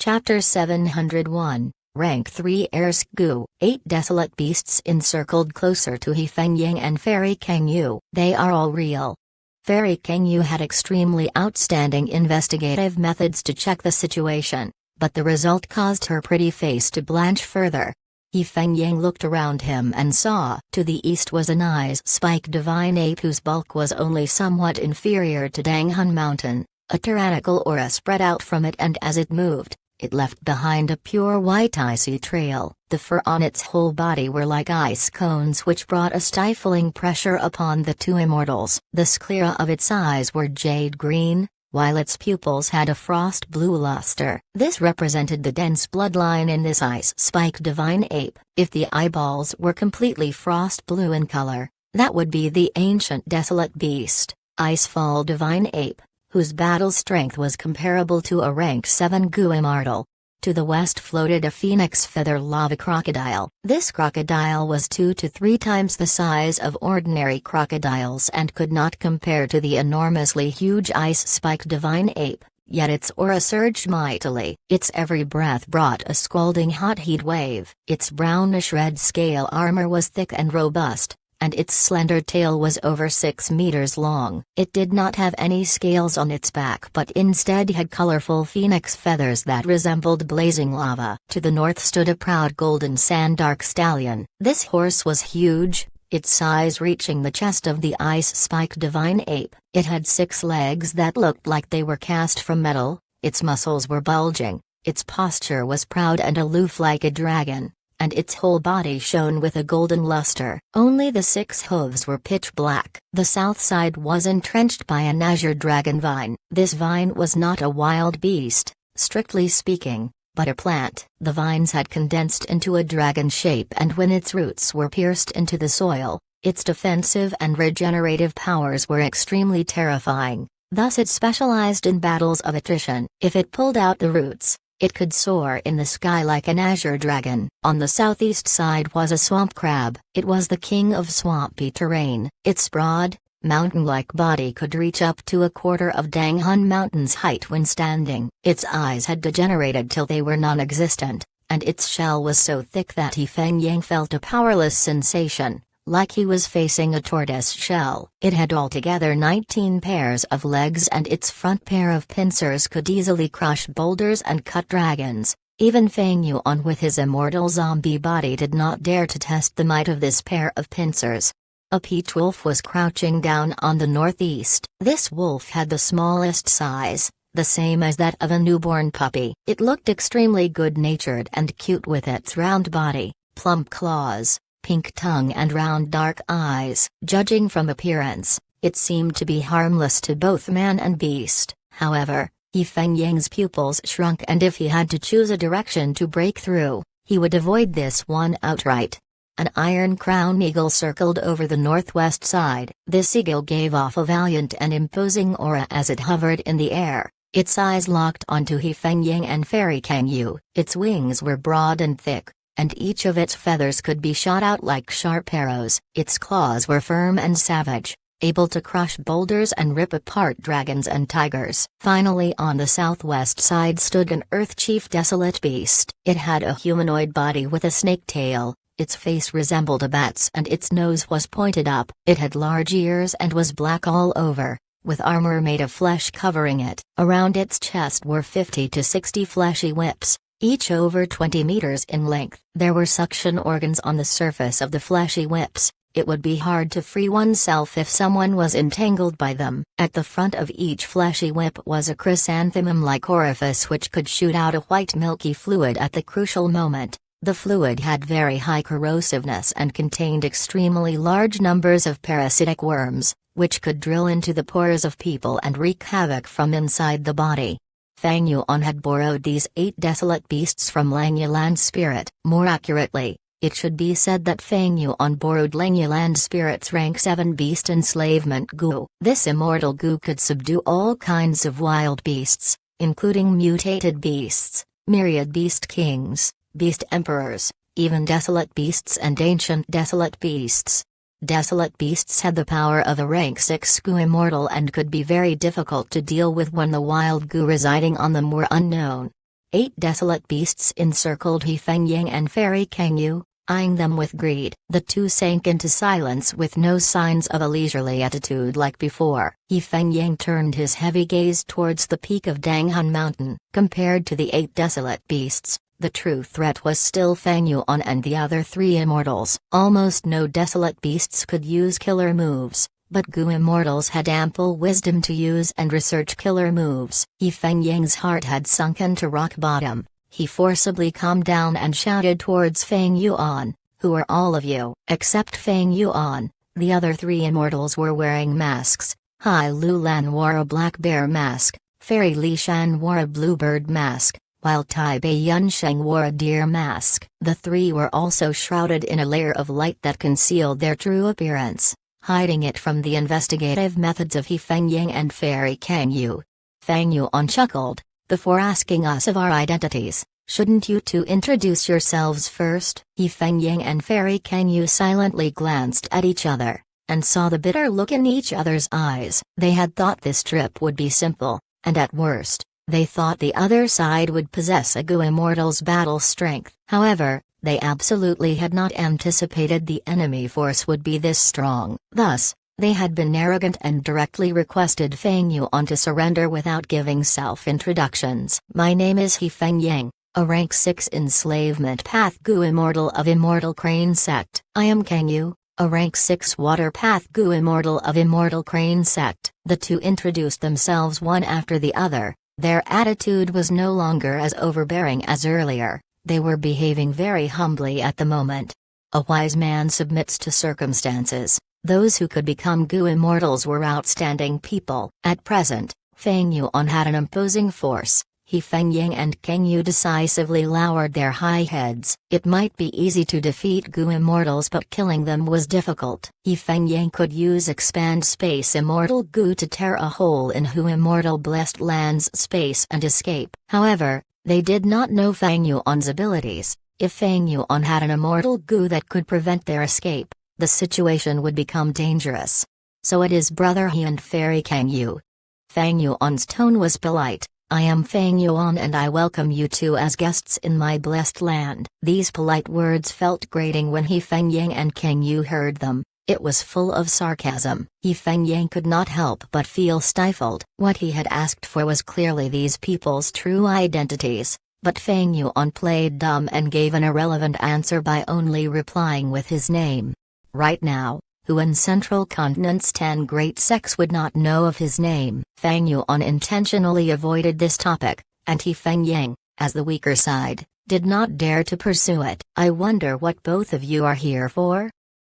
Chapter 701, Rank 3 Ersk Gu. 8 desolate beasts encircled closer to He Fengying and Fairy Kangyu. They are all real. Fairy Kangyu had extremely outstanding investigative methods to check the situation, but the result caused her pretty face to blanch further. He Fengying looked around him and saw to the east was an ice-spike divine ape whose bulk was only somewhat inferior to Danghun Mountain. A tyrannical aura spread out from it, and as it moved, it left behind a pure white icy trail. The fur on its whole body were like ice cones, which brought a stifling pressure upon the two immortals. The sclera of its eyes were jade green, while its pupils had a frost blue luster. This represented the dense bloodline in this ice-spike divine ape. If the eyeballs were completely frost blue in color, that would be the ancient desolate beast, Icefall divine ape, whose battle strength was comparable to a rank 7 Gu immortal. To the west floated a phoenix feather lava crocodile. This crocodile was 2 to 3 times the size of ordinary crocodiles and could not compare to the enormously huge ice-spike divine ape, yet its aura surged mightily. Its every breath brought a scalding hot heat wave. Its brownish red scale armor was thick and robust, and its slender tail was over 6 meters long. It did not have any scales on its back, but instead had colorful phoenix feathers that resembled blazing lava. To the north stood a proud golden sand-dark stallion. This horse was huge, its size reaching the chest of the ice-spike divine ape. It had 6 legs that looked like they were cast from metal, its muscles were bulging, its posture was proud and aloof like a dragon, and its whole body shone with a golden luster. Only the 6 hooves were pitch black. The south side was entrenched by an azure dragon vine. This vine was not a wild beast, strictly speaking, but a plant. The vines had condensed into a dragon shape, and when its roots were pierced into the soil, its defensive and regenerative powers were extremely terrifying. Thus it specialized in battles of attrition. If it pulled out the roots, it could soar in the sky like an azure dragon. On the southeast side was a swamp crab. It was the king of swampy terrain. Its broad, mountain-like body could reach up to a quarter of Danghun Mountain's height when standing. Its eyes had degenerated till they were non-existent, and its shell was so thick that He Fengying felt a powerless sensation, like he was facing a tortoise shell. It had altogether 19 pairs of legs, and its front pair of pincers could easily crush boulders and cut dragons. Even Feng Yuan with his immortal zombie body did not dare to test the might of this pair of pincers. A peach wolf was crouching down on the northeast. This wolf had the smallest size, the same as that of a newborn puppy. It looked extremely good-natured and cute with its round body, plump claws, pink tongue and round dark eyes. Judging from appearance, it seemed to be harmless to both man and beast. However, He Fengying's pupils shrunk, and if he had to choose a direction to break through, he would avoid this one outright. An iron crown eagle circled over the northwest side. This eagle gave off a valiant and imposing aura as it hovered in the air. Its eyes locked onto He Fengying and Fairy Kangyu. Its wings were broad and thick, and each of its feathers could be shot out like sharp arrows. Its claws were firm and savage, able to crush boulders and rip apart dragons and tigers. Finally, on the southwest side stood an Earth Chief desolate beast. It had a humanoid body with a snake tail, its face resembled a bat's, and its nose was pointed up. It had large ears and was black all over, with armor made of flesh covering it. Around its chest were 50 to 60 fleshy whips, each over 20 meters in length. There were suction organs on the surface of the fleshy whips. It would be hard to free oneself if someone was entangled by them. At the front of each fleshy whip was a chrysanthemum-like orifice which could shoot out a white milky fluid at the crucial moment. The fluid had very high corrosiveness and contained extremely large numbers of parasitic worms, which could drill into the pores of people and wreak havoc from inside the body. Feng Yuan had borrowed these 8 desolate beasts from Langyaland Spirit. More accurately, it should be said that Feng Yuan borrowed Langyaland Spirit's rank 7 beast enslavement Gu. This immortal Gu could subdue all kinds of wild beasts, including mutated beasts, myriad beast kings, beast emperors, even desolate beasts and ancient desolate beasts. Desolate beasts had the power of a rank 6 Gu immortal and could be very difficult to deal with when the wild Gu residing on them were unknown. 8 desolate beasts encircled He Fengying and Fairy Kangyu, eyeing them with greed. The two sank into silence with no signs of a leisurely attitude like before. He Fengying turned his heavy gaze towards the peak of Danghan Mountain. Compared to the 8 desolate beasts, the true threat was still Fang Yuan and the other 3 immortals. Almost no desolate beasts could use killer moves, but Gu immortals had ample wisdom to use and research killer moves. He Fengying's heart had sunken to rock bottom. He forcibly calmed down and shouted towards Fang Yuan, "Who are all of you?" Except Fang Yuan, the other 3 immortals were wearing masks. Hai Lulan wore a black bear mask, Fairy Li Shan wore a bluebird mask, while Tai Bei Yunsheng wore a deer mask. The 3 were also shrouded in a layer of light that concealed their true appearance, hiding it from the investigative methods of He Fengying and Fairy Kangyu. Fang Yuan chuckled. "Before asking us of our identities, shouldn't you two introduce yourselves first?" He Fengying and Fairy Kangyu silently glanced at each other, and saw the bitter look in each other's eyes. They had thought this trip would be simple, and at worst, they thought the other side would possess a Gu Immortal's battle strength. However, they absolutely had not anticipated the enemy force would be this strong. Thus, they had been arrogant and directly requested Fang Yuan to surrender without giving self-introductions. "My name is He Fengying, a rank 6 enslavement path Gu Immortal of Immortal Crane Sect. I am Kangyu, a rank 6 water path Gu Immortal of Immortal Crane Sect." The two introduced themselves one after the other. Their attitude was no longer as overbearing as earlier. They were behaving very humbly at the moment. A wise man submits to circumstances. Those who could become Gu Immortals were outstanding people. At present, Fang Yuan had an imposing force. He Fengying and Kangyu decisively lowered their high heads. It might be easy to defeat Gu Immortals, but killing them was difficult. He Fengying could use Expand Space Immortal Gu to tear a hole in Hu Immortal Blessed Land's space and escape. However, they did not know Fang Yuan's abilities. If Fang Yuan had an immortal Gu that could prevent their escape, the situation would become dangerous. "So it is Brother He and Fairy Kangyu." Fang Yuan's tone was polite. "I am Fang Yuan and I welcome you two as guests in my blessed land." These polite words felt grating when He Fengying and Kangyu heard them. It was full of sarcasm. He Fengying could not help but feel stifled. What he had asked for was clearly these people's true identities. But Fang Yuan played dumb and gave an irrelevant answer by only replying with his name. Right now, who in Central Continent's 10 great sects would not know of his name? Fang Yuan intentionally avoided this topic, and He Fengying, as the weaker side, did not dare to pursue it. "I wonder what both of you are here for?"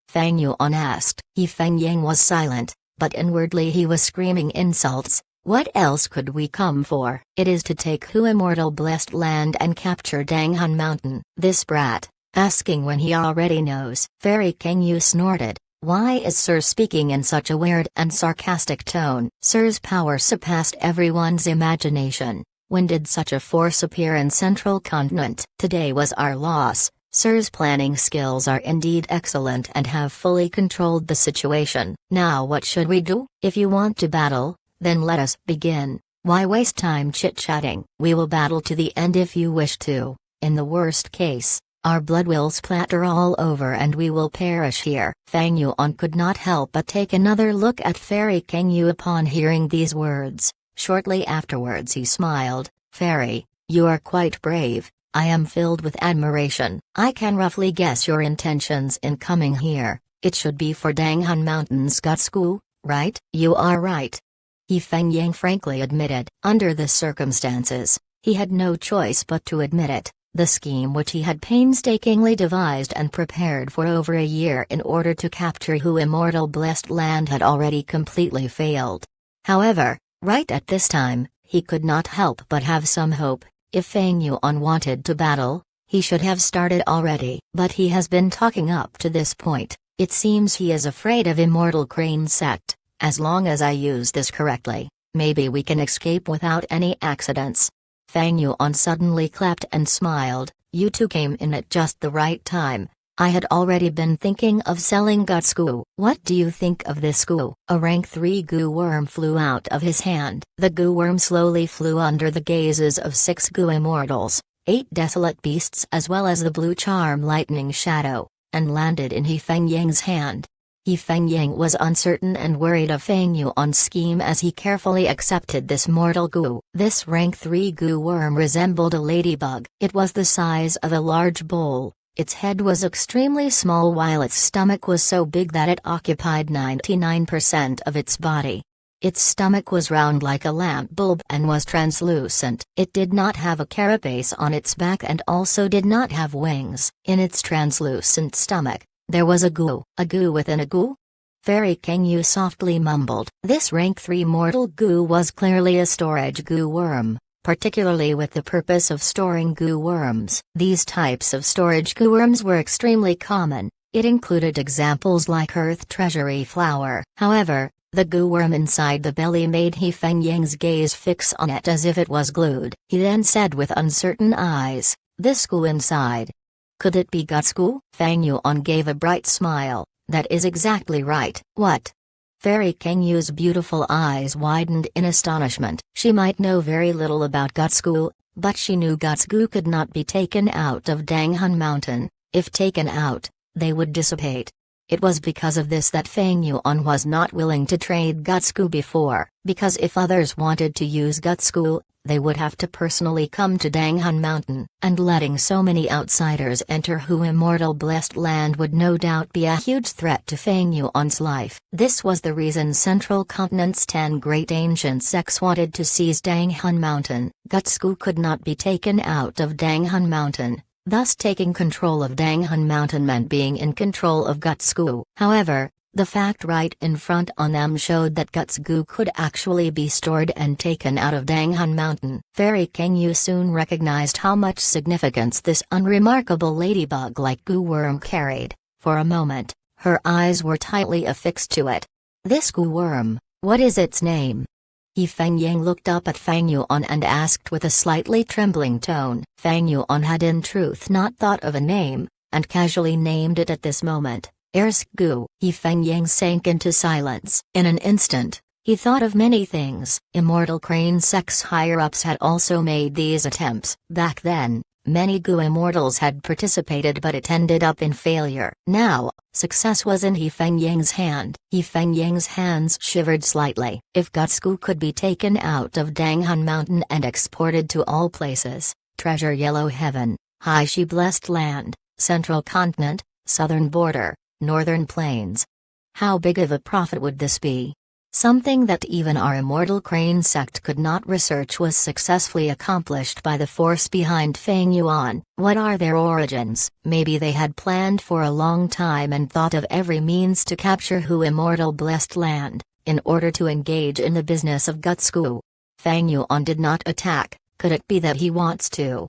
Fang Yuan asked. He Fengying was silent, but inwardly he was screaming insults. "What else could we come for? It is to take Hu Immortal Blessed Land and capture Danghan Mountain." This brat, asking when he already knows. Fairy Kangyu snorted. Why is Sir speaking in such a weird and sarcastic tone? Sir's power surpassed everyone's imagination. When did such a force appear in Central Continent? Today was our loss. Sir's planning skills are indeed excellent and have fully controlled the situation. Now what should we do? If you want to battle, then let us begin. Why waste time chit-chatting? We will battle to the end if you wish to. In the worst case, our blood will splatter all over and we will perish here. Fang Yuan could not help but take another look at Fairy Kangyu upon hearing these words. Shortly afterwards he smiled. "Fairy, you are quite brave. I am filled with admiration. I can roughly guess your intentions in coming here. It should be for Danghan Mountain's Gutsku, right?" "You are right," He Fengying frankly admitted. Under the circumstances, he had no choice but to admit it. The scheme which he had painstakingly devised and prepared for over a year in order to capture Hu Immortal Blessed Land had already completely failed. However, right at this time, he could not help but have some hope. If Fang Yuan wanted to battle, he should have started already. But he has been talking up to this point. It seems he is afraid of Immortal Crane Sect. As long as I use this correctly, maybe we can escape without any accidents. Fang Yuan suddenly clapped and smiled. "You two came in at just the right time. I had already been thinking of selling Guts Goo. What do you think of this goo? A rank 3 goo worm flew out of his hand. The goo worm slowly flew under the gazes of 6 goo immortals, 8 desolate beasts as well as the blue charm Lightning Shadow, and landed in He Fengying's hand. He Fengying was uncertain and worried of Feng Yuan's scheme as he carefully accepted this mortal goo. This rank 3 goo worm resembled a ladybug. It was the size of a large bowl. Its head was extremely small while its stomach was so big that it occupied 99% of its body. Its stomach was round like a lamp bulb and was translucent. It did not have a carapace on its back and also did not have wings. In its translucent stomach, there was a goo within a goo? Fairy Kangyu softly mumbled. This rank 3 mortal goo was clearly a storage goo worm, particularly with the purpose of storing goo worms. These types of storage goo worms were extremely common. It included examples like Earth Treasury Flower. However, the goo worm inside the belly made He Fengying's gaze fix on it as if it was glued. He then said with uncertain eyes, "This goo inside. Could it be Guts Goo?" Feng Yuan gave a bright smile. "That is exactly right." "What?" Fairy Kengyu's beautiful eyes widened in astonishment. She might know very little about Guts Goo, but she knew Guts Goo could not be taken out of Danghan Mountain. If taken out, they would dissipate. It was because of this that Feng Yuan was not willing to trade Guts Goo before, because if others wanted to use Guts Goo, they would have to personally come to Danghan Mountain, and letting so many outsiders enter Hu Immortal Blessed Land would no doubt be a huge threat to Feng Yuan's life. This was the reason Central Continent's 10 great ancient sects wanted to seize Danghan Mountain. Guts Goo could not be taken out of Danghan Mountain, thus taking control of Danghan Mountain meant being in control of Guts Goo. However, the fact right in front on them showed that Guts Goo could actually be stored and taken out of Danghan Mountain. Fairy Kangyu soon recognized how much significance this unremarkable ladybug-like goo worm carried. For a moment, her eyes were tightly affixed to it. "This goo worm, what is its name?" He Fengying looked up at Feng Yuan and asked with a slightly trembling tone. Feng Yuan had in truth not thought of a name, and casually named it at this moment. "Ersk Goo." He Fengying sank into silence. In an instant, he thought of many things. Immortal Crane sect's higher-ups had also made these attempts. Back then, many Goo immortals had participated but it ended up in failure. Now, success was in He Fengying's hand. He Fengying's hands shivered slightly. If Guts Goo could be taken out of Danghan Mountain and exported to all places, Treasure Yellow Heaven, High Shi Blessed Land, Central Continent, Southern Border, Northern Plains. How big of a profit would this be? Something that even our Immortal Crane sect could not research was successfully accomplished by the force behind Feng Yuan. What are their origins? Maybe they had planned for a long time and thought of every means to capture Hu Immortal Blessed Land, in order to engage in the business of Guts Goo. Feng Yuan did not attack. Could it be that he wants to?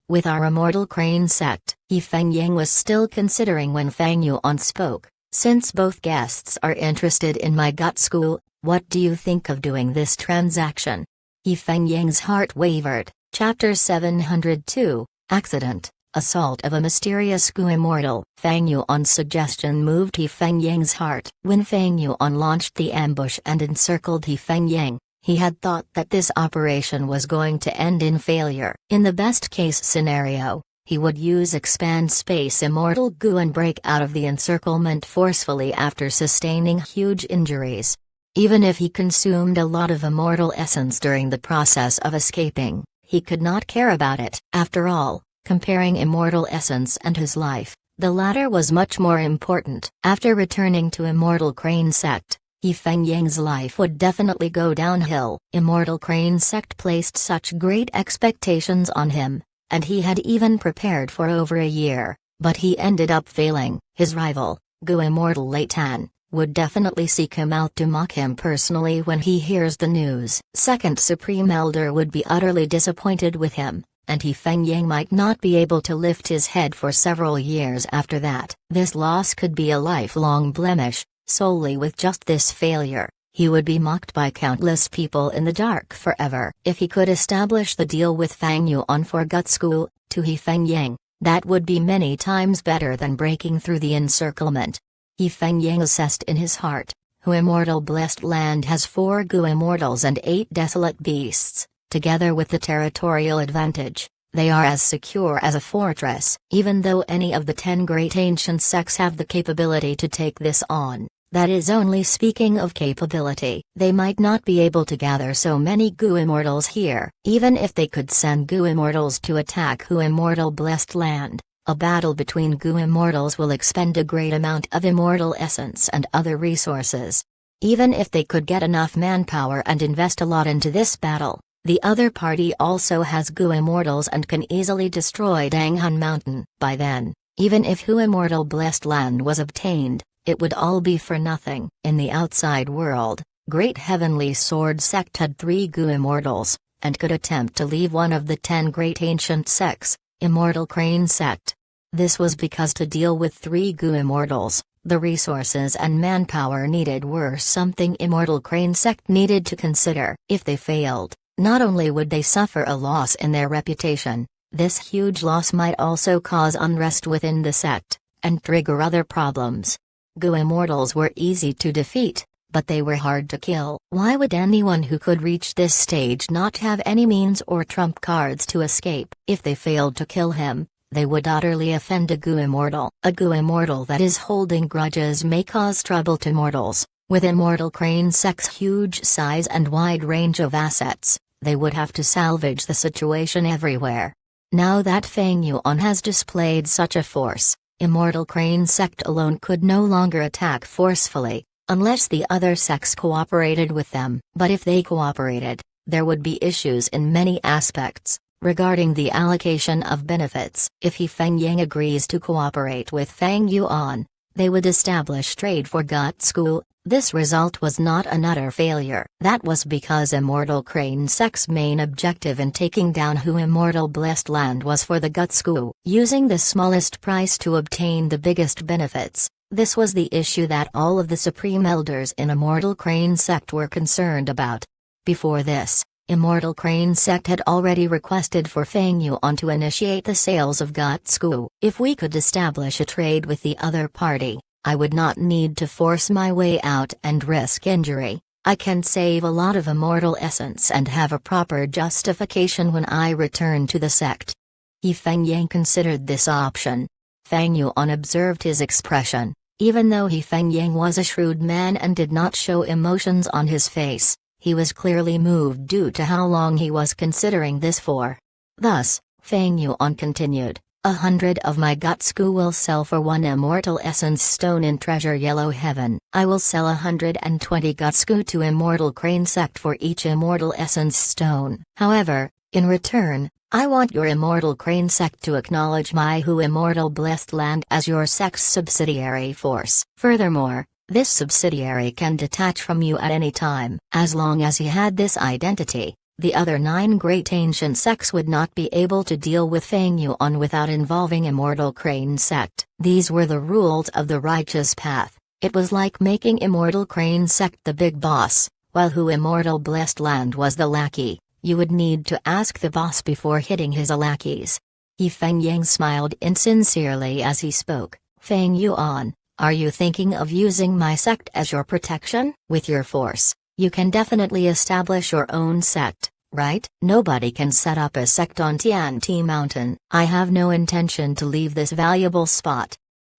With our Immortal Crane sect, He Fengying was still considering when Feng Yuan spoke. "Since both guests are interested in my Guts Goo, what do you think of doing this transaction?" He Fengying's heart wavered. Chapter 702, Accident, Assault of a Mysterious Goo Immortal. Feng Yuan's suggestion moved He Fengying's heart. When Feng Yuan launched the ambush and encircled He Fengying, he had thought that this operation was going to end in failure. In the best-case scenario, he would use Expand Space Immortal Goo and break out of the encirclement forcefully after sustaining huge injuries. Even if he consumed a lot of immortal essence during the process of escaping, he could not care about it. After all, comparing immortal essence and his life, the latter was much more important. After returning to Immortal Crane sect, He Fengying's life would definitely go downhill. Immortal Crane sect placed such great expectations on him, and he had even prepared for over a year, but he ended up failing. His rival, Goo Immortal Leitan, would definitely seek him out to mock him personally when he hears the news. Second Supreme Elder would be utterly disappointed with him, and He Fengying might not be able to lift his head for several years after that. This loss could be a lifelong blemish. Solely with just this failure, he would be mocked by countless people in the dark forever. If he could establish the deal with Feng Yuan for Guts Goo, to He Fengying, That would be many times better than breaking through the encirclement. He Fengying assessed in his heart. Hu Immortal Blessed Land has 4 Gu Immortals and 8 Desolate Beasts. Together with the territorial advantage, they are as secure as a fortress. Even though any of the 10 great ancient sects have the capability to take this on, that is only speaking of capability. They might not be able to gather so many Gu Immortals here. Even if they could send Gu Immortals to attack Hu Immortal Blessed Land, a battle between Gu Immortals will expend a great amount of immortal essence and other resources. Even if they could get enough manpower and invest a lot into this battle, the other party also has Gu Immortals and can easily destroy Danghun Mountain. By then, even if Hu Immortal Blessed Land was obtained, it would all be for nothing. In the outside world, Great Heavenly Sword Sect had 3 Gu Immortals, and could attempt to leave one of the 10 great ancient sects, Immortal Crane Sect. This was because to deal with 3 Gu Immortals, the resources and manpower needed were something Immortal Crane Sect needed to consider. If they failed, not only would they suffer a loss in their reputation, this huge loss might also cause unrest within the sect, and trigger other problems. Gu Immortals were easy to defeat, but they were hard to kill. Why would anyone who could reach this stage not have any means or trump cards to escape? If they failed to kill him, they would utterly offend a Gu Immortal. A Gu Immortal that is holding grudges may cause trouble to mortals. With Immortal Crane Sect's huge size and wide range of assets, they would have to salvage the situation everywhere. Now that Feng Yuan has displayed such a force, Immortal Crane Sect alone could no longer attack forcefully, unless the other sects cooperated with them. But if they cooperated, there would be issues in many aspects. Regarding the allocation of benefits, if He Fengying agrees to cooperate with Feng Yuan, they would establish trade for Gutsku. This result was not an utter failure. That was because Immortal Crane Sect's main objective in taking down Hu Immortal Blessed Land was for the Gutsku. Using the smallest price to obtain the biggest benefits, this was the issue that all of the Supreme Elders in Immortal Crane Sect were concerned about. Before this, Immortal Crane Sect had already requested for Feng Yuan to initiate the sales of Gutsku. If we could establish a trade with the other party, I would not need to force my way out and risk injury. I can save a lot of immortal essence and have a proper justification when I return to the sect. He Fengying considered this option. Feng Yuan observed his expression. Even though He Fengying was a shrewd man and did not show emotions on his face, he was clearly moved due to how long he was considering this for. Thus, Feng Yuan continued. 100 of my Gutsku will sell for 1 Immortal Essence Stone in Treasure Yellow Heaven. I will sell 120 Gutsku to Immortal Crane Sect for each Immortal Essence Stone. However, in return, I want your Immortal Crane Sect to acknowledge my Hu Immortal Blessed Land as your sect's subsidiary force. Furthermore, this subsidiary can detach from you at any time. As long as he had this identity, the other 9 great ancient sects would not be able to deal with Feng Yuan without involving Immortal Crane Sect. These were the rules of the righteous path. It was like making Immortal Crane Sect the big boss, while Hu Immortal Blessed Land was the lackey. You would need to ask the boss before hitting his lackeys. He Fengying smiled insincerely as he spoke. Feng Yuan, are you thinking of using my sect as your protection? With your force, you can definitely establish your own sect, right? Nobody can set up a sect on Tianti Mountain. I have no intention to leave this valuable spot.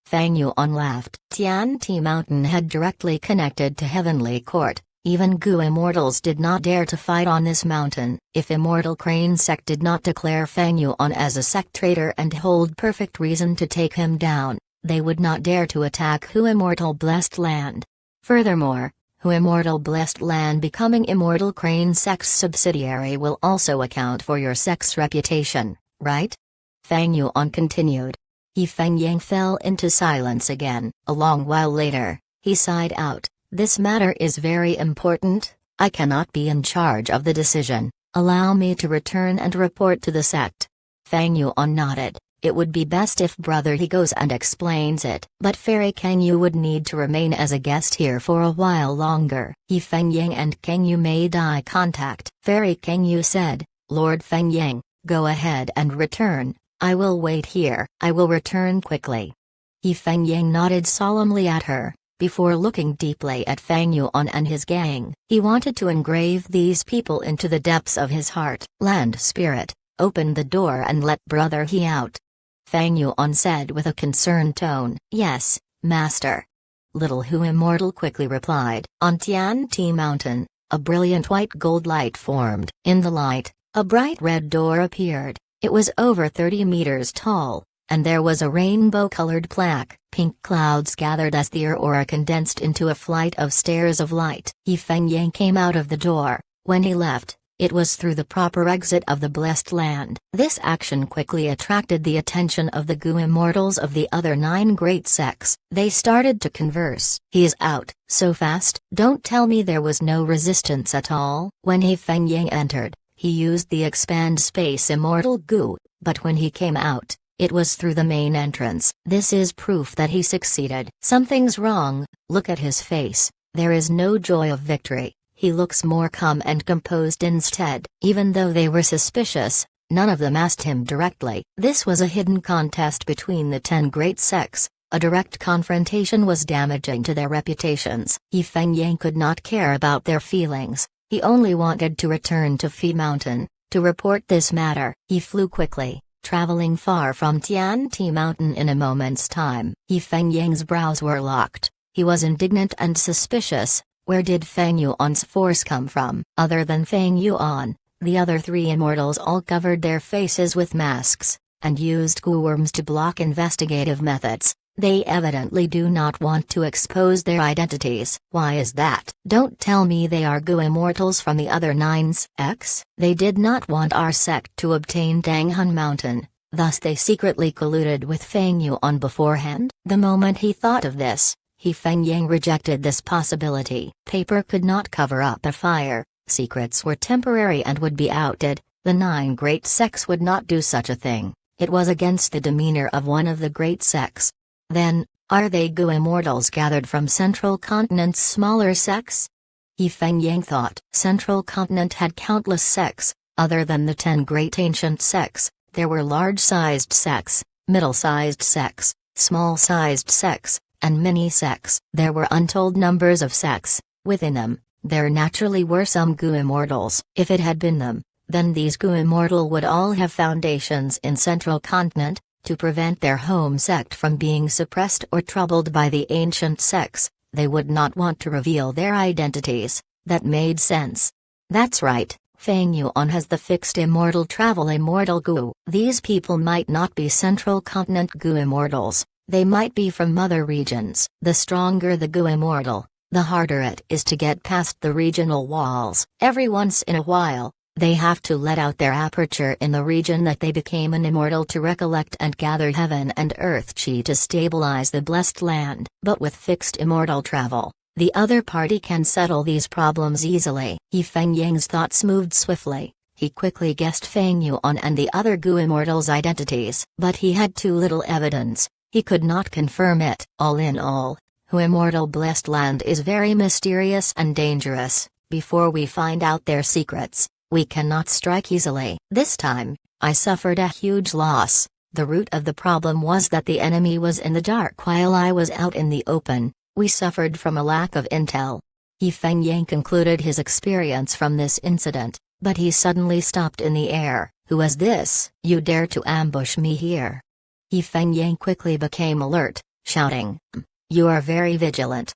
Feng Yuan laughed. Tianti Mountain had directly connected to Heavenly Court. Even Gu Immortals did not dare to fight on this mountain. If Immortal Crane Sect did not declare Feng Yuan as a sect traitor and hold perfect reason to take him down, they would not dare to attack Hu Immortal Blessed Land. Furthermore, Hu Immortal Blessed Land becoming Immortal Crane Sect's subsidiary will also account for your sect's reputation, right? Feng Yuan continued. He Fengying fell into silence again. A long while later, he sighed out. This matter is very important. I cannot be in charge of the decision. Allow me to return and report to the sect. Feng Yuan nodded. It would be best if Brother He goes and explains it. But Fairy Kang Yu would need to remain as a guest here for a while longer. He Fengying and Kang Yu made eye contact. Fairy Kang Yu said, Lord Fengying, go ahead and return. I will wait here. I will return quickly. He Feng Yang nodded solemnly at her, before looking deeply at Feng Yuan and his gang. He wanted to engrave these people into the depths of his heart. Land spirit, open the door and let brother He out. Feng Yuan said with a concerned tone. Yes, master. Little Hu Immortal quickly replied. On Tian Ti Mountain, a brilliant white gold light formed. In the light, a bright red door appeared. It was over 30 meters tall, and there was a rainbow-colored plaque. Pink clouds gathered as the aurora condensed into a flight of stairs of light. He Feng Yang came out of the door. When he left, it was through the proper exit of the blessed land. This action quickly attracted the attention of the Gu immortals of the other 9 great sects. They started to converse. He is out. So fast? Don't tell me there was no resistance at all. When He Feng Yang entered, he used the expand space immortal Gu, but when he came out, it was through the main entrance. This is proof that he succeeded. Something's wrong. Look at his face. There is no joy of victory. He looks more calm and composed instead. Even though they were suspicious, none of them asked him directly. This was a hidden contest between the 10 great sects. A direct confrontation was damaging to their reputations. He Feng Yang could not care about their feelings. He only wanted to return to Phi Mountain, to report this matter. He flew quickly, traveling far from Tian Ti Mountain in a moment's time. He Feng Yang's brows were locked. He was indignant and suspicious. Where did Feng Yuan's force come from? Other than Feng Yuan, the other 3 immortals all covered their faces with masks, and used Gu worms to block investigative methods. They evidently do not want to expose their identities. Why is that? Don't tell me they are Gu immortals from the other 9 sects. They did not want our sect to obtain Danghun Mountain, thus they secretly colluded with Feng Yuan beforehand. The moment he thought of this, He Feng Yang rejected this possibility. Paper could not cover up a fire, secrets were temporary and would be outed. The 9 great sects would not do such a thing. It was against the demeanor of one of the great sects. Then, are they Gu immortals gathered from Central Continent's smaller sects? He Feng Yang thought. Central Continent had countless sects. Other than the 10 great ancient sects, there were large-sized sects, middle-sized sects, small-sized sects, and mini sects. There were untold numbers of sects. Within them, there naturally were some Gu immortals. If it had been them, then these Gu immortal would all have foundations in Central Continent, to prevent their home sect from being suppressed or troubled by the ancient sects. They would not want to reveal their identities. That made sense. That's right, Feng Yuan has the fixed immortal travel immortal Gu. These people might not be Central Continent Gu immortals, they might be from other regions. The stronger the Gu immortal, the harder it is to get past the regional walls. Every once in a while, they have to let out their aperture in the region that they became an immortal to recollect and gather heaven and earth chi to stabilize the blessed land. But with fixed immortal travel, the other party can settle these problems easily. He Feng Yang's thoughts moved swiftly. He quickly guessed Feng Yuan and the other Gu immortals' identities. But he had too little evidence. He could not confirm it. All in all, Hu immortal blessed land is very mysterious and dangerous. Before we find out their secrets, we cannot strike easily. This time, I suffered a huge loss. The root of the problem was that the enemy was in the dark while I was out in the open. We suffered from a lack of intel. He Feng Yang concluded his experience from this incident, but he suddenly stopped in the air. Who is this? You dare to ambush me here? He Feng Yang quickly became alert, shouting, "You are very vigilant."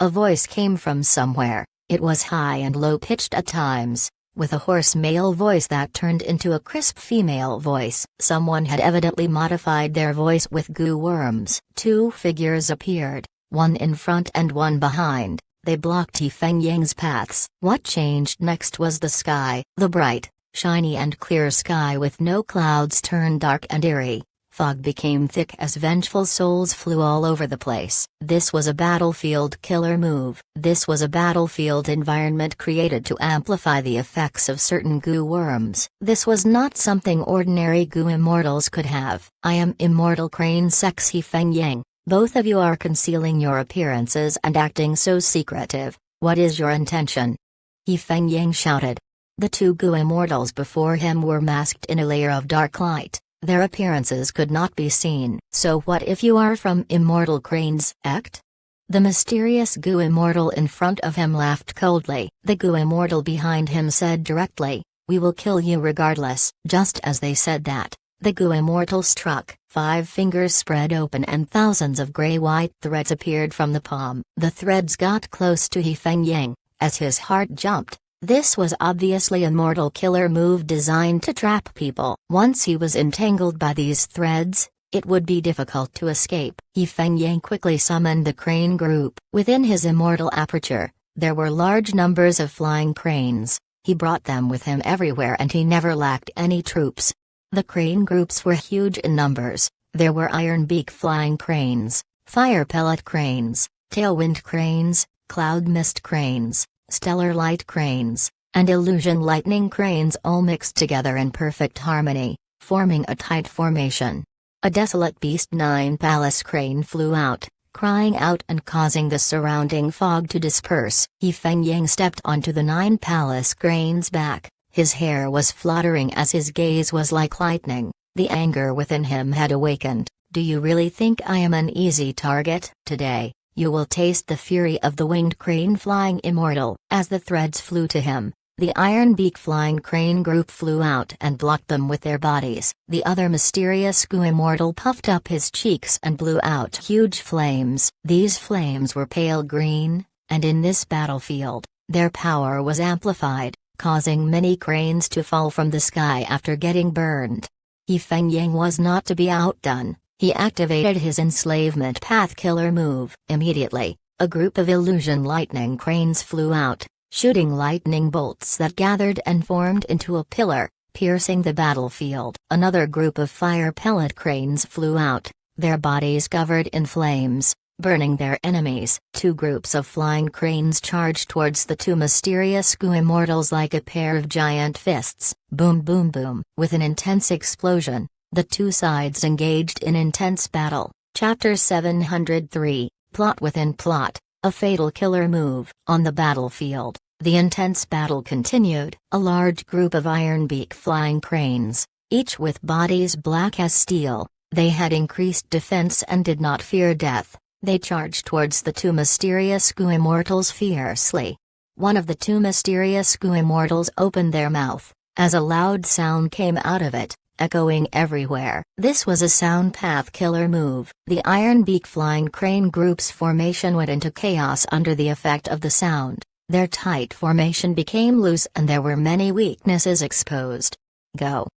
A voice came from somewhere. It was high and low-pitched at times, with a hoarse male voice that turned into a crisp female voice. Someone had evidently modified their voice with Gu worms. 2 figures appeared, one in front and one behind. They blocked He Feng Yang's paths. What changed next was the sky. The bright, shiny and clear sky with no clouds turned dark and eerie. Fog became thick as vengeful souls flew all over the place. This was a battlefield killer move. This was a battlefield environment created to amplify the effects of certain Gu worms. This was not something ordinary Gu immortals could have. I am Immortal Crane Sex He Feng Yang. Both of you are concealing your appearances and acting so secretive. What is your intention? He Feng Yang shouted. The 2 Gu immortals before him were masked in a layer of dark light. Their appearances could not be seen. So what if you are from Immortal Crane's act? The mysterious Goo Immortal in front of him laughed coldly. The Goo Immortal behind him said directly, "We will kill you regardless." Just as they said that, the Goo Immortal struck. 5 fingers spread open and thousands of gray-white threads appeared from the palm. The threads got close to He Fengying, as his heart jumped. This was obviously a mortal killer move designed to trap people. Once he was entangled by these threads, it would be difficult to escape. He Fengying quickly summoned the crane group. Within his immortal aperture, there were large numbers of flying cranes. He brought them with him everywhere and he never lacked any troops. The crane groups were huge in numbers. There were iron beak flying cranes, fire pellet cranes, tailwind cranes, cloud mist cranes, stellar light cranes, and illusion lightning cranes all mixed together in perfect harmony, forming a tight formation. A desolate beast 9 palace crane flew out, crying out and causing the surrounding fog to disperse. He Fengying stepped onto the 9 palace crane's back. His hair was fluttering as his gaze was like lightning. The anger within him had awakened. "Do you really think I am an easy target? Today, you will taste the fury of the winged crane flying immortal." As the threads flew to him, the iron beak flying crane group flew out and blocked them with their bodies. The other mysterious Goo Immortal puffed up his cheeks and blew out huge flames. These flames were pale green, and in this battlefield, their power was amplified, causing many cranes to fall from the sky after getting burned. He Fengying was not to be outdone. He activated his enslavement path killer move. Immediately, a group of illusion lightning cranes flew out, shooting lightning bolts that gathered and formed into a pillar, piercing the battlefield. Another group of fire pellet cranes flew out, their bodies covered in flames, burning their enemies. 2 groups of flying cranes charged towards the 2 mysterious Goo Immortals like a pair of giant fists. Boom boom boom. With an intense explosion, the 2 sides engaged in intense battle. Chapter 703, Plot Within Plot, a fatal killer move. On the battlefield, the intense battle continued. A large group of iron beak flying cranes, each with bodies black as steel, they had increased defense and did not fear death. They charged towards the 2 mysterious Goo Immortals fiercely. One of the 2 mysterious Goo Immortals opened their mouth, as a loud sound came out of it, echoing everywhere. This was a sound path killer move. The iron beak flying crane group's formation went into chaos under the effect of the sound. Their tight formation became loose and there were many weaknesses exposed. Go.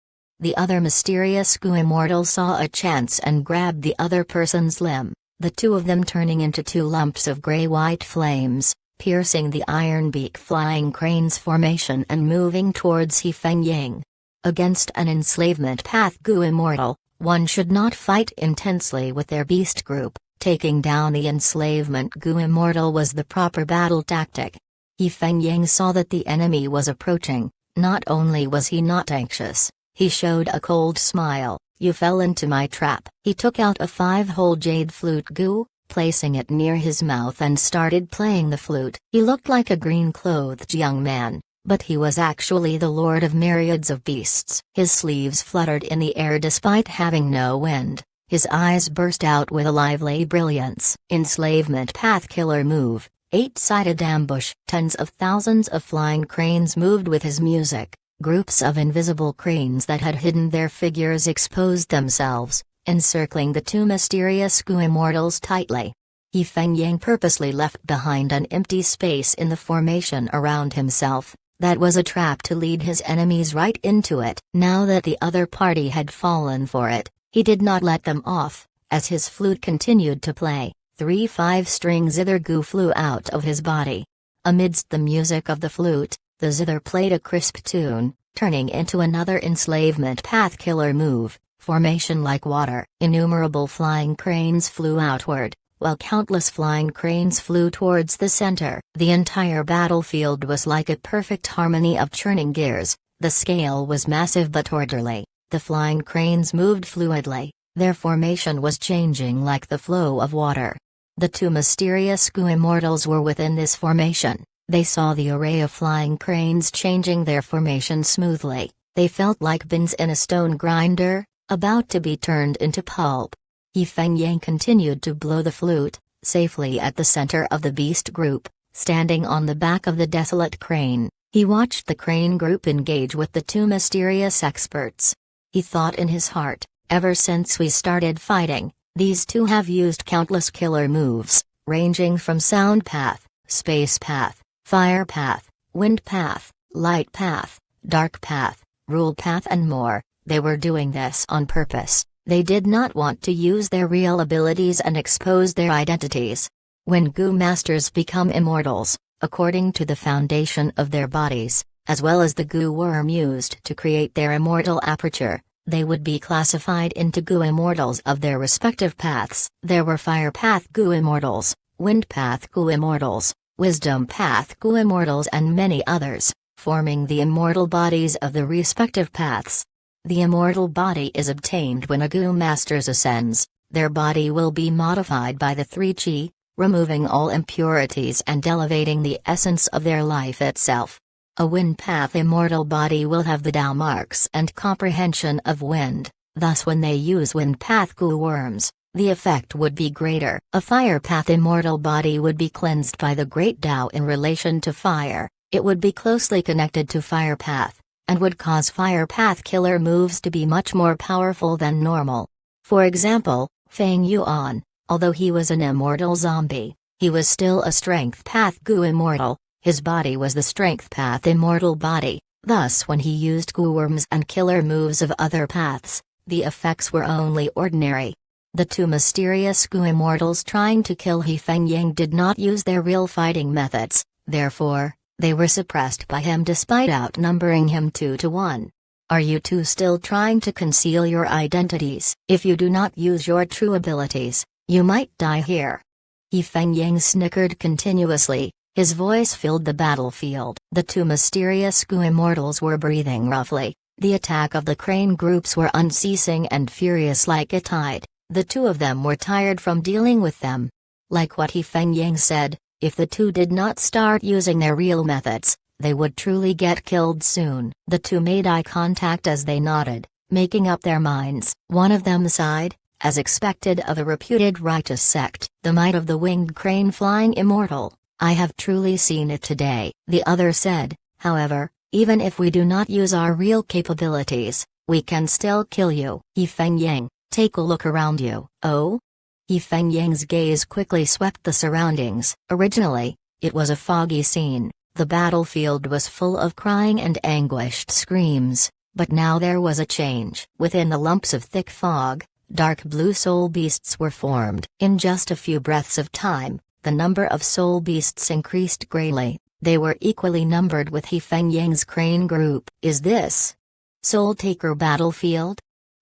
The other mysterious Goo Immortal saw a chance and grabbed the other person's limb, the 2 of them turning into 2 lumps of gray-white flames, piercing the iron beak flying crane's formation and moving towards He Fengying. Against an enslavement path Goo Immortal, one should not fight intensely with their beast group. Taking down the enslavement Goo Immortal was the proper battle tactic. He Fengying saw that the enemy was approaching. Not only was he not anxious, he showed a cold smile. "You fell into my trap." He took out a 5-hole jade flute Goo, placing it near his mouth and started playing the flute. He looked like a green-clothed young man, but he was actually the lord of myriads of beasts. His sleeves fluttered in the air despite having no wind. His eyes burst out with a lively brilliance. Enslavement path killer move, 8-sided ambush. Tens of thousands of flying cranes moved with his music. Groups of invisible cranes that had hidden their figures exposed themselves, encircling the 2 mysterious Goo Immortals tightly. He Fengying purposely left behind an empty space in the formation around himself. That was a trap to lead his enemies right into it. Now that the other party had fallen for it, he did not let them off. As his flute continued to play, 3 5-string zither Goo flew out of his body. Amidst the music of the flute, the zither played a crisp tune, turning into another enslavement path killer move, formation like water. Innumerable flying cranes flew outward, while countless flying cranes flew towards the center. The entire battlefield was like a perfect harmony of churning gears. The scale was massive but orderly. The flying cranes moved fluidly, their formation was changing like the flow of water. The 2 mysterious Goo Immortals were within this formation. They saw the array of flying cranes changing their formation smoothly. They felt like bins in a stone grinder, about to be turned into pulp. He Feng Yang continued to blow the flute, safely at the center of the beast group, standing on the back of the desolate crane. He watched the crane group engage with the two mysterious experts. He thought in his heart, ever since we started fighting, these two have used countless killer moves, ranging from sound path, space path, fire path, wind path, light path, dark path, rule path and more. They were doing this on purpose. They did not want to use their real abilities and expose their identities. When Gu Masters become immortals, according to the foundation of their bodies, as well as the Gu worm used to create their immortal aperture, they would be classified into Gu immortals of their respective paths. There were Fire Path Gu immortals, Wind Path Gu immortals, Wisdom Path Gu immortals and many others, forming the immortal bodies of the respective paths. The immortal body is obtained when a Gu Masters ascends. Their body will be modified by the 3 Qi, removing all impurities and elevating the essence of their life itself. A Wind Path immortal body will have the Tao marks and comprehension of wind, thus when they use Wind Path Gu worms, the effect would be greater. A Fire Path immortal body would be cleansed by the Great Tao in relation to fire. It would be closely connected to Fire Path, and would cause Fire Path killer moves to be much more powerful than normal. For example, Feng Yuan, although he was an immortal zombie, he was still a Strength Path Gu immortal. His body was the Strength Path immortal body, thus when he used Gu worms and killer moves of other paths, the effects were only ordinary. The two mysterious Gu immortals trying to kill He Feng Yang did not use their real fighting methods, therefore, they were suppressed by him despite outnumbering him 2 to 1. Are you two still trying to conceal your identities? If you do not use your true abilities, you might die here. He Feng Yang snickered continuously. His voice filled the battlefield. The two mysterious Gu immortals were breathing roughly. The attack of the crane groups were unceasing and furious like a tide. The two of them were tired from dealing with them. Like what He Feng Yang said, if the two did not start using their real methods, they would truly get killed soon. The two made eye contact as they nodded, making up their minds. One of them sighed, as expected of a reputed righteous sect, the might of the winged crane flying immortal. I have truly seen it today. The other said, however, even if we do not use our real capabilities, we can still kill you. He Feng Yang, take a look around you. Oh? He Feng Yang's gaze quickly swept the surroundings. Originally, it was a foggy scene. The battlefield was full of crying and anguished screams, but now there was a change. Within the lumps of thick fog, dark blue soul beasts were formed. In just a few breaths of time, the number of soul beasts increased greatly. They were equally numbered with He Feng Yang's crane group. Is this Soul Taker battlefield?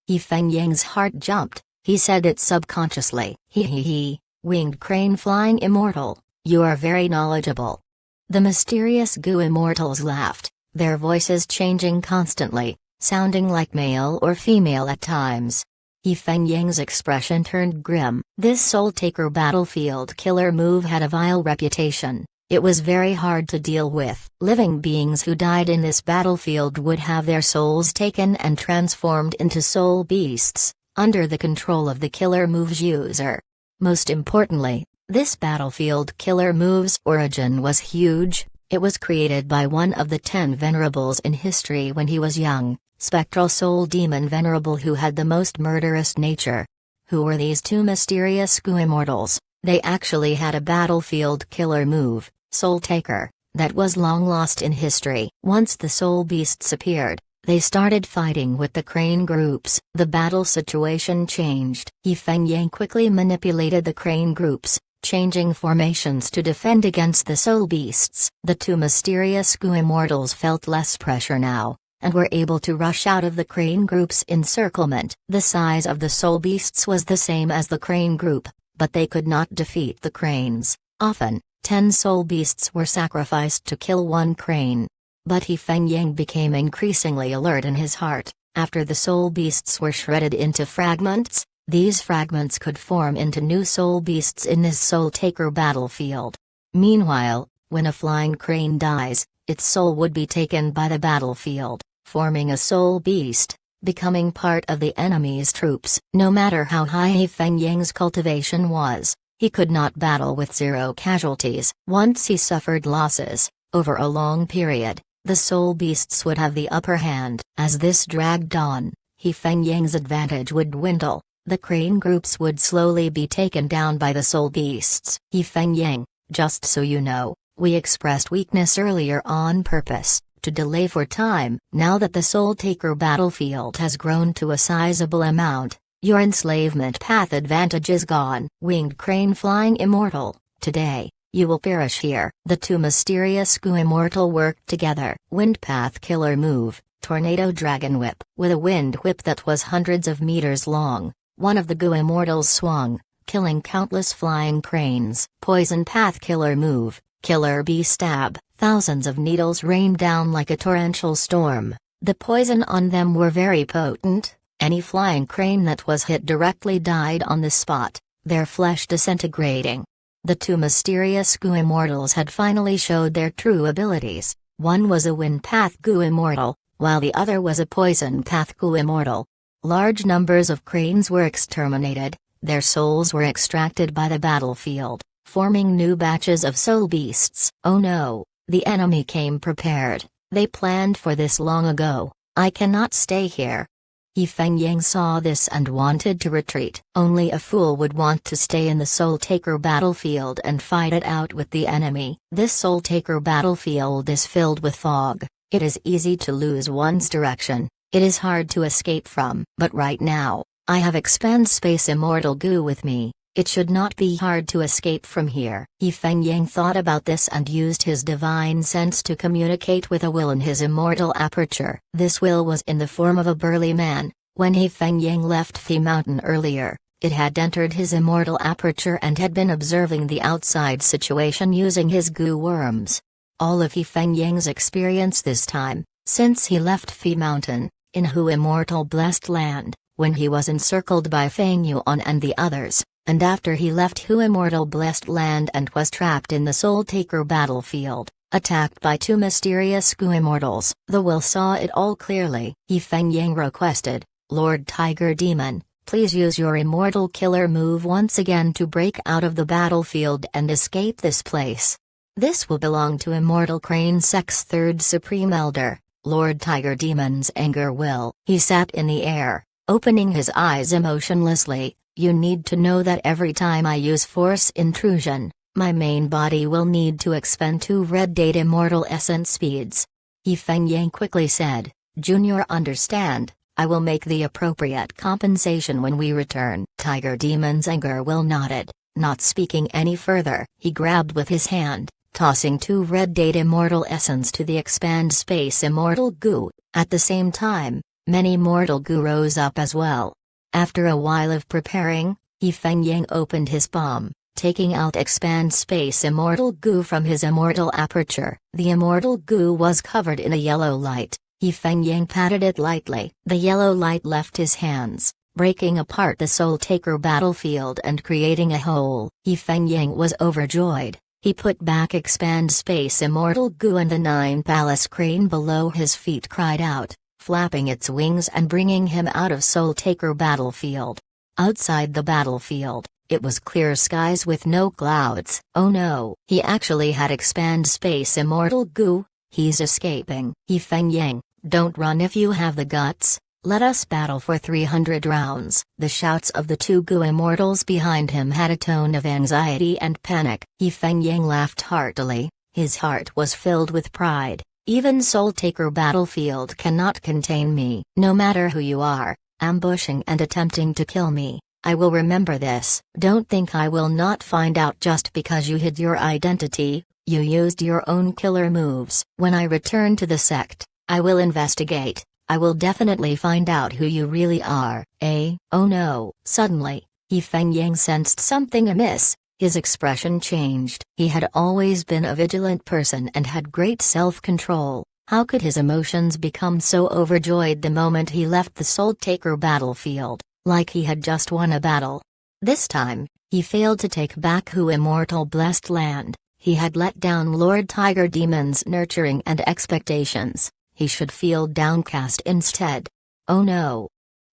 He Feng Yang's heart jumped. He said it subconsciously. He, winged crane flying immortal, you are very knowledgeable. The mysterious Gu immortals laughed, their voices changing constantly, sounding like male or female at times. He Feng Yang's expression turned grim. This Soul Taker battlefield killer move had a vile reputation. It was very hard to deal with. Living beings who died in this battlefield would have their souls taken and transformed into soul beasts, under the control of the killer move's user. Most importantly, this battlefield killer move's origin was huge. It was created by one of the 10 venerables in history when he was young, spectral soul demon venerable who had the most murderous nature. Who were these two mysterious Gu immortals? They actually had a battlefield killer move, Soul Taker, that was long lost in history. Once the soul beasts appeared, they started fighting with the crane groups. The battle situation changed. He Feng Yang quickly manipulated the crane groups, changing formations to defend against the soul beasts. The two mysterious Gu immortals felt less pressure now, and were able to rush out of the crane group's encirclement. The size of the soul beasts was the same as the crane group, but they could not defeat the cranes. Often, 10 soul beasts were sacrificed to kill one crane. But He Feng Yang became increasingly alert in his heart. After the soul beasts were shredded into fragments, these fragments could form into new soul beasts in this Soul Taker battlefield. Meanwhile, when a flying crane dies, its soul would be taken by the battlefield, forming a soul beast. becoming part of the enemy's troops. No matter how high He Fengying's cultivation was, he could not battle with 0 casualties. Once he suffered losses, over a long period, the soul beasts would have the upper hand. As this dragged on, He Fengying's advantage would dwindle. The crane groups would slowly be taken down by the soul beasts. He Fengying, just so you know, we expressed weakness earlier on purpose, to delay for time. Now that the Soul Taker battlefield has grown to a sizable amount, your enslavement path advantage is gone. Winged crane flying immortal, today, you will perish here. The two mysterious Gu immortal worked together. Wind path killer move, tornado dragon whip. With a wind whip that was hundreds of meters long, one of the Gu immortals swung, killing countless flying cranes. Poison path killer move, killer bee stab. Thousands of needles rained down like a torrential storm. The poison on them were very potent. Any flying crane that was hit directly died on the spot, their flesh disintegrating. The two mysterious Gu immortals had finally showed their true abilities. One was a wind path Gu immortal, while the other was a poison path Gu immortal. Large numbers of cranes were exterminated, their souls were extracted by the battlefield, forming new batches of soul beasts. Oh no, the enemy came prepared. They planned for this long ago. I cannot stay here. He Fengying saw this and wanted to retreat. Only a fool would want to stay in the Soul Taker battlefield and fight it out with the enemy. This Soul Taker battlefield is filled with fog. It is easy to lose one's direction. It is hard to escape from. But right now, I have Expand Space Immortal Gu with me. It should not be hard to escape from here. He Fengying thought about this and used his divine sense to communicate with a will in his immortal aperture. This will was in the form of a burly man. When He Fengying left Phi Mountain earlier, it had entered his immortal aperture and had been observing the outside situation using his Gu worms. All of He Fengying's experience this time, since he left Phi Mountain, in Hu immortal blessed land, when he was encircled by Feng Yuan and the others, and after he left Hu immortal blessed land and was trapped in the Soul Taker battlefield, attacked by two mysterious Gu immortals. The will saw it all clearly. He Fengying requested, Lord Tiger Demon, please use your immortal killer move once again to break out of the battlefield and escape this place. This will belong to Immortal Crane Sec's third Supreme Elder, Lord Tiger Demon's anger will. He sat in the air, opening his eyes emotionlessly. You need to know that every time I use force intrusion, my main body will need to expend 2 red date immortal essence speeds. He Fengying quickly said, Junior understand, I will make the appropriate compensation when we return. Tiger Demon's anger will nodded, not speaking any further. He grabbed with his hand, tossing 2 red date immortal essence to the Expand Space Immortal Gu. At the same time, many mortal Gu rose up as well. After a while of preparing, He Fengying opened his palm, taking out Expand Space Immortal Gu from his immortal aperture. The immortal Gu was covered in a yellow light. He Fengying patted it lightly. The yellow light left his hands, breaking apart the Soul Taker battlefield and creating a hole. He Fengying was overjoyed. He put back Expand Space Immortal Gu and the 9 palace crane below his feet cried out, flapping its wings and bringing him out of Soul Taker battlefield. Outside the battlefield, it was clear skies with no clouds. Oh no, he actually had Expand Space Immortal Gu. He's escaping. He Fengying, don't run if you have the guts. Let us battle for 300 rounds. The shouts of the 2 Gu immortals behind him had a tone of anxiety and panic. He Fengying laughed heartily. His heart was filled with pride. Even Soul Taker battlefield cannot contain me. No matter who you are, ambushing and attempting to kill me, I will remember this. Don't think I will not find out just because you hid your identity. You used your own killer moves. When I return to the sect, I will investigate. I will definitely find out who you really are. Oh no. Suddenly, He Fengying sensed something amiss. His expression changed. He had always been a vigilant person and had great self-control. How could his emotions become so overjoyed the moment he left the Soul Taker battlefield, like he had just won a battle? This time, he failed to take back Hu immortal blessed land. He had let down Lord Tiger Demon's nurturing and expectations. He should feel downcast instead. Oh no!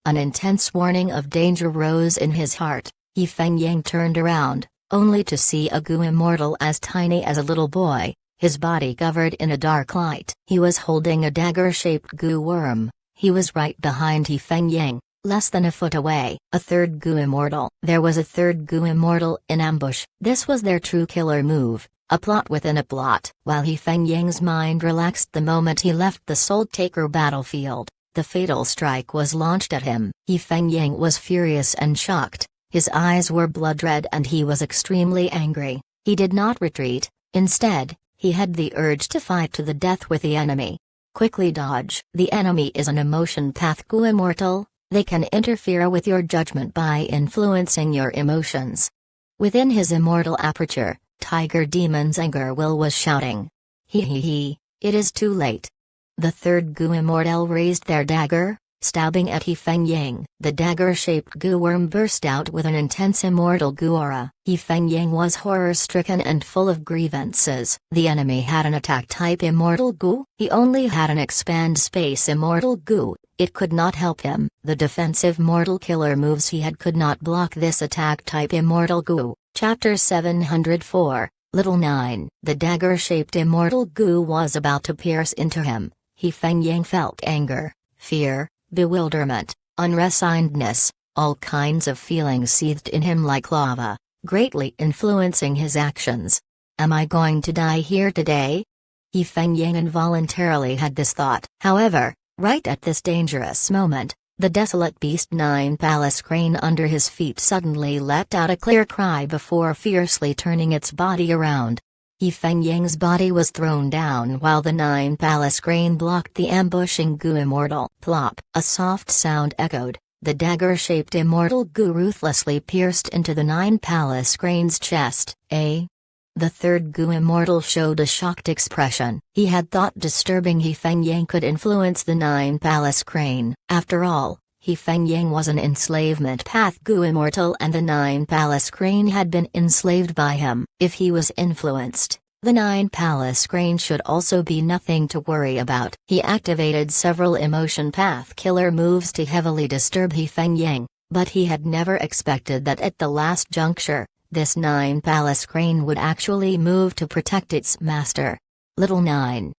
An intense warning of danger rose in his heart. He Feng Yang turned around, only to see a Gu immortal as tiny as a little boy, his body covered in a dark light. He was holding a dagger-shaped Gu worm. He was right behind He Feng Yang, less than a foot away. A third Gu immortal. There was a third Gu immortal in ambush. This was their true killer move, a plot within a plot. While He Feng Yang's mind relaxed the moment he left the Soul Taker battlefield, the fatal strike was launched at him. He Feng Yang was furious and shocked. His eyes were blood red and he was extremely angry. He did not retreat. Instead, he had the urge to fight to the death with the enemy. Quickly dodge. The enemy is an emotion path Gu immortal. They can interfere with your judgment by influencing your emotions. Within his immortal aperture, Tiger Demon's anger will was shouting. He, it is too late. The third Gu immortal raised their dagger, stabbing at He Feng Yang. The dagger-shaped Gu worm burst out with an intense immortal Gu aura. He Feng Yang was horror-stricken and full of grievances. The enemy had an attack-type immortal Gu. He only had an expand space immortal Gu. It could not help him. The defensive mortal killer moves he had could not block this attack-type immortal Gu. Chapter 704, Little 9. The dagger-shaped immortal Gu was about to pierce into him. He Feng Yang felt anger, fear, bewilderment, unresignedness, all kinds of feelings seethed in him like lava, greatly influencing his actions. Am I going to die here today? He Feng Yang involuntarily had this thought. However, right at this dangerous moment, the desolate beast Nine Palace Crane under his feet suddenly let out a clear cry before fiercely turning its body around. He Feng Yang's body was thrown down while the Nine Palace Crane blocked the ambushing Gu immortal. Plop! A soft sound echoed. The dagger-shaped immortal Gu ruthlessly pierced into the Nine Palace Crane's chest. The third Gu immortal showed a shocked expression. He had thought disturbing He Feng Yang could influence the Nine Palace Crane. After all, He Feng Yang was an enslavement path Gu immortal and the Nine Palace Crane had been enslaved by him. If he was influenced, the Nine Palace Crane should also be nothing to worry about. He activated several emotion path killer moves to heavily disturb He Feng Yang, but he had never expected that at the last juncture, this Nine Palace Crane would actually move to protect its master. Little 9.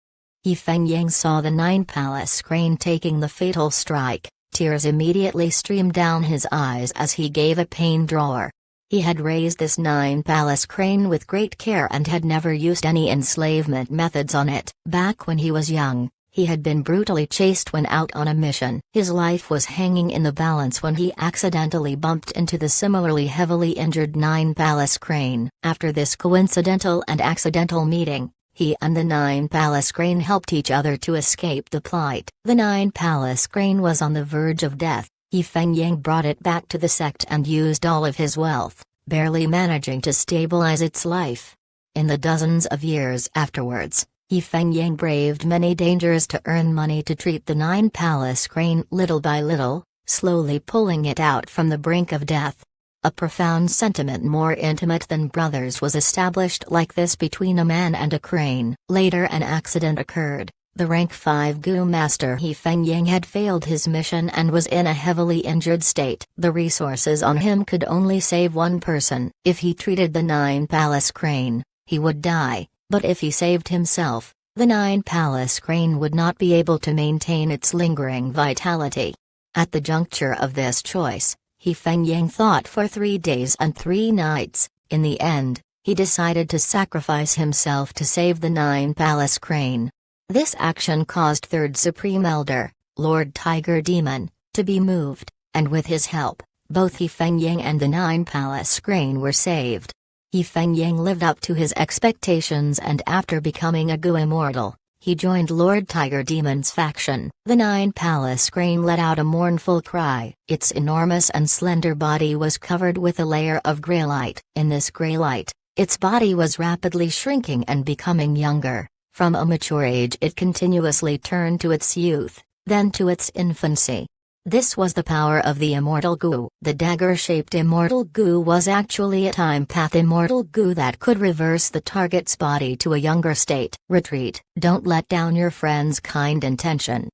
He Feng Yang saw the Nine Palace Crane taking the fatal strike. Tears immediately streamed down his eyes as he gave a pain drawer. He had raised this Nine Palace Crane with great care and had never used any enslavement methods on it. Back when he was young, he had been brutally chased when out on a mission. His life was hanging in the balance when he accidentally bumped into the similarly heavily injured Nine Palace Crane. After this coincidental and accidental meeting, he and the Nine Palace Crane helped each other to escape the plight. The Nine Palace Crane was on the verge of death. He Feng Yang brought it back to the sect and used all of his wealth, barely managing to stabilize its life. In the dozens of years afterwards, He Feng Yang braved many dangers to earn money to treat the Nine Palace Crane little by little, slowly pulling it out from the brink of death. A profound sentiment more intimate than brothers was established like this between a man and a crane. Later an accident occurred. The rank 5 Gu master He Feng Yang had failed his mission and was in a heavily injured state. The resources on him could only save one person. If he treated the Nine Palace Crane, he would die, but if he saved himself, the Nine Palace Crane would not be able to maintain its lingering vitality. At the juncture of this choice, He Feng Yang thought for 3 days and 3 nights. In the end, he decided to sacrifice himself to save the Nine Palace Crane. This action caused Third Supreme Elder, Lord Tiger Demon, to be moved, and with his help, both He Feng Yang and the Nine Palace Crane were saved. He Feng Yang lived up to his expectations and after becoming a Gu immortal, he joined Lord Tiger Demon's faction. The Nine Palace Crane let out a mournful cry. Its enormous and slender body was covered with a layer of grey light. In this grey light, its body was rapidly shrinking and becoming younger. From a mature age it continuously turned to its youth, then to its infancy. This was the power of the immortal Gu. The dagger-shaped immortal Gu was actually a time-path immortal Gu that could reverse the target's body to a younger state. Retreat. Don't let down your friend's kind intention.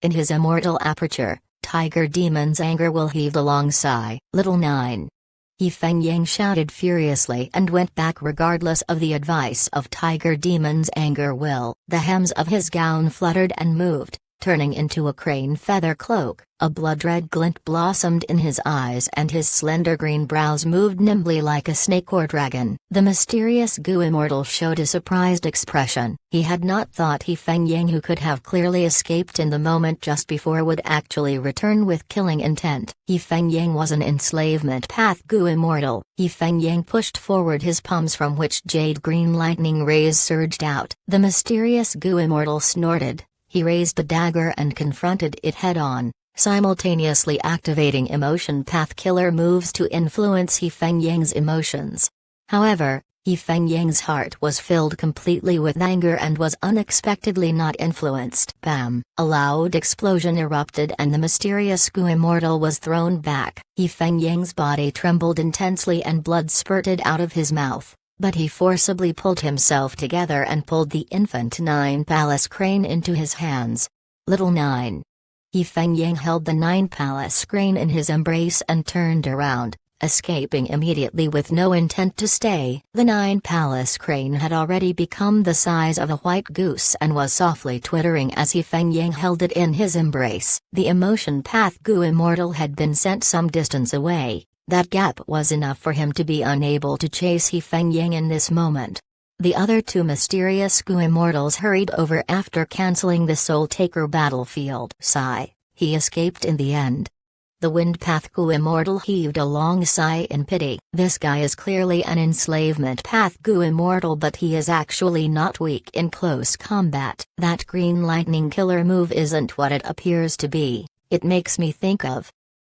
In his immortal aperture, Tiger Demon's anger will heaved a long sigh. Little 9. He Feng Yang shouted furiously and went back regardless of the advice of Tiger Demon's anger will. The hems of his gown fluttered and moved, turning into a crane feather cloak. A blood-red glint blossomed in his eyes and his slender green brows moved nimbly like a snake or dragon. The mysterious Gu Immortal showed a surprised expression. He had not thought He Feng Yang, who could have clearly escaped in the moment just before, would actually return with killing intent. He Feng Yang was an enslavement path Gu Immortal. He Feng Yang pushed forward his palms from which jade green lightning rays surged out. The mysterious Gu Immortal snorted. He raised the dagger and confronted it head-on, simultaneously activating emotion path killer moves to influence He Feng Yang's emotions. However, He Feng Yang's heart was filled completely with anger and was unexpectedly not influenced. Bam! A loud explosion erupted and the mysterious Gu Immortal was thrown back. He Feng Yang's body trembled intensely and blood spurted out of his mouth. But he forcibly pulled himself together and pulled the infant 9 palace crane into his hands. Little 9. He Feng Yang held the 9 palace crane in his embrace and turned around, escaping immediately with no intent to stay. The 9 palace crane had already become the size of a white goose and was softly twittering as He Feng Yang held it in his embrace. The emotion path Gu Immortal had been sent some distance away. That gap was enough for him to be unable to chase He Feng Yang in this moment. The other 2 mysterious Gu Immortals hurried over after cancelling the Soul Taker battlefield. Sigh, he escaped in the end. The Wind Path Gu Immortal heaved a long sigh in pity. This guy is clearly an enslavement path Gu Immortal, but he is actually not weak in close combat. That green lightning killer move isn't what it appears to be. It makes me think of.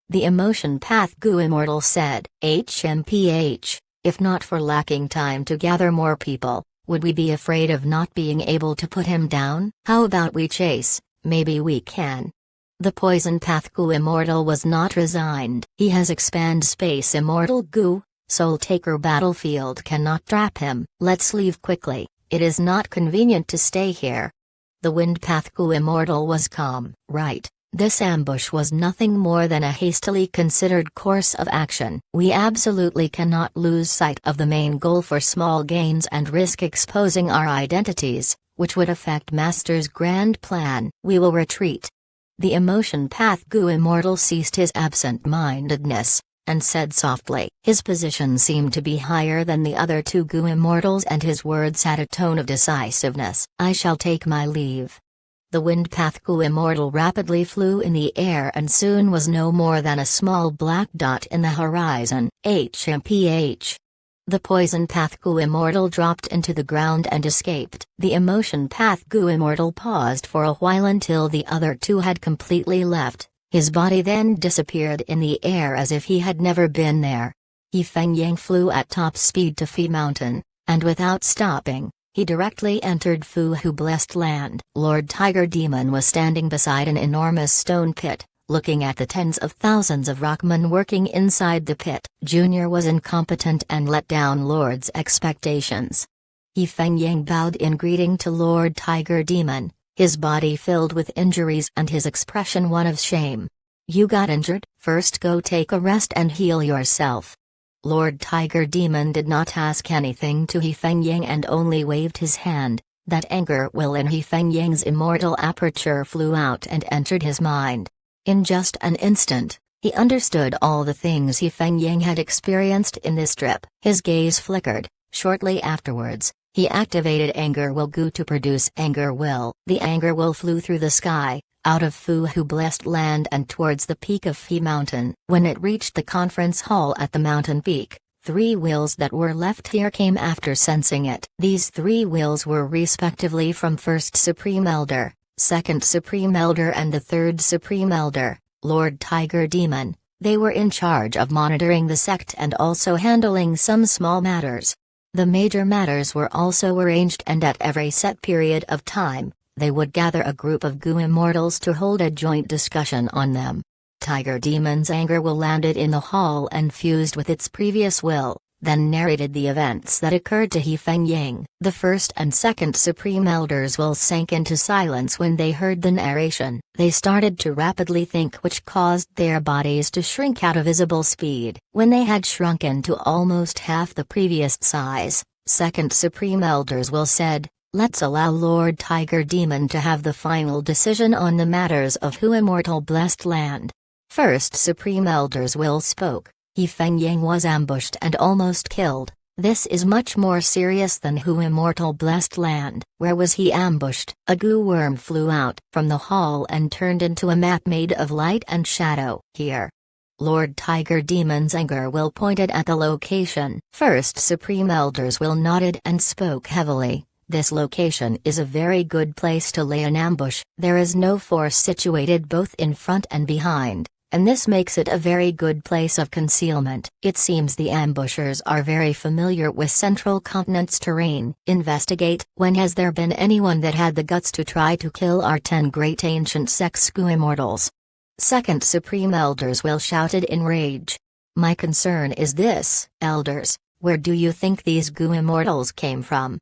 The emotion path Gu Immortal said, HMPH, if not for lacking time to gather more people, would we be afraid of not being able to put him down? How about we chase, maybe we can. The poison path Gu Immortal was not resigned. He has expand space immortal Gu, Soul Taker battlefield cannot trap him. Let's leave quickly, it is not convenient to stay here. The Wind Path Gu Immortal was calm. Right. This ambush was nothing more than a hastily considered course of action. We absolutely cannot lose sight of the main goal for small gains and risk exposing our identities, which would affect Master's grand plan. We will retreat. The emotion path Gu Immortal ceased his absent-mindedness, and said softly. His position seemed to be higher than the other 2 Gu Immortals and his words had a tone of decisiveness. I shall take my leave. The Wind Path Gu Immortal rapidly flew in the air and soon was no more than a small black dot in the horizon. HMPH. The Poison Path Gu Immortal dropped into the ground and escaped. The Emotion Path Gu Immortal paused for a while until the other 2 had completely left. His body then disappeared in the air as if he had never been there. He Feng Yang flew at top speed to Phi Mountain, and without stopping, he directly entered Fu Hu Blessed Land. Lord Tiger Demon was standing beside an enormous stone pit, looking at the tens of thousands of rockmen working inside the pit. Junior was incompetent and let down Lord's expectations. He Feng Yang bowed in greeting to Lord Tiger Demon, his body filled with injuries and his expression one of shame. You got injured? First go take a rest and heal yourself. Lord Tiger Demon did not ask anything to He Feng Yang and only waved his hand. That anger will in He Feng Yang's immortal aperture flew out and entered his mind. In just an instant, he understood all the things He Feng Yang had experienced in this trip. His gaze flickered. Shortly afterwards, he activated Anger Will Gu to produce Anger Will. The Anger Will flew through the sky, out of Fu Hu Blessed Land and towards the peak of Phi Mountain. When it reached the conference hall at the mountain peak, 3 wills that were left here came after sensing it. These 3 wills were respectively from First Supreme Elder, Second Supreme Elder and the Third Supreme Elder, Lord Tiger Demon. They were in charge of monitoring the sect and also handling some small matters. The major matters were also arranged, and at every set period of time, they would gather a group of Gu Immortals to hold a joint discussion on them. Tiger Demon's Anger Will landed in the hall and fused with its previous will, then narrated the events that occurred to He Fengying. The first and second Supreme Elders will sank into silence when they heard the narration. They started to rapidly think, which caused their bodies to shrink out of visible speed. When they had shrunken to almost half the previous size, second Supreme Elders will said, "Let's allow Lord Tiger Demon to have the final decision on the matters of Hu Immortal Blessed Land." First Supreme Elders will spoke. He Fengying was ambushed and almost killed. This is much more serious than Hu Immortal Blessed Land. Where was he ambushed? A goo worm flew out from the hall and turned into a map made of light and shadow. Here. Lord Tiger Demon's anger will pointed at the location. First Supreme Elders will nodded and spoke heavily. This location is a very good place to lay an ambush. There is no force situated both in front and behind, and this makes it a very good place of concealment. It seems the ambushers are very familiar with Central Continent's terrain. Investigate. When has there been anyone that had the guts to try to kill our 10 great ancient sex Goo Immortals? Second Supreme Elders will shouted in rage. My concern is this, Elders, where do you think these Goo Immortals came from?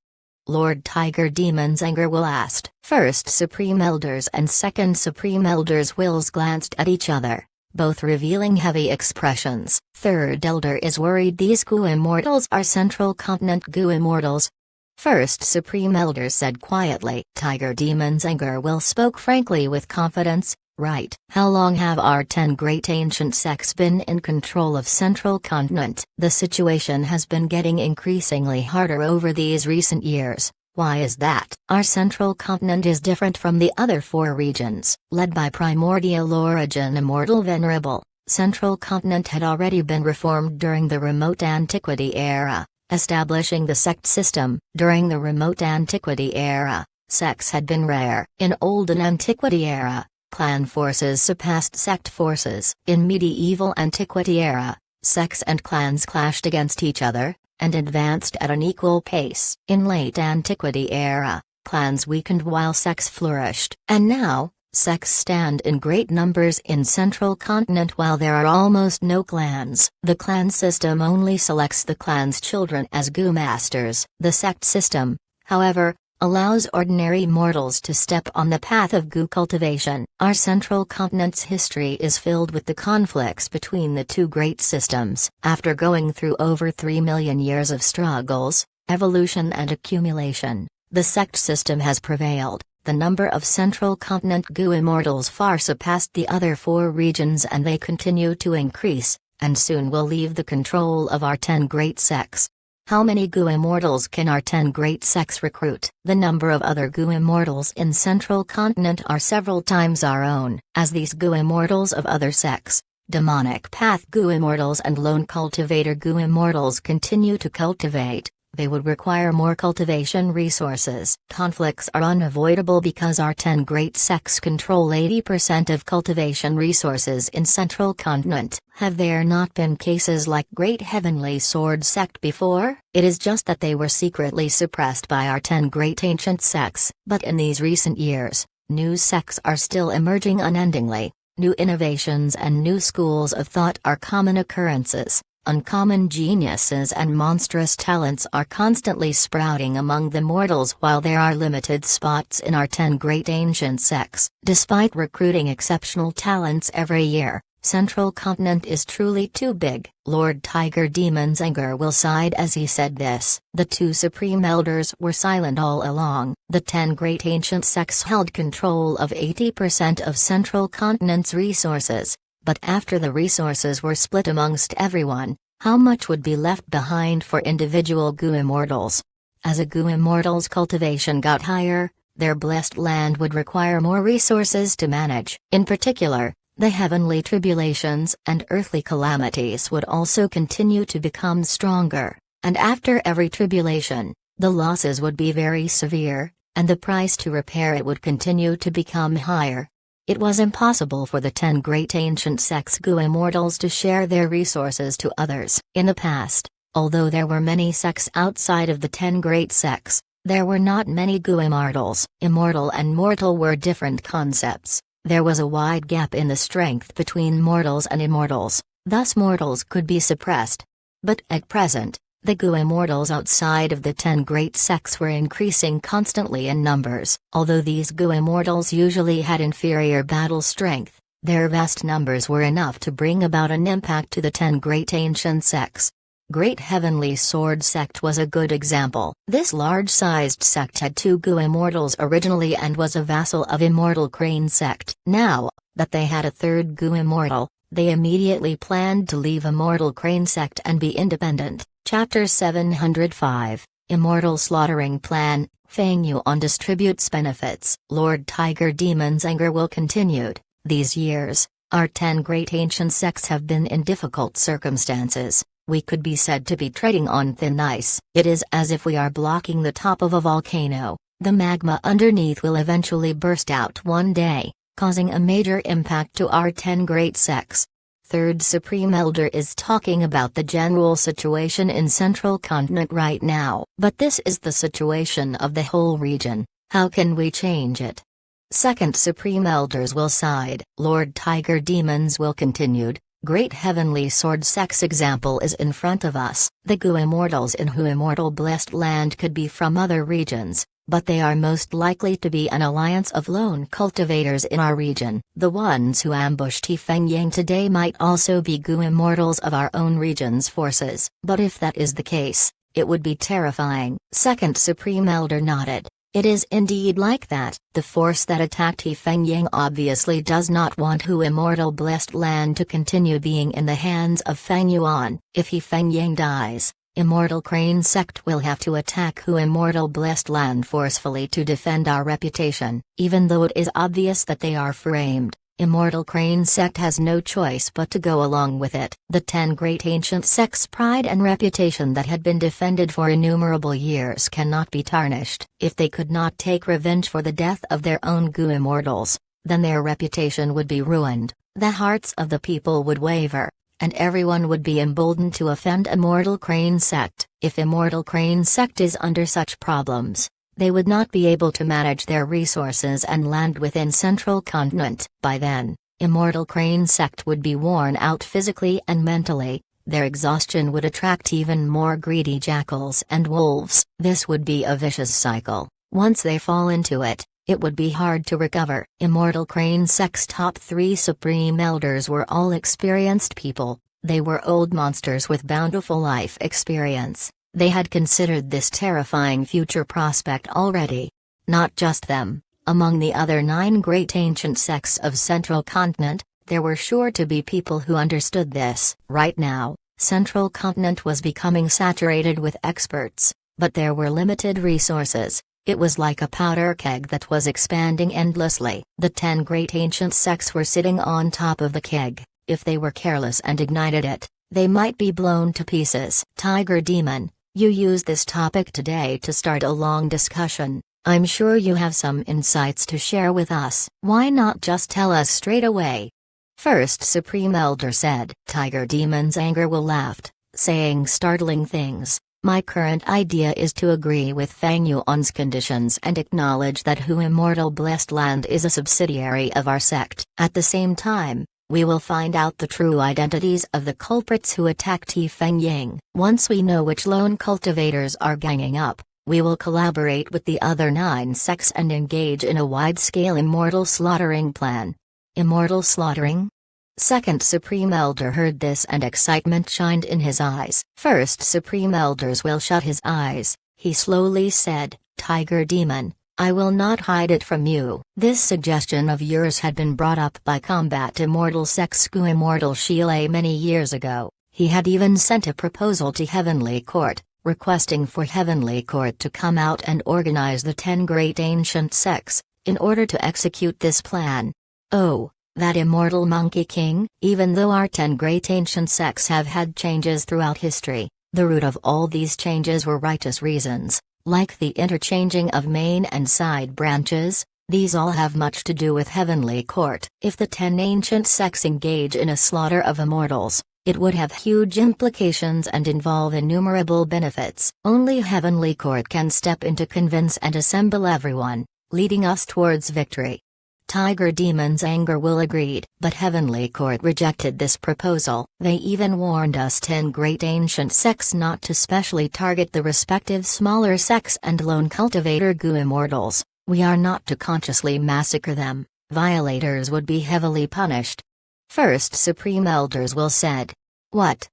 Lord Tiger Demon's anger will asked. First Supreme Elders and second Supreme Elders wills glanced at each other, both revealing heavy expressions. Third Elder is worried these Goo Immortals are Central Continent Goo Immortals. First Supreme Elder said quietly. Tiger Demon's anger will spoke frankly with confidence. Right. How long have our 10 great ancient sects been in control of Central Continent? The situation has been getting increasingly harder over these recent years. Why is that? Our Central Continent is different from the other 4 regions. Led by primordial origin Immortal Venerable, Central Continent had already been reformed during the remote antiquity era, establishing the sect system. During the remote antiquity era, sects had been rare. In olden antiquity era, clan forces surpassed sect forces. In medieval antiquity era, sects and clans clashed against each other, and advanced at an equal pace. In late antiquity era, clans weakened while sects flourished. And now, sects stand in great numbers in Central Continent while there are almost no clans. The clan system only selects the clan's children as Goo Masters. The sect system, however, allows ordinary mortals to step on the path of Goo cultivation. Our Central Continent's history is filled with the conflicts between the 2 great systems. After going through over 3 million years of struggles, evolution and accumulation, the sect system has prevailed. The number of Central Continent Goo Immortals far surpassed the other 4 regions and they continue to increase, and soon will leave the control of our 10 great sects. How many Goo Immortals can our 10 great sects recruit? The number of other Goo Immortals in Central Continent are several times our own. As these Goo Immortals of other sects, Demonic Path Goo Immortals and Lone Cultivator Goo Immortals continue to cultivate, they would require more cultivation resources. Conflicts are unavoidable because our 10 great sects control 80% of cultivation resources in Central Continent. Have there not been cases like Great Heavenly Sword sect before? It is just that they were secretly suppressed by our 10 great ancient sects. But in these recent years, new sects are still emerging unendingly. New innovations and new schools of thought are common occurrences. Uncommon geniuses and monstrous talents are constantly sprouting among the mortals while there are limited spots in our 10 great ancient sects. Despite recruiting exceptional talents every year, Central Continent is truly too big. Lord Tiger Demon's anger will side as he said this. The 2 Supreme Elders were silent all along. The 10 great ancient sects held control of 80% of Central Continent's resources. But after the resources were split amongst everyone, how much would be left behind for individual Goo Immortals? As a Goo Immortals' cultivation got higher, their blessed land would require more resources to manage. In particular, the heavenly tribulations and earthly calamities would also continue to become stronger, and after every tribulation, the losses would be very severe, and the price to repair it would continue to become higher. It was impossible for the 10 great ancient sects Goo Immortals to share their resources to others. In the past, although there were many sects outside of the 10 great sects, there were not many Goo Immortals. Immortal and mortal were different concepts. There was a wide gap in the strength between mortals and immortals, thus mortals could be suppressed. But at present, The Gu immortals outside of the 10 great sects were increasing constantly in numbers. Although these Gu immortals usually had inferior battle strength, their vast numbers were enough to bring about an impact to the 10 great ancient sects. Great Heavenly Sword Sect was a good example. This large-sized sect had 2 Gu immortals originally and was a vassal of Immortal Crane Sect. Now that they had a 3rd Gu immortal, they immediately planned to leave Immortal Crane Sect and be independent. Chapter 705, Immortal Slaughtering Plan. Feng Yuan distributes benefits. Lord Tiger Demon's anger will continued. These years, our 10 great ancient sects have been in difficult circumstances. We could be said to be treading on thin ice. It is as if we are blocking the top of a volcano. The magma underneath will eventually burst out one day, causing a major impact to our 10 great sects. Third Supreme Elder is talking about the general situation in Central Continent right now. But this is the situation of the whole region. How can we change it? Second Supreme Elders will side. Lord Tiger Demons will continued. Great Heavenly Sword Sect's example is in front of us. The Gu immortals in Hu Immortal Blessed Land could be from other regions, but they are most likely to be an alliance of lone cultivators in our region. The ones who ambushed He Feng Yang today might also be Gu immortals of our own region's forces. But if that is the case, it would be terrifying. Second Supreme Elder nodded. It is indeed like that. The force that attacked He Feng Yang obviously does not want Hu Immortal Blessed Land to continue being in the hands of Feng Yuan. If He Feng Yang dies, Immortal Crane Sect will have to attack Hu Immortal Blessed Land forcefully to defend our reputation. Even though it is obvious that they are framed, Immortal Crane Sect has no choice but to go along with it. The 10 great ancient sects' pride and reputation that had been defended for innumerable years cannot be tarnished. If they could not take revenge for the death of their own Gu immortals, then their reputation would be ruined, the hearts of the people would waver, and everyone would be emboldened to offend Immortal Crane Sect. If Immortal Crane Sect is under such problems, they would not be able to manage their resources and land within Central Continent. By then, Immortal Crane Sect would be worn out physically and mentally. Their exhaustion would attract even more greedy jackals and wolves. This would be a vicious cycle. Once they fall into it, it would be hard to recover. Immortal Crane Sect's top 3 Supreme Elders were all experienced people. They were old monsters with bountiful life experience. They had considered this terrifying future prospect already. Not just them, among the other 9 great ancient sects of Central Continent, there were sure to be people who understood this. Right now, Central Continent was becoming saturated with experts, but there were limited resources. It was like a powder keg that was expanding endlessly. The 10 great ancient sects were sitting on top of the keg. If they were careless and ignited it, they might be blown to pieces. Tiger Demon, you used this topic today to start a long discussion. I'm sure you have some insights to share with us. Why not just tell us straight away? First Supreme Elder said. Tiger Demon's anger will laughed, saying startling things. My current idea is to agree with Feng Yuan's conditions and acknowledge that Hu Immortal Blessed Land is a subsidiary of our sect. At the same time, we will find out the true identities of the culprits who attacked He Feng Yang. Once we know which lone cultivators are ganging up, we will collaborate with the other 9 sects and engage in a wide-scale immortal slaughtering plan. Immortal slaughtering? Second Supreme Elder heard this and excitement shined in his eyes. First Supreme Elders will shut his eyes. He slowly said, Tiger Demon, I will not hide it from you. This suggestion of yours had been brought up by Combat Immortal Sect's Gu Immortal Shile many years ago. He had even sent a proposal to Heavenly Court, requesting for Heavenly Court to come out and organize the 10 great ancient sects, in order to execute this plan. Oh, that immortal Monkey King? Even though our 10 great ancient sects have had changes throughout history, the root of all these changes were righteous reasons. Like the interchanging of main and side branches, these all have much to do with Heavenly Court. If the 10 ancient sects engage in a slaughter of immortals, it would have huge implications and involve innumerable benefits. Only Heavenly Court can step in to convince and assemble everyone, leading us towards victory. Tiger Demon's anger will agreed, but Heavenly Court rejected this proposal. They even warned us 10 great ancient sects not to specially target the respective smaller sects and lone cultivator Gu immortals. We are not to consciously massacre them. Violators would be heavily punished. First Supreme Elders will said. What?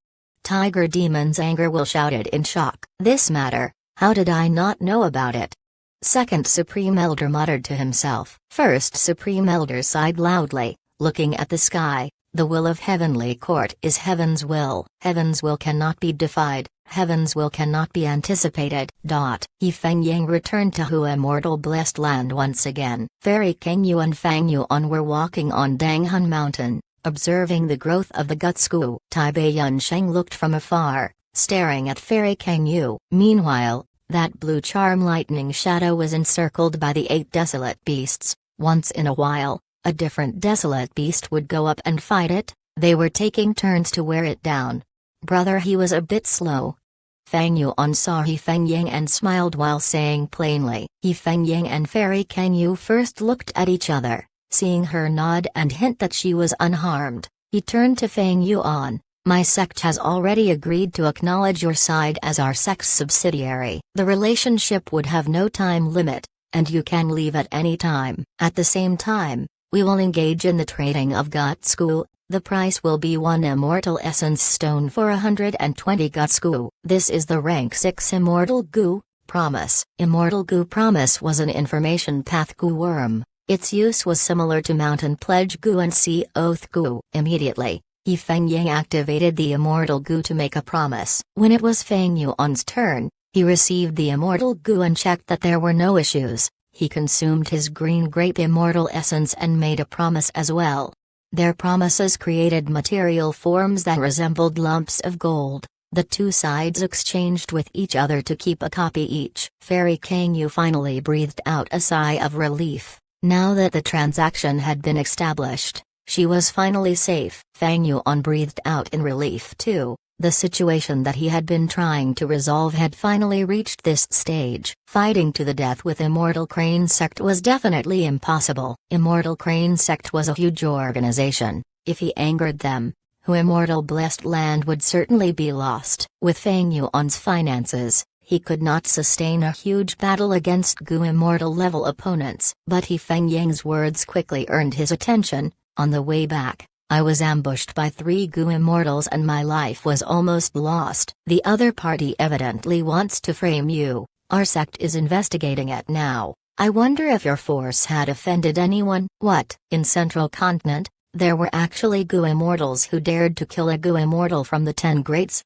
Tiger Demon's anger will shouted in shock. This matter, how did I not know about it? Second Supreme Elder muttered to himself. First Supreme Elder sighed loudly, looking at the sky. The will of Heavenly Court is Heaven's will. Heaven's will cannot be defied. Heaven's will cannot be anticipated. He Feng Yang returned to Hu Immortal Blessed Land once again. Fairy King Yu and Fang Yuan were walking on Danghun Mountain, observing the growth of the Gutsku. Tai Bei Yun Sheng looked from afar, staring at Fairy King Yu. Meanwhile, that blue charm lightning shadow was encircled by the 8 desolate beasts. Once in a while, a different desolate beast would go up and fight it. They were taking turns to wear it down. Brother, he was a bit slow. Fang Yuan saw He Feng Yang and smiled while saying plainly. He Feng Yang and Fairy King Yu first looked at each other, seeing her nod and hint that she was unharmed. He turned to Fang Yuan. My sect has already agreed to acknowledge your side as our sect's subsidiary. The relationship would have no time limit, and you can leave at any time. At the same time, we will engage in the trading of Gutsku. The price will be 1 Immortal Essence Stone for 120 Gutsku. This is the rank 6 Immortal Gu Promise. Immortal Gu Promise was an information path Gu worm. Its use was similar to Mountain Pledge Gu and Sea Oath Gu. Immediately, He Feng Yang activated the Immortal Gu to make a promise. When it was Fang Yuan's turn, he received the Immortal Gu and checked that there were no issues. He consumed his green grape Immortal Essence and made a promise as well. Their promises created material forms that resembled lumps of gold. The two sides exchanged with each other to keep a copy each. Fairy King Yu finally breathed out a sigh of relief. Now that the transaction had been established, she was finally safe. Fang Yuan breathed out in relief too. The situation that he had been trying to resolve had finally reached this stage. Fighting to the death with Immortal Crane Sect was definitely impossible. Immortal Crane Sect was a huge organization. If he angered them, Hu Immortal Blessed Land would certainly be lost. With Fang Yuan's finances, he could not sustain a huge battle against Gu Immortal level opponents. But He Feng Yang's words quickly earned his attention. On the way back, I was ambushed by 3 Gu Immortals and my life was almost lost. The other party evidently wants to frame you. Our sect is investigating it now. I wonder if your force had offended anyone. What? In Central Continent, there were actually Gu Immortals who dared to kill a Gu Immortal from the 10 Greats.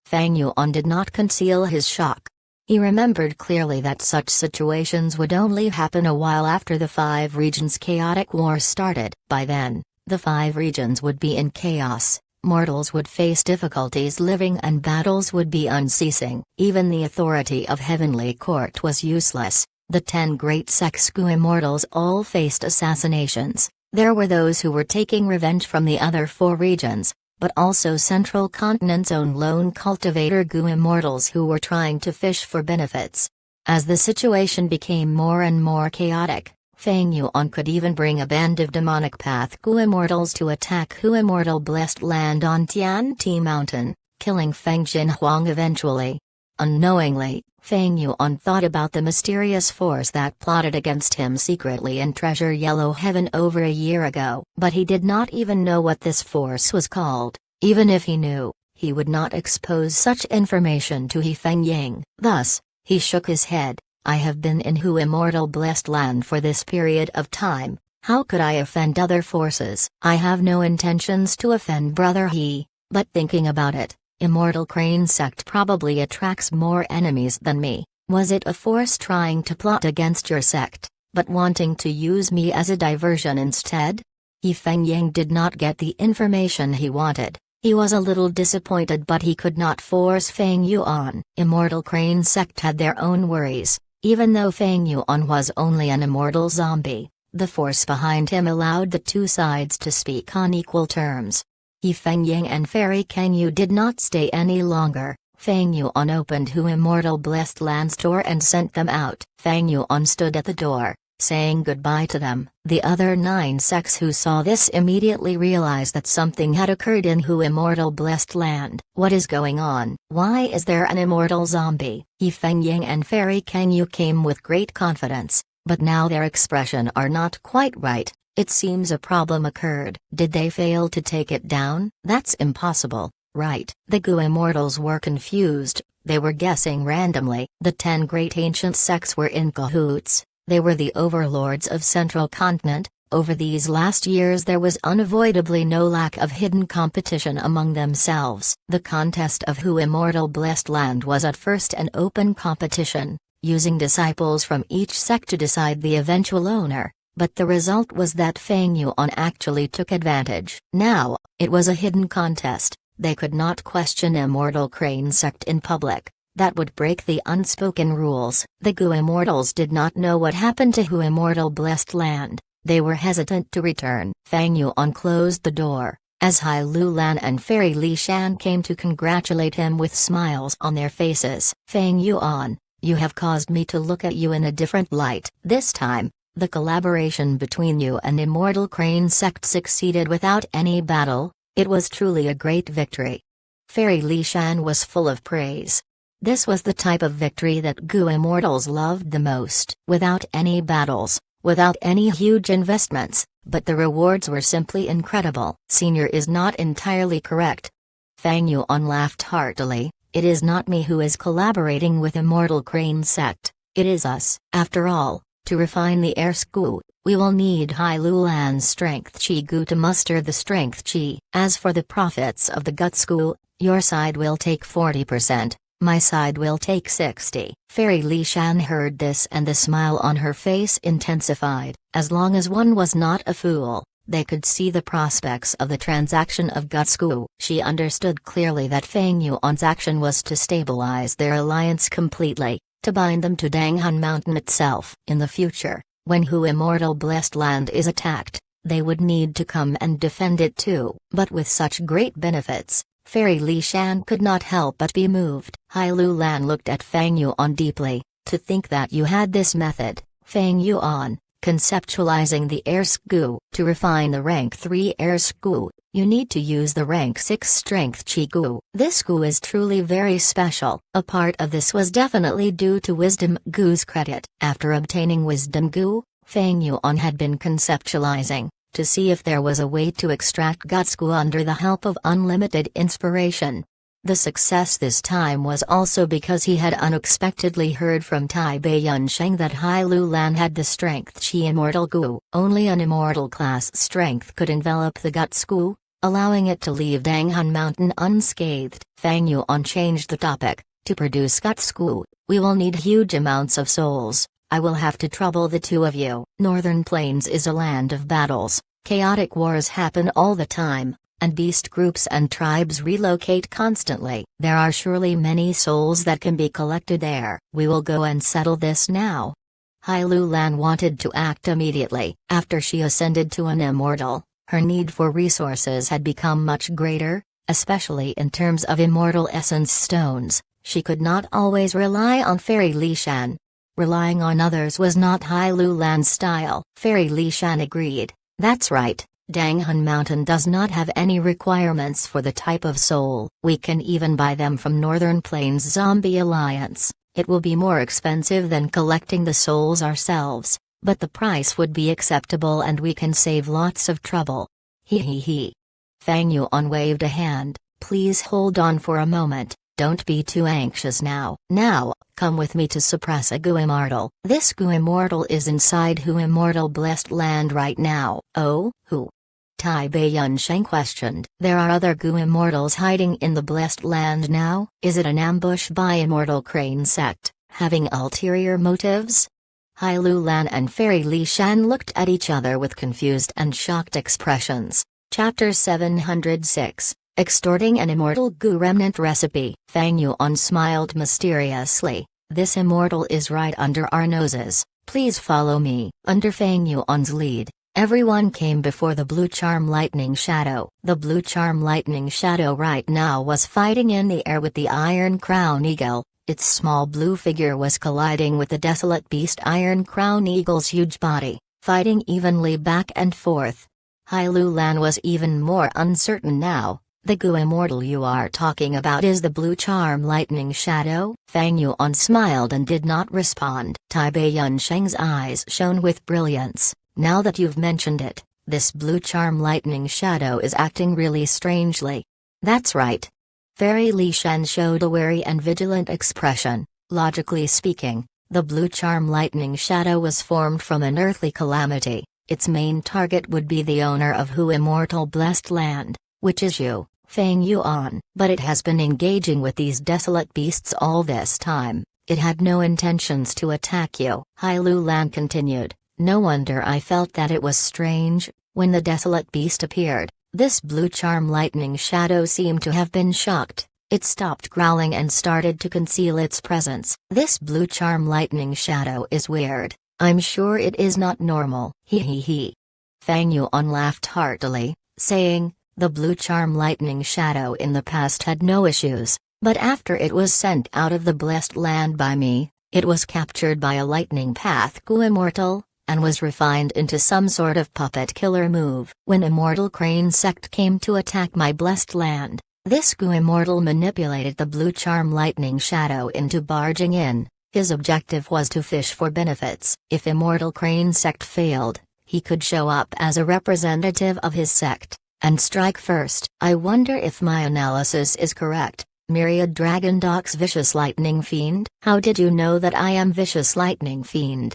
Fang Yuan did not conceal his shock. He remembered clearly that such situations would only happen a while after the 5 regions' chaotic war started. By then, the 5 regions would be in chaos, mortals would face difficulties living and battles would be unceasing. Even the authority of Heavenly Court was useless. The 10 great sects Gu Immortals all faced assassinations. There were those who were taking revenge from the other 4 regions, but also Central Continent's own lone cultivator Gu Immortals who were trying to fish for benefits. As the situation became more and more chaotic, Fang Yuan could even bring a band of demonic path Gu Immortals to attack Hu Immortal Blessed Land on Tian Ti Mountain, killing Feng Jinhuang eventually. Unknowingly, Fang Yuan thought about the mysterious force that plotted against him secretly in Treasure Yellow Heaven over a year ago. But he did not even know what this force was called. Even if he knew, he would not expose such information to He Feng Yang. Thus, he shook his head. I have been in Hu Immortal Blessed Land for this period of time. How could I offend other forces? I have no intentions to offend Brother He, but thinking about it, Immortal Crane Sect probably attracts more enemies than me. Was it a force trying to plot against your sect, but wanting to use me as a diversion instead? He Feng Yang did not get the information he wanted. He was a little disappointed, but he could not force Fang Yuan. Immortal Crane Sect had their own worries. Even though Fang Yuan was only an immortal zombie, the force behind him allowed the two sides to speak on equal terms. He Feng Yang and Fairy King Yu did not stay any longer. Fang Yuan opened Hu Immortal Blessed Land's door and sent them out. Fang Yuan stood at the door, saying goodbye to them. The other 9 sects who saw this immediately realized that something had occurred in Hu Immortal Blessed Land. What is going on? Why is there an immortal zombie? He Fengying and Fairy Kangyu came with great confidence, but now their expression are not quite right. It seems a problem occurred. Did they fail to take it down? That's impossible, right? The Gu Immortals were confused, they were guessing randomly. The 10 great ancient sects were in cahoots. They were the overlords of Central Continent. Over these last years there was unavoidably no lack of hidden competition among themselves. The contest of Hu Immortal Blessed Land was at first an open competition, using disciples from each sect to decide the eventual owner, but the result was that Feng Yuan actually took advantage. Now, it was a hidden contest. They could not question Immortal Crane sect in public. That would break the unspoken rules. The Gu Immortals did not know what happened to Hu Immortal Blessed Land. They were hesitant to return. Feng Yuan closed the door, as Hai Lu Lan and Fairy Li Shan came to congratulate him with smiles on their faces. Feng Yuan, you have caused me to look at you in a different light. This time, the collaboration between you and Immortal Crane sect succeeded without any battle. It was truly a great victory. Fairy Li Shan was full of praise. This was the type of victory that Gu Immortals loved the most. Without any battles, without any huge investments, but the rewards were simply incredible. Senior is not entirely correct. Feng Yuan laughed heartily. It is not me who is collaborating with Immortal Crane sect, it is us. After all, to refine the air Gu, we will need Hai Lu Lan's strength Chi Gu to muster the strength Chi. As for the profits of the Guts Gu, your side will take 40%. My side will take 60. Fairy Li Shan heard this and the smile on her face intensified. As long as one was not a fool, they could see the prospects of the transaction of Guts Gu. She understood clearly that Feng Yuan's action was to stabilize their alliance completely, to bind them to Danghun Mountain itself. In the future, when Hu Immortal Blessed Land is attacked, they would need to come and defend it too. But with such great benefits, Fairy Li Shan could not help but be moved. Hai Lu Lan looked at Feng Yuan deeply. To think that you had this method, Feng Yuan, conceptualizing the air Gu. To refine the rank 3 air Gu, you need to use the rank 6 strength Chi Gu. This Gu is truly very special. A part of this was definitely due to Wisdom Gu's credit. After obtaining Wisdom Gu, Feng Yuan had been conceptualizing, to see if there was a way to extract Guts Gu under the help of unlimited inspiration. The success this time was also because he had unexpectedly heard from Tai Bei Yunsheng that Hai Lu Lan had the strength Chi Immortal Gu. Only an immortal class strength could envelop the Guts Gu, allowing it to leave Danghun Mountain unscathed. Feng Yuan changed the topic. To produce Guts Gu, we will need huge amounts of souls. I will have to trouble the two of you. Northern Plains is a land of battles. Chaotic wars happen all the time, and beast groups and tribes relocate constantly. There are surely many souls that can be collected there. We will go and settle this now. Hai Lu Lan wanted to act immediately. After she ascended to an immortal, her need for resources had become much greater, especially in terms of immortal essence stones. She could not always rely on Fairy Li Shan. Relying on others was not Hai Lu Lan's style. Fairy Li Shan agreed. That's right, Danghun Mountain does not have any requirements for the type of soul. We can even buy them from Northern Plains Zombie Alliance. It will be more expensive than collecting the souls ourselves, but the price would be acceptable and we can save lots of trouble. He. Feng Yuan waved a hand. Please hold on for a moment. Don't be too anxious now. Now, come with me to suppress a Gu Immortal. This Gu Immortal is inside Hu Immortal Blessed Land right now. Oh, who? Tai Bei Yunsheng questioned. There are other Gu Immortals hiding in the Blessed Land now? Is it an ambush by Immortal Crane sect, having ulterior motives? Hai Lu Lan and Fairy Li Shan looked at each other with confused and shocked expressions. Chapter 706. Extorting an Immortal Gu Remnant Recipe. Feng Yuan smiled mysteriously. This immortal is right under our noses. Please follow me. Under Feng Yuan's lead, everyone came before the Blue Charm Lightning Shadow. The Blue Charm Lightning Shadow right now was fighting in the air with the Iron Crown Eagle, Its small blue figure was colliding with the desolate beast Iron Crown Eagle's huge body, fighting evenly back and forth. Hai Lu Lan was even more uncertain now. The Gu immortal you are talking about is the blue charm lightning shadow? Fang Yuan smiled and did not respond. Tai Bei Yunsheng's eyes shone with brilliance. Now that you've mentioned it, this blue charm lightning shadow is acting really strangely. That's right. Fairy Li Shen showed a wary and vigilant expression. Logically speaking, the blue charm lightning shadow was formed from an earthly calamity. Its main target would be the owner of Hu Immortal Blessed Land, which is you, Fang Yuan. But it has been engaging with these desolate beasts all this time. It had no intentions to attack you. Hai Lu Lan continued. No wonder I felt that it was strange. When the desolate beast appeared, this blue charm lightning shadow seemed to have been shocked. It stopped growling and started to conceal its presence. This blue charm lightning shadow is weird. I'm sure it is not normal. He. Fang Yuan laughed heartily, saying, the blue charm lightning shadow in the past had no issues, but after it was sent out of the blessed land by me, it was captured by a lightning path Gu immortal, and was refined into some sort of puppet killer move. When Immortal Crane sect came to attack my blessed land, this Gu immortal manipulated the blue charm lightning shadow into barging in. His objective was to fish for benefits. If Immortal Crane sect failed, he could show up as a representative of his sect, and strike first. I wonder if my analysis is correct. Myriad Dragon Doc's Vicious Lightning Fiend? How did you know that I am Vicious Lightning Fiend?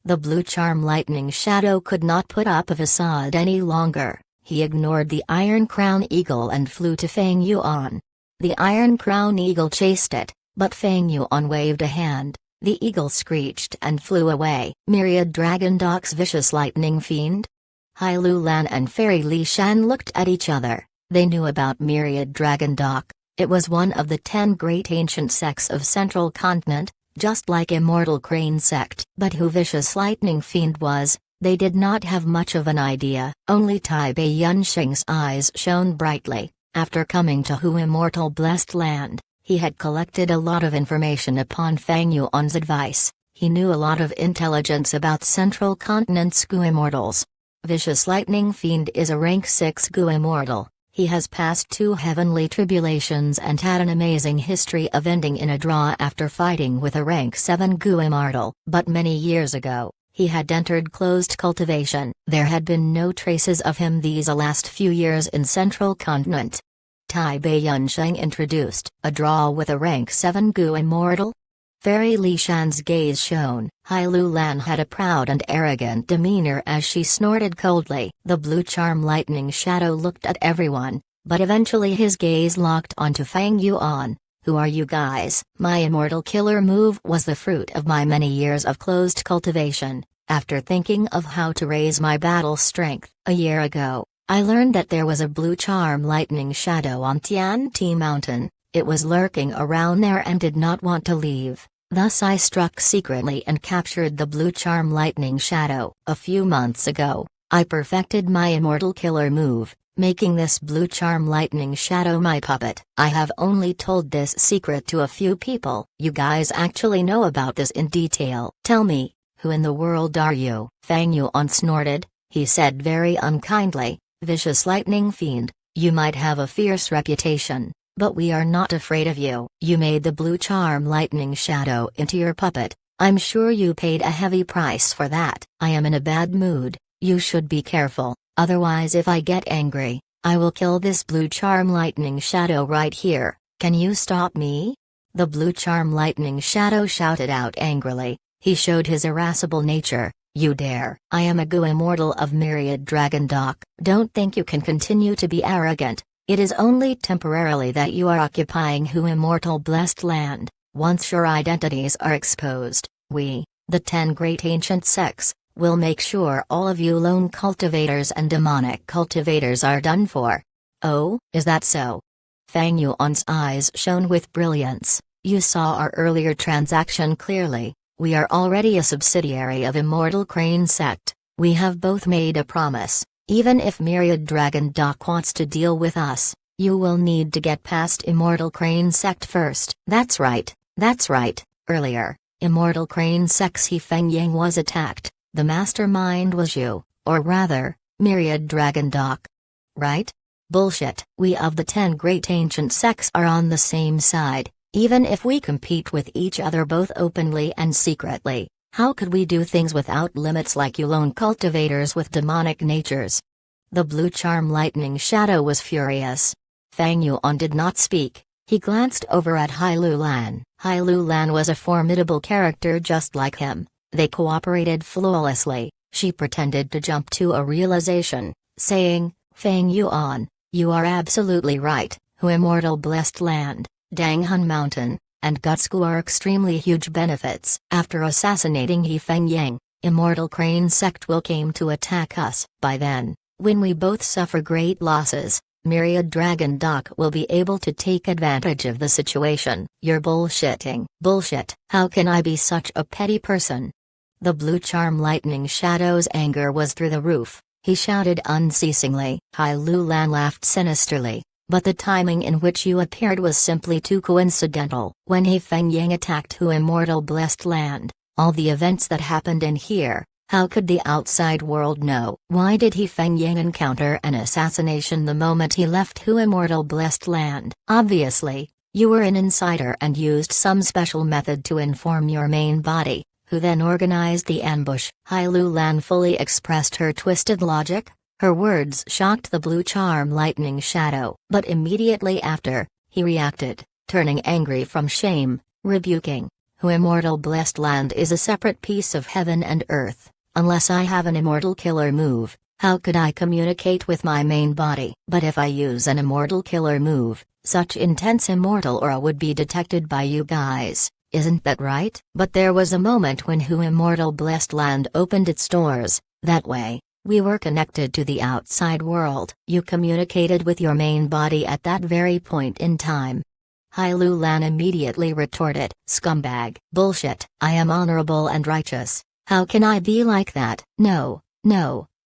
The blue charm lightning shadow could not put up a facade any longer. He ignored the Iron Crown Eagle and flew to Fang Yuan. The Iron Crown Eagle chased it, but Fang Yuan waved a hand. The eagle screeched and flew away. Myriad Dragon Doc's Vicious Lightning Fiend? Hai Lu Lan and Fairy Li Shan looked at each other. They knew about Myriad Dragon Doc. It was one of the 10 great ancient sects of Central Continent, just like Immortal Crane sect. But who Vicious Lightning Fiend was, they did not have much of an idea. Only Tai Bei Yunsheng's eyes shone brightly. After coming to Hu Immortal Blessed Land, he had collected a lot of information upon Fang Yuan's advice. He knew a lot of intelligence about Central Continent's Gu Immortals. Vicious Lightning Fiend is a rank 6 Gu Immortal. He has passed 2 heavenly tribulations and had an amazing history of ending in a draw after fighting with a rank 7 Gu Immortal. But many years ago, he had entered closed cultivation. There had been no traces of him these last few years in Central Continent. Tai Bei Yunsheng introduced, a draw with a rank 7 Gu Immortal? Fairy Li Shan's gaze shone. Hai Lu Lan had a proud and arrogant demeanor as she snorted coldly. The blue charm lightning shadow looked at everyone, but eventually his gaze locked onto Fang Yuan. Who are you guys? My immortal killer move was the fruit of my many years of closed cultivation. After thinking of how to raise my battle strength, a year ago, I learned that there was a blue charm lightning shadow on Tianti Mountain. It was lurking around there and did not want to leave. Thus I struck secretly and captured the blue charm lightning shadow. A few months ago, I perfected my immortal killer move, making this blue charm lightning shadow my puppet. I have only told this secret to a few people. You guys actually know about this in detail. Tell me, who in the world are you? Fang Yuan snorted. He said very unkindly, Vicious Lightning Fiend, you might have a fierce reputation, but we are not afraid of you. You made the blue charm lightning shadow into your puppet. I'm sure you paid a heavy price for that. I am in a bad mood. You should be careful, otherwise if I get angry, I will kill this blue charm lightning shadow right here. Can you stop me? The blue charm lightning shadow shouted out angrily. He showed his irascible nature. You dare? I am a Gu Immortal of Myriad Dragon Doc. Don't think you can continue to be arrogant. It is only temporarily that you are occupying Hu Immortal Blessed Land. Once your identities are exposed, we, the 10 great ancient sects, will make sure all of you lone cultivators and demonic cultivators are done for. Oh, is that so? Fang Yuan's eyes shone with brilliance. You saw our earlier transaction clearly. We are already a subsidiary of Immortal Crane sect. We have both made a promise. Even if Myriad Dragon Doc wants to deal with us, you will need to get past Immortal Crane sect first. That's right, That's right, earlier, Immortal Crane Sexy Feng Yang was attacked, the mastermind was you, or rather, Myriad Dragon Doc. Right? Bullshit. We of the 10 great ancient sects are on the same side, even if we compete with each other both openly and secretly. How could we do things without limits like you lone cultivators with demonic natures? The blue charm lightning shadow was furious. Fang Yuan did not speak. He glanced over at Hai Lu Lan. Hai Lu Lan was a formidable character just like him. They cooperated flawlessly. She pretended to jump to a realization, saying, Fang Yuan, you are absolutely right. Hu Immortal Blessed Land, Danghun Mountain, and Gutsku are extremely huge benefits. After assassinating He Feng Yang, Immortal Crane Sect will came to attack us. By then, when we both suffer great losses, Myriad Dragon Doc will be able to take advantage of the situation. You're bullshitting. Bullshit. How can I be such a petty person? The blue charm lightning shadow's anger was through the roof. He shouted unceasingly. Hai Lu Lan laughed sinisterly, but the timing in which you appeared was simply too coincidental. When He Feng Yang attacked Hu Immortal Blessed Land, all the events that happened in here, how could the outside world know? Why did He Feng Yang encounter an assassination the moment he left Hu Immortal Blessed Land? Obviously, you were an insider and used some special method to inform your main body, who then organized the ambush. Hai Lu Lan fully expressed her twisted logic. Her words shocked the blue charm lightning shadow. But immediately after, he reacted, turning angry from shame, rebuking, Hu Immortal Blessed Land is a separate piece of heaven and earth. Unless I have an immortal killer move, how could I communicate with my main body? But if I use an immortal killer move, such intense immortal aura would be detected by you guys, isn't that right? But there was a moment when Hu Immortal Blessed Land opened its doors. That way, we were connected to the outside world. You communicated with your main body at that very point in time. Hai Lu Lan immediately retorted, scumbag. Bullshit. I am honorable and righteous. How can I be like that? No,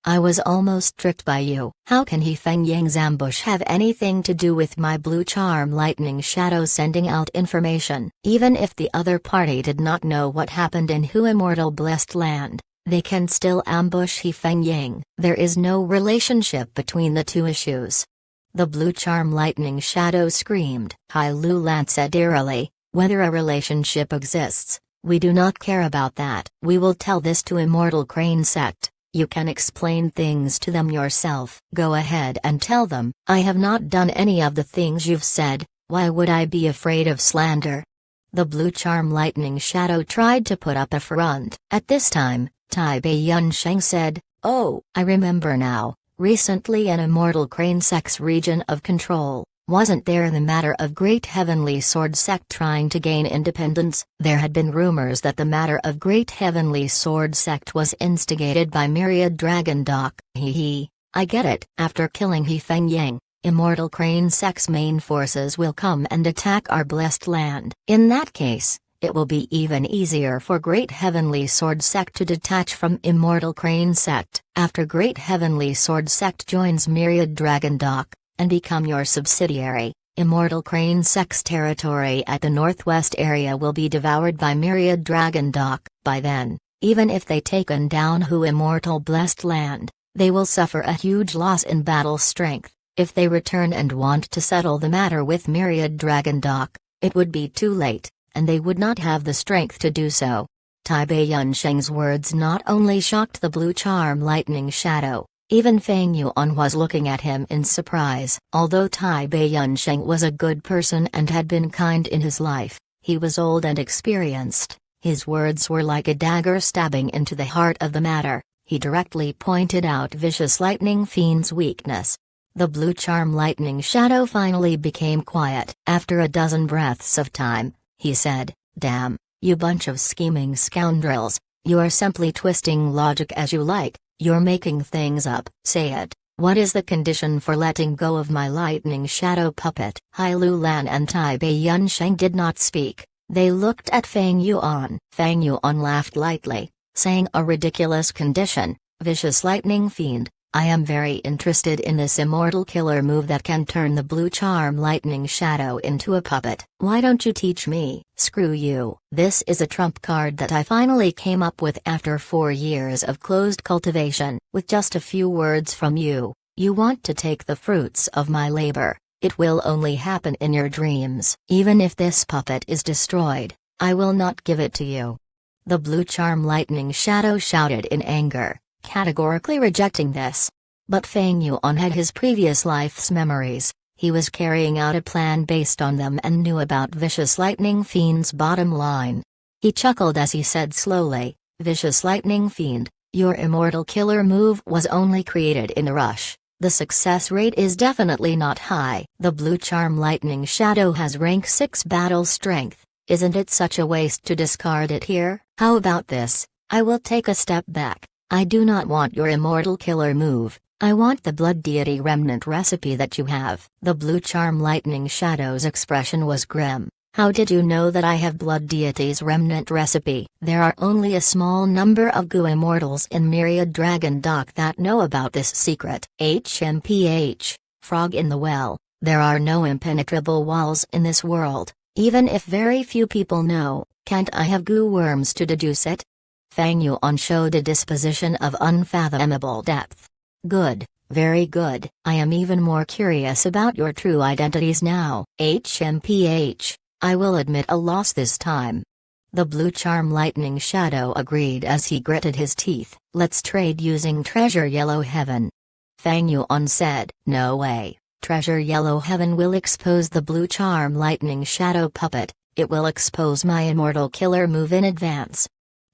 I was almost tricked by you. How can He Feng Yang's ambush have anything to do with my blue charm lightning shadow sending out information? Even if the other party did not know what happened in Hu Immortal Blessed Land, they can still ambush He Feng Yang. There is no relationship between the two issues. The blue charm lightning shadow screamed. Hai Lu Lan said eerily, whether a relationship exists, we do not care about that. We will tell this to Immortal Crane Sect. You can explain things to them yourself. Go ahead and tell them. I have not done any of the things you've said. Why would I be afraid of slander? The blue charm lightning shadow tried to put up a front. At this time, Tai Bei Yun Sheng said, oh, I remember now. Recently an Immortal Crane Sect's region of control, wasn't there the matter of Great Heavenly Sword Sect trying to gain independence? There had been rumors that the matter of Great Heavenly Sword Sect was instigated by Myriad Dragon Doc. I get it. After killing He Feng Yang, Immortal Crane Sect's main forces will come and attack our blessed land. In that case, it will be even easier for Great Heavenly Sword Sect to detach from Immortal Crane Sect. After Great Heavenly Sword Sect joins Myriad Dragon Doc, and become your subsidiary, Immortal Crane Sect's territory at the northwest area will be devoured by Myriad Dragon Doc. By then, even if they taken down Hu Immortal Blessed Land, they will suffer a huge loss in battle strength. If they return and want to settle the matter with Myriad Dragon Doc, it would be too late, and they would not have the strength to do so. Tai Bei Yun Sheng's words not only shocked the blue charm lightning shadow, even Fang Yuan was looking at him in surprise. Although Tai Bei Yun Sheng was a good person and had been kind in his life, he was old and experienced. His words were like a dagger stabbing into the heart of the matter. He directly pointed out Vicious Lightning Fiend's weakness. The blue charm lightning shadow finally became quiet. After a dozen breaths of time, he said, damn, you bunch of scheming scoundrels, you are simply twisting logic as you like. You're making things up. Say it. What is the condition for letting go of my lightning shadow puppet? Hai Lu Lan and Tai Bei Yun Sheng did not speak. They looked at Fang Yuan. Fang Yuan laughed lightly, saying a ridiculous condition. Vicious Lightning Fiend, I am very interested in this immortal killer move that can turn the blue charm lightning shadow into a puppet. Why don't you teach me? Screw you. This is a trump card that I finally came up with after 4 years of closed cultivation. With just a few words from you, you want to take the fruits of my labor. It will only happen in your dreams. Even if this puppet is destroyed, I will not give it to you. The blue charm lightning shadow shouted in anger, categorically rejecting this. But Feng Yuan had his previous life's memories. He was carrying out a plan based on them and knew about Vicious Lightning Fiend's bottom line. He chuckled as he said slowly, Vicious Lightning Fiend, your immortal killer move was only created in a rush. The success rate is definitely not high. The blue charm lightning shadow has rank 6 battle strength. Isn't it such a waste to discard it here? How about this? I will take a step back. I do not want your immortal killer move. I want the blood deity remnant recipe that you have. The blue charm lightning shadow's expression was grim. How did you know that I have blood deity's remnant recipe? There are only a small number of Gu immortals in Myriad Dragon Dock that know about this secret. HMPH, frog in the well, there are no impenetrable walls in this world. Even if very few people know, can't I have Gu worms to deduce it? Feng Yuan showed a disposition of unfathomable depth. Good, very good. I am even more curious about your true identities now. HMPH, I will admit a loss this time. The blue charm lightning shadow agreed as he gritted his teeth. Let's trade using Treasure Yellow Heaven. Feng Yuan said, no way. Treasure Yellow Heaven will expose the blue charm lightning shadow puppet. It will expose my immortal killer move in advance.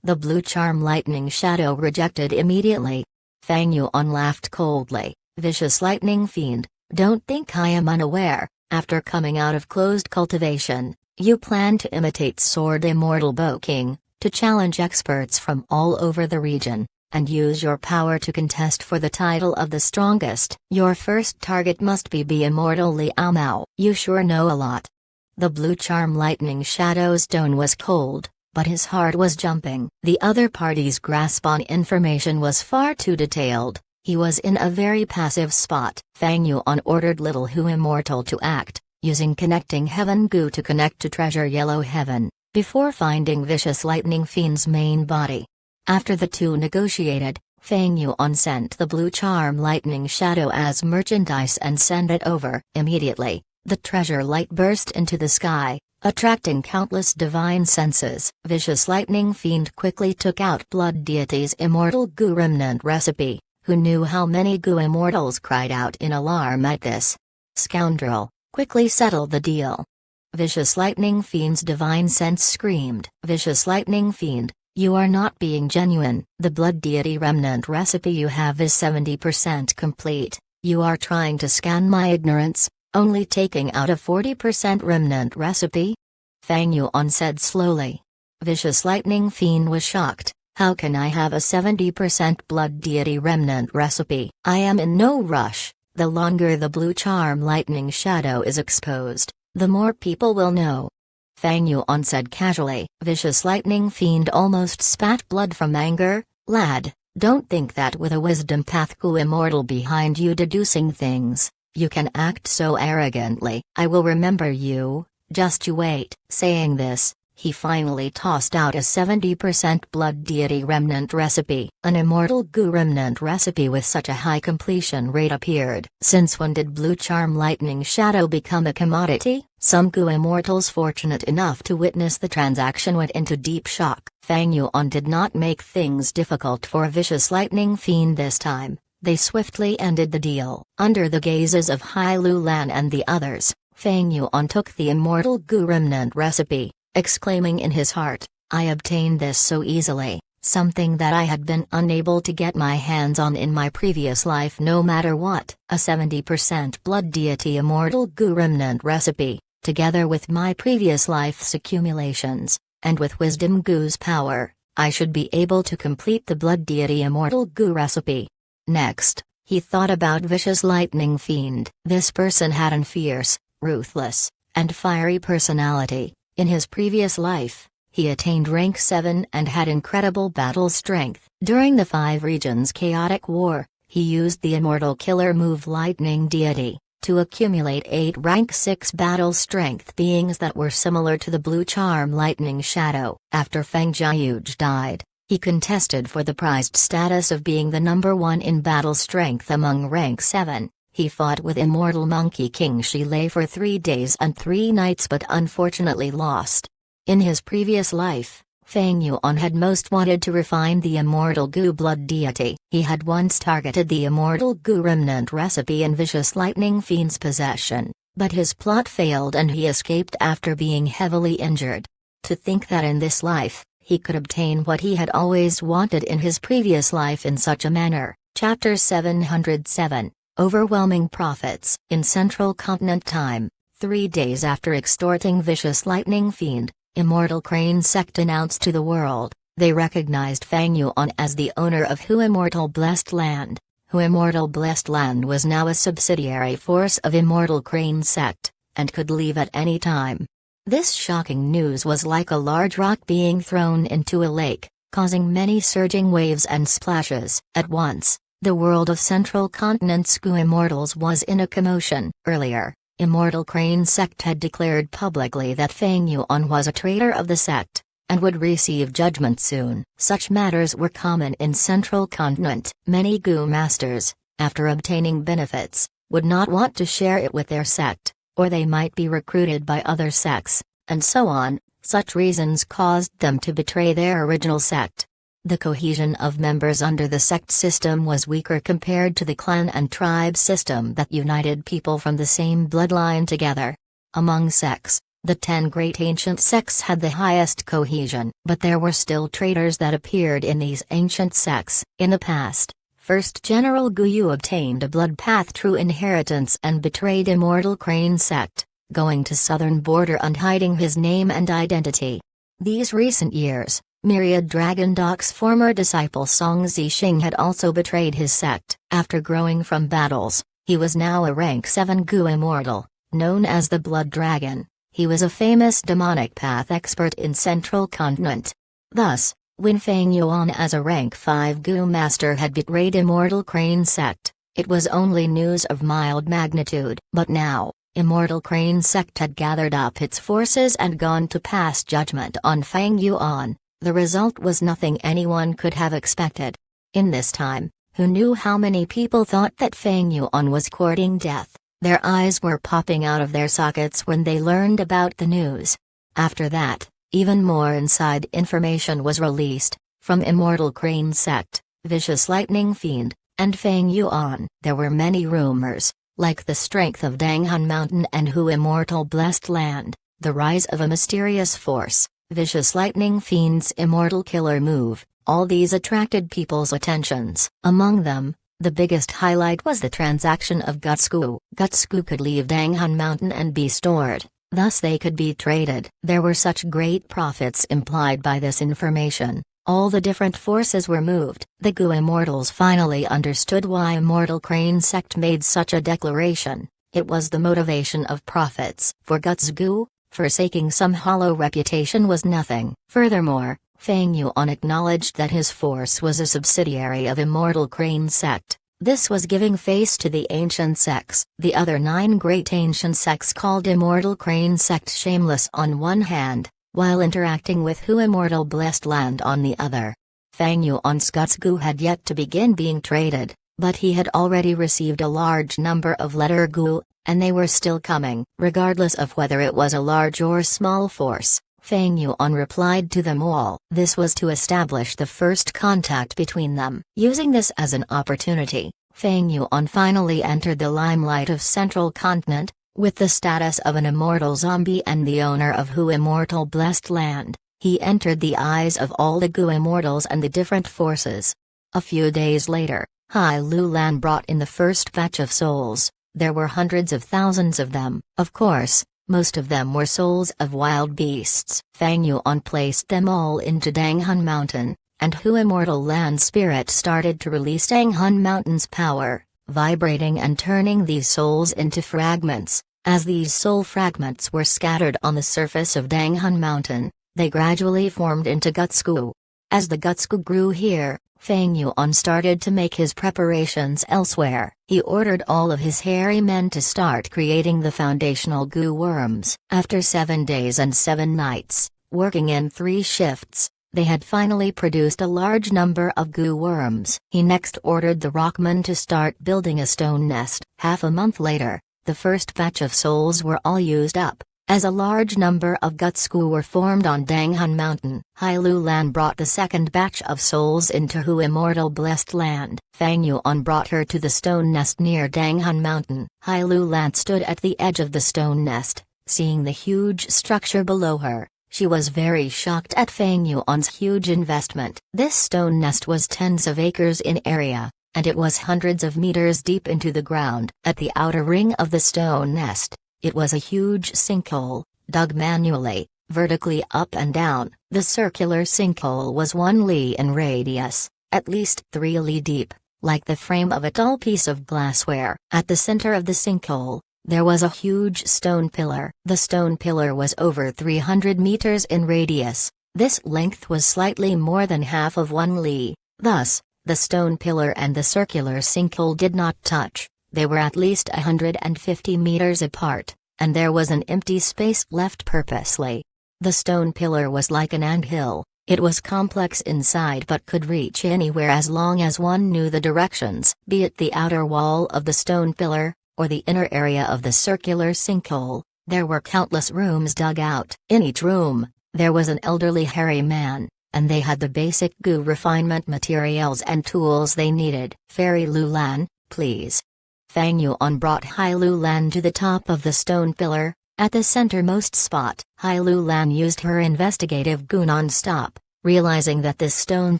The blue charm lightning shadow rejected immediately. Feng Yuan laughed coldly. Vicious Lightning Fiend, don't think I am unaware. After coming out of closed cultivation, you plan to imitate Sword Immortal Bo King, to challenge experts from all over the region, and use your power to contest for the title of the strongest. Your first target must be Immortal Liao Mao. You sure know a lot. The blue charm lightning shadow's tone was cold, but his heart was jumping. The other party's grasp on information was far too detailed. He was in a very passive spot. Feng Yuan ordered Little Hu Immortal to act, using Connecting Heaven Gu to connect to Treasure Yellow Heaven, before finding Vicious Lightning Fiend's main body. After the two negotiated, Feng Yuan sent the blue charm lightning shadow as merchandise and sent it over. Immediately, the treasure light burst into the sky, attracting countless divine senses. Vicious Lightning Fiend quickly took out Blood Deity's immortal Gu remnant recipe. Who knew how many Gu immortals cried out in alarm at this? Scoundrel, quickly settle the deal. Vicious Lightning Fiend's divine sense screamed. Vicious Lightning Fiend, you are not being genuine. The blood deity remnant recipe you have is 70% complete. You are trying to scan my ignorance, only taking out a 40% remnant recipe? Feng Yuan said slowly. Vicious Lightning Fiend was shocked. How can I have a 70% blood deity remnant recipe? I am in no rush. The longer the blue charm lightning shadow is exposed, the more people will know. Feng Yuan said casually. Vicious Lightning Fiend almost spat blood from anger. Lad, don't think that with a wisdom path Gu immortal behind you deducing things, you can act so arrogantly. I will remember you, just you wait. Saying this, he finally tossed out a 70% blood deity remnant recipe. An immortal Gu remnant recipe with such a high completion rate appeared. Since when did blue charm lightning shadow become a commodity? Some Gu immortals fortunate enough to witness the transaction went into deep shock. Feng Yuan did not make things difficult for Vicious Lightning Fiend this time. They swiftly ended the deal. Under the gazes of Hai Lu Lan and the others, Feng Yuan took the immortal Gu remnant recipe, exclaiming in his heart, I obtained this so easily, something that I had been unable to get my hands on in my previous life no matter what. A 70% blood deity immortal Gu remnant recipe, together with my previous life's accumulations, and with Wisdom Gu's power, I should be able to complete the blood deity immortal Gu recipe. Next, he thought about Vicious Lightning Fiend. This person had an fierce, ruthless, and fiery personality. In his previous life, he attained rank 7 and had incredible battle strength. During the 5 regions chaotic war, He used the immortal killer move Lightning Deity to accumulate 8 rank 6 battle strength beings that were similar to the blue charm Lightning Shadow. After Feng Jiayuge died, he contested for the prized status of being the number 1 in battle strength among rank 7. He fought with immortal Monkey King Shi Lei for 3 days and 3 nights but unfortunately lost. In his previous life, Feng Yuan had most wanted to refine the immortal Gu blood deity. He had once targeted the immortal Gu remnant recipe in Vicious Lightning Fiend's possession, but his plot failed and he escaped after being heavily injured. To think that in this life, he could obtain what he had always wanted in his previous life in such a manner. Chapter 707. Overwhelming Profits. In Central Continent Time, 3 days after extorting Vicious Lightning Fiend, Immortal Crane Sect announced to the world, they recognized Feng Yuan as the owner of Hu Immortal Blessed Land. Hu Immortal Blessed Land was now a subsidiary force of Immortal Crane Sect, and could leave at any time. This shocking news was like a large rock being thrown into a lake, causing many surging waves and splashes. At once, the world of Central Continent's Gu Immortals was in a commotion. Earlier, Immortal Crane Sect had declared publicly that Feng Yuan was a traitor of the sect, and would receive judgment soon. Such matters were common in Central Continent. Many Gu masters, after obtaining benefits, would not want to share it with their sect, or they might be recruited by other sects, and so on. Such reasons caused them to betray their original sect. The cohesion of members under the sect system was weaker compared to the clan and tribe system that united people from the same bloodline together. Among sects, the 10 great ancient sects had the highest cohesion, but there were still traitors that appeared in these ancient sects. In the past, First General Gu Yu obtained a blood path through inheritance and betrayed Immortal Crane Sect, going to southern border and hiding his name and identity. These recent years, Myriad Dragon Doc's former disciple Song Zixing had also betrayed his sect. After growing from battles, he was now a rank 7 Gu Immortal, known as the Blood Dragon. He was a famous demonic path expert in Central Continent. Thus, when Feng Yuan as a rank 5 Gu Master had betrayed Immortal Crane Sect, it was only news of mild magnitude. But now, Immortal Crane Sect had gathered up its forces and gone to pass judgment on Feng Yuan. The result was nothing anyone could have expected. In this time, who knew how many people thought that Feng Yuan was courting death? Their eyes were popping out of their sockets when they learned about the news. After that, even more inside information was released, from Immortal Crane Sect, Vicious Lightning Fiend, and Feng Yuan. There were many rumors, like the strength of Danghun Mountain and Hu Immortal Blessed Land, the rise of a mysterious force, Vicious Lightning Fiend's immortal killer move. All these attracted people's attentions. Among them, the biggest highlight was the transaction of Gutsku. Gutsku could leave Danghun Mountain and be stored, thus they could be traded. There were such great profits implied by this information. All the different forces were moved. The Gu Immortals finally understood why Immortal Crane Sect made such a declaration. It was the motivation of profits. For Gutsku, forsaking some hollow reputation was nothing. Furthermore, Feng Yuan acknowledged that his force was a subsidiary of Immortal Crane Sect. This was giving face to the ancient sects. The other 9 great ancient sects called Immortal Crane Sect shameless on one hand, while interacting with Hu Immortal Blessed Land on the other. Feng Yuan's Gutsku had yet to begin being traded, but he had already received a large number of letter Gu, and they were still coming. Regardless of whether it was a large or small force, Feng Yuan replied to them all. This was to establish the first contact between them. Using this as an opportunity, Feng Yuan finally entered the limelight of Central Continent, with the status of an immortal zombie and the owner of Hu Immortal Blessed Land. He entered the eyes of all the Gu Immortals and the different forces. A few days later, Hai Lu Lan brought in the first batch of souls. There were hundreds of thousands of them. Of course, most of them were souls of wild beasts. Feng Yuan placed them all into Danghun Mountain, and Hu Immortal Land Spirit started to release Danghun Mountain's power, vibrating and turning these souls into fragments. As these soul fragments were scattered on the surface of Danghun Mountain, they gradually formed into Gutsku. As the Gutsku grew here, Feng Yuan started to make his preparations elsewhere. He ordered all of his hairy men to start creating the foundational goo worms. After 7 days and 7 nights, working in 3 shifts, they had finally produced a large number of goo worms. He next ordered the rockmen to start building a stone nest. Half a month later, the first batch of souls were all used up, as a large number of guts goo were formed on Danghan Mountain. Hai Lu Lan brought the second batch of souls into Hu Immortal Blessed Land. Feng Yuan brought her to the stone nest near Danghan Mountain. Hai Lu Lan stood at the edge of the stone nest, seeing the huge structure below her. She was very shocked at Feng Yuan's huge investment. This stone nest was tens of acres in area, and it was hundreds of meters deep into the ground. At the outer ring of the stone nest, it was a huge sinkhole, dug manually, vertically up and down. The circular sinkhole was 1 li in radius, at least 3 li deep, like the frame of a tall piece of glassware. At the center of the sinkhole, there was a huge stone pillar. The stone pillar was over 300 meters in radius. This length was slightly more than half of 1 li. Thus, the stone pillar and the circular sinkhole did not touch. They were at least 150 meters apart, and there was an empty space left purposely. The stone pillar was like an anthill. It was complex inside but could reach anywhere as long as one knew the directions. Be it the outer wall of the stone pillar, or the inner area of the circular sinkhole, there were countless rooms dug out. In each room, there was an elderly hairy man, and they had the basic goo refinement materials and tools they needed. Fairy Lu Lan, please. Feng Yuan brought Hai Lu Lan to the top of the stone pillar, at the centermost spot. Hai Lu Lan used her investigative goo non-stop, realizing that this stone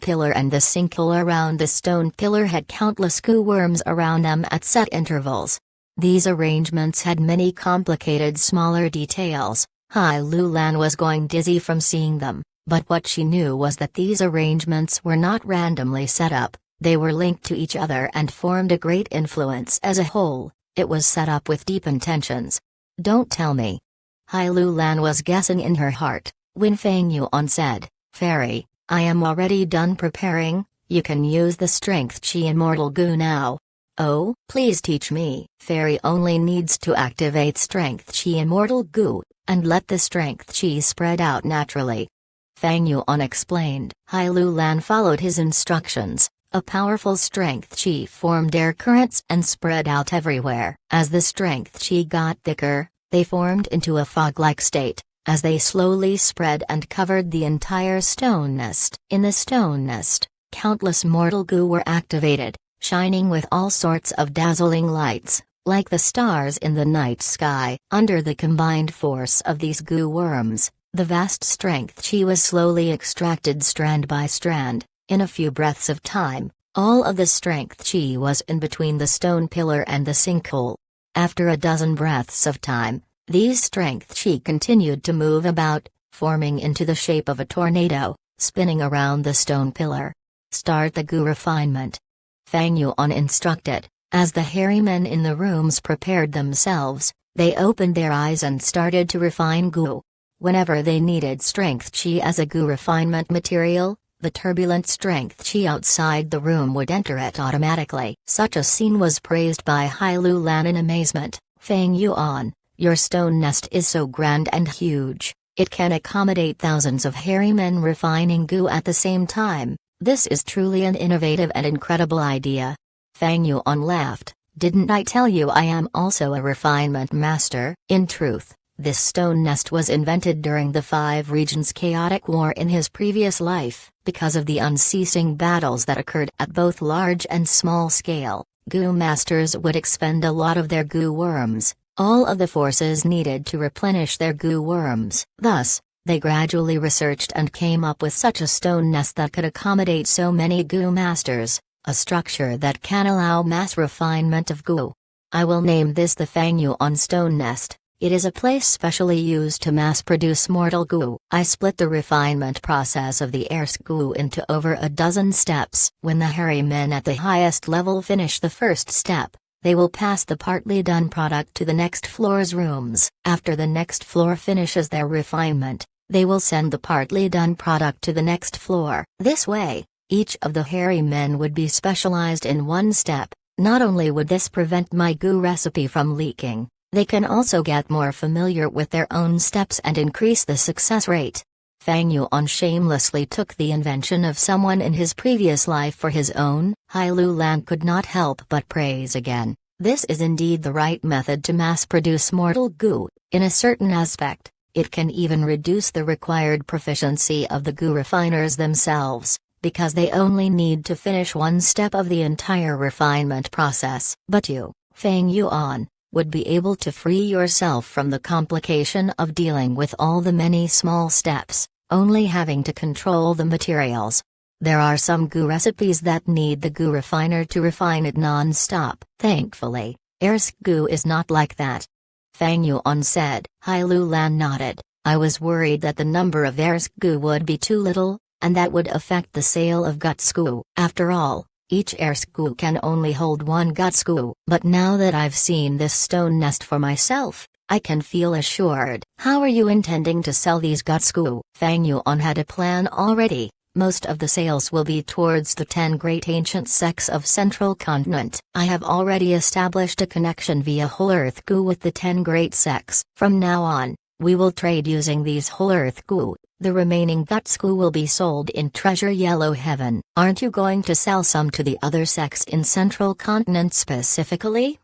pillar and the sinkhole around the stone pillar had countless goo worms around them at set intervals. These arrangements had many complicated smaller details. Hai Lu Lan was going dizzy from seeing them, but what she knew was that these arrangements were not randomly set up, they were linked to each other and formed a great influence as a whole. It was set up with deep intentions. Don't tell me. Hai Lu Lan was guessing in her heart, when Feng Yuan said, Fairy, I am already done preparing, you can use the Strength Chi Immortal Goo now. Oh, please teach me. Fairy only needs to activate Strength Chi Immortal Goo, and let the Strength Chi spread out naturally. Feng Yuan explained. Hai Lu Lan followed his instructions. A powerful Strength Chi formed air currents and spread out everywhere. As the Strength Chi got thicker, they formed into a fog-like state, as they slowly spread and covered the entire stone nest. In the stone nest, countless mortal goo were activated, shining with all sorts of dazzling lights, like the stars in the night sky. Under the combined force of these goo worms, the vast Strength Chi was slowly extracted strand by strand. In a few breaths of time, all of the Strength Chi was in between the stone pillar and the sinkhole. After a dozen breaths of time, these Strength Chi continued to move about, forming into the shape of a tornado, spinning around the stone pillar. Start the goo refinement. Feng Yuan instructed. As the hairy men in the rooms prepared themselves, they opened their eyes and started to refine goo. Whenever they needed Strength Chi as a goo refinement material, the turbulent Strength Chi outside the room would enter it automatically. Such a scene was praised by Hai Lu Lan in amazement. Feng Yuan, your stone nest is so grand and huge, it can accommodate thousands of hairy men refining goo at the same time. This is truly an innovative and incredible idea. Feng Yuan laughed. Didn't I tell you I am also a refinement master? In truth, this stone nest was invented during the 5 regions chaotic war in his previous life. Because of the unceasing battles that occurred at both large and small scale, goo masters would expend a lot of their goo worms, all of the forces needed to replenish their goo worms. Thus, they gradually researched and came up with such a stone nest that could accommodate so many goo masters, a structure that can allow mass refinement of goo. I will name this the Feng Yuan stone nest. It is a place specially used to mass-produce mortal goo. I split the refinement process of the Ersk goo into over a dozen steps. When the hairy men at the highest level finish the first step, they will pass the partly done product to the next floor's rooms. After the next floor finishes their refinement, they will send the partly done product to the next floor. This way, Each of the hairy men would be specialized in one step. Not only would this prevent my goo recipe from leaking, they can also get more familiar with their own steps and increase the success rate. Fang Yuan shamelessly took the invention of someone in his previous life for his own. Hai Lu Lan could not help but praise again. This is indeed the right method to mass-produce mortal goo. In a certain aspect, it can even reduce the required proficiency of the goo refiners themselves, because they only need to finish one step of the entire refinement process. But you, Fang Yuan, would be able to free yourself from the complication of dealing with all the many small steps, only having to control the materials. There are some goo recipes that need the goo refiner to refine it non-stop. Thankfully, Ersk goo is not like that. Fang Yuan said. Hai Lu Lan nodded. I was worried that the number of Ersk goo would be too little, and that would affect the sale of guts goo. After all, each Ersk goo can only hold one guts goo. But now that I've seen this stone nest for myself, I can feel assured. How are you intending to sell these guts goo? Fang Yuan had a plan already. Most of the sales will be towards the 10 great ancient sects of Central Continent. I have already established a connection via Whole Earth Goo with the 10 great sects. From now on, we will trade using these Whole Earth Goo. The remaining guts goo will be sold in Treasure Yellow Heaven. Aren't you going to sell some to the other sects in Central Continent specifically?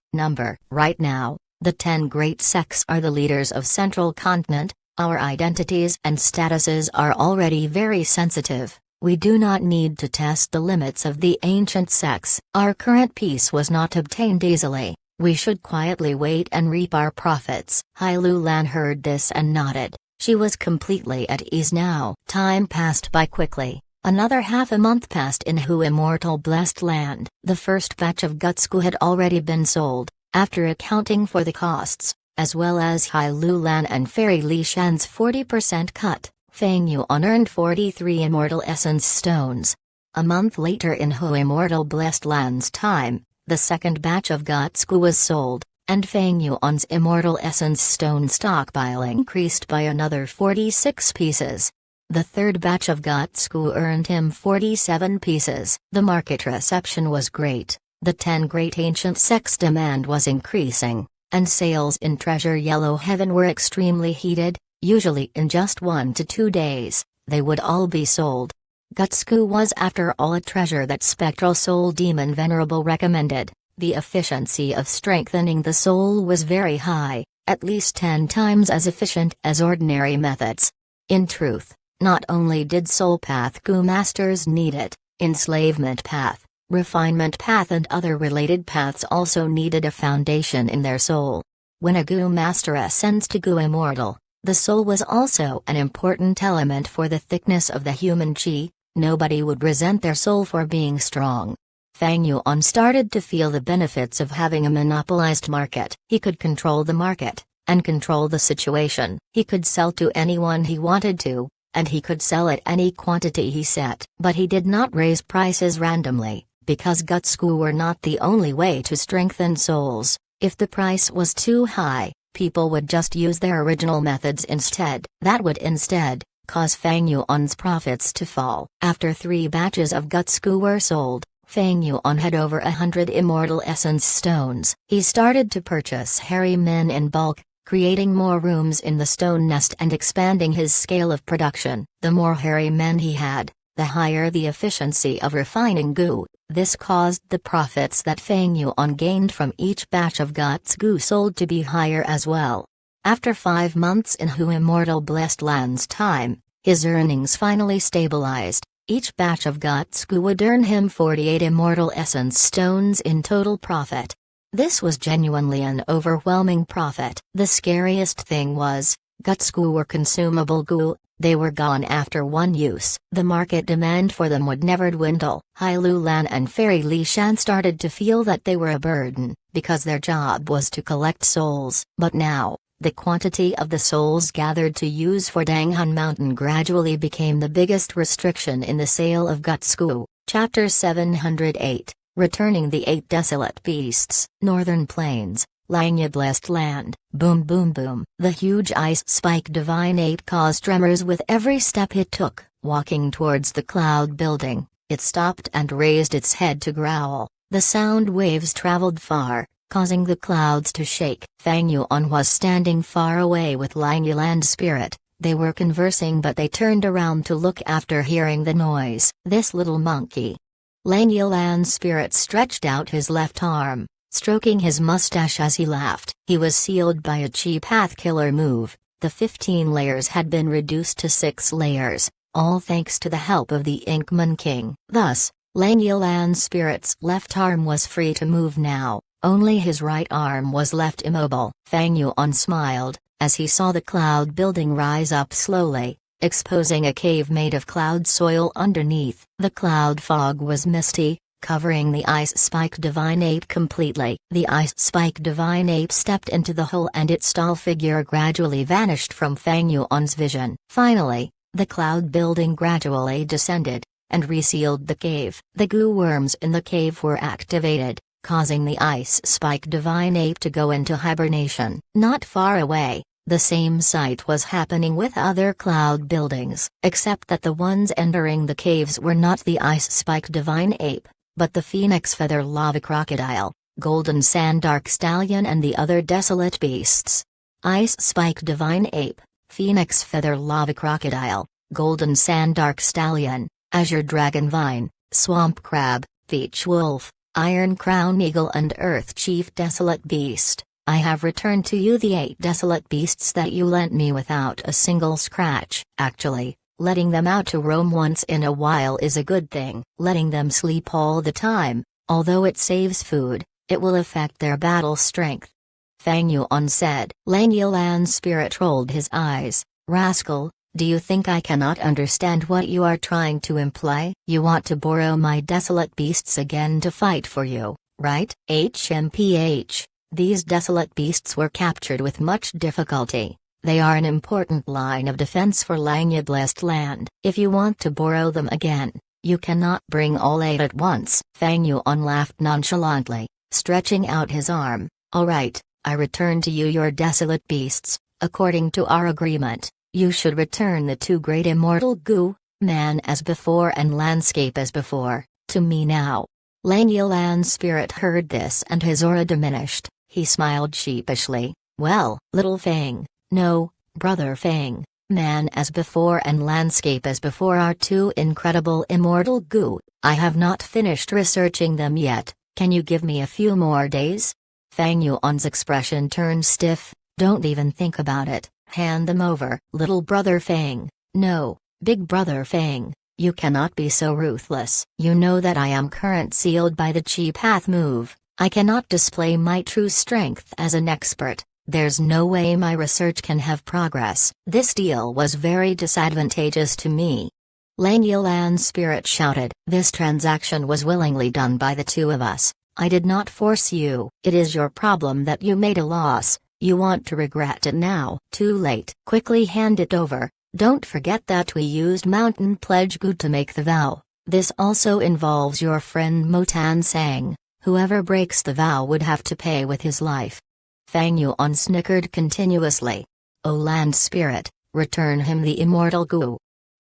Right now, the 10 great sects are the leaders of Central Continent. Our identities and statuses are already very sensitive. We do not need to test the limits of the ancient sects. Our current peace was not obtained easily. We should quietly wait and reap our profits. Hai Lu Lan heard this and nodded. She was completely at ease now. Time passed by quickly. Another half a month passed in Hu Immortal Blessed Land. The first batch of guts goo had already been sold. After accounting for the costs, as well as Hai Lu Lan and Fairy Li Shan's 40% cut, Fang Yuan earned 43 Immortal Essence Stones. A month later in Hu Immortal Blessed Land's time, the second batch of guts goo was sold, and Fang Yuan's Immortal Essence Stone stockpile increased by another 46 pieces. The third batch of guts goo earned him 47 pieces. The market reception was great. The 10 great ancient sects' demand was increasing, and sales in Treasure Yellow Heaven were extremely heated. Usually in just 1 to 2 days, they would all be sold. Guts goo was after all a treasure that Spectral Soul Demon Venerable recommended. The efficiency of strengthening the soul was very high, at least 10 times as efficient as ordinary methods. In truth, not only did Soul Path goo masters need it, Enslavement Path, Refinement Path and other related paths also needed a foundation in their soul. When a goo master ascends to goo immortal, the soul was also an important element for the thickness of the human chi. Nobody would resent their soul for being strong. Fang Yuan started to feel the benefits of having a monopolized market. He could control the market, and control the situation. He could sell to anyone he wanted to, and he could sell at any quantity he set. But he did not raise prices randomly, because guts goo were not the only way to strengthen souls. If the price was too high, people would just use their original methods instead. That would instead cause Fang Yuan's profits to fall. After 3 batches of guts goo were sold, Fang Yuan had over 100 Immortal Essence Stones. He started to purchase hairy men in bulk, creating more rooms in the stone nest and expanding his scale of production. The more hairy men he had, the higher the efficiency of refining goo. This caused the profits that Fang Yuan gained from each batch of guts goo sold to be higher as well. After 5 months in Hu Immortal Blessed Land's time, his earnings finally stabilized. Each batch of guts goo would earn him 48 Immortal Essence Stones in total profit. This was genuinely an overwhelming profit. The scariest thing was, guts goo were consumable goo. They were gone after one use. The market demand for them would never dwindle. Hai Lu Lan and Fairy Li Shan started to feel that they were a burden, because their job was to collect souls. But now, the quantity of the souls gathered to use for Danghun Mountain gradually became the biggest restriction in the sale of guts goo. Chapter 708, Returning the 8 Desolate Beasts. Northern Plains, Langya Blessed Land. Boom boom boom. The huge ice spike divine ape caused tremors with every step it took. Walking towards the cloud building, It stopped and raised its head to growl. The sound waves traveled far, causing the clouds to shake. Fang Yuan was standing far away with Lang Yiland spirit. They were conversing, but they turned around to look after hearing the noise. This little monkey. Lang Yiland's spirit stretched out his left arm, stroking his mustache as he laughed. He was sealed by a chi path killer move. The 15 layers had been reduced to 6 layers, all thanks to the help of the Inkman King. Thus, Lang Yiland's spirit's left arm was free to move now, only his right arm was left immobile. Fang Yuan smiled, as he saw the cloud building rise up slowly, exposing a cave made of cloud soil underneath. The cloud fog was misty, covering the Ice Spike Divine Ape completely. The Ice Spike Divine Ape stepped into the hole and its tall figure gradually vanished from Fang Yuan's vision. Finally, the cloud building gradually descended, and resealed the cave. The goo worms in the cave were activated, causing the Ice Spike Divine Ape to go into hibernation. Not far away, the same sight was happening with other cloud buildings, except that the ones entering the caves were not the Ice Spike Divine Ape, but the Phoenix Feather Lava Crocodile, Golden Sand Dark Stallion and the other desolate beasts. Ice Spike Divine Ape, Phoenix Feather Lava Crocodile, Golden Sand Dark Stallion, Azure Dragon Vine, Swamp Crab, Beach Wolf, Iron Crown Eagle and Earth Chief Desolate Beast. I have returned to you the 8 desolate beasts that you lent me without a single scratch. Actually, letting them out to roam once in a while is a good thing. Letting them sleep all the time, although it saves food, it will affect their battle strength. Fang Yuan said. Lang Yiland's spirit rolled his eyes. Rascal, do you think I cannot understand what you are trying to imply? You want to borrow my desolate beasts again to fight for you, right? HMPH. These desolate beasts were captured with much difficulty. They are an important line of defense for Langya Blessed Land. If you want to borrow them again, you cannot bring all 8 at once. Fang Yuan laughed nonchalantly, stretching out his arm. All right, I return to you your desolate beasts. According to our agreement, you should return the 2 great immortal goo, man as before and landscape as before, to me now. Lang Yiland's spirit heard this and his aura diminished. He smiled sheepishly. Well, little Fang, no, brother Fang, man as before and landscape as before are 2 incredible immortal goo. I have not finished researching them yet. Can you give me a few more days? Fang Yuan's expression turned stiff. Don't even think about it. Hand them over. Little brother Fang, no, big brother Fang, you cannot be so ruthless. You know that I am current sealed by the Chi Path move. I cannot display my true strength as an expert. There's no way my research can have progress. This deal was very disadvantageous to me. Lang Yiland's spirit shouted. This transaction was willingly done by the 2 of us. I did not force you. It is your problem that you made a loss. You want to regret it now. Too late. Quickly hand it over. Don't forget that we used Mountain Pledge Goo to make the vow. This also involves your friend Motan Sang. Whoever breaks the vow would have to pay with his life. Fang Yuan snickered continuously. O land spirit, return him the immortal goo.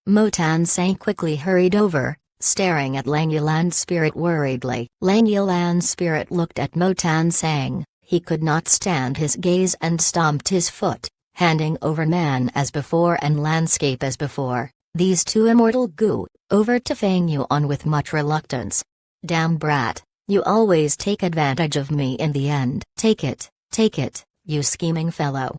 Motan Sang quickly hurried over, staring at Lang Yiland's spirit worriedly. Lang Yiland's spirit looked at Motan Sang. He could not stand his gaze and stomped his foot, handing over man as before and landscape as before, these 2 immortal goo, over to Fang Yuan with much reluctance. Damn brat, you always take advantage of me in the end. Take it, you scheming fellow.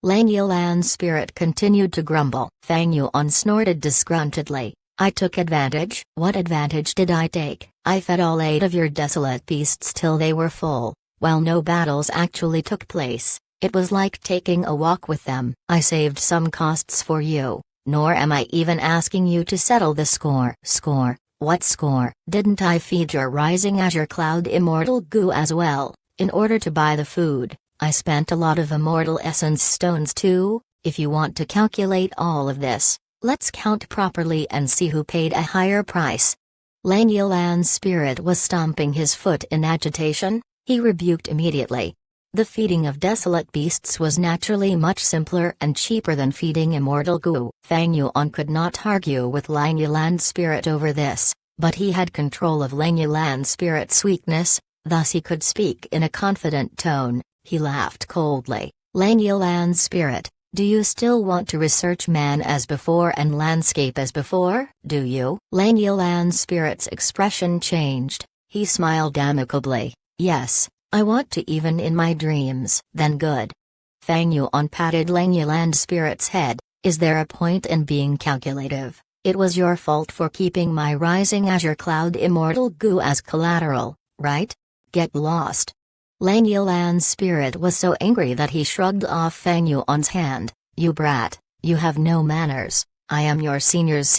Lang Yiland's spirit continued to grumble. Fang Yuan snorted disgruntledly. I took advantage? What advantage did I take? I fed all 8 of your desolate beasts till they were full. While no battles actually took place, it was like taking a walk with them. I saved some costs for you, nor am I even asking you to settle the score. Score? What score? Didn't I feed your Rising Azure Cloud immortal goo as well, in order to buy the food? I spent a lot of immortal essence stones too. If you want to calculate all of this, let's count properly and see who paid a higher price. Lang Yiland's spirit was stomping his foot in agitation. He rebuked immediately. The feeding of desolate beasts was naturally much simpler and cheaper than feeding immortal goo. Fang Yuan could not argue with Lang Yiland's spirit over this, but he had control of Lang Yulan's spirit's weakness, thus he could speak in a confident tone. He laughed coldly. Lang Yulan's spirit, do you still want to research man as before and landscape as before, do you? Lang Yulan's spirit's expression changed. He smiled amicably. Yes, I want to, even in my dreams. Then good. Fang Yuan patted Lang Yulan's spirit's head. Is there a point in being calculative? It was your fault for keeping my rising azure cloud immortal goo as collateral, right? Get lost. Lang Yulan's spirit was so angry that he shrugged off Fang Yuan's hand. You brat, you have no manners. I am your senior.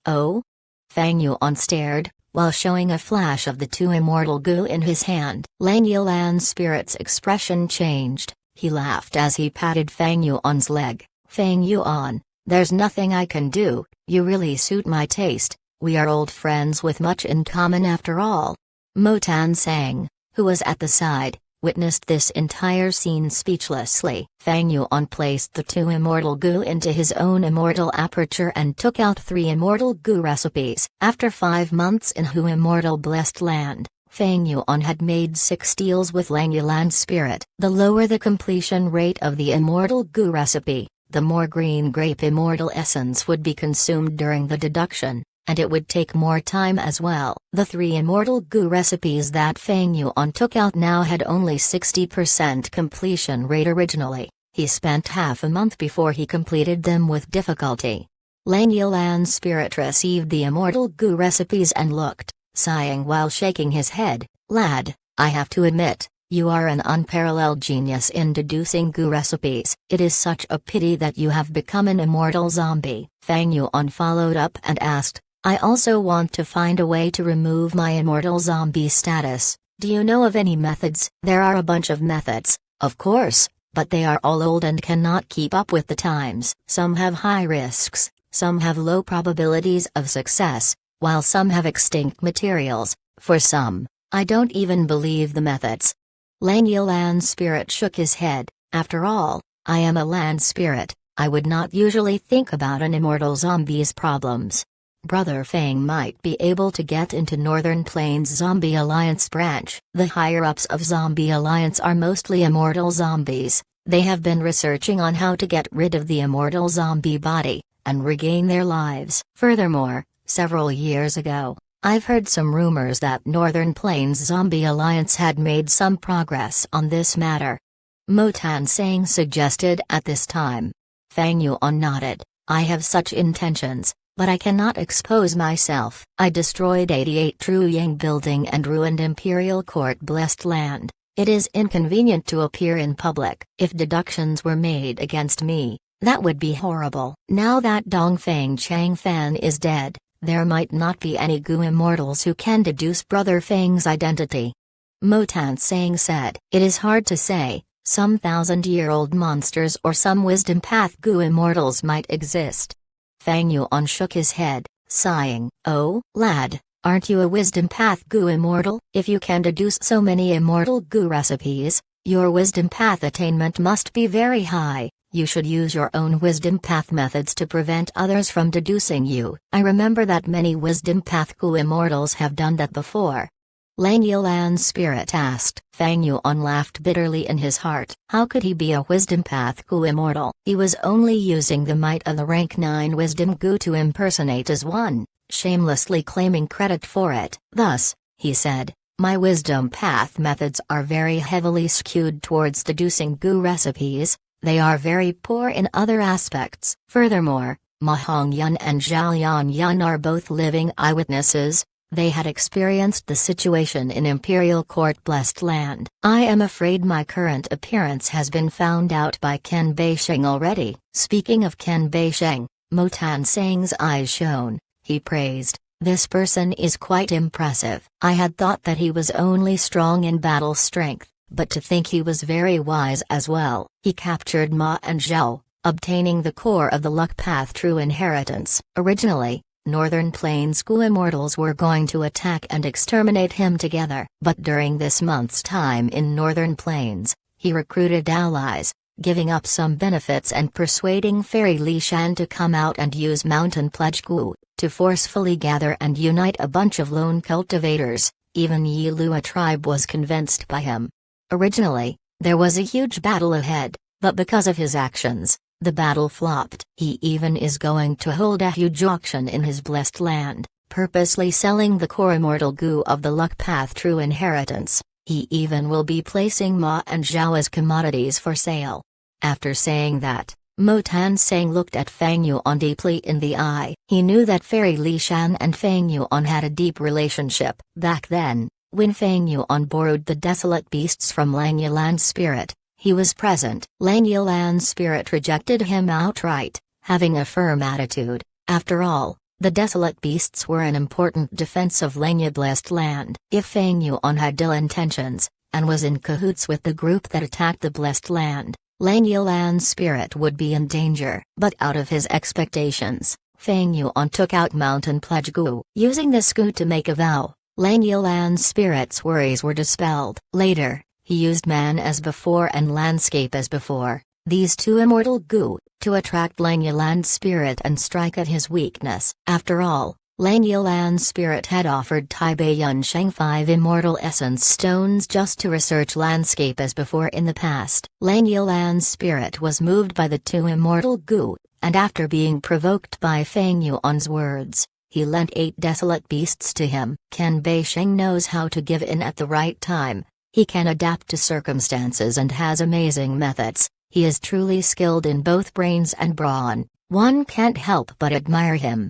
Oh? Fang Yuan stared, while showing a flash of the two immortal goo in his hand. Lang Yulan's spirit's expression changed. He laughed as he patted Fang Yuan's leg. Fang Yuan, there's nothing I can do, you really suit my taste, we are old friends with much in common after all. Mo Tan Sang, who was at the side, witnessed this entire scene speechlessly. Fang Yuan placed the two immortal goo into his own immortal aperture and took out 3 immortal goo recipes. After 5 months in Hu Immortal Blessed Land, Fang Yuan had made 6 deals with Lang Yulan's spirit. The lower the completion rate of the immortal goo recipe, the more green grape immortal essence would be consumed during the deduction, and it would take more time as well. The 3 immortal goo recipes that Fang Yuan took out now had only 60% completion rate originally. He spent half a month before he completed them with difficulty. Lang Yulan's spirit received the immortal goo recipes and looked, sighing while shaking his head. Lad, I have to admit, you are an unparalleled genius in deducing goo recipes. It is such a pity that you have become an immortal zombie. Fang Yuan followed up and asked, I also want to find a way to remove my immortal zombie status. Do you know of any methods? There are a bunch of methods, of course, but they are all old and cannot keep up with the times. Some have high risks, some have low probabilities of success, while some have extinct materials. For some, I don't even believe the methods. Lang Yulan's spirit shook his head. After all, I am a land spirit, I would not usually think about an immortal zombie's problems. Brother Fang might be able to get into Northern Plains Zombie Alliance branch. The higher-ups of Zombie Alliance are mostly immortal zombies. They have been researching on how to get rid of the immortal zombie body, and regain their lives. Furthermore, several years ago, I've heard some rumors that Northern Plains Zombie Alliance had made some progress on this matter. Mo Tan Sang suggested at this time. Fang Yuan nodded. I have such intentions, but I cannot expose myself. I destroyed 88 Truyang Building and ruined Imperial Court Blessed Land. It is inconvenient to appear in public. If deductions were made against me, that would be horrible. Now that Dongfang Chang Fan is dead, there might not be any goo immortals who can deduce Brother Fang's identity. Mo Tan Sang said, it is hard to say, some 1,000-year-old monsters or some wisdom path goo immortals might exist. Fang Yuan shook his head, sighing. Oh, lad, aren't you a wisdom path goo immortal? If you can deduce so many immortal goo recipes, your wisdom path attainment must be very high. You should use your own wisdom path methods to prevent others from deducing you. I remember that many wisdom path goo immortals have done that before. Lang Yulan's spirit asked. Fang Yuan laughed bitterly in his heart. How could he be a wisdom path goo immortal? He was only using the might of the rank 9 wisdom goo to impersonate as one, shamelessly claiming credit for it. Thus, he said, my wisdom path methods are very heavily skewed towards deducing goo recipes. They are very poor in other aspects. Furthermore, Ma Hongyun and Zhao Yanyan are both living eyewitnesses. They had experienced the situation in Imperial Court Blessed Land. I am afraid my current appearance has been found out by Ken Beisheng already. Speaking of Ken Beisheng, Mo Tan Sang's eyes shone. He praised, this person is quite impressive. I had thought that he was only strong in battle strength, but to think he was very wise as well. He captured Ma and Zhao, obtaining the core of the luck path through inheritance. Originally, Northern Plains goo immortals were going to attack and exterminate him together. But during this month's time in Northern Plains, he recruited allies, giving up some benefits and persuading Fairy Li Shan to come out and use Mountain Pledge goo, to forcefully gather and unite a bunch of lone cultivators. Even Yi Lua tribe was convinced by him. Originally, there was a huge battle ahead, but because of his actions, the battle flopped. He even is going to hold a huge auction in his blessed land, purposely selling the core immortal goo of the luck path true inheritance. He even will be placing Ma and Zhao as commodities for sale. After saying that, Mo Tansang looked at Fang Yuan deeply in the eye. He knew that Fairy Li Shan and Fang Yuan had a deep relationship. Back then, when Fang Yuan borrowed the desolate beasts from Lang Yilan's spirit, he was present. Lang Yilan's spirit rejected him outright, having a firm attitude. After all, the desolate beasts were an important defense of Langya blessed land. If Fang Yuan had ill intentions, and was in cahoots with the group that attacked the blessed land, Lang Yilan's spirit would be in danger. But out of his expectations, Fang Yuan took out Mountain Pledge Goo. Using this goo to make a vow, Lang Yilan's spirit's worries were dispelled. Later, he used man as before and landscape as before, these two immortal goo, to attract Lang Yilan's spirit and strike at his weakness. After all, Lang Yilan's spirit had offered Tai Baiyun Sheng 5 immortal essence stones just to research landscape as before in the past. Lang Yilan's spirit was moved by the two immortal goo, and after being provoked by Fang Yuan's words, he lent 8 desolate beasts to him. Ken Beisheng knows how to give in at the right time. He can adapt to circumstances and has amazing methods. He is truly skilled in both brains and brawn. One can't help but admire him.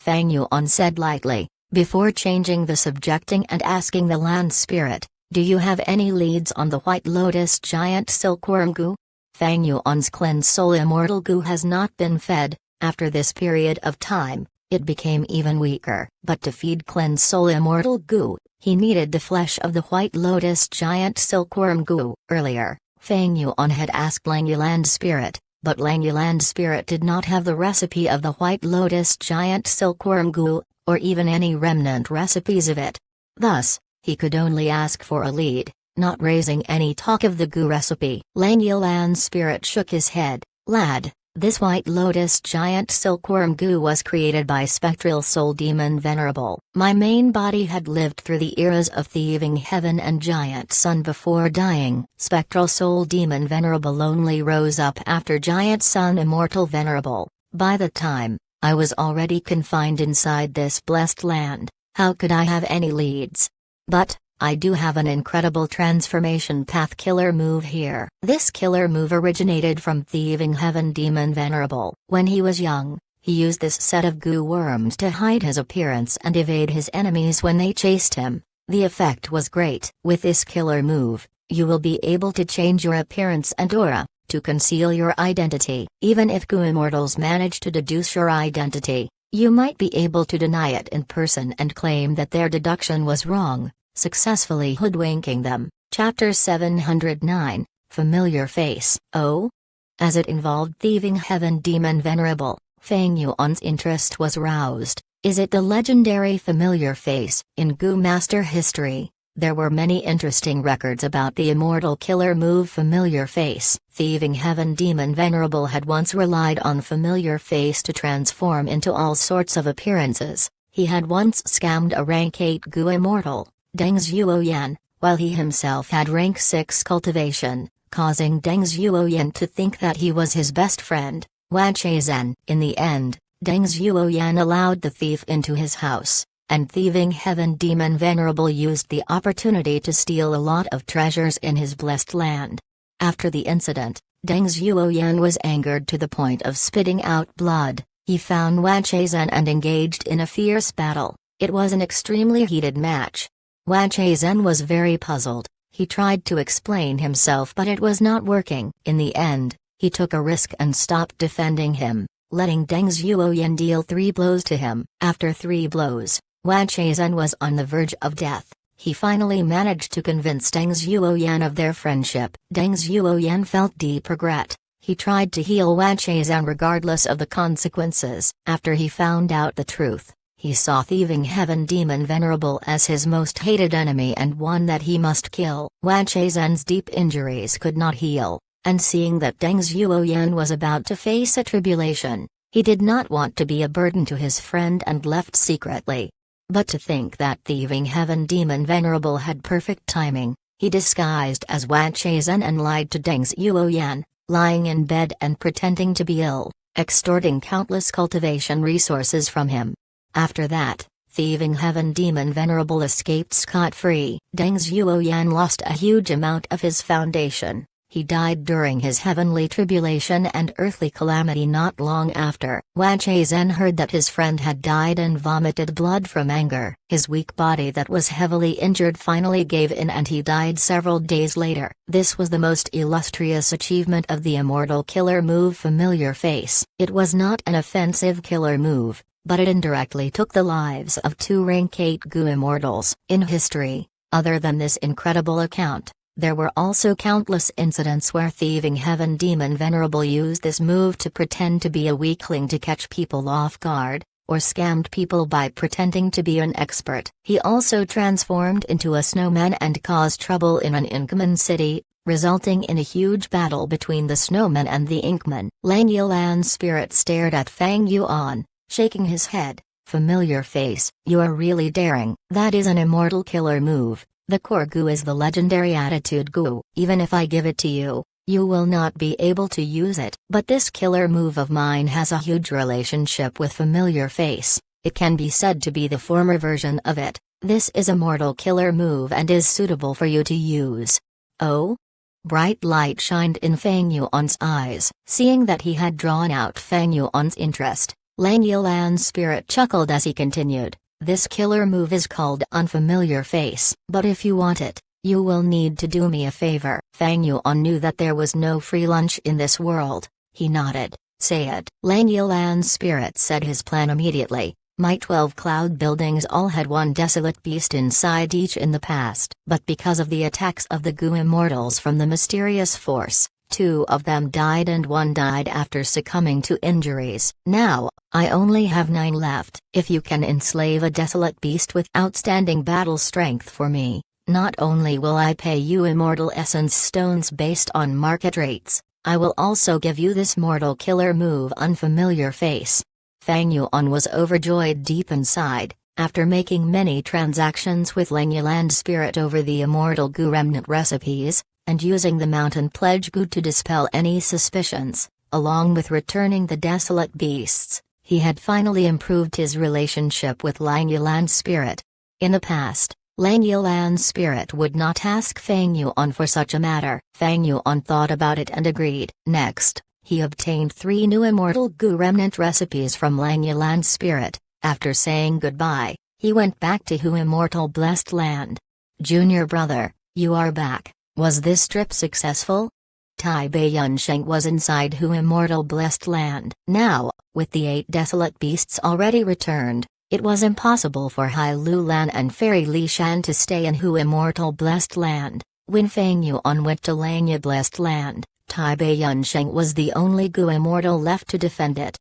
Fang Yuan said lightly, before changing the subjecting and asking the land spirit, do you have any leads on the White Lotus giant silkworm goo? Fang Yuan's cleansed soul immortal goo has not been fed. After this period of time, it became even weaker. But to feed cleansed soul immortal goo, he needed the flesh of the White Lotus giant silkworm goo. Earlier, Fang Yuan had asked Lang Yilan's spirit, but Lang Yilan's spirit did not have the recipe of the White Lotus giant silkworm goo, or even any remnant recipes of it. Thus, he could only ask for a lead, not raising any talk of the goo recipe. Lang Yilan's spirit shook his head. Lad, this White Lotus giant silkworm goo was created by Spectral Soul Demon Venerable. My main body had lived through the eras of Thieving Heaven and Giant Sun before dying. Spectral Soul Demon Venerable only rose up after Giant Sun Immortal Venerable. By the time, I was already confined inside this blessed land. How could I have any leads? But I do have an incredible transformation path killer move here. This killer move originated from Thieving Heaven Demon Venerable. When he was young, he used this set of goo worms to hide his appearance and evade his enemies when they chased him. The effect was great. With this killer move, you will be able to change your appearance and aura, to conceal your identity. Even if goo immortals manage to deduce your identity, you might be able to deny it in person and claim that their deduction was wrong, successfully hoodwinking them. Chapter 709, Familiar Face. Oh? As it involved Thieving Heaven Demon Venerable, Fang Yuan's interest was roused. Is it the legendary Familiar Face? In Goo Master history, there were many interesting records about the immortal killer move Familiar Face. Thieving Heaven Demon Venerable had once relied on Familiar Face to transform into all sorts of appearances. He had once scammed a rank 8 Goo immortal, Deng Zhuoyan, while he himself had rank 6 cultivation, causing Deng Zhuoyan to think that he was his best friend, Wan Cheizhen. In the end, Deng Zhuoyan allowed the thief into his house, and Thieving Heaven Demon Venerable used the opportunity to steal a lot of treasures in his blessed land. After the incident, Deng Zhuoyan was angered to the point of spitting out blood. He found Wan Cheizhen and engaged in a fierce battle. It was an extremely heated match. Wan Cheizhen was very puzzled. He tried to explain himself but it was not working. In the end, he took a risk and stopped defending him, letting Deng Zhuoyan deal 3 blows to him. After 3 blows, Wan Cheizhen was on the verge of death. He finally managed to convince Deng Zhuoyan of their friendship. Deng Zhuoyan felt deep regret. He tried to heal Wan Cheizhen regardless of the consequences. After he found out the truth, he saw Thieving Heaven Demon Venerable as his most hated enemy and one that he must kill. Wan Cheizhen's deep injuries could not heal, and seeing that Deng Zhuoyan was about to face a tribulation, He did not want to be a burden to his friend and left secretly. But to think that thieving heaven demon Venerable had perfect timing, he disguised as Wan Chazhen and lied to Deng Xiuyan, lying in bed and pretending to be ill, extorting countless cultivation resources from him. After that, thieving heaven demon Venerable escaped scot-free. Deng Xiuyan lost a huge amount of his foundation. He died during his heavenly tribulation and earthly calamity not long after. Wan Chazhen heard that his friend had died and vomited blood from anger. His weak body that was heavily injured finally gave in and he died several days later. This was the most illustrious achievement of the immortal killer move Familiar Face. It was not an offensive killer move, but it indirectly took the lives of 2 rank 8 Gu immortals. In history, other than this incredible account, there were also countless incidents where thieving heaven demon Venerable used this move to pretend to be a weakling to catch people off guard, or scammed people by pretending to be an expert. He also transformed into a snowman and caused trouble in an Inkman city, resulting in a huge battle between the snowman and the Inkman. Lang Yilan's spirit stared at Fang Yuan, shaking his head. Familiar Face, you are really daring. That is an immortal killer move. The core Gu is the legendary attitude Gu. Even if I give it to you, you will not be able to use it. But this killer move of mine has a huge relationship with Familiar Face. It can be said to be the former version of it. This is a mortal killer move and is suitable for you to use. Oh? Bright light shined in Fang Yuan's eyes. Seeing that he had drawn out Fang Yuan's interest, Lang Yilan's spirit chuckled as he continued. This killer move is called Unfamiliar Face. But if you want it, you will need to do me a favor. Fang Yuan knew that there was no free lunch in this world. He nodded. Say it. Lang Yilan's spirit said his plan immediately. My 12 cloud buildings all had one desolate beast inside each in the past. But because of the attacks of the Gu immortals from the mysterious force, 2 of them died and 1 died after succumbing to injuries. Now, I only have 9 left. If you can enslave a desolate beast with outstanding battle strength for me, not only will I pay you immortal essence stones based on market rates, I will also give you this mortal killer move Unfamiliar Face. Fang Yuan was overjoyed deep inside. After making many transactions with Lang Yilan's spirit over the immortal Gu remnant recipes, and using the mountain pledge Gu to dispel any suspicions, along with returning the desolate beasts, he had finally improved his relationship with Lang Yilan's spirit. In the past, Lang Yilan's spirit would not ask Fang Yuan for such a matter. Fang Yuan thought about it and agreed. Next, he obtained 3 new immortal Gu remnant recipes from Lang Yilan's spirit. After saying goodbye, he went back to Hu Immortal Blessed Land. Junior brother, you are back. Was this trip successful? Tai Bei Yunsheng was inside Hu Immortal Blessed Land. Now, with the 8 desolate beasts already returned, it was impossible for Hai Lulan and Fairy Li Shan to stay in Hu Immortal Blessed Land. When Fang Yuan went to Langya Blessed Land, Tai Bei Yunsheng was the only Gu immortal left to defend it.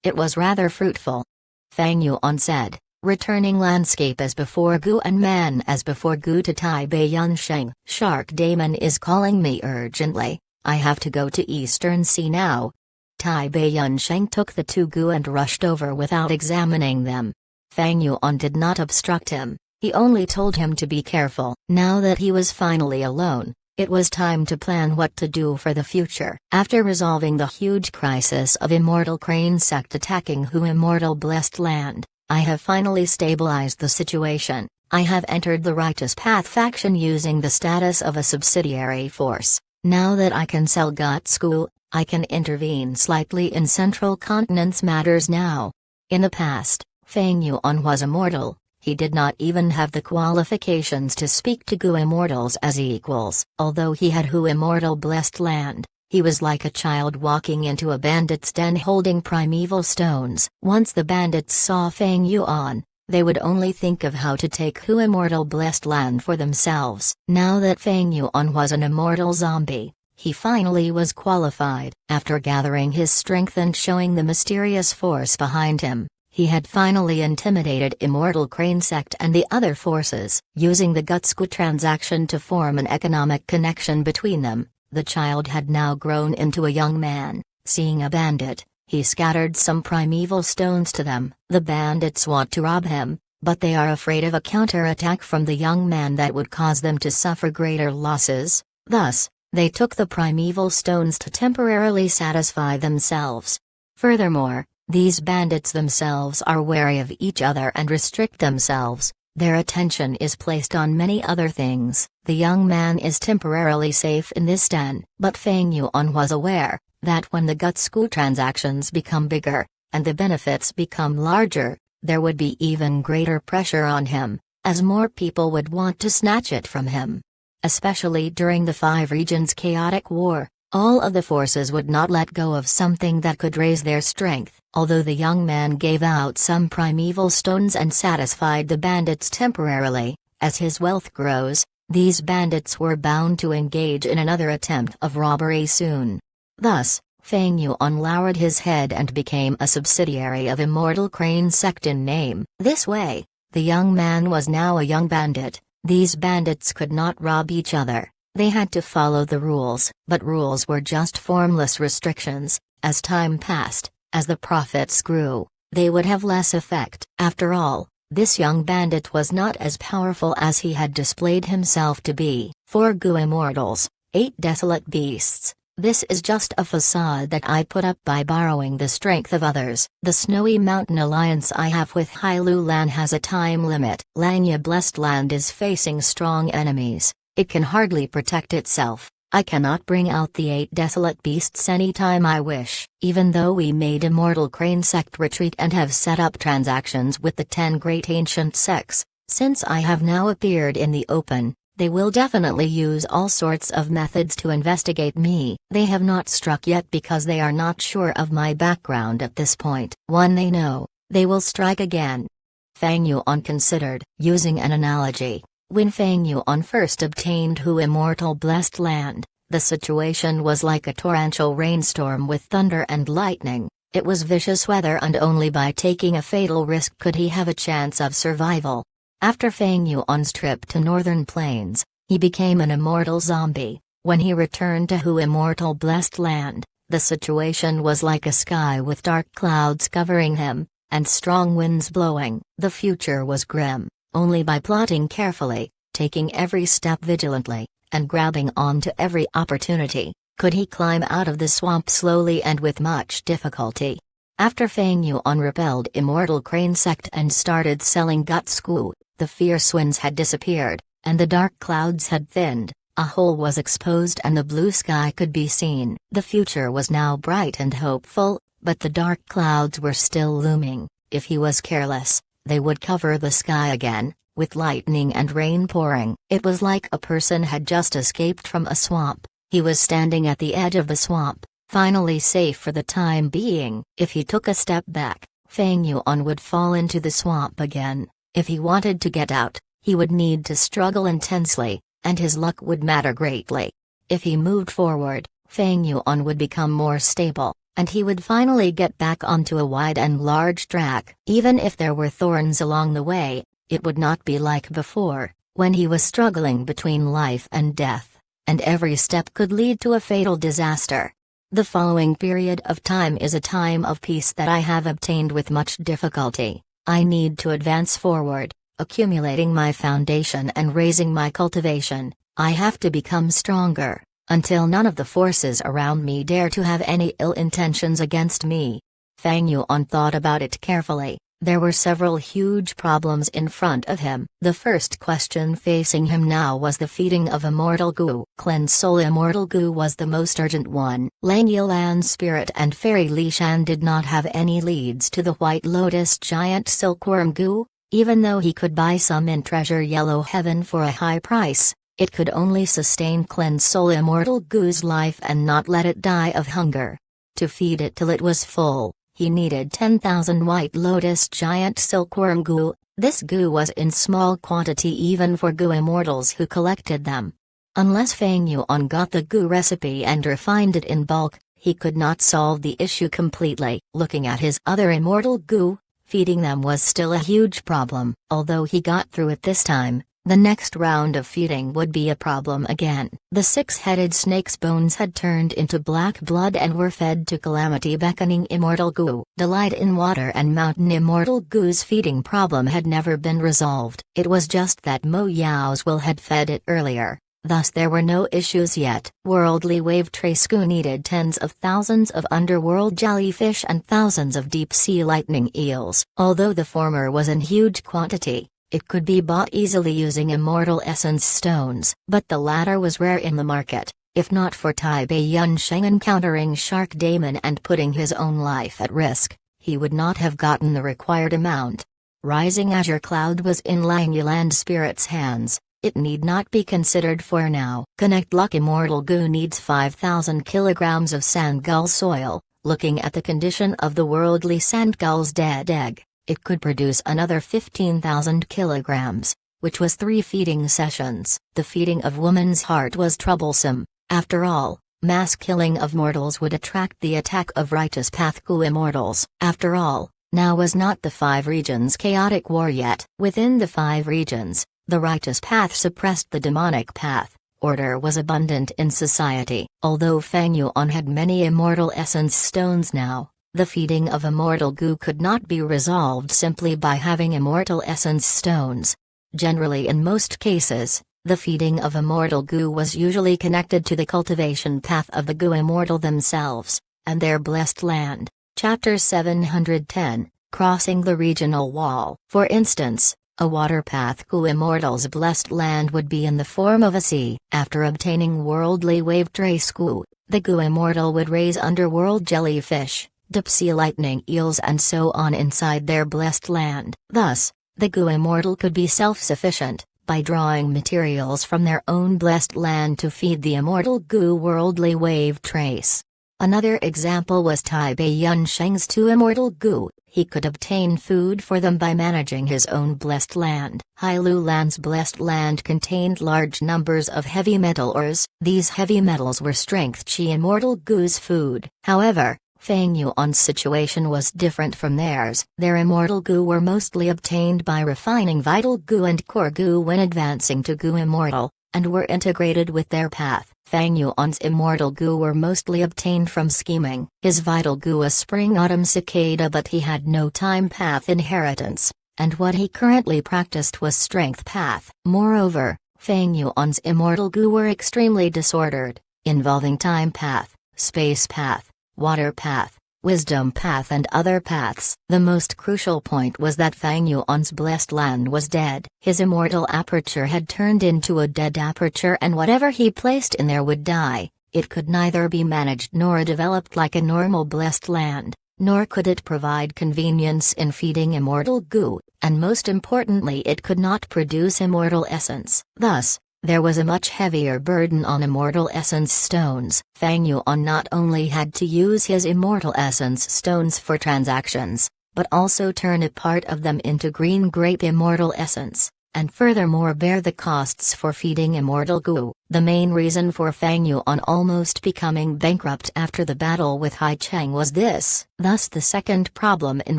It was rather fruitful. Fang Yuan said, returning landscape as before Gu and man as before Gu to Tai Bei Yunsheng. Shark Daemon is calling me urgently. I have to go to Eastern Sea now. Tai Bei Yunsheng took the 2 Gu and rushed over without examining them. Fang Yuan did not obstruct him, he only told him to be careful. Now that he was finally alone, it was time to plan what to do for the future. After resolving the huge crisis of Immortal Crane sect attacking Hu Immortal Blessed Land, I have finally stabilized the situation. I have entered the Righteous Path faction using the status of a subsidiary force. Now that I can sell Gottsku, I can intervene slightly in Central Continent's matters now. In the past, Fang Yuan was immortal. He did not even have the qualifications to speak to Gu immortals as equals. Although he had Hu Immortal Blessed Land, he was like a child walking into a bandit's den holding primeval stones. Once the bandits saw Fang Yuan, they would only think of how to take Hu Immortal Blessed Land for themselves. Now that Fang Yuan was an immortal zombie, he finally was qualified. After gathering his strength and showing the mysterious force behind him, he had finally intimidated Immortal Crane sect and the other forces. Using the Gutsuku transaction to form an economic connection between them, the child had now grown into a young man. Seeing a bandit, He scattered some primeval stones to them. The bandits want to rob him, but they are afraid of a counterattack from the young man that would cause them to suffer greater losses. Thus, they took the primeval stones to temporarily satisfy themselves. Furthermore, these bandits themselves are wary of each other and restrict themselves. Their attention is placed on many other things. The young man is temporarily safe in this den, but Feng Yuan was aware that when the Gutsku transactions become bigger, and the benefits become larger, there would be even greater pressure on him, as more people would want to snatch it from him. Especially during the Five Regions' chaotic war, all of the forces would not let go of something that could raise their strength. Although the young man gave out some primeval stones and satisfied the bandits temporarily, as his wealth grows, these bandits were bound to engage in another attempt of robbery soon. Thus, Feng Yuan lowered his head and became a subsidiary of Immortal Crane Sect in name. This way, the young man was now a young bandit. These bandits could not rob each other. They had to follow the rules, but rules were just formless restrictions. As time passed, as the profits grew, they would have less effect. After all, this young bandit was not as powerful as he had displayed himself to be. 4 Gu Immortals, 8 Desolate Beasts. This is just a facade that I put up by borrowing the strength of others. The Snowy Mountain alliance I have with Hailu Lan has a time limit. Langya Blessed Land is facing strong enemies. It can hardly protect itself. I cannot bring out the 8 Desolate Beasts anytime I wish. Even though we made Immortal Crane Sect retreat and have set up transactions with the 10 great ancient sects, since I have now appeared in the open, they will definitely use all sorts of methods to investigate me. They have not struck yet because they are not sure of my background at this point. When they know, they will strike again. Feng Yuan considered. Using an analogy, when Feng Yuan first obtained Hu Immortal Blessed Land, the situation was like a torrential rainstorm with thunder and lightning. It was vicious weather, and only by taking a fatal risk could he have a chance of survival. After Feng Yuan's trip to Northern Plains, he became an immortal zombie. When he returned to Hu Immortal Blessed Land, the situation was like a sky with dark clouds covering him, and strong winds blowing. The future was grim. Only by plotting carefully, taking every step vigilantly, and grabbing onto every opportunity, could he climb out of the swamp slowly and with much difficulty. After Feng Yuan repelled Immortal Crane Sect and started selling Gutsku, the fierce winds had disappeared, and the dark clouds had thinned. A hole was exposed and the blue sky could be seen. The future was now bright and hopeful, but the dark clouds were still looming. If he was careless, they would cover the sky again, with lightning and rain pouring. It was like a person had just escaped from a swamp. He was standing at the edge of the swamp, finally safe for the time being. If he took a step back, Feng Yuan would fall into the swamp again. If he wanted to get out, he would need to struggle intensely, and his luck would matter greatly. If he moved forward, Feng Yuan would become more stable, and he would finally get back onto a wide and large track. Even if there were thorns along the way, it would not be like before, when he was struggling between life and death, and every step could lead to a fatal disaster. The following period of time is a time of peace that I have obtained with much difficulty. I need to advance forward, accumulating my foundation and raising my cultivation. I have to become stronger, until none of the forces around me dare to have any ill intentions against me. Feng Yuan thought about it carefully. There were several huge problems in front of him. The first question facing him now was the feeding of Immortal Gu. Cleanse Soul Immortal Gu was the most urgent one. Lang Yilan's spirit and Fairy Li Shan did not have any leads to the White Lotus giant Silkworm Gu. Even though he could buy some in Treasure Yellow Heaven for a high price, it could only sustain Cleanse Soul Immortal Gu's life and not let it die of hunger. To feed it till it was full, he needed 10,000 White Lotus giant Silkworm Gu. This Gu was in small quantity even for Gu Immortals who collected them. Unless Feng Yuan got the Gu recipe and refined it in bulk, he could not solve the issue completely. Looking at his other Immortal Gu, feeding them was still a huge problem. Although he got through it this time, The next round of feeding would be a problem again. The six-headed snake's bones had turned into black blood and were fed to Calamity beckoning Immortal Gu. Delight in Water and Mountain Immortal Gu's feeding problem had never been resolved. It was just that Mo Yao's will had fed it earlier. Thus there were no issues yet. Worldly Wave Trace Gu needed tens of thousands of underworld jellyfish and thousands of deep-sea lightning eels. Although the former was in huge quantity, it could be bought easily using Immortal Essence stones, but the latter was rare in the market. If not for Tai Bei Yunsheng encountering Shark Daemon and putting his own life at risk, he would not have gotten the required amount. Rising Azure Cloud was in Lang Yiland Spirit's hands. It need not be considered for now. Connect Luck Immortal Gu needs 5,000 kilograms of sand gull soil. Looking at the condition of the worldly sand gull's dead egg, it could produce another 15,000 kilograms, which was 3 feeding sessions. The feeding of woman's heart was troublesome. After all, mass killing of mortals would attract the attack of Righteous Path Gu immortals. After all, now was not the 5 regions chaotic war yet. Within the 5 regions, the Righteous Path suppressed the demonic path. Order was abundant in society. Although Fang Yuan had many Immortal Essence stones now, the feeding of Immortal Gu could not be resolved simply by having Immortal Essence stones. Generally, in most cases, the feeding of Immortal Gu was usually connected to the cultivation path of the Gu Immortal themselves, and their blessed land. Chapter 710, Crossing the Regional Wall. For instance, a water path Gu Immortal's blessed land would be in the form of a sea. After obtaining worldly wave trace Gu, the Gu Immortal would raise underworld jellyfish, deep-sea lightning eels and so on inside their blessed land. Thus, the Gu Immortal could be self-sufficient, by drawing materials from their own blessed land to feed the Immortal Gu worldly wave trace. Another example was Tai Bei Yunsheng's 2 Immortal Gu. He could obtain food for them by managing his own blessed land. Hailu Land's blessed land contained large numbers of heavy metal ores. These heavy metals were Strength Chi Immortal Gu's food. However, Fang Yuan's situation was different from theirs. Their Immortal Gu were mostly obtained by refining Vital Gu and Core Gu when advancing to Gu Immortal, and were integrated with their path. Fang Yuan's Immortal Gu were mostly obtained from scheming. His Vital Gu was Spring-Autumn Cicada, but he had no time path inheritance, and what he currently practiced was Strength Path. Moreover, Fang Yuan's Immortal Gu were extremely disordered, involving Time Path, Space Path, Water Path, Wisdom Path and other paths. The most crucial point was that Fang Yuan's blessed land was dead. His immortal aperture had turned into a dead aperture, and whatever he placed in there would die. It could neither be managed nor developed like a normal blessed land, nor could it provide convenience in feeding Immortal Gu, and most importantly it could not produce Immortal Essence. Thus, there was a much heavier burden on Immortal Essence stones. Fang Yuan not only had to use his Immortal Essence stones for transactions, but also turn a part of them into green grape Immortal Essence, and furthermore bear the costs for feeding Immortal Gu. The main reason for Fang Yuan almost becoming bankrupt after the battle with Hai Cheng was this. Thus the second problem in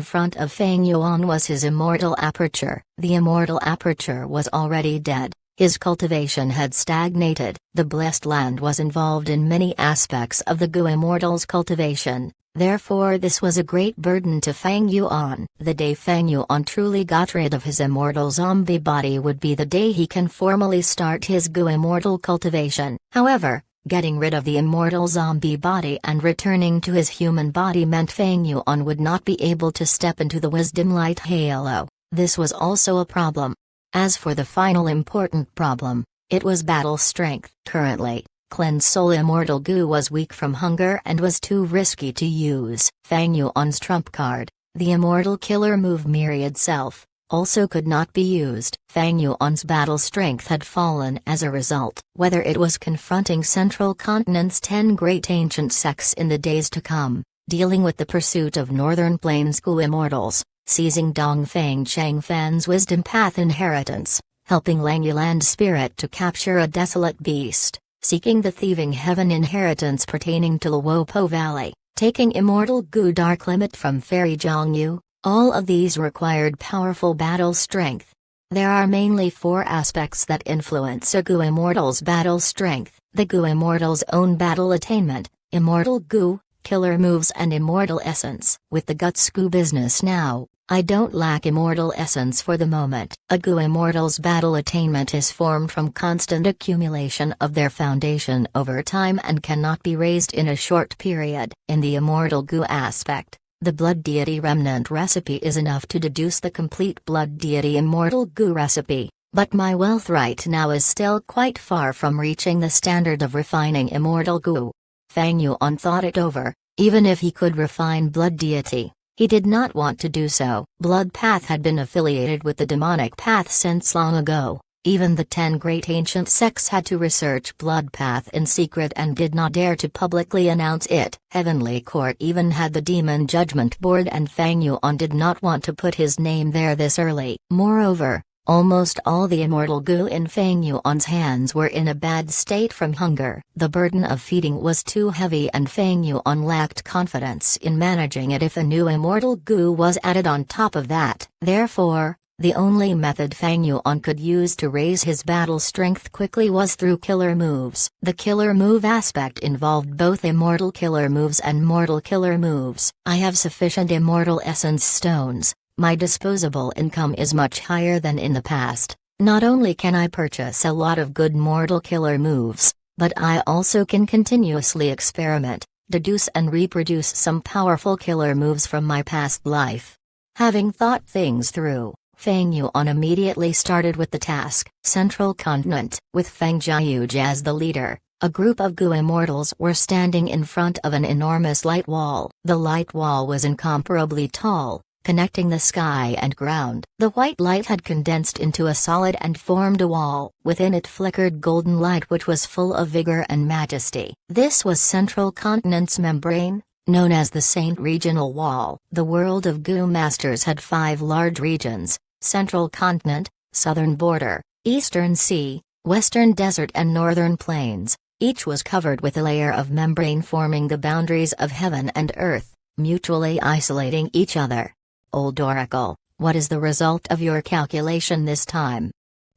front of Fang Yuan was his Immortal Aperture. The Immortal Aperture was already dead. His cultivation had stagnated. The blessed land was involved in many aspects of the Gu Immortal's cultivation, therefore this was a great burden to Fang Yuan. The day Fang Yuan truly got rid of his immortal zombie body would be the day he can formally start his Gu Immortal cultivation. However, getting rid of the immortal zombie body and returning to his human body meant Fang Yuan would not be able to step into the Wisdom Light Halo. This was also a problem. As for the final important problem, it was battle strength. Currently, Cleanse Soul Immortal Gu was weak from hunger and was too risky to use. Fang Yuan's trump card, the Immortal Killer move Myriad Self, also could not be used. Fang Yuan's battle strength had fallen as a result. Whether it was confronting Central Continent's 10 great ancient sects in the days to come, dealing with the pursuit of Northern Plains Gu Immortals, seizing Dongfang Changfan's Wisdom Path inheritance, helping Lang Yiland Spirit to capture a desolate beast, seeking the Thieving Heaven inheritance pertaining to Luopo Valley, taking Immortal Gu Dark Limit from Fairy Zhongyu, all of these required powerful battle strength. There are mainly four aspects that influence a Gu Immortal's battle strength: the Gu Immortal's own battle attainment, Immortal Gu, killer moves and Immortal Essence. With the Guts Gu business now, I don't lack Immortal Essence for the moment. A Gu Immortal's battle attainment is formed from constant accumulation of their foundation over time and cannot be raised in a short period. In the Immortal Gu aspect, the Blood Deity Remnant recipe is enough to deduce the complete Blood Deity Immortal Gu recipe, but my wealth right now is still quite far from reaching the standard of refining Immortal Gu. Feng Yuan thought it over. Even if he could refine Blood Deity, he did not want to do so. Blood Path had been affiliated with the demonic path since long ago. Even the 10 great ancient sects had to research Blood Path in secret and did not dare to publicly announce it. Heavenly Court even had the Demon Judgment Board, and Feng Yuan did not want to put his name there this early. Moreover, almost all the Immortal Gu in Feng Yuan's hands were in a bad state from hunger. The burden of feeding was too heavy and Feng Yuan lacked confidence in managing it if a new Immortal Gu was added on top of that. Therefore, the only method Feng Yuan could use to raise his battle strength quickly was through killer moves. The killer move aspect involved both immortal killer moves and mortal killer moves. I have sufficient Immortal Essence stones. My disposable income is much higher than in the past. Not only can I purchase a lot of good mortal killer moves, but I also can continuously experiment, deduce and reproduce some powerful killer moves from my past life. Having thought things through, Feng Yuan immediately started with the task. Central Continent. With Feng Jiayuj as the leader, a group of Gu Immortals were standing in front of an enormous light wall. The light wall was incomparably tall, connecting the sky and ground. The white light had condensed into a solid and formed a wall. Within it flickered golden light which was full of vigor and majesty. This was Central Continent's membrane, known as the Saint Regional Wall. The world of Gu Masters had 5 large regions: Central Continent, Southern Border, Eastern Sea, Western Desert and Northern Plains. Each was covered with a layer of membrane forming the boundaries of heaven and earth, mutually isolating each other. Old Oracle, what is the result of your calculation this time?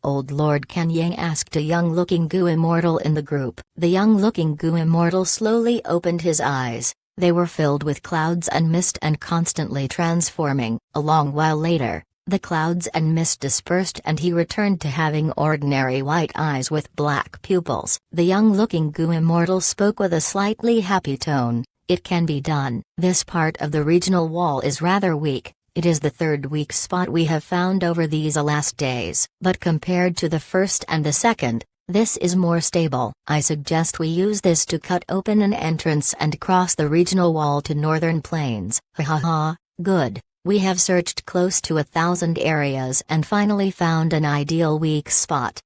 Old Lord Kenyang asked a young-looking Gu Immortal in the group. The young-looking Gu Immortal slowly opened his eyes. They were filled with clouds and mist and constantly transforming. A long while later, the clouds and mist dispersed and he returned to having ordinary white eyes with black pupils. The young-looking Gu Immortal spoke with a slightly happy tone. It can be done. This part of the regional wall is rather weak. It is the 3rd weak spot we have found over these last days. But compared to the first and the 2nd, this is more stable. I suggest we use this to cut open an entrance and cross the regional wall to Northern Plains. Ha ha ha, good. We have searched close to 1,000 areas and finally found an ideal weak spot.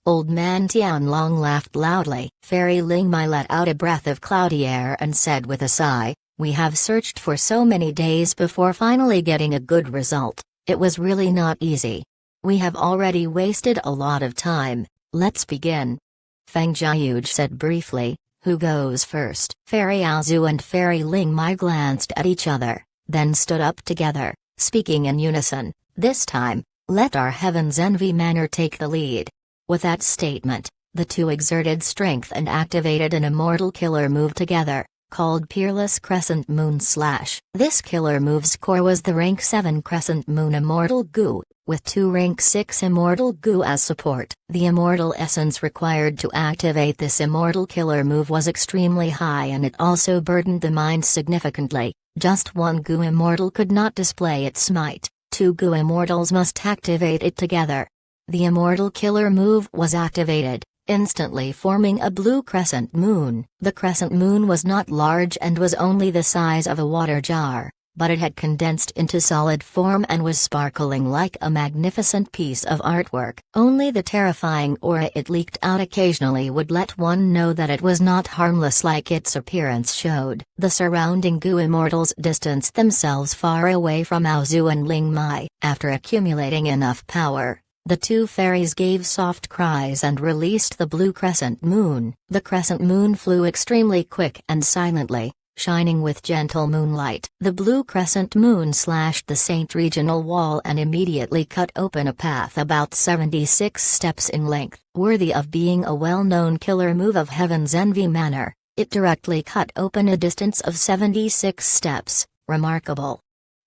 Old man Tianlong laughed loudly. Fairy Ling Mai let out a breath of cloudy air and said with a sigh, "We have searched for so many days before finally getting a good result. It was really not easy. We have already wasted a lot of time. Let's begin." Feng Jiayuj said briefly, "Who goes first?" Fairy Aozu and Fairy Ling Mai glanced at each other, then stood up together, speaking in unison. "This time, let our Heaven's Envy manner take the lead." With that statement, the two exerted strength and activated an immortal killer move together, called Peerless Crescent Moon Slash. This killer move's core was the rank 7 Crescent Moon Immortal Gu, with 2 rank 6 Immortal Gu as support. The immortal essence required to activate this immortal killer move was extremely high and it also burdened the mind significantly. Just one Gu Immortal could not display its might, 2 Gu Immortals must activate it together. The immortal killer move was activated, instantly forming a blue crescent moon. The crescent moon was not large and was only the size of a water jar, but it had condensed into solid form and was sparkling like a magnificent piece of artwork. Only the terrifying aura it leaked out occasionally would let one know that it was not harmless like its appearance showed. The surrounding Gu Immortals distanced themselves far away from Aozu and Ling Mai. After accumulating enough power, the 2 fairies gave soft cries and released the blue crescent moon. The crescent moon flew extremely quick and silently, shining with gentle moonlight. The blue crescent moon slashed the Saint regional wall and immediately cut open a path about 76 steps in length. Worthy of being a well-known killer move of Heaven's Envy manner, it directly cut open a distance of 76 steps. Remarkable.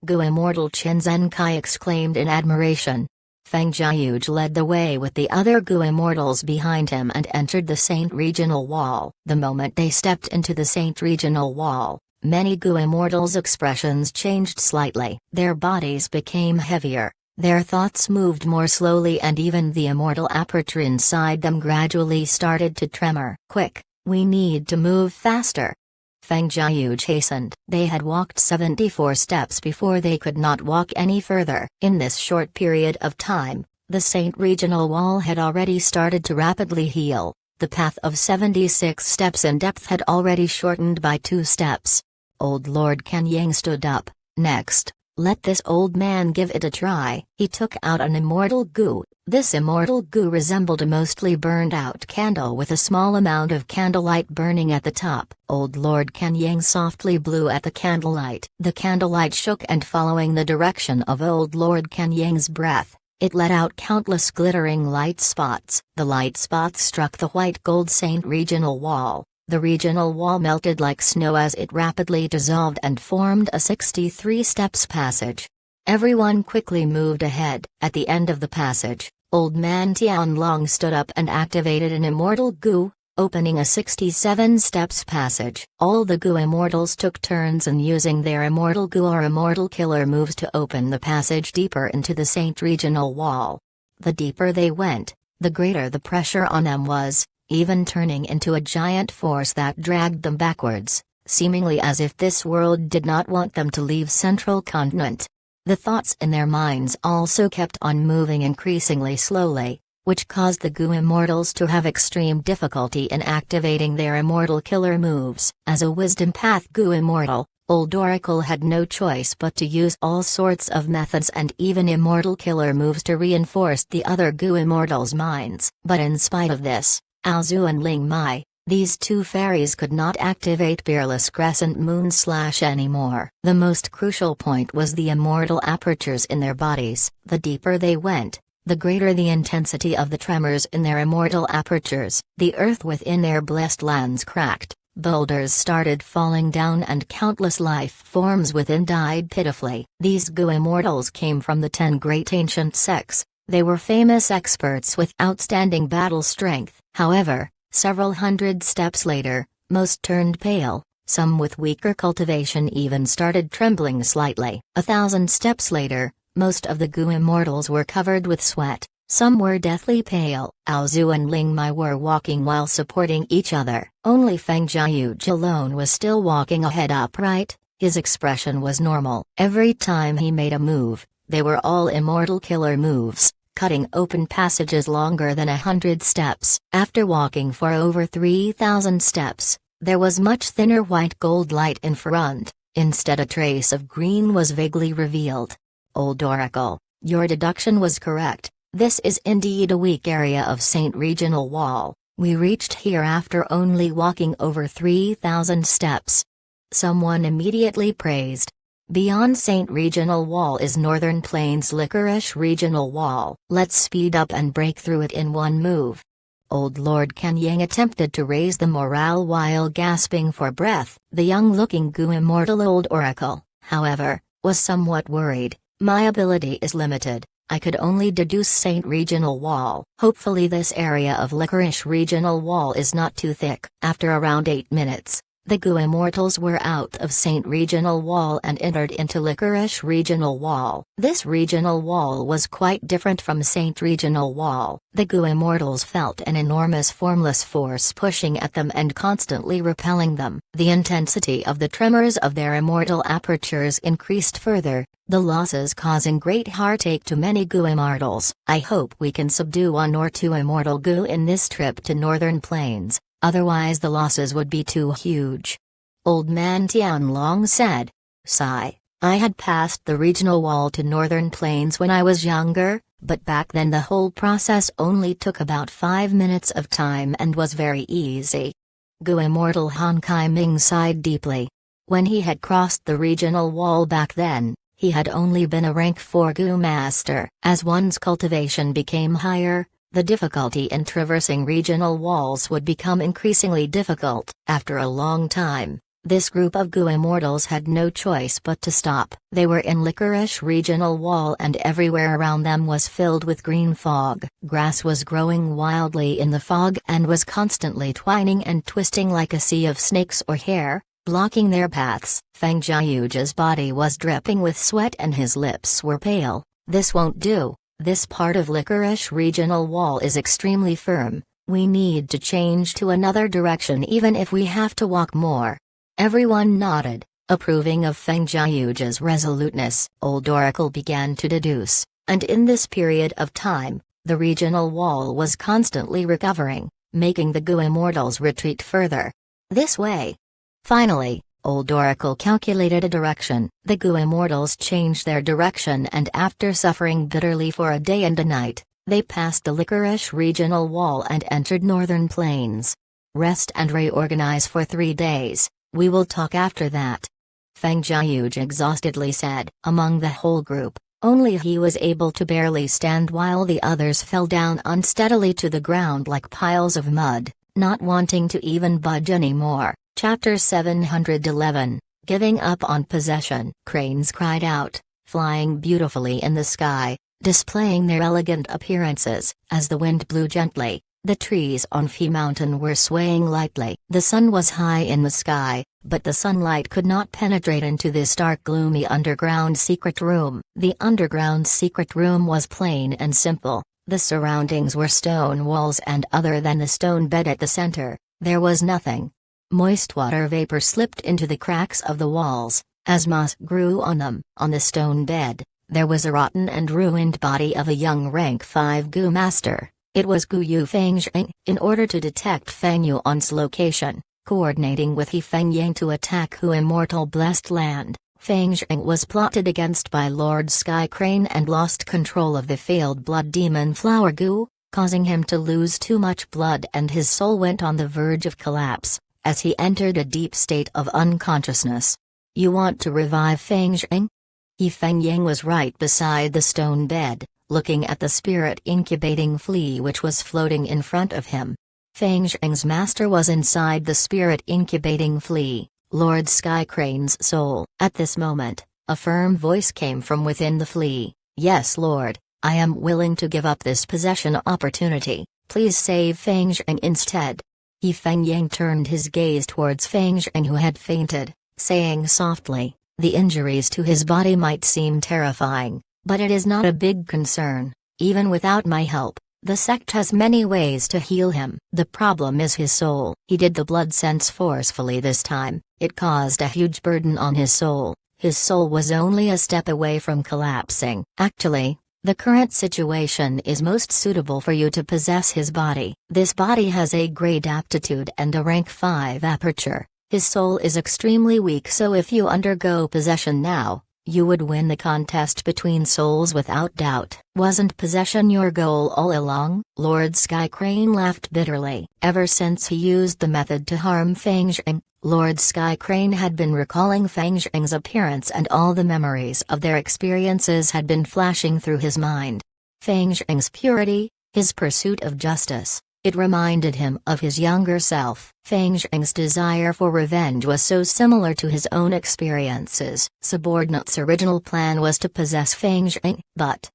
Gu Immortal Qin Zenkai exclaimed in admiration. Feng Jiayuge led the way with the other Gu Immortals behind him and entered the Saint regional wall. The moment they stepped into the Saint regional wall, many Gu Immortals' expressions changed slightly. Their bodies became heavier, their thoughts moved more slowly, and even the immortal aperture inside them gradually started to tremor. Quick, we need to move faster. Feng Jiayuge hastened. They had walked 74 steps before they could not walk any further. In this short period of time, the Saint regional wall had already started to rapidly heal. The path of 76 steps in depth had already shortened by 2 steps. Old Lord Kenyang stood up. Next, let this old man give it a try. He took out an immortal gu. This immortal gu resembled a mostly burned out candle with a small amount of candlelight burning at the top. Old Lord Kenyang softly blew at the candlelight. The candlelight shook, and following the direction of Old Lord Kenyang's breath, it let out countless glittering light spots. The light spots struck the white gold Saint regional wall. The regional wall melted like snow as it rapidly dissolved and formed a 63 steps passage. Everyone quickly moved ahead. At the end of the passage, Old Man Tianlong stood up and activated an immortal gu, opening a 67 steps passage. All the gu immortals took turns in using their immortal gu or immortal killer moves to open the passage deeper into the Saint regional wall. The deeper they went, the greater the pressure on them was, even turning into a giant force that dragged them backwards, seemingly as if this world did not want them to leave Central Continent. The thoughts in their minds also kept on moving increasingly slowly, which caused the gu immortals to have extreme difficulty in activating their immortal killer moves. As a wisdom path gu immortal, Old Oracle had no choice but to use all sorts of methods and even immortal killer moves to reinforce the other gu immortals' minds. But in spite of this, Aozu and Ling Mai, these two fairies could not activate Peerless Crescent Moon / anymore. The most crucial point was the immortal apertures in their bodies. The deeper they went, the greater the intensity of the tremors in their immortal apertures. The earth within their blessed lands cracked, boulders started falling down, and countless life forms within died pitifully. These gu immortals came from the 10 great ancient sects. They were famous experts with outstanding battle strength. However, several hundred steps later, most turned pale, some with weaker cultivation even started trembling slightly. 1,000 steps later, most of the gu immortals were covered with sweat, some were deathly pale. Aozu and Ling Mai were walking while supporting each other. Only Feng Jiayuge alone was still walking ahead upright. His expression was normal. Every time he made a move, they were all immortal killer moves, cutting open passages longer than 100 steps. After walking for over 3,000 steps, there was much thinner white gold light in front. Instead, a trace of green was vaguely revealed. Old Oracle, your deduction was correct. This is indeed a weak area of Saint regional wall. We reached here after only walking over 3,000 steps. Someone immediately praised. Beyond Saint regional wall is Northern Plains Licorice regional wall. Let's speed up and break through it in one move. Old Lord Kenyang attempted to raise the morale while gasping for breath. The young-looking gu immortal Old Oracle, however, was somewhat worried. My ability is limited. I could only deduce Saint regional wall. Hopefully this area of Licorice regional wall is not too thick. After around 8 minutes, the gu immortals were out of Saint regional wall and entered into Licorice regional wall. This regional wall was quite different from Saint regional wall. The gu immortals felt an enormous formless force pushing at them and constantly repelling them. The intensity of the tremors of their immortal apertures increased further, the losses causing great heartache to many gu immortals. I hope we can subdue 1 or 2 immortal gu in this trip to Northern Plains. Otherwise the losses would be too huge. Old Man Tianlong said. Sigh. I had passed the regional wall to Northern Plains when I was younger, but back then the whole process only took about 5 minutes of time and was very easy. Gu Immortal Han Kai Ming sighed deeply. When he had crossed the regional wall back then, he had only been a rank 4 Gu master. As one's cultivation became higher, the difficulty in traversing regional walls would become increasingly difficult. After a long time, this group of Gu immortals had no choice but to stop. They were in Licorice Regional Wall and everywhere around them was filled with green fog. Grass was growing wildly in the fog and was constantly twining and twisting like a sea of snakes or hair, blocking their paths. Feng Jiayuji's body was dripping with sweat and his lips were pale. This won't do. This part of Licorice Regional Wall is extremely firm. We need to change to another direction even if we have to walk more. Everyone nodded, approving of Feng Jiayuji's resoluteness. Old Oracle began to deduce, and in this period of time, the regional wall was constantly recovering, making the Gu immortals retreat further. This way. Finally, Old Oracle calculated a direction. The Gu immortals changed their direction and after suffering bitterly for a day and a night, they passed the Licorice Regional Wall and entered Northern Plains. Rest and reorganize for 3 days. We will talk after that. Feng Jiayuji exhaustedly said. Among the whole group, only he was able to barely stand while the others fell down unsteadily to the ground like piles of mud, not wanting to even budge anymore. Chapter 711, Giving Up on Possession. Cranes cried out, flying beautifully in the sky, displaying their elegant appearances. As the wind blew gently, the trees on Phi Mountain were swaying lightly. The sun was high in the sky, but the sunlight could not penetrate into this dark gloomy underground secret room. The underground secret room was plain and simple. The surroundings were stone walls and other than the stone bed at the center, there was nothing. Moist water vapor slipped into the cracks of the walls, as moss grew on them. On the stone bed, there was a rotten and ruined body of a young rank 5 Gu master. It was Gu Yu Fengying. In order to detect Feng Yuan's location, coordinating with He Fengying to attack Hu Immortal Blessed Land, Fengying was plotted against by Lord Sky Crane and lost control of the failed blood demon Flower Gu, causing him to lose too much blood and his soul went on the verge of collapse, as he entered a deep state of unconsciousness. You want to revive Fengying? He Fengying was right beside the stone bed, looking at the spirit incubating flea which was floating in front of him. Fengying's master was inside the spirit incubating flea, Lord Sky Crane's soul. At this moment, a firm voice came from within the flea. Yes, Lord, I am willing to give up this possession opportunity. Please save Fengying instead. He Fengying turned his gaze towards Fengying who had fainted, saying softly, the injuries to his body might seem terrifying, but it is not a big concern. Even without my help, the sect has many ways to heal him. The problem is his soul. He did the blood sense forcefully this time. It caused a huge burden on his soul. His soul was only a step away from collapsing. Actually, the current situation is most suitable for you to possess his body. This body has a great aptitude and a rank 5 aperture. His soul is extremely weak, so if you undergo possession now, you would win the contest between souls without doubt. Wasn't possession your goal all along? Lord Sky Crane laughed bitterly. Ever since he used the method to harm Fengying, Lord Sky Crane had been recalling Fengying's appearance and all the memories of their experiences had been flashing through his mind. Fengying's purity, his pursuit of justice, it reminded him of his younger self. Fengying's desire for revenge was so similar to his own experiences. Subordinate's original plan was to possess Fengying, but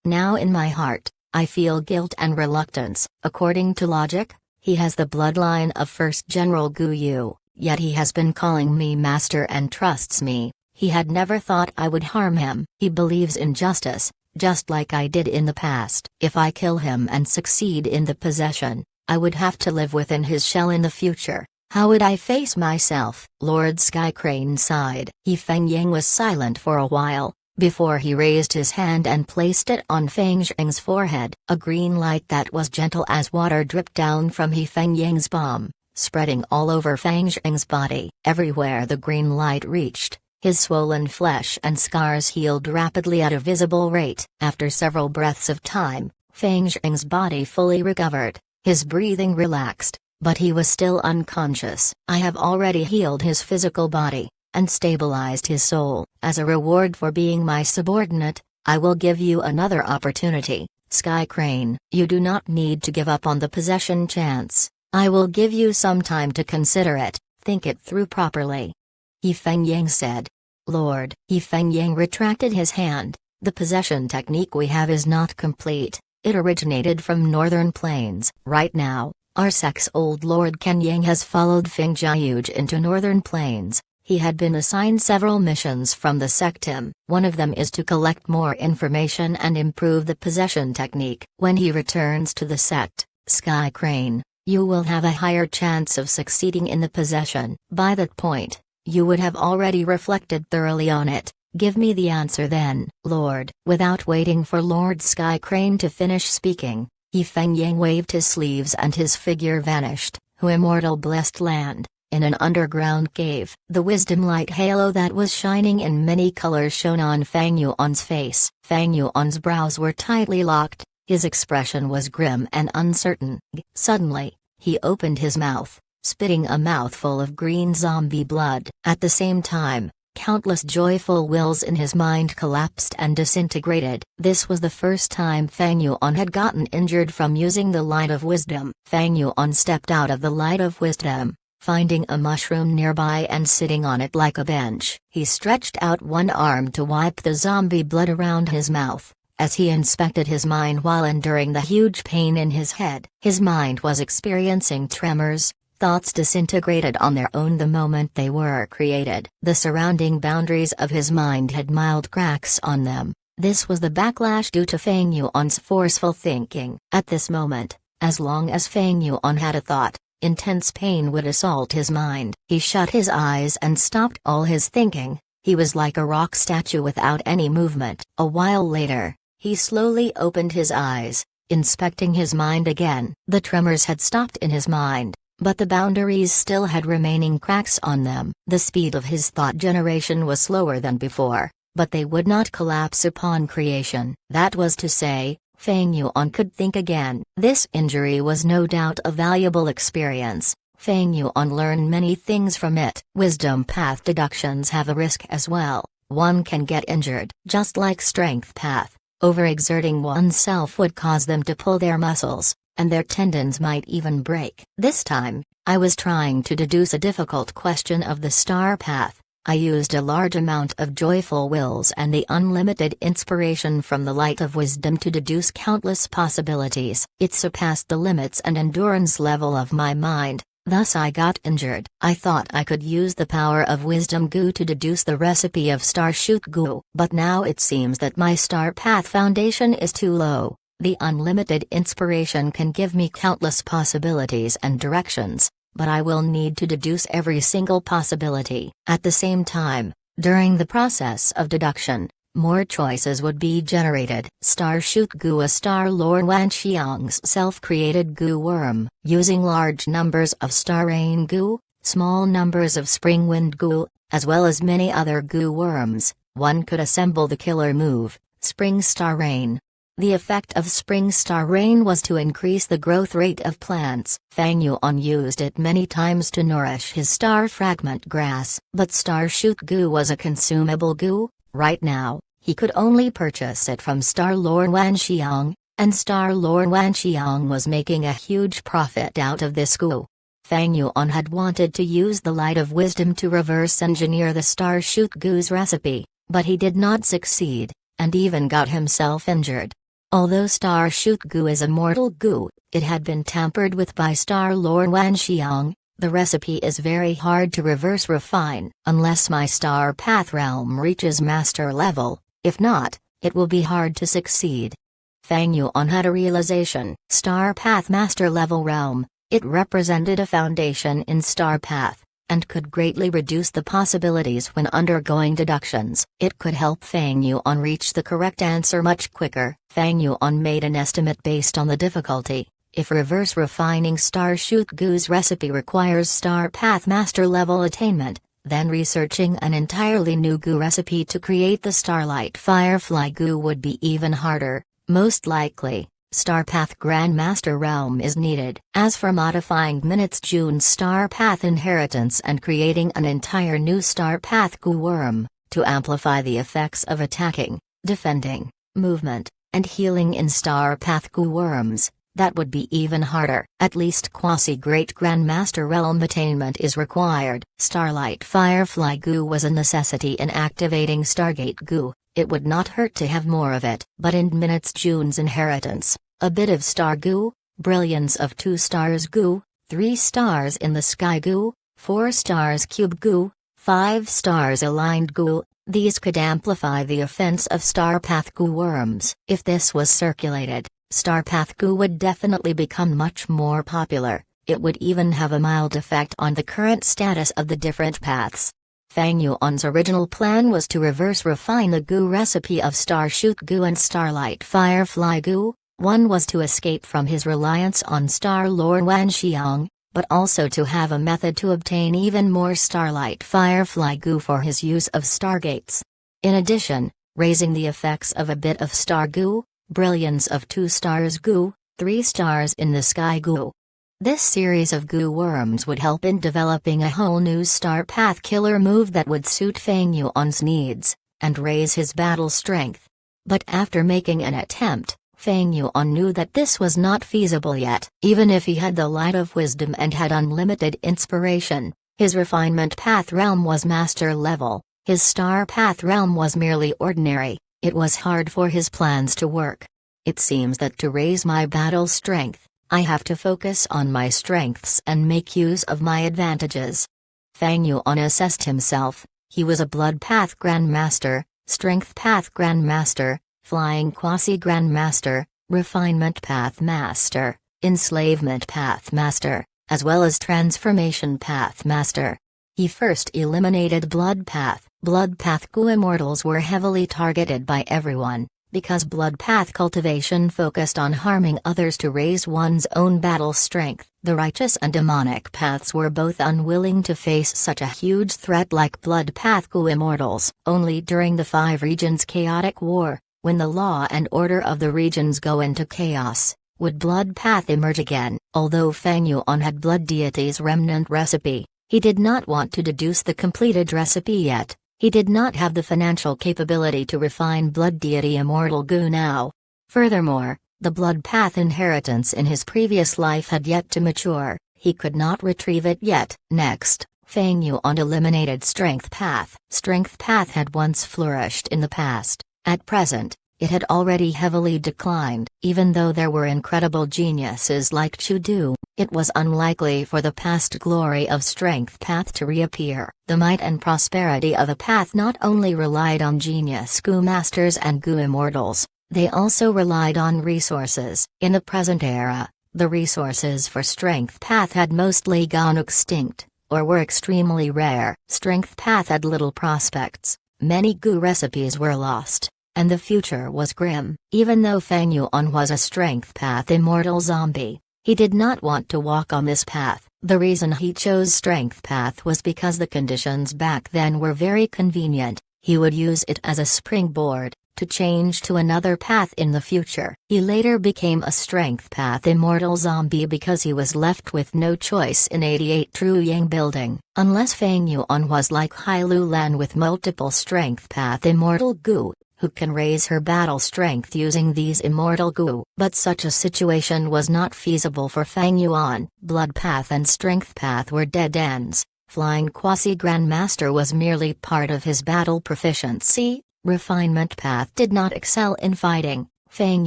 now in my heart, I feel guilt and reluctance. According to logic, he has the bloodline of First General Gu Yu. Yet he has been calling me master and trusts me. He had never thought I would harm him. He believes in justice, just like I did in the past. If I kill him and succeed in the possession, I would have to live within his shell in the future. How would I face myself? Lord Sky Crane sighed. He Fengying was silent for a while, before he raised his hand and placed it on Fengying's forehead. A green light that was gentle as water dripped down from He Fengying's palm, spreading all over Fengying's body. Everywhere the green light reached, his swollen flesh and scars healed rapidly at a visible rate. After several breaths of time, Fengying's body fully recovered, his breathing relaxed, but he was still unconscious. I have already healed his physical body, and stabilized his soul. As a reward for being my subordinate, I will give you another opportunity, Sky Crane. You do not need to give up on the possession chance. I will give you some time to consider it, think it through properly. He Fengying said. Lord. He Fengying retracted his hand. The possession technique we have is not complete. It originated from northern plains. Right now, our sect's old Lord Kenyang has followed Feng Jiayuj into northern plains. He had been assigned several missions from the sectim. One of them is to collect more information and improve the possession technique. When he returns to the sect, Sky Crane, you will have a higher chance of succeeding in the possession. By that point, you would have already reflected thoroughly on it. Give me the answer then, Lord. Without waiting for Lord Sky Crane to finish speaking, He Fengying waved his sleeves and his figure vanished. Who immortal blessed land, in an underground cave. The wisdom light halo that was shining in many colors shone on Fang Yuan's face. Fang Yuan's brows were tightly locked, his expression was grim and uncertain. Suddenly, he opened his mouth, spitting a mouthful of green zombie blood. At the same time, countless joyful wills in his mind collapsed and disintegrated. This was the first time Fang Yuan had gotten injured from using the light of wisdom. Fang Yuan stepped out of the light of wisdom, finding a mushroom nearby and sitting on it like a bench. He stretched out one arm to wipe the zombie blood around his mouth, as he inspected his mind while enduring the huge pain in his head. His mind was experiencing tremors. Thoughts disintegrated on their own the moment they were created. The surrounding boundaries of his mind had mild cracks on them. This was the backlash due to Fang Yuan's forceful thinking. At this moment, as long as Fang Yuan had a thought, intense pain would assault his mind. He shut his eyes and stopped all his thinking. He was like a rock statue without any movement. A while later, he slowly opened his eyes, inspecting his mind again. The tremors had stopped in his mind, but the boundaries still had remaining cracks on them. The speed of his thought generation was slower than before, but they would not collapse upon creation. That was to say, Fang Yuan could think again. This injury was no doubt a valuable experience. Fang Yuan learned many things from it. Wisdom path deductions have a risk as well. One can get injured. Just like strength path, overexerting oneself would cause them to pull their muscles, and their tendons might even break. This time, I was trying to deduce a difficult question of the star path. I used a large amount of joyful wills and the unlimited inspiration from the light of wisdom to deduce countless possibilities. It surpassed the limits and endurance level of my mind, thus I got injured. I thought I could use the power of wisdom goo to deduce the recipe of star shoot goo, but now it seems that my star path foundation is too low. The unlimited inspiration can give me countless possibilities and directions, but I will need to deduce every single possibility. At the same time, during the process of deduction, more choices would be generated. Star Shoot Goo, a Star Lord Wan Xiang's self-created goo worm. Using large numbers of Star Rain Goo, small numbers of Spring Wind Goo, as well as many other goo worms, one could assemble the killer move, Spring Star Rain. The effect of Spring Star Rain was to increase the growth rate of plants. Fang Yuan used it many times to nourish his star fragment grass. But Star Shoot Goo was a consumable goo. Right now, he could only purchase it from Star Lord Wan Xiang, and Star Lord Wan Xiang was making a huge profit out of this goo. Fang Yuan had wanted to use the light of wisdom to reverse engineer the Star Shoot Goo's recipe, but he did not succeed, and even got himself injured. Although Star Shoot Goo is a mortal goo, it had been tampered with by Star Lord Wan Xiang. The recipe is very hard to reverse refine, unless my Star Path realm reaches master level. If not, it will be hard to succeed. Fang Yuan had a realization. Star Path master level realm, it represented a foundation in Star Path, and could greatly reduce the possibilities when undergoing deductions. It could help Fang Yuan reach the correct answer much quicker. Fang Yuan made an estimate based on the difficulty. If reverse refining Star Shoot Goo's recipe requires Star Path master level attainment, then researching an entirely new goo recipe to create the Starlight Firefly goo would be even harder. Most likely, Star Path Grandmaster Realm is needed. As for modifying Minutes June's Star Path inheritance and creating an entire new Star Path Goo Worm, to amplify the effects of attacking, defending, movement, and healing in Star Path Goo Worms, that would be even harder. At least Quasi-Great Grandmaster Realm attainment is required. Starlight Firefly Goo was a necessity in activating Stargate Goo. It would not hurt to have more of it. But in Minutes June's inheritance, a bit of Star Goo, Brilliance of 2 stars Goo, 3 stars in the Sky Goo, 4 stars Cube Goo, 5 stars Aligned Goo, these could amplify the offense of Star Path Goo Worms. If this was circulated, Star Path Goo would definitely become much more popular. It would even have a mild effect on the current status of the different paths. Fang Yuan's original plan was to reverse refine the Goo recipe of Starshoot Goo and Starlight Firefly Goo. One was to escape from his reliance on Star Lord Wan Xiang, but also to have a method to obtain even more Starlight Firefly Goo for his use of Stargates. In addition, raising the effects of a bit of Star Goo, Brilliance of 2 stars Goo, 3 stars in the Sky Goo. This series of Goo Worms would help in developing a whole new Star Path killer move that would suit Fang Yuan's needs, and raise his battle strength. But after making an attempt, Fang Yuan knew that this was not feasible yet. Even if he had the Light of Wisdom and had unlimited inspiration, his Refinement Path realm was master level, his Star Path realm was merely ordinary. It was hard for his plans to work. It seems that to raise my battle strength, I have to focus on my strengths and make use of my advantages. Fang Yuan assessed himself. He was a Blood Path Grandmaster, Strength Path Grandmaster, Flying Quasi Grandmaster, Refinement Path Master, Enslavement Path Master, as well as Transformation Path Master. He first eliminated Blood Path. Blood Path Goo Immortals were heavily targeted by everyone, because Blood Path cultivation focused on harming others to raise one's own battle strength. The righteous and demonic paths were both unwilling to face such a huge threat like Blood Path Goo Immortals. Only during the 5 regions chaotic war, when the law and order of the regions go into chaos, would Blood Path emerge again. Although Fang Yuan had Blood Deity's remnant recipe, he did not want to deduce the completed recipe yet. He did not have the financial capability to refine Blood Deity Immortal Goo now. Furthermore, the Blood Path inheritance in his previous life had yet to mature, he could not retrieve it yet. Next, Fang Yuan eliminated Strength Path. Strength Path had once flourished in the past. At present, it had already heavily declined. Even though there were incredible geniuses like Chu Du, it was unlikely for the past glory of Strength Path to reappear. The might and prosperity of a path not only relied on genius Goo Masters and Goo Immortals, they also relied on resources. In the present era, the resources for Strength Path had mostly gone extinct, or were extremely rare. Strength Path had little prospects, many Goo recipes were lost, and the future was grim. Even though Fang Yuan was a Strength Path Immortal zombie, he did not want to walk on this path. The reason he chose Strength Path was because the conditions back then were very convenient. He would use it as a springboard to change to another path in the future. He later became a Strength Path Immortal zombie because he was left with no choice in 88 True Yang building. Unless Fang Yuan was like Hai Lu Lan with multiple Strength Path Immortal Goo, who can raise her battle strength using these immortal Goo. But such a situation was not feasible for Fang Yuan. Blood Path and Strength Path were dead ends. Flying Quasi Grandmaster was merely part of his battle proficiency. Refinement Path did not excel in fighting. Fang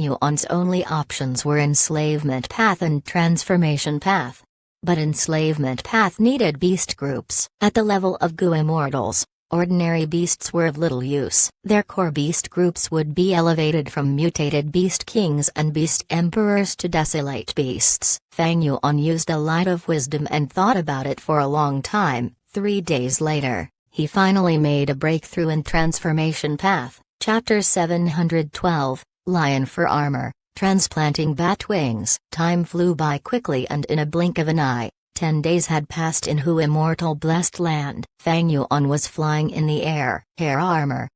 Yuan's only options were Enslavement Path and Transformation Path. But Enslavement Path needed beast groups. At the level of Goo Immortals, ordinary beasts were of little use. Their core beast groups would be elevated from mutated beast kings and beast emperors to desolate beasts. Fang Yuan used a Light of Wisdom and thought about it for a long time. 3 days later, he finally made a breakthrough in Transformation Path. Chapter 712, Lion for Armor, Transplanting Bat Wings. Time flew by quickly and in a blink of an eye. 10 days had passed in Hu Immortal Blessed Land. Fang Yuan was flying in the air. Hair armor.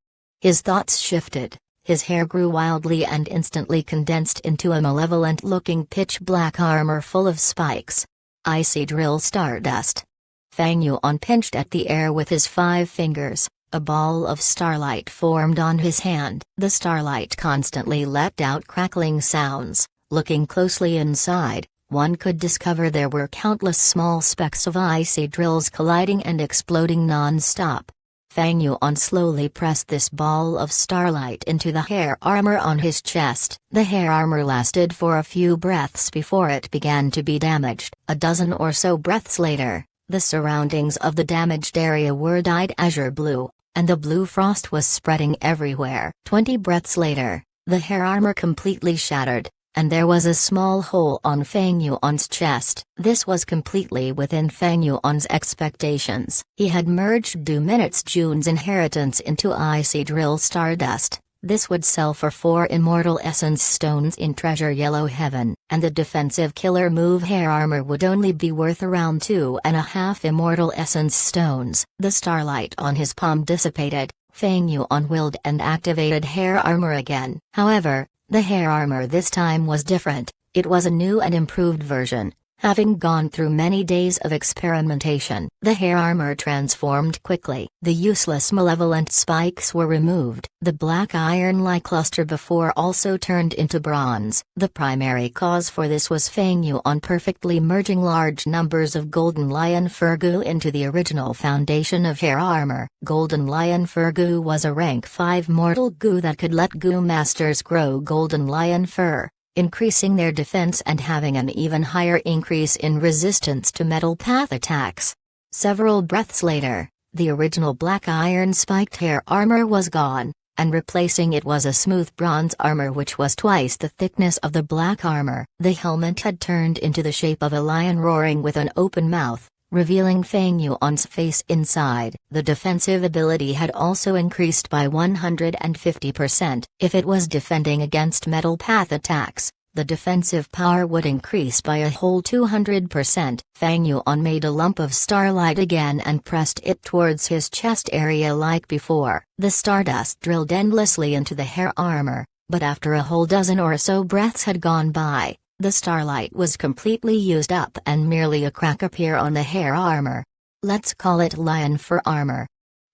His thoughts shifted. His hair grew wildly and instantly condensed into a malevolent-looking pitch-black armor full of spikes. Icy drill stardust. Fang Yuan pinched at the air with his 5 fingers. A ball of starlight formed on his hand. The starlight constantly let out crackling sounds. Looking closely inside, one could discover there were countless small specks of icy drills colliding and exploding non-stop. Fang Yuan slowly pressed this ball of starlight into the hair armor on his chest. The hair armor lasted for a few breaths before it began to be damaged. A dozen or so breaths later, the surroundings of the damaged area were dyed azure blue, and the blue frost was spreading everywhere. 20 breaths later, the hair armor completely shattered, and there was a small hole on Fang Yuan's chest. This was completely within Fang Yuan's expectations. He had merged Du Minute's June's inheritance into icy drill stardust. This would sell for 4 immortal essence stones in Treasure Yellow Heaven, and the defensive killer move hair armor would only be worth around 2.5 immortal essence stones. The starlight on his palm dissipated. Fang Yuan willed and activated hair armor again. However, the hair armor this time was different. It was a new and improved version. Having gone through many days of experimentation, the hair armor transformed quickly. The useless malevolent spikes were removed. The black iron-like cluster before also turned into bronze. The primary cause for this was Fang Yuan perfectly merging large numbers of golden lion fur goo into the original foundation of hair armor. Golden lion fur goo was a rank 5 mortal goo that could let goo masters grow golden lion fur, increasing their defense and having an even higher increase in resistance to metal path attacks. Several breaths later, the original black iron spiked hair armor was gone, and replacing it was a smooth bronze armor which was twice the thickness of the black armor. The helmet had turned into the shape of a lion roaring with an open mouth, revealing Fang Yuan's face inside. The defensive ability had also increased by 150%. If it was defending against metal path attacks, the defensive power would increase by a whole 200%. Fang Yuan made a lump of starlight again and pressed it towards his chest area like before. The stardust drilled endlessly into the hair armor, but after a whole dozen or so breaths had gone by, the starlight was completely used up and merely a crack appeared on the hair armor. Let's call it lion fur armor.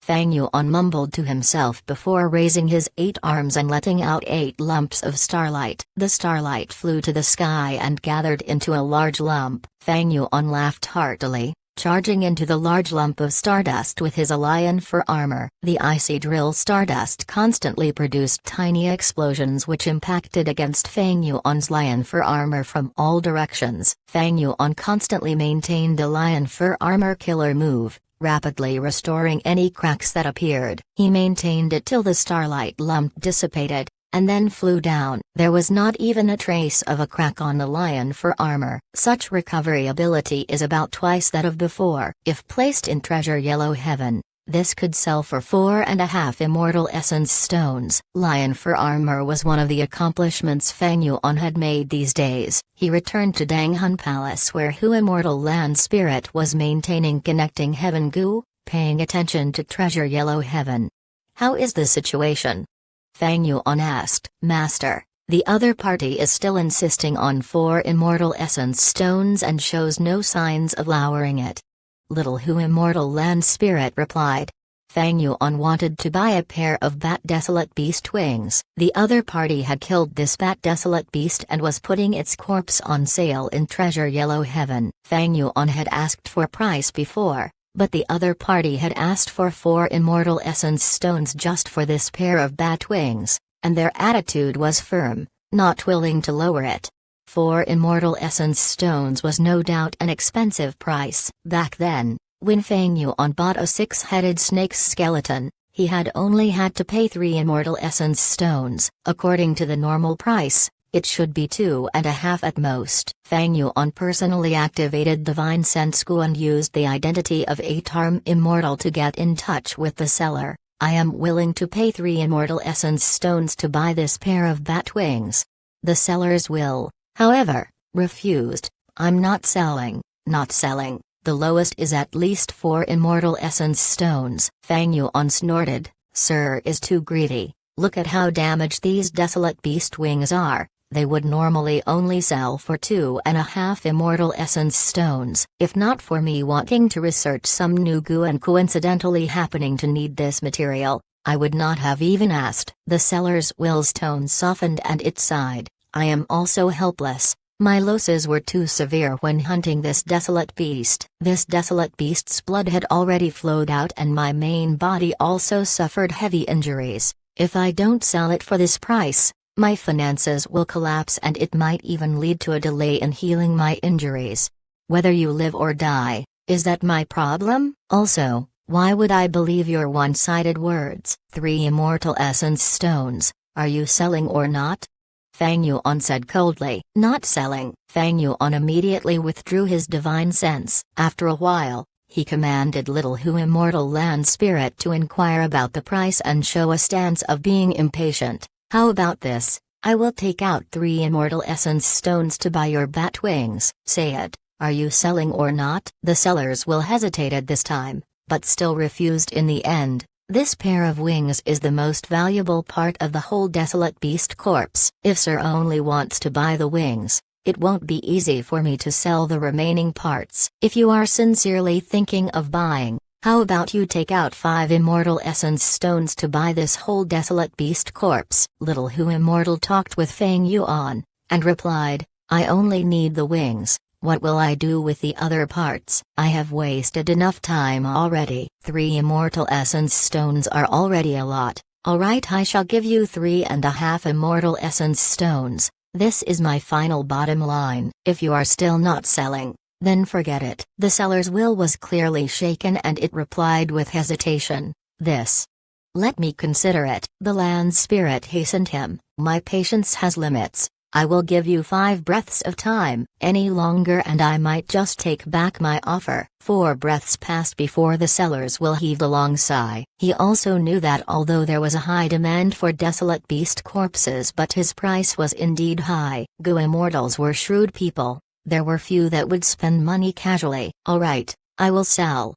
Fang Yuan mumbled to himself before raising his 8 arms and letting out 8 lumps of starlight. The starlight flew to the sky and gathered into a large lump. Fang Yuan laughed heartily, charging into the large lump of stardust with his lion fur armor. The icy drill stardust constantly produced tiny explosions which impacted against Fang Yuan's lion fur armor from all directions. Fang Yuan constantly maintained a lion fur armor killer move, rapidly restoring any cracks that appeared. He maintained it till the starlight lump dissipated, and then flew down. There was not even a trace of a crack on the lion fur armor. Such recovery ability is about twice that of before. If placed in Treasure Yellow Heaven, this could sell for 4.5 immortal essence stones. Lion fur armor was one of the accomplishments Fang Yuan had made these days. He returned to Danghun Palace where Hu Immortal Land Spirit was maintaining connecting heaven goo, paying attention to Treasure Yellow Heaven. How is the situation? Fang Yuan asked. Master, the other party is still insisting on 4 immortal essence stones and shows no signs of lowering it. Little Hu Immortal Land Spirit replied. Fang Yuan wanted to buy a pair of bat desolate beast wings. The other party had killed this bat desolate beast and was putting its corpse on sale in Treasure Yellow Heaven. Fang Yuan had asked for price before, but the other party had asked for 4 immortal essence stones just for this pair of bat wings, and their attitude was firm, not willing to lower it. 4 immortal essence stones was no doubt an expensive price. Back then, when Fang Yuan bought a 6-headed snake's skeleton, he had only had to pay 3 immortal essence stones. According to the normal price, it should be 2.5 at most. Fang Yuan personally activated the Vine Sense Goo and used the identity of 8-arm Immortal to get in touch with the seller. I am willing to pay 3 immortal essence stones to buy this pair of bat wings. The seller's will, however, refused. I'm not selling, not selling. The lowest is at least 4 immortal essence stones. Fang Yuan snorted. Sir is too greedy. Look at how damaged these desolate beast wings are. They would normally only sell for 2.5 immortal essence stones. If not for me wanting to research some new goo and coincidentally happening to need this material, I would not have even asked." The seller's Will's tone softened and it sighed. "I am also helpless. My losses were too severe when hunting this desolate beast. This desolate beast's blood had already flowed out and my main body also suffered heavy injuries. If I don't sell it for this price, my finances will collapse and it might even lead to a delay in healing my injuries. Whether you live or die, is that my problem? Also, why would I believe your one-sided words?" 3 immortal essence stones, are you selling or not? Fang Yuan said coldly. "Not selling." Fang Yuan immediately withdrew his divine sense. After a while, he commanded Little Hu Immortal Land Spirit to inquire about the price and show a stance of being impatient. "How about this? I will take out 3 immortal essence stones to buy your bat wings." "Say it, are you selling or not?" The seller's will hesitated this time, but still refused in the end. "This pair of wings is the most valuable part of the whole desolate beast corpse. If Sir only wants to buy the wings, it won't be easy for me to sell the remaining parts. If you are sincerely thinking of buying, how about you take out 5 immortal essence stones to buy this whole desolate beast corpse?" Little Hu Immortal talked with Fang Yuan, and replied, "I only need the wings. What will I do with the other parts? I have wasted enough time already. 3 immortal essence stones are already a lot. Alright, I shall give you 3.5 immortal essence stones. This is my final bottom line. If you are still not selling, then forget it." The seller's will was clearly shaken and it replied with hesitation, "This. Let me consider it." The land spirit hastened him, "My patience has limits. I will give you 5 breaths of time. Any longer and I might just take back my offer." 4 breaths passed before the seller's will heaved a long sigh. He also knew that although there was a high demand for desolate beast corpses, but his price was indeed high. Goo immortals were shrewd people. There were few that would spend money casually. "Alright, I will sell."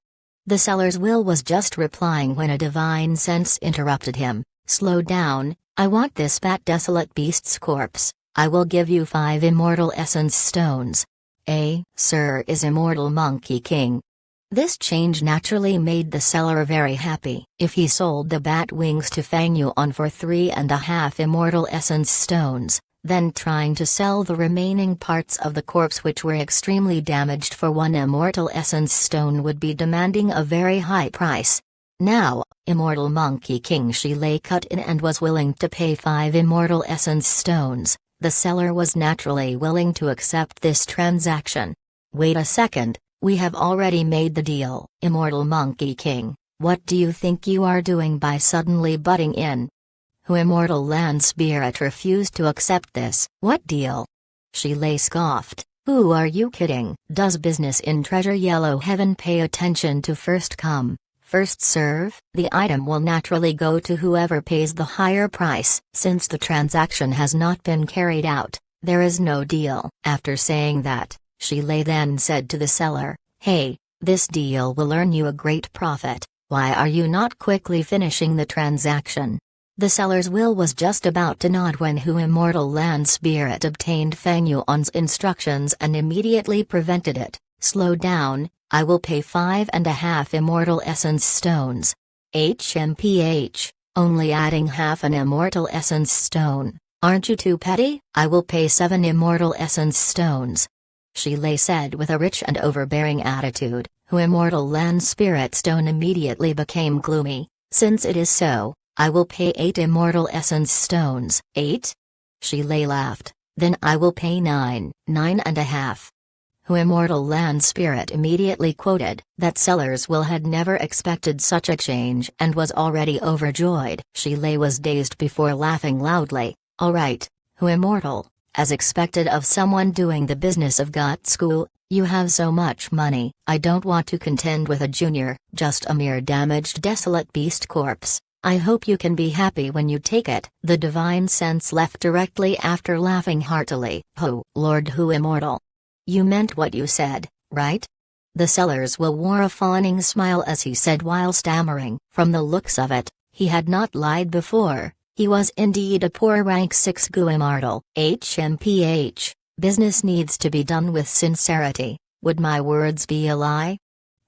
The seller's will was just replying when a divine sense interrupted him. "Slow down, I want this fat desolate beast's corpse. I will give you 5 immortal essence stones." Sir is Immortal Monkey King. This change naturally made the seller very happy. If he sold the bat wings to Fang Yuan for 3.5 immortal essence stones, then trying to sell the remaining parts of the corpse which were extremely damaged for 1 immortal essence stone would be demanding a very high price. Now, Immortal Monkey King Shilei cut in and was willing to pay 5 immortal essence stones. The seller was naturally willing to accept this transaction. "Wait a second, we have already made the deal." Immortal Monkey King, what do you think you are doing by suddenly butting in? Hu Immortal Land Spirit refused to accept this. "What deal?" Shilei scoffed. "Who are you kidding? Does business in Treasure Yellow Heaven pay attention to first come, first serve? The item will naturally go to whoever pays the higher price. Since the transaction has not been carried out, there is no deal." After saying that, Shilei then said to the seller, "Hey, this deal will earn you a great profit. Why are you not quickly finishing the transaction?" The seller's will was just about to nod when Hu Immortal Land Spirit obtained Fang Yuan's instructions and immediately prevented it. "Slow down, I will pay 5.5 immortal essence stones." HMPH, only adding half an immortal essence stone. Aren't you too petty? "I will pay 7 immortal essence stones," Shilei said with a rich and overbearing attitude. Hu Immortal Land Spirit Stone immediately became gloomy. "Since it is so, I will pay 8 immortal essence stones." "8?" Shilei laughed. "Then I will pay 9.5. Hu Immortal Land Spirit immediately quoted. That seller's will had never expected such a change and was already overjoyed. Shilei was dazed before laughing loudly. "Alright, Hu Immortal, as expected of someone doing the business of God School, you have so much money. I don't want to contend with a junior, just a mere damaged desolate beast corpse. I hope you can be happy when you take it." The divine sense left directly after laughing heartily. "Ho, Lord Hu Immortal. You meant what you said, right?" The seller's will wore a fawning smile as he said while stammering. From the looks of it, he had not lied before. He was indeed a poor rank 6 Gu immortal. HMPH. Business needs to be done with sincerity. Would my words be a lie?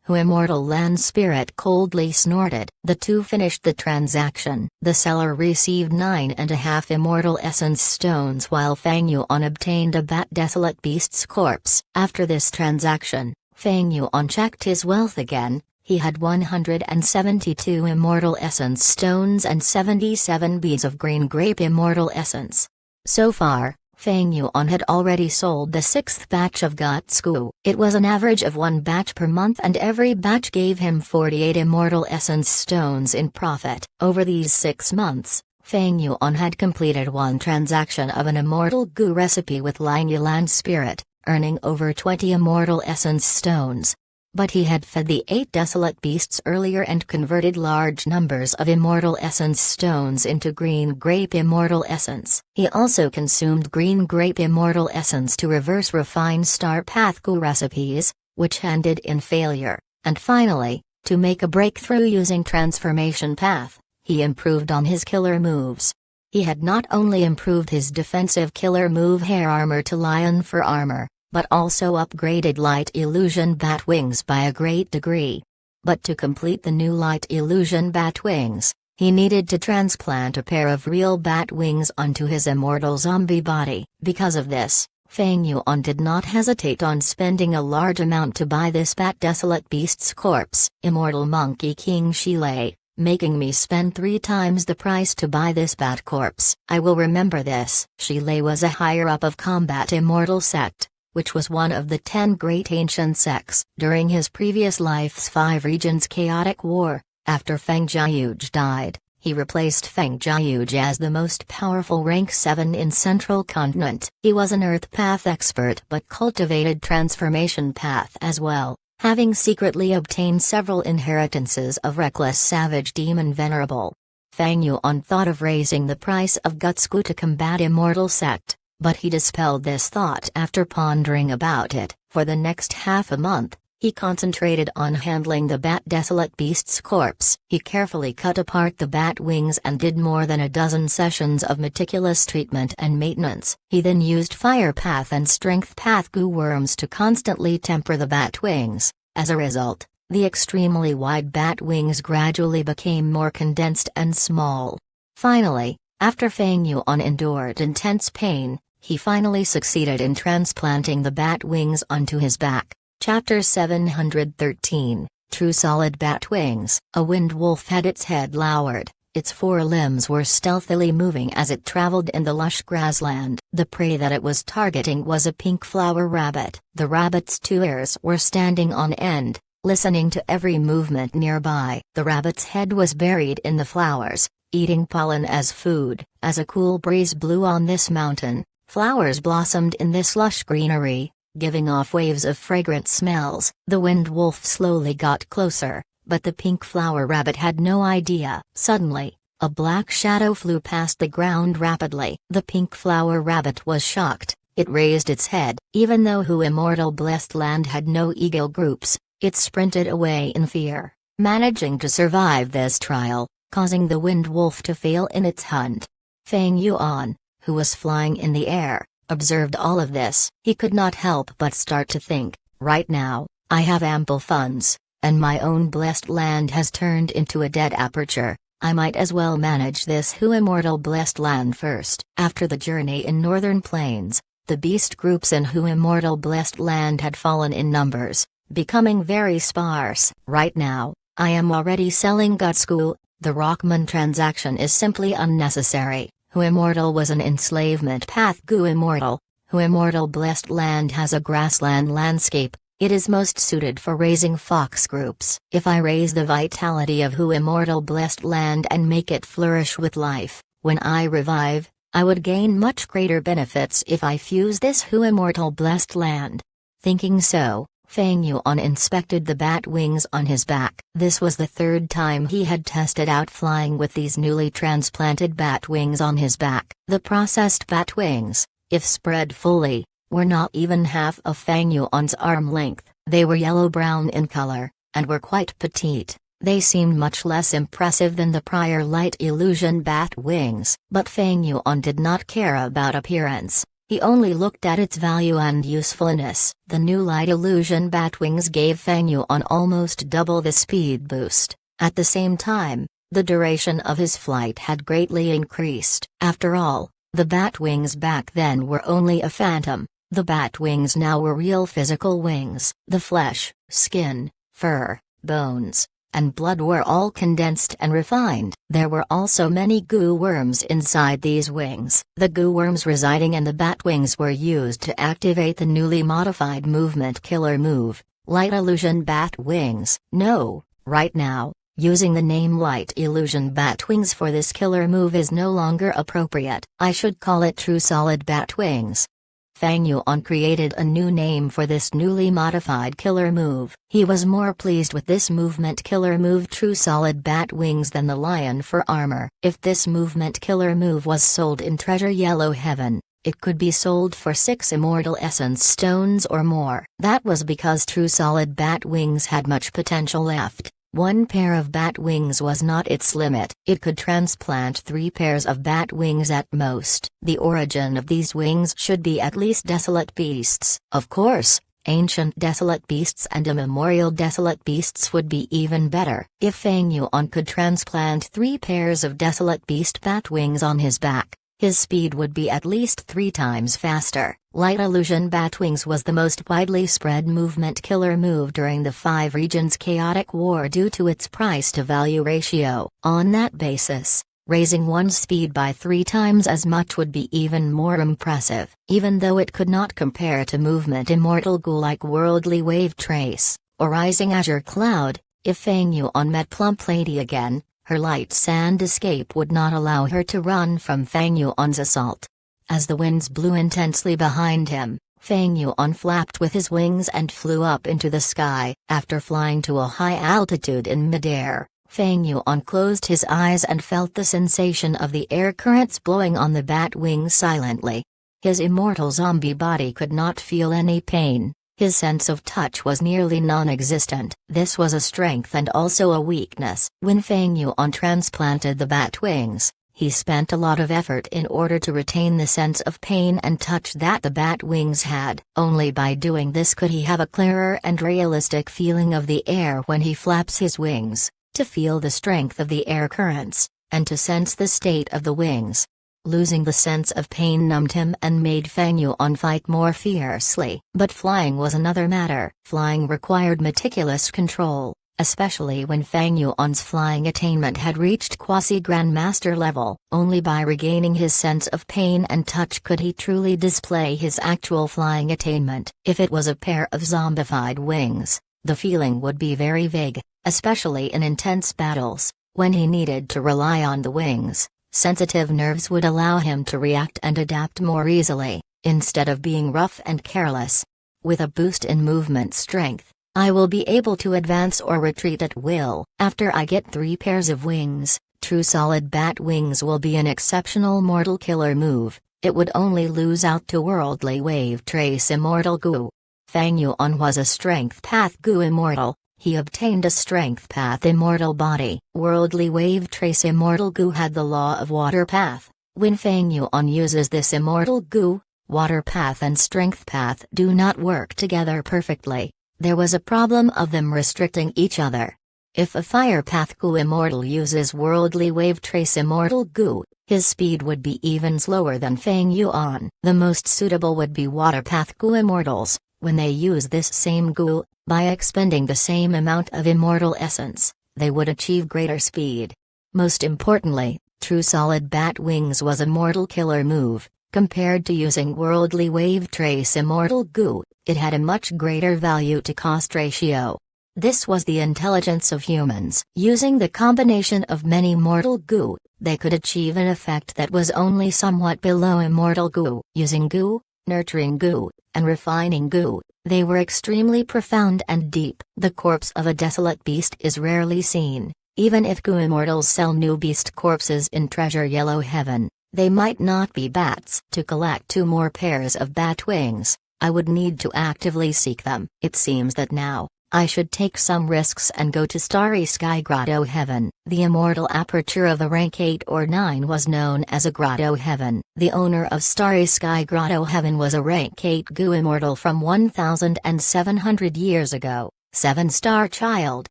Hu immortal land spirit coldly snorted. The two finished the transaction. The seller received 9.5 immortal essence stones while Fang Yuan obtained a bat desolate beast's corpse. After this transaction, Fang Yuan checked his wealth again. He had 172 immortal essence stones and 77 beads of green grape immortal essence. So far, Fang Yuan had already sold the 6th batch of Guts Gu. It was an average of 1 batch per month and every batch gave him 48 immortal essence stones in profit. Over these 6 months, Fang Yuan had completed 1 transaction of an immortal Gu recipe with Lang Yulan spirit, earning over 20 immortal essence stones. But he had fed the 8 desolate beasts earlier and converted large numbers of immortal essence stones into green grape immortal essence. He also consumed green grape immortal essence to reverse refine star path Gu recipes, which ended in failure, and finally, to make a breakthrough using transformation path, he improved on his killer moves. He had not only improved his defensive killer move hair armor to lion fur armor, but also upgraded light illusion bat wings by a great degree. But to complete the new light illusion bat wings, he needed to transplant a pair of real bat wings onto his immortal zombie body. Because of this, Fang Yuan did not hesitate on spending a large amount to buy this bat desolate beast's corpse. Immortal Monkey King Shilei, making me spend 3 times the price to buy this bat corpse. I will remember this. Shilei was a higher-up of Combat Immortal Sect, which was one of the 10 great ancient sects. During his previous life's 5 regions chaotic war, after Feng Jiayuge died, he replaced Feng Jiayuge as the most powerful rank 7 in Central Continent. He was an Earth Path expert but cultivated Transformation Path as well, having secretly obtained several inheritances of Reckless Savage Demon Venerable. Fang Yuan thought of raising the price of Guts Gu to combat Immortal Sect, but he dispelled this thought after pondering about it. For the next half a month, he concentrated on handling the bat desolate beast's corpse. He carefully cut apart the bat wings and did more than a dozen sessions of meticulous treatment and maintenance. He then used fire path and strength path Gu worms to constantly temper the bat wings. As a result, the extremely wide bat wings gradually became more condensed and small. Finally, after Fang Yuan endured intense pain, he finally succeeded in transplanting the bat wings onto his back. Chapter 713, True Solid Bat Wings. A wind wolf had its head lowered, its 4 limbs were stealthily moving as it traveled in the lush grassland. The prey that it was targeting was a pink flower rabbit. The rabbit's 2 ears were standing on end, listening to every movement nearby. The rabbit's head was buried in the flowers, eating pollen as food. As a cool breeze blew on this mountain, flowers blossomed in this lush greenery, giving off waves of fragrant smells. The wind wolf slowly got closer, but the pink flower rabbit had no idea. Suddenly, a black shadow flew past the ground rapidly. The pink flower rabbit was shocked. It raised its head. Even though Hu Immortal Blessed Land had no eagle groups, it sprinted away in fear, managing to survive this trial, causing the wind wolf to fail in its hunt. Fang Yuan, who was flying in the air, observed all of this. He could not help but start to think, right now, I have ample funds, and my own blessed land has turned into a dead aperture. I might as well manage this Hu Immortal Blessed Land first. After the journey in northern plains, the beast groups in Hu Immortal Blessed Land had fallen in numbers, becoming very sparse. Right now, I am already selling Guts Gu. The Rockman transaction is simply unnecessary. Hu Immortal was an enslavement path Gu Immortal. Hu Immortal Blessed Land has a grassland landscape. It is most suited for raising fox groups. If I raise the vitality of Hu Immortal Blessed Land and make it flourish with life, when I revive, I would gain much greater benefits if I fuse this Hu Immortal Blessed Land. Thinking so, Fang Yuan inspected the bat wings on his back. This was the 3rd time he had tested out flying with these newly transplanted bat wings on his back. The processed bat wings, if spread fully, were not even half of Fang Yuan's arm length. They were yellow-brown in color, and were quite petite. They seemed much less impressive than the prior light illusion bat wings, but Feng Yuan did not care about appearance. He only looked at its value and usefulness. The new light illusion bat wings gave Feng Yuan almost double the speed boost. At the same time, the duration of his flight had greatly increased. After all, the bat wings back then were only a phantom. The bat wings now were real physical wings. The flesh, skin, fur, bones, and blood were all condensed and refined. There were also many goo worms inside these wings. The goo worms residing in the bat wings were used to activate the newly modified movement killer move, Light Illusion Bat Wings. No, right now, using the name Light Illusion Bat Wings for this killer move is no longer appropriate. I should call it True Solid Bat Wings. Feng Yuan created a new name for this newly modified killer move. He was more pleased with this movement killer move True Solid Bat Wings than the Lion for armor. If this movement killer move was sold in Treasure Yellow Heaven, it could be sold for 6 Immortal Essence Stones or more. That was because True Solid Bat Wings had much potential left. 1 pair of bat wings was not its limit. It could transplant 3 pairs of bat wings at most. The origin of these wings should be at least desolate beasts. Of course, ancient desolate beasts and immemorial desolate beasts would be even better. If Feng Yuan could transplant 3 pairs of desolate beast bat wings on his back, his speed would be at least 3 times faster. Light Illusion Bat Wings was the most widely spread movement killer move during the 5 regions chaotic war due to its price-to-value ratio. On that basis, raising one's speed by 3 times as much would be even more impressive. Even though it could not compare to movement Immortal Goo like Worldly Wave Trace, or Rising Azure Cloud, if Feng Yuan met Plump Lady again, her light sand escape would not allow her to run from Feng Yuan's assault. As the winds blew intensely behind him, Feng Yuan flapped with his wings and flew up into the sky. After flying to a high altitude in midair, Feng Yuan closed his eyes and felt the sensation of the air currents blowing on the bat wings silently. His immortal zombie body could not feel any pain. His sense of touch was nearly non-existent. This was a strength and also a weakness. When Feng Yuan transplanted the bat wings, he spent a lot of effort in order to retain the sense of pain and touch that the bat wings had. Only by doing this could he have a clearer and realistic feeling of the air when he flaps his wings, to feel the strength of the air currents, and to sense the state of the wings. Losing the sense of pain numbed him and made Feng Yuan fight more fiercely. But flying was another matter. Flying required meticulous control, especially when Feng Yuan's flying attainment had reached quasi-grandmaster level. Only by regaining his sense of pain and touch could he truly display his actual flying attainment. If it was a pair of zombified wings, the feeling would be very vague, especially in intense battles, when he needed to rely on the wings. Sensitive nerves would allow him to react and adapt more easily, instead of being rough and careless. With a boost in movement strength, I will be able to advance or retreat at will. After I get 3 pairs of wings, True Solid Bat Wings will be an exceptional mortal killer move. It would only lose out to Worldly Wave Trace Immortal Goo. Feng Yuan was a Strength Path Goo Immortal. He obtained a Strength Path Immortal body. Worldly Wave Trace Immortal Goo had the law of Water Path. When Feng Yuan uses this Immortal Goo, Water Path and Strength Path do not work together perfectly. There was a problem of them restricting each other. If a Fire Path Goo Immortal uses Worldly Wave Trace Immortal Goo, his speed would be even slower than Feng Yuan. The most suitable would be Water Path Goo Immortals. When they use this same Goo, by expending the same amount of immortal essence, they would achieve greater speed. Most importantly, True Solid Bat Wings was a mortal killer move. Compared to using Worldly Wave Trace Immortal Goo, it had a much greater value to cost ratio. This was the intelligence of humans. Using the combination of many mortal Goo, they could achieve an effect that was only somewhat below Immortal Goo. Using Goo, nurturing Goo, and refining Goo, they were extremely profound and deep. The corpse of a desolate beast is rarely seen. Even if Goo Immortals sell new beast corpses in Treasure Yellow Heaven, they might not be bats. To collect 2 more pairs of bat wings, I would need to actively seek them. It seems that now, I should take some risks and go to Starry Sky Grotto Heaven. The immortal aperture of a rank 8 or 9 was known as a Grotto Heaven. The owner of Starry Sky Grotto Heaven was a rank 8 Gu immortal from 1,700 years ago. 7-star Child.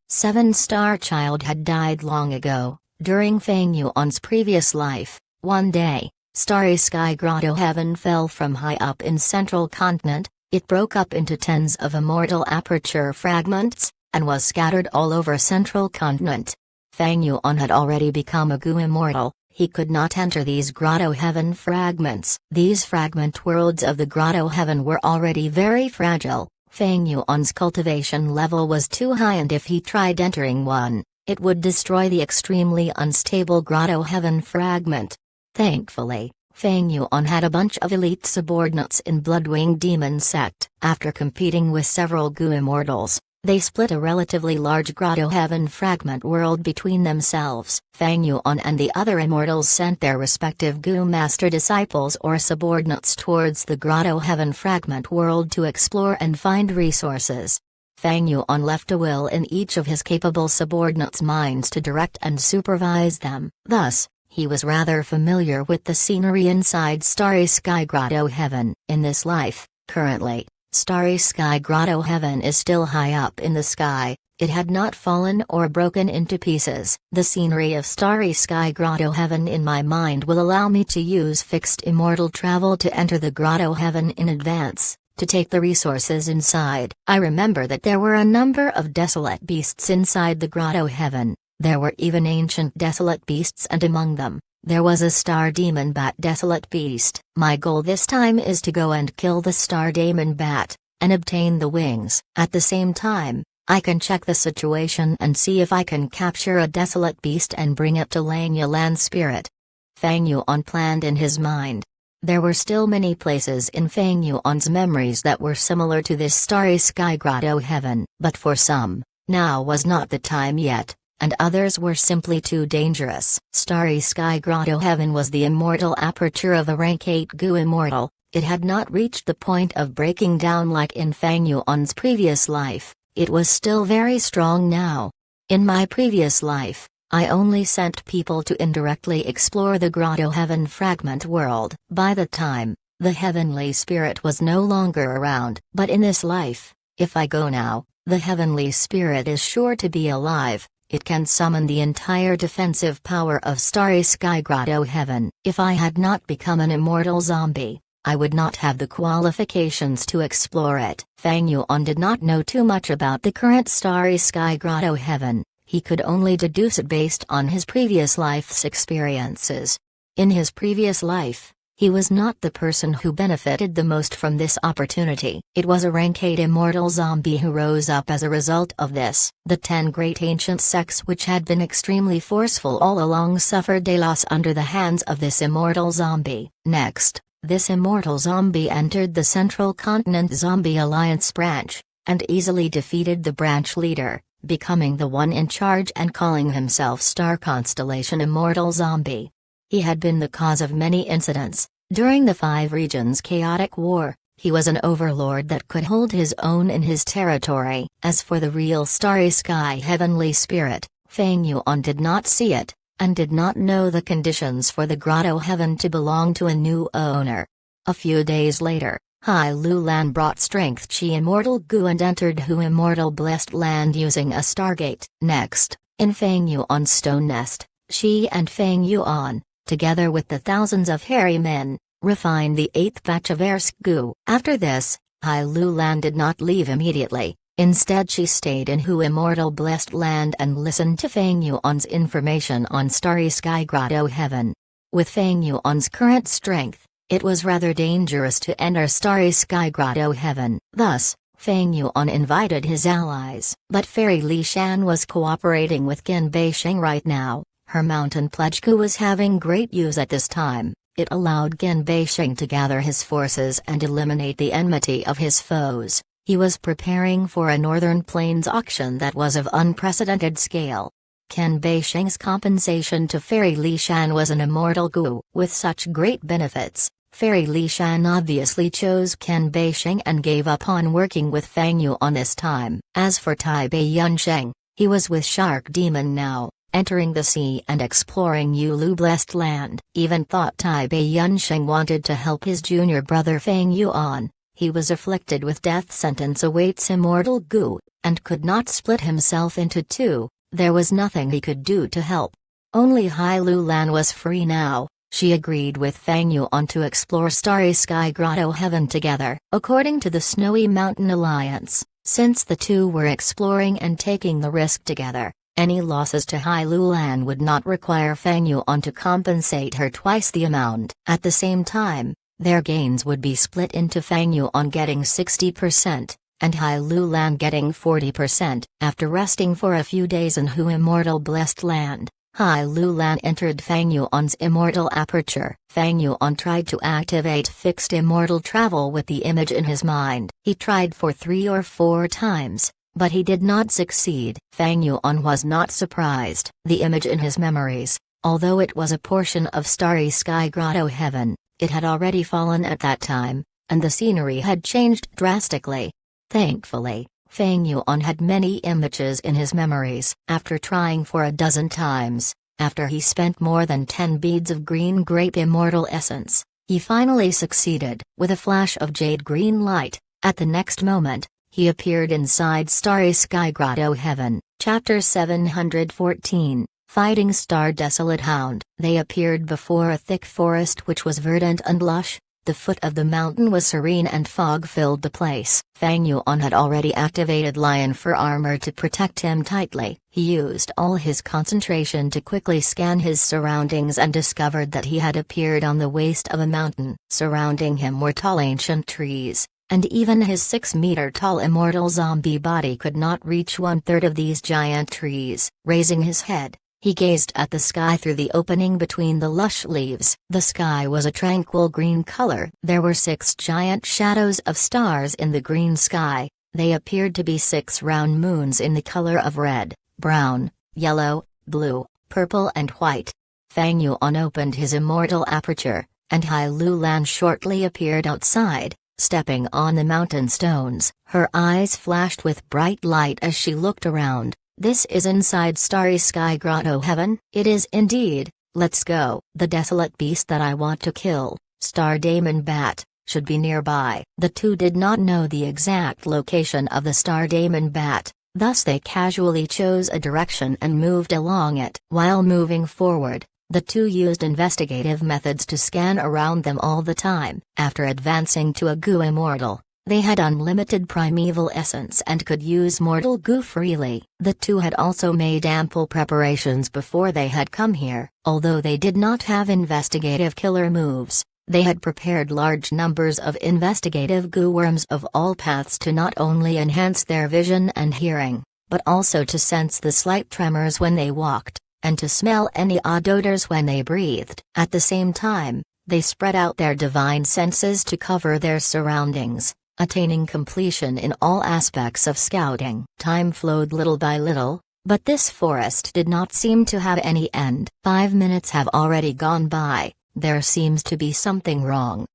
7-star Child had died long ago, during Feng Yuan's previous life. One day, Starry Sky Grotto Heaven fell from high up in central continent. It broke up into tens of immortal aperture fragments, and was scattered all over central continent. Feng Yuan had already become a Gu immortal. He could not enter these Grotto Heaven fragments. These fragment worlds of the Grotto Heaven were already very fragile. Feng Yuan's cultivation level was too high, and if he tried entering one, it would destroy the extremely unstable Grotto Heaven fragment. Thankfully, Feng Yuan had a bunch of elite subordinates in Bloodwing Demon Sect. After competing with several Gu immortals, they split a relatively large Grotto Heaven fragment world between themselves. Feng Yuan and the other immortals sent their respective Gu master disciples or subordinates towards the Grotto Heaven fragment world to explore and find resources. Feng Yuan left a will in each of his capable subordinates' minds to direct and supervise them. Thus, he was rather familiar with the scenery inside Starry Sky Grotto Heaven. In this life, currently, Starry Sky Grotto Heaven is still high up in the sky. It had not fallen or broken into pieces. The scenery of Starry Sky Grotto Heaven in my mind will allow me to use fixed immortal travel to enter the Grotto Heaven in advance, to take the resources inside. I remember that there were a number of desolate beasts inside the Grotto Heaven. There were even ancient desolate beasts, and among them, there was a star demon bat desolate beast. My goal this time is to go and kill the star demon bat, and obtain the wings. At the same time, I can check the situation and see if I can capture a desolate beast and bring it to Langya Land Spirit. Feng Yuan planned in his mind. There were still many places in Feng Yuan's memories that were similar to this Starry Sky Grotto Heaven, but for some, now was not the time yet, and others were simply too dangerous. Starry Sky Grotto Heaven was the immortal aperture of a rank 8 Gu immortal. It had not reached the point of breaking down like in Feng Yuan's previous life. It was still very strong now. In my previous life, I only sent people to indirectly explore the Grotto Heaven fragment world. By the time, the heavenly spirit was no longer around. But in this life, if I go now, the heavenly spirit is sure to be alive. It can summon the entire defensive power of Starry Sky Grotto Heaven. If I had not become an immortal zombie, I would not have the qualifications to explore it. Feng Yuan did not know too much about the current Starry Sky Grotto Heaven. He could only deduce it based on his previous life's experiences. In his previous life, he was not the person who benefited the most from this opportunity. It was a rank 8 immortal zombie who rose up as a result of this. The 10 great ancient sects which had been extremely forceful all along suffered a loss under the hands of this immortal zombie. Next, this immortal zombie entered the Central Continent Zombie Alliance branch, and easily defeated the branch leader, becoming the one in charge and calling himself Star Constellation Immortal Zombie. He had been the cause of many incidents. During the 5 regions chaotic war, he was an overlord that could hold his own in his territory. As for the real Starry Sky Heavenly Spirit, Feng Yuan did not see it, and did not know the conditions for the Grotto Heaven to belong to a new owner. A few days later, Hai Lu Lan brought Strength Chi Immortal Gu and entered Hu Immortal Blessed Land using a Stargate. Next, in Feng Yuan's stone nest, she and Feng Yuan, together with the thousands of hairy men, refined the 8th batch of Ersk Gu. After this, Hai Lu Lan did not leave immediately. Instead she stayed in Hu Immortal Blessed Land and listened to Feng Yuan's information on Starry Sky Grotto Heaven. With Feng Yuan's current strength, it was rather dangerous to enter Starry Sky Grotto Heaven. Thus, Feng Yuan invited his allies. But Fairy Li Shan was cooperating with Qin Beisheng right now. Her mountain pledge coup was having great use at this time. It allowed Qin Beisheng to gather his forces and eliminate the enmity of his foes. He was preparing for a Northern Plains auction that was of unprecedented scale. Qin Beisheng's compensation to Fairy Li Shan was an immortal Gu. With such great benefits, Fairy Li Shan obviously chose Qian Beisheng and gave up on working with Fang Yu on this time. As for Tai Bei Yunsheng, he was with Shark Demon now, entering the sea and exploring Yulu Blessed Land. Even thought Tai Bei Yunsheng wanted to help his junior brother Fang Yuan. He was afflicted with death sentence awaits immortal Gu, and could not split himself into two. There was nothing he could do to help. Only Hai Lu Lan was free now. She agreed with Fang Yuan to explore Starry Sky Grotto Heaven together. According to the Snowy Mountain Alliance, since the two were exploring and taking the risk together, any losses to Hai Lu Lan would not require Fang Yuan to compensate her twice the amount. At the same time, their gains would be split into Fang Yuan getting 60%, and Hai Lu Lan getting 40%. After resting for a few days in Hu Immortal Blessed Land, Hai Lu Lan entered Fang Yuan's immortal aperture. Fang Yuan tried to activate fixed immortal travel with the image in his mind. He tried for 3 or 4 times, but he did not succeed. Fang Yuan was not surprised. The image in his memories, although it was a portion of Starry Sky Grotto Heaven, it had already fallen at that time, and the scenery had changed drastically. Thankfully, Fang Yuan had many images in his memories. After trying for a dozen times, after he spent more than 10 beads of green grape immortal essence, he finally succeeded. With a flash of jade green light, at the next moment, he appeared inside Starry Sky Grotto Heaven. Chapter 714, Fighting Star Desolate Hound. They appeared before a thick forest which was verdant and lush. The foot of the mountain was serene and fog filled the place. Fang Yuan had already activated lion fur armor to protect him tightly. He used all his concentration to quickly scan his surroundings and discovered that he had appeared on the waist of a mountain. Surrounding him were tall ancient trees, and even his 6-meter-tall immortal zombie body could not reach 1/3 of these giant trees. Raising his head, he gazed at the sky through the opening between the lush leaves. The sky was a tranquil green color. There were 6 giant shadows of stars in the green sky. They appeared to be 6 round moons in the color of red, brown, yellow, blue, purple and white. Fang Yuan opened his immortal aperture, and Hai Lu Lan shortly appeared outside, stepping on the mountain stones. Her eyes flashed with bright light as she looked around. This is inside Starry Sky Grotto Heaven? It is indeed. Let's go. The desolate beast that I want to kill, Star Daemon Bat, should be nearby. The two did not know the exact location of the Star Daemon Bat, thus they casually chose a direction and moved along it. While moving forward, the two used investigative methods to scan around them all the time. After advancing to a Gu Immortal, they had unlimited primeval essence and could use mortal Gu freely. The two had also made ample preparations before they had come here. Although they did not have investigative killer moves, they had prepared large numbers of investigative Gu worms of all paths to not only enhance their vision and hearing, but also to sense the slight tremors when they walked, and to smell any odd odors when they breathed. At the same time, they spread out their divine senses to cover their surroundings, attaining completion in all aspects of scouting. Time flowed little by little, but this forest did not seem to have any end. 5 minutes have already gone by. There seems to be something wrong.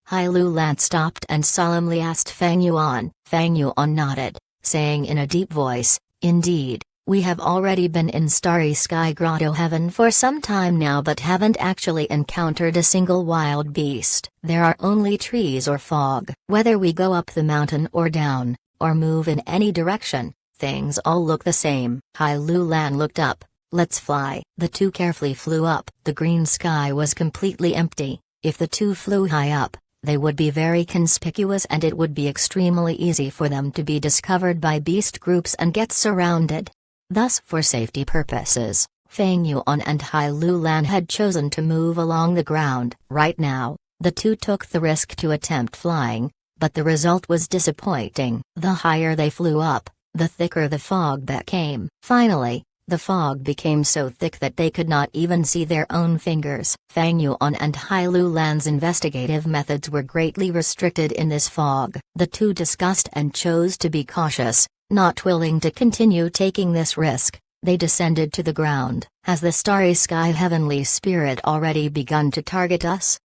Hai Lu Lan stopped and solemnly asked Fang Yuan. Fang Yuan nodded, saying in a deep voice, "Indeed, we have already been in Starry Sky Grotto Heaven for some time now but haven't actually encountered a single wild beast. There are only trees or fog. Whether we go up the mountain or down, or move in any direction, things all look the same." Hai Lu Lan looked up. "Let's fly." The two carefully flew up. The green sky was completely empty. If the two flew high up, they would be very conspicuous and it would be extremely easy for them to be discovered by beast groups and get surrounded. Thus, for safety purposes, Fang Yuan and Hai Lu Lan had chosen to move along the ground. Right now, the two took the risk to attempt flying, but the result was disappointing. The higher they flew up, the thicker the fog became. Finally, the fog became so thick that they could not even see their own fingers. Fang Yuan and Hai Lu Lan's investigative methods were greatly restricted in this fog. The two discussed and chose to be cautious. Not willing to continue taking this risk, they descended to the ground. "Has the Starry Sky Heavenly Spirit already begun to target us?"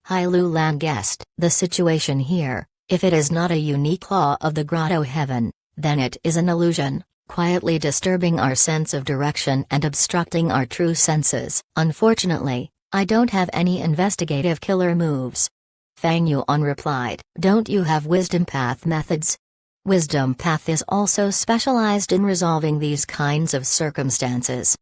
Hailu Lan guessed. The situation here, if it is not a unique law of the grotto heaven, then it is an illusion, quietly disturbing our sense of direction and obstructing our true senses. Unfortunately, I don't have any investigative killer moves. Fang Yuan replied. Don't you have wisdom path methods? Wisdom path is also specialized in resolving these kinds of circumstances.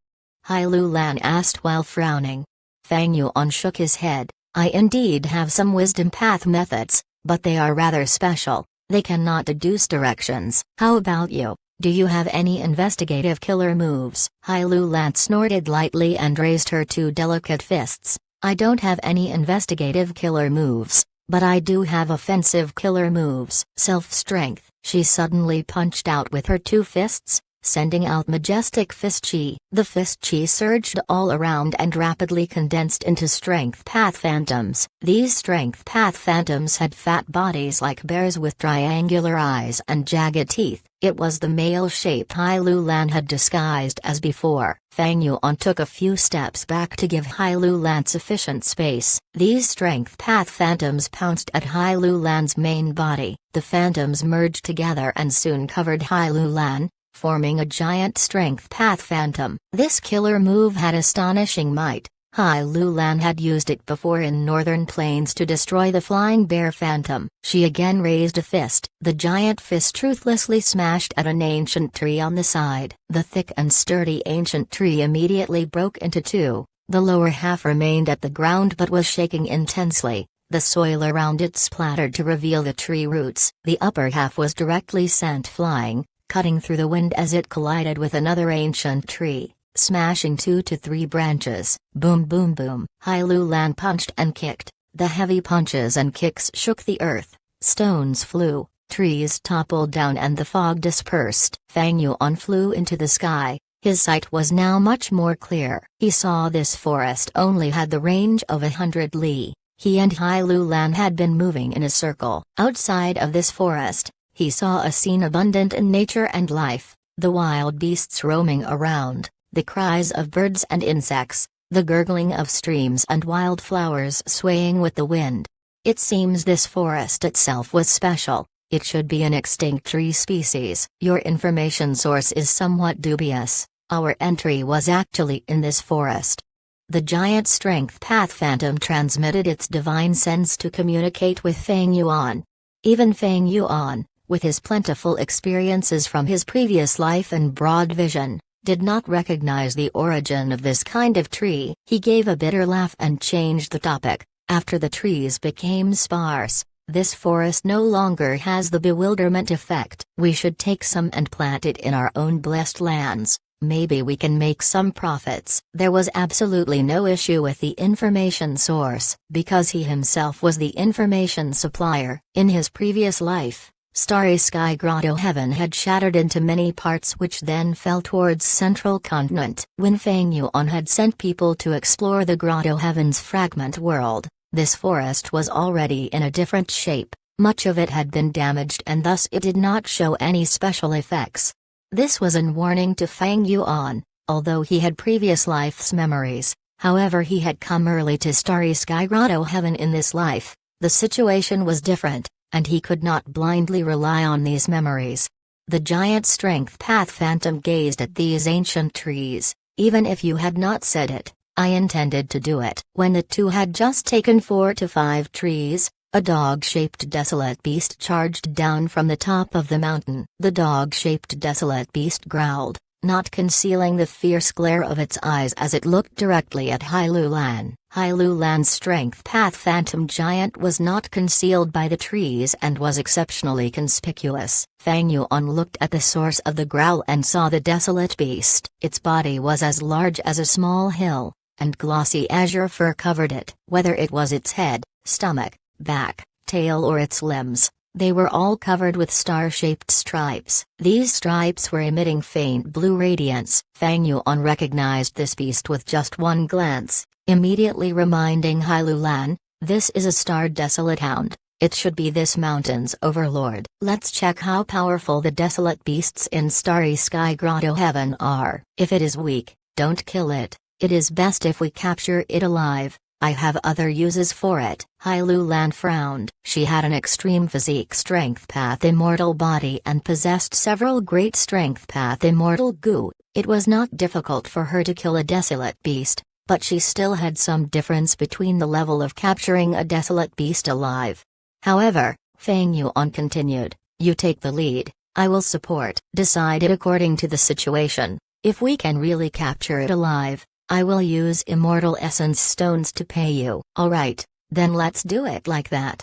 Hailu Lan asked while frowning. Fang Yuan shook his head. I indeed have some wisdom path methods, but they are rather special. They cannot deduce directions. How about you? Do you have any investigative killer moves? Hailu Lan snorted lightly and raised her two delicate fists. I don't have any investigative killer moves, but I do have offensive killer moves. Self-strength. She suddenly punched out with her two fists, sending out majestic fist chi. The fist chi surged all around and rapidly condensed into strength path phantoms. These strength path phantoms had fat bodies like bears with triangular eyes and jagged teeth. It was the male shape Hailu Lan had disguised as before. Fang Yuan took a few steps back to give Hailu Lan sufficient space. These strength path phantoms pounced at Hailu Lan's main body. The phantoms merged together and soon covered Hailu Lan, forming a giant strength path phantom. This killer move had astonishing might. Hailu Lan had used it before in Northern Plains to destroy the flying bear phantom. She again raised a fist. The giant fist ruthlessly smashed at an ancient tree on the side. The thick and sturdy ancient tree immediately broke into two. The lower half remained at the ground but was shaking intensely. The soil around it splattered to reveal the tree roots. The upper half was directly sent flying, cutting through the wind as it collided with another ancient tree, smashing 2 to 3 branches. Boom boom boom. Hailu Lan punched and kicked. The heavy punches and kicks shook the earth. Stones flew, trees toppled down and the fog dispersed. Fang Yuan flew into the sky. His sight was now much more clear. He saw this forest only had the range of 100 li. He and Hailu Lan had been moving in a circle. Outside of this forest, he saw a scene abundant in nature and life, the wild beasts roaming around, the cries of birds and insects, the gurgling of streams and wildflowers swaying with the wind. It seems this forest itself was special. It should be an extinct tree species. Your information source is somewhat dubious. Our entry was actually in this forest. The giant strength path phantom transmitted its divine sense to communicate with Fang Yuan. Even Fang Yuan, with his plentiful experiences from his previous life and broad vision, did not recognize the origin of this kind of tree. He gave a bitter laugh and changed the topic. After the trees became sparse, this forest no longer has the bewilderment effect. We should take some and plant it in our own blessed lands. Maybe we can make some profits. There was absolutely no issue with the information source, because he himself was the information supplier. In his previous life, Starry Sky Grotto Heaven had shattered into many parts which then fell towards central continent. When Fang Yuan had sent people to explore the Grotto Heaven's fragment world, this forest was already in a different shape. Much of it had been damaged and thus it did not show any special effects. This was a warning to Fang Yuan, although he had previous life's memories. However, he had come early to Starry Sky Grotto Heaven in this life. The situation was different, and he could not blindly rely on these memories. The giant strength path phantom gazed at these ancient trees. Even if you had not said it, I intended to do it. When the two had just taken 4 to 5 trees, a dog-shaped desolate beast charged down from the top of the mountain. The dog-shaped desolate beast growled, not concealing the fierce glare of its eyes as it looked directly at Hailu Lan. Hailu Lan's strength path phantom giant was not concealed by the trees and was exceptionally conspicuous. Fang Yuan looked at the source of the growl and saw the desolate beast. Its body was as large as a small hill, and glossy azure fur covered it. Whether it was its head, stomach, back, tail or its limbs, they were all covered with star-shaped stripes. These stripes were emitting faint blue radiance. Fang Yuan recognized this beast with just one glance, immediately reminding Hailu Lan, this is a star desolate hound. It should be this mountain's overlord. Let's check how powerful the desolate beasts in Starry Sky Grotto Heaven are. If it is weak, don't kill it. It is best if we capture it alive. I have other uses for it. Hai Lu Lan frowned. She had an extreme physique strength path immortal body and possessed several great strength path immortal goo. It was not difficult for her to kill a desolate beast, but she still had some difference between the level of capturing a desolate beast alive. However, Feng Yuan continued, you take the lead, I will support. Decide it according to the situation. If we can really capture it alive, I will use immortal essence stones to pay you. Alright, then let's do it like that.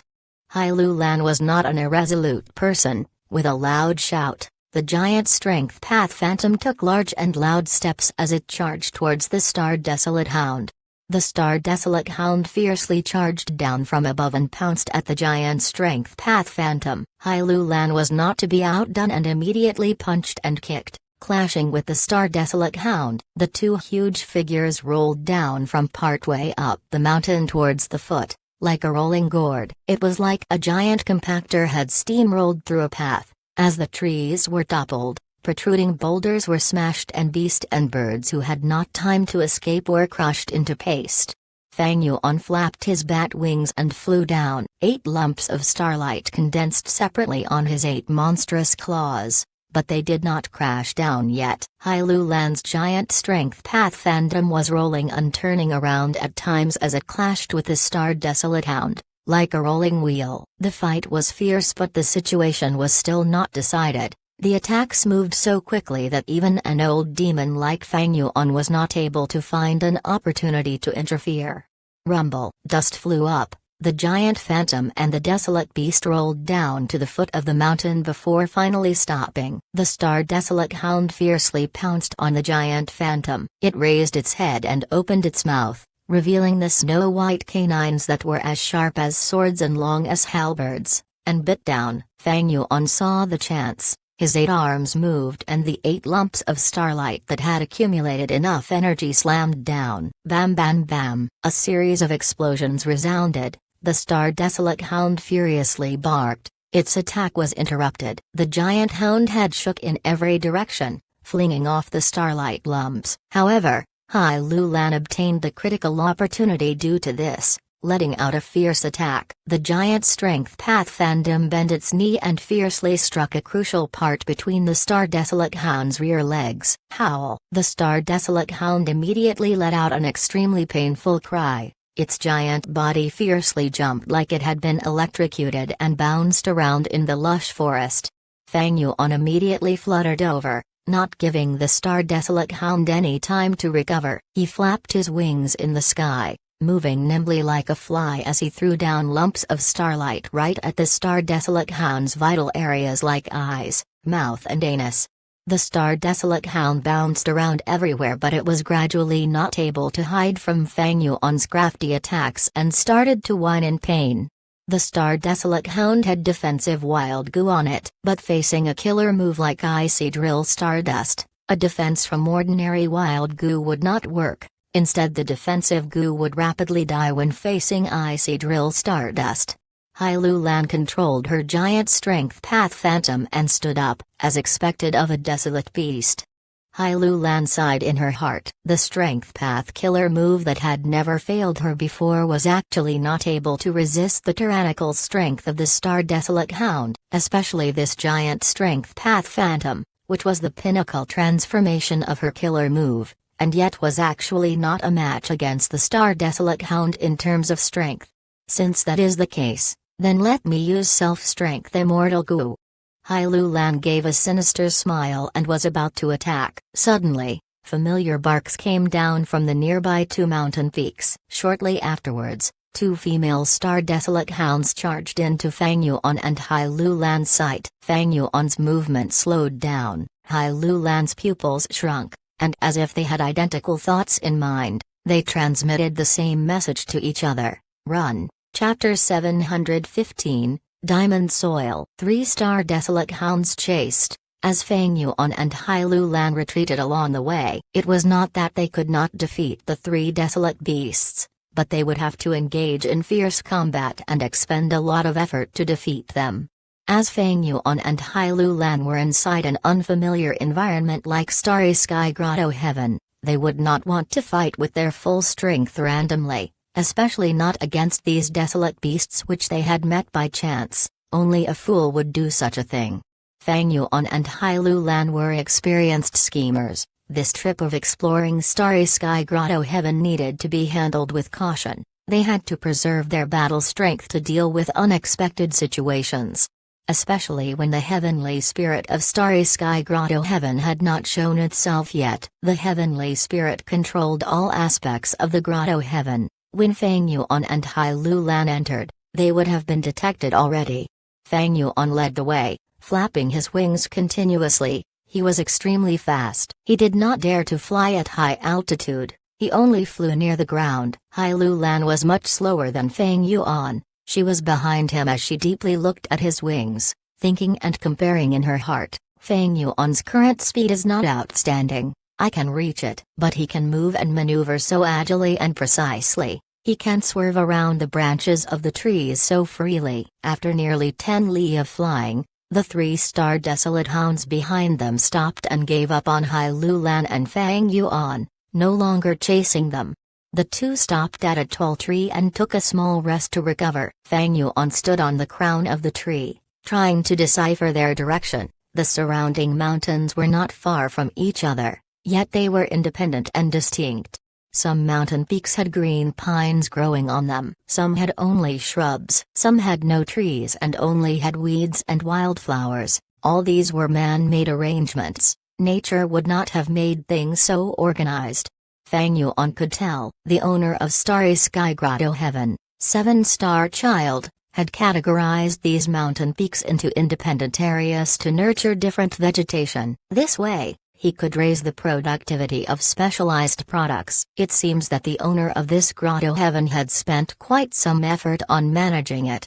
Hai Lu Lan was not an irresolute person. With a loud shout, the giant strength path phantom took large and loud steps as it charged towards the Star Desolate Hound. The Star Desolate Hound fiercely charged down from above and pounced at the giant strength path phantom. Hai Lu Lan was not to be outdone and immediately punched and kicked, clashing with the Star Desolate Hound. The two huge figures rolled down from partway up the mountain towards the foot, like a rolling gourd. It was like a giant compactor had steamrolled through a path. As the trees were toppled, protruding boulders were smashed and beasts and birds who had not time to escape were crushed into paste. Feng Yuan flapped his bat wings and flew down. 8 lumps of starlight condensed separately on his 8 monstrous claws, but they did not crash down yet. Hai Lu Lan's giant strength path phantom was rolling and turning around at times as it clashed with the Star Desolate Hound, like a rolling wheel. The fight was fierce but the situation was still not decided. The attacks moved so quickly that even an old demon like Feng Yuan was not able to find an opportunity to interfere. Rumble. Dust flew up, the giant phantom and the desolate beast rolled down to the foot of the mountain before finally stopping. The Star Desolate Hound fiercely pounced on the giant phantom. It raised its head and opened its mouth, revealing the snow-white canines that were as sharp as swords and long as halberds, and bit down. Feng Yuan saw the chance. His 8 arms moved and the 8 lumps of starlight that had accumulated enough energy slammed down. Bam bam bam, a series of explosions resounded. The Star Desolate Hound furiously barked. Its attack was interrupted. The giant hound head shook in every direction, flinging off the starlight lumps. However, Hai Lu Lan obtained the critical opportunity due to this, letting out a fierce attack. The giant strength path phantom bent its knee and fiercely struck a crucial part between the Star Desolate Hound's rear legs. Howl! The Star Desolate Hound immediately let out an extremely painful cry. Its giant body fiercely jumped like it had been electrocuted and bounced around in the lush forest. Feng Yuan immediately fluttered over, not giving the Star Desolate Hound any time to recover. He flapped his wings in the sky, moving nimbly like a fly as he threw down lumps of starlight right at the Star Desolate Hound's vital areas like eyes, mouth and anus. The Star Desolate Hound bounced around everywhere but it was gradually not able to hide from Feng Yuan's crafty attacks and started to whine in pain. The Star Desolate Hound had defensive wild goo on it, but facing a killer move like Icy Drill Stardust, a defense from ordinary wild goo would not work. Instead the defensive goo would rapidly die when facing Icy Drill Stardust. Hai Lu Lan controlled her giant strength path phantom and stood up, as expected of a desolate beast. Hai Lu Lan sighed in her heart. The strength path killer move that had never failed her before was actually not able to resist the tyrannical strength of the Star Desolate Hound, especially this giant strength path phantom, which was the pinnacle transformation of her killer move, and yet was actually not a match against the Star Desolate Hound in terms of strength. Since that is the case, then let me use self-strength immortal goo. Hai Lu Lan gave a sinister smile and was about to attack. Suddenly, familiar barks came down from the nearby 2 mountain peaks. Shortly afterwards, 2 female Star Desolate Hounds charged into Feng Yuan and Hai Lu Lan's sight. Feng Yuan's movement slowed down, Hai Lu Lan's pupils shrunk, and as if they had identical thoughts in mind, they transmitted the same message to each other: run. Chapter 715, Diamond Soil. 3 Star Desolate Hounds chased. As Feng Yuan and Hai Lu Lan retreated along the way, it was not that they could not defeat the 3 desolate beasts, but they would have to engage in fierce combat and expend a lot of effort to defeat them. As Feng Yuan and Hai Lu Lan were inside an unfamiliar environment like Starry Sky Grotto Heaven, they would not want to fight with their full strength randomly. especially not against these desolate beasts which they had met by chance. Only a fool would do such a thing. Fang Yuan and Hai Lu Lan were experienced schemers. This trip of exploring Starry Sky Grotto Heaven needed to be handled with caution. They had to preserve their battle strength to deal with unexpected situations. Especially when the heavenly spirit of Starry Sky Grotto Heaven had not shown itself yet. The heavenly spirit controlled all aspects of the Grotto Heaven. When Fang Yuan and Hai Lu Lan entered, they would have been detected already. Fang Yuan led the way, flapping his wings continuously. He was extremely fast. He did not dare to fly at high altitude, he only flew near the ground. Hai Lu Lan was much slower than Fang Yuan. She was behind him as she deeply looked at his wings, thinking and comparing in her heart. Fang Yuan's current speed is not outstanding. I can reach it. But he can move and maneuver so agilely and precisely. He can swerve around the branches of the trees so freely. After nearly 10 li of flying, the 3-star desolate hounds behind them stopped and gave up on Hai Lu Lan and Fang Yuan, no longer chasing them. The two stopped at a tall tree and took a small rest to recover. Fang Yuan stood on the crown of the tree, trying to decipher their direction. The surrounding mountains were not far from each other, yet they were independent and distinct. Some mountain peaks had green pines growing on them. Some had only shrubs. Some had no trees and only had weeds and wildflowers. All these were man-made arrangements. Nature would not have made things so organized. Fang Yuan could tell. The owner of Starry Sky Grotto Heaven, 7-star child, had categorized these mountain peaks into independent areas to nurture different vegetation. This way, he could raise the productivity of specialized products. It seems that the owner of this Grotto Heaven had spent quite some effort on managing it.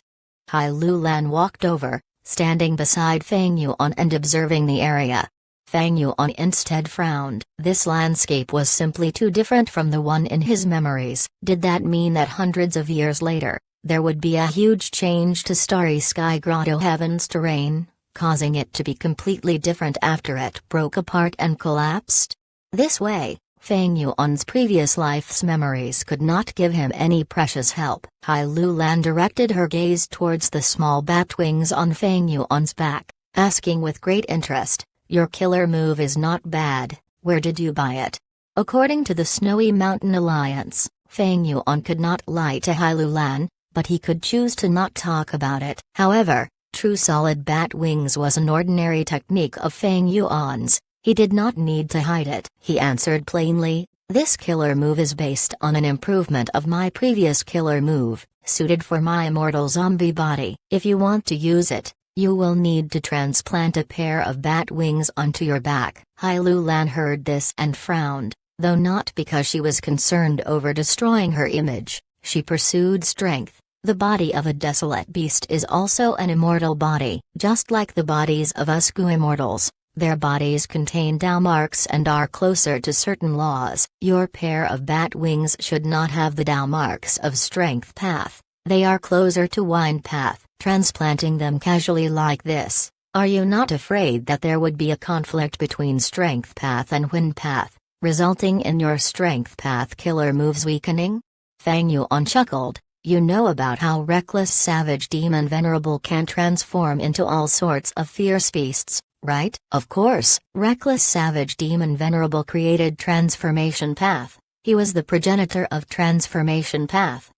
Hai Lu Lan walked over, standing beside Fang Yuan and observing the area. Fang Yuan instead frowned. This landscape was simply too different from the one in his memories. Did that mean that hundreds of years later, there would be a huge change to Starry Sky Grotto Heaven's terrain, causing it to be completely different after it broke apart and collapsed? This way, Fang Yuan's previous life's memories could not give him any precious help. Hai Lu Lan directed her gaze towards the small bat wings on Fang Yuan's back, asking with great interest, "Your killer move is not bad, where did you buy it?" According to the Snowy Mountain Alliance, Fang Yuan could not lie to Hai Lu Lan, but he could choose to not talk about it. However, true solid bat wings was an ordinary technique of Fang Yuan's. He did not need to hide it. He answered plainly, "This killer move is based on an improvement of my previous killer move, suited for my immortal zombie body. If you want to use it, you will need to transplant a pair of bat wings onto your back." Hai Lu Lan heard this and frowned, though not because she was concerned over destroying her image. She pursued strength. The body of a desolate beast is also an immortal body. Just like the bodies of us Gu immortals, their bodies contain Tao marks and are closer to certain laws. Your pair of bat wings should not have the Tao marks of strength path. They are closer to wind path. Transplanting them casually like this, are you not afraid that there would be a conflict between strength path and wind path, resulting in your strength path killer moves weakening? Fang Yuan chuckled. You know about how Reckless Savage Demon Venerable can transform into all sorts of fierce beasts, right? Of course. Reckless Savage Demon Venerable created Transformation Path. He was the progenitor of Transformation Path.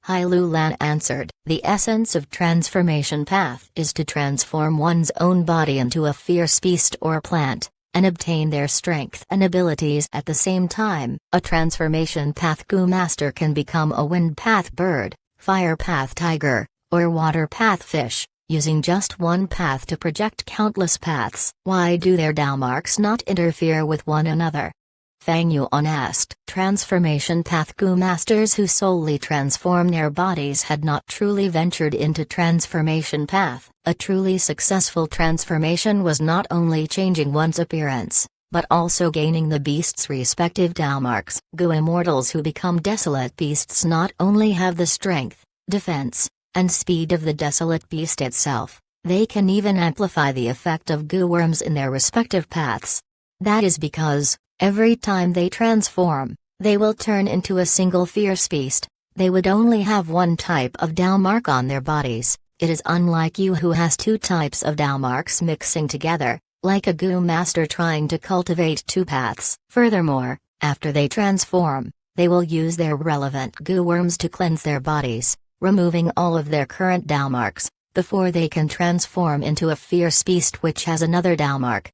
Hai Lu Lan answered, "The essence of Transformation Path is to transform one's own body into a fierce beast or plant, and obtain their strength and abilities at the same time. A Transformation Path Gu Master can become a Wind Path bird, Fire Path tiger, or Water Path fish, using just one path to project countless paths. Why do their Tao marks not interfere with one another?" Fang Yuan asked. Transformation Path Gu Masters who solely transform their bodies had not truly ventured into Transformation Path. A truly successful transformation was not only changing one's appearance, but also gaining the beast's respective Tao marks. Gu immortals who become desolate beasts not only have the strength, defense, and speed of the desolate beast itself, they can even amplify the effect of Gu worms in their respective paths. That is because, every time they transform, they will turn into a single fierce beast, They would only have one type of Dao mark on their bodies. It is unlike you who has two types of Dao marks mixing together, like a Gu master trying to cultivate two paths. Furthermore, after they transform, they will use their relevant Gu worms to cleanse their bodies, removing all of their current Dao marks, before they can transform into a fierce beast which has another Dao mark.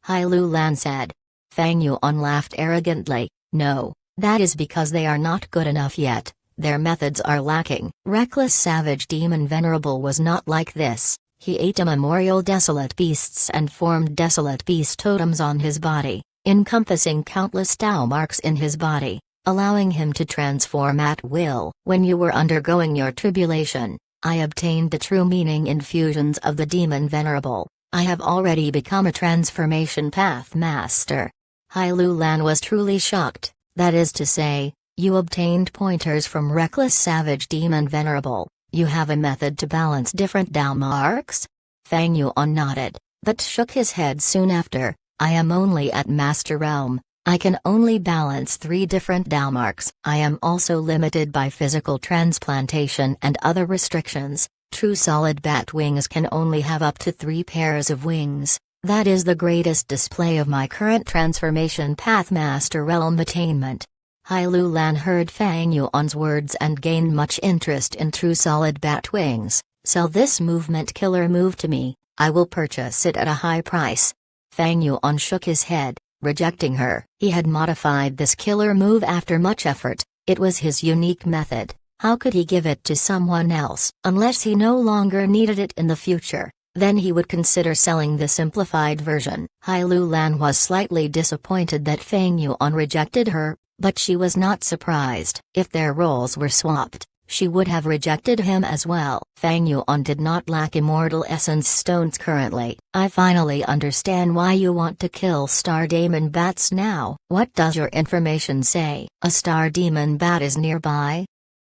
Hai Lu Lan said. Fang Yuan laughed arrogantly. No, that is because they are not good enough yet. Their methods are lacking. Reckless Savage Demon Venerable was not like this. He ate immemorial desolate beasts and formed desolate beast totems on his body, encompassing countless Dao marks in his body, allowing him to transform at will. When you were undergoing your tribulation, I obtained the true meaning infusions of the Demon Venerable. I have already become a transformation path master. Hai Lu Lan was truly shocked, that is to say, you obtained pointers from Reckless Savage Demon Venerable. You have a method to balance different Dao marks? Fang Yuan nodded, but shook his head soon after. I am only at Master Realm. I can only balance 3 different Dao marks. I am also limited by physical transplantation and other restrictions. True solid bat wings can only have up to 3 pairs of wings. That is the greatest display of my current transformation path Master Realm attainment. Hai Lu Lan heard Fang Yuan's words and gained much interest in true solid bat wings. Sell this movement killer move to me, I will purchase it at a high price. Fang Yuan shook his head, rejecting her. He had modified this killer move after much effort. It was his unique method. How could he give it to someone else? Unless he no longer needed it in the future, then he would consider selling the simplified version. Hai Lu Lan was slightly disappointed that Fang Yuan rejected her, but she was not surprised. If their roles were swapped, she would have rejected him as well. Fang Yuan did not lack immortal essence stones currently. I finally understand why you want to kill star demon bats now. What does your information say? A star demon bat is nearby?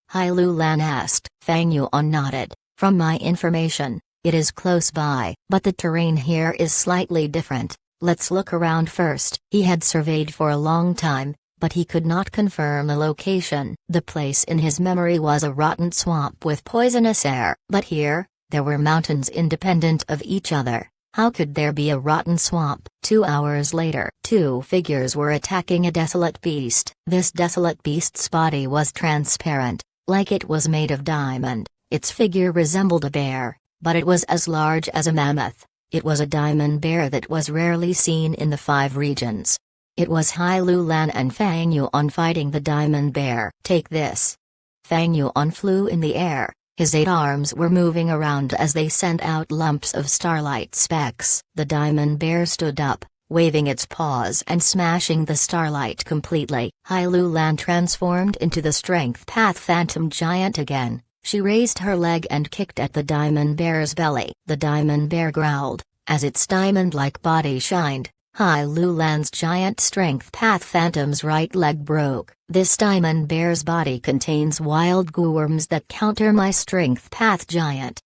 Hai Lu Lan asked. Fang Yuan nodded. From my information, it is close by. But the terrain here is slightly different. Let's look around first. He had surveyed for a long time, but he could not confirm the location. The place in his memory was a rotten swamp with poisonous air. But here, there were mountains independent of each other. How could there be a rotten swamp? 2 hours later, 2 figures were attacking a desolate beast. This desolate beast's body was transparent, like it was made of diamond. Its figure resembled a bear, but it was as large as a mammoth. It was a diamond bear that was rarely seen in the 5 regions. It was Hai Lu Lan and Fang Yuan fighting the diamond bear. Take this. Fang Yuan flew in the air. His 8 arms were moving around as they sent out lumps of starlight specks. The diamond bear stood up, waving its paws and smashing the starlight completely. Hai Lu Lan transformed into the Strength Path Phantom Giant again. She raised her leg and kicked at the diamond bear's belly. The diamond bear growled, as its diamond-like body shined. Hai Lu Lan's giant Strength Path Phantom's right leg broke. This diamond bear's body contains wild goo worms that counter my Strength Path Giant.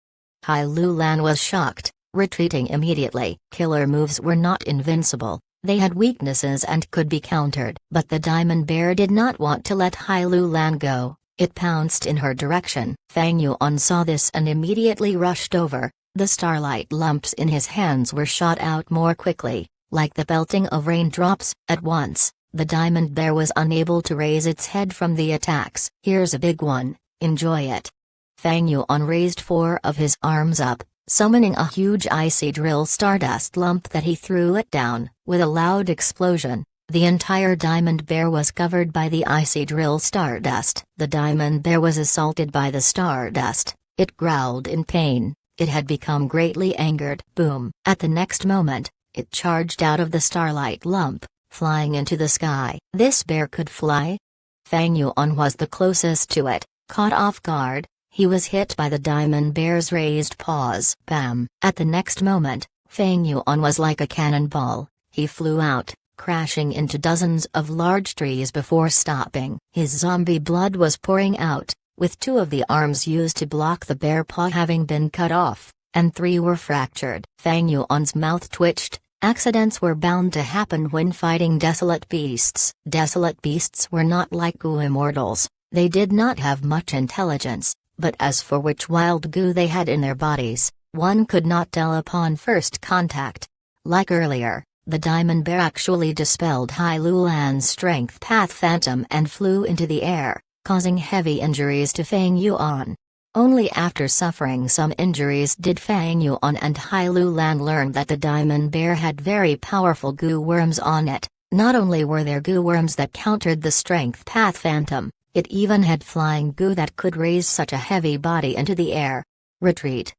Hai Lu Lan was shocked, retreating immediately. Killer moves were not invincible, they had weaknesses and could be countered. But the diamond bear did not want to let Hai Lu Lan go. It pounced in her direction. Fang Yuan saw this and immediately rushed over. The starlight lumps in his hands were shot out more quickly, like the belting of raindrops. At once, the diamond bear was unable to raise its head from the attacks. Here's a big one, enjoy it. Fang Yuan raised 4 of his arms up, summoning a huge icy drill stardust lump that he threw it down. With a loud explosion, the entire diamond bear was covered by the icy drill stardust. The diamond bear was assaulted by the stardust. It growled in pain. It had become greatly angered. Boom! At the next moment, it charged out of the starlight lump, flying into the sky. This bear could fly? Fang Yuan was the closest to it. Caught off guard, he was hit by the diamond bear's raised paws. Bam! At the next moment, Fang Yuan was like a cannonball. He flew out, crashing into dozens of large trees before stopping. His zombie blood was pouring out, with 2 of the arms used to block the bear paw having been cut off, and 3 were fractured. Fang Yuan's mouth twitched. Accidents were bound to happen when fighting desolate beasts. Desolate beasts were not like Gu immortals. They did not have much intelligence, but as for which wild goo they had in their bodies, one could not tell upon first contact. Like earlier, the Diamond Bear actually dispelled Hai Lu Lan's strength path phantom and flew into the air, causing heavy injuries to Feng Yuan. Only after suffering some injuries did Feng Yuan and Hai Lu Lan learn that the Diamond Bear had very powerful goo worms on it. Not only were there goo worms that countered the strength path phantom, it even had flying goo that could raise such a heavy body into the air. Retreat!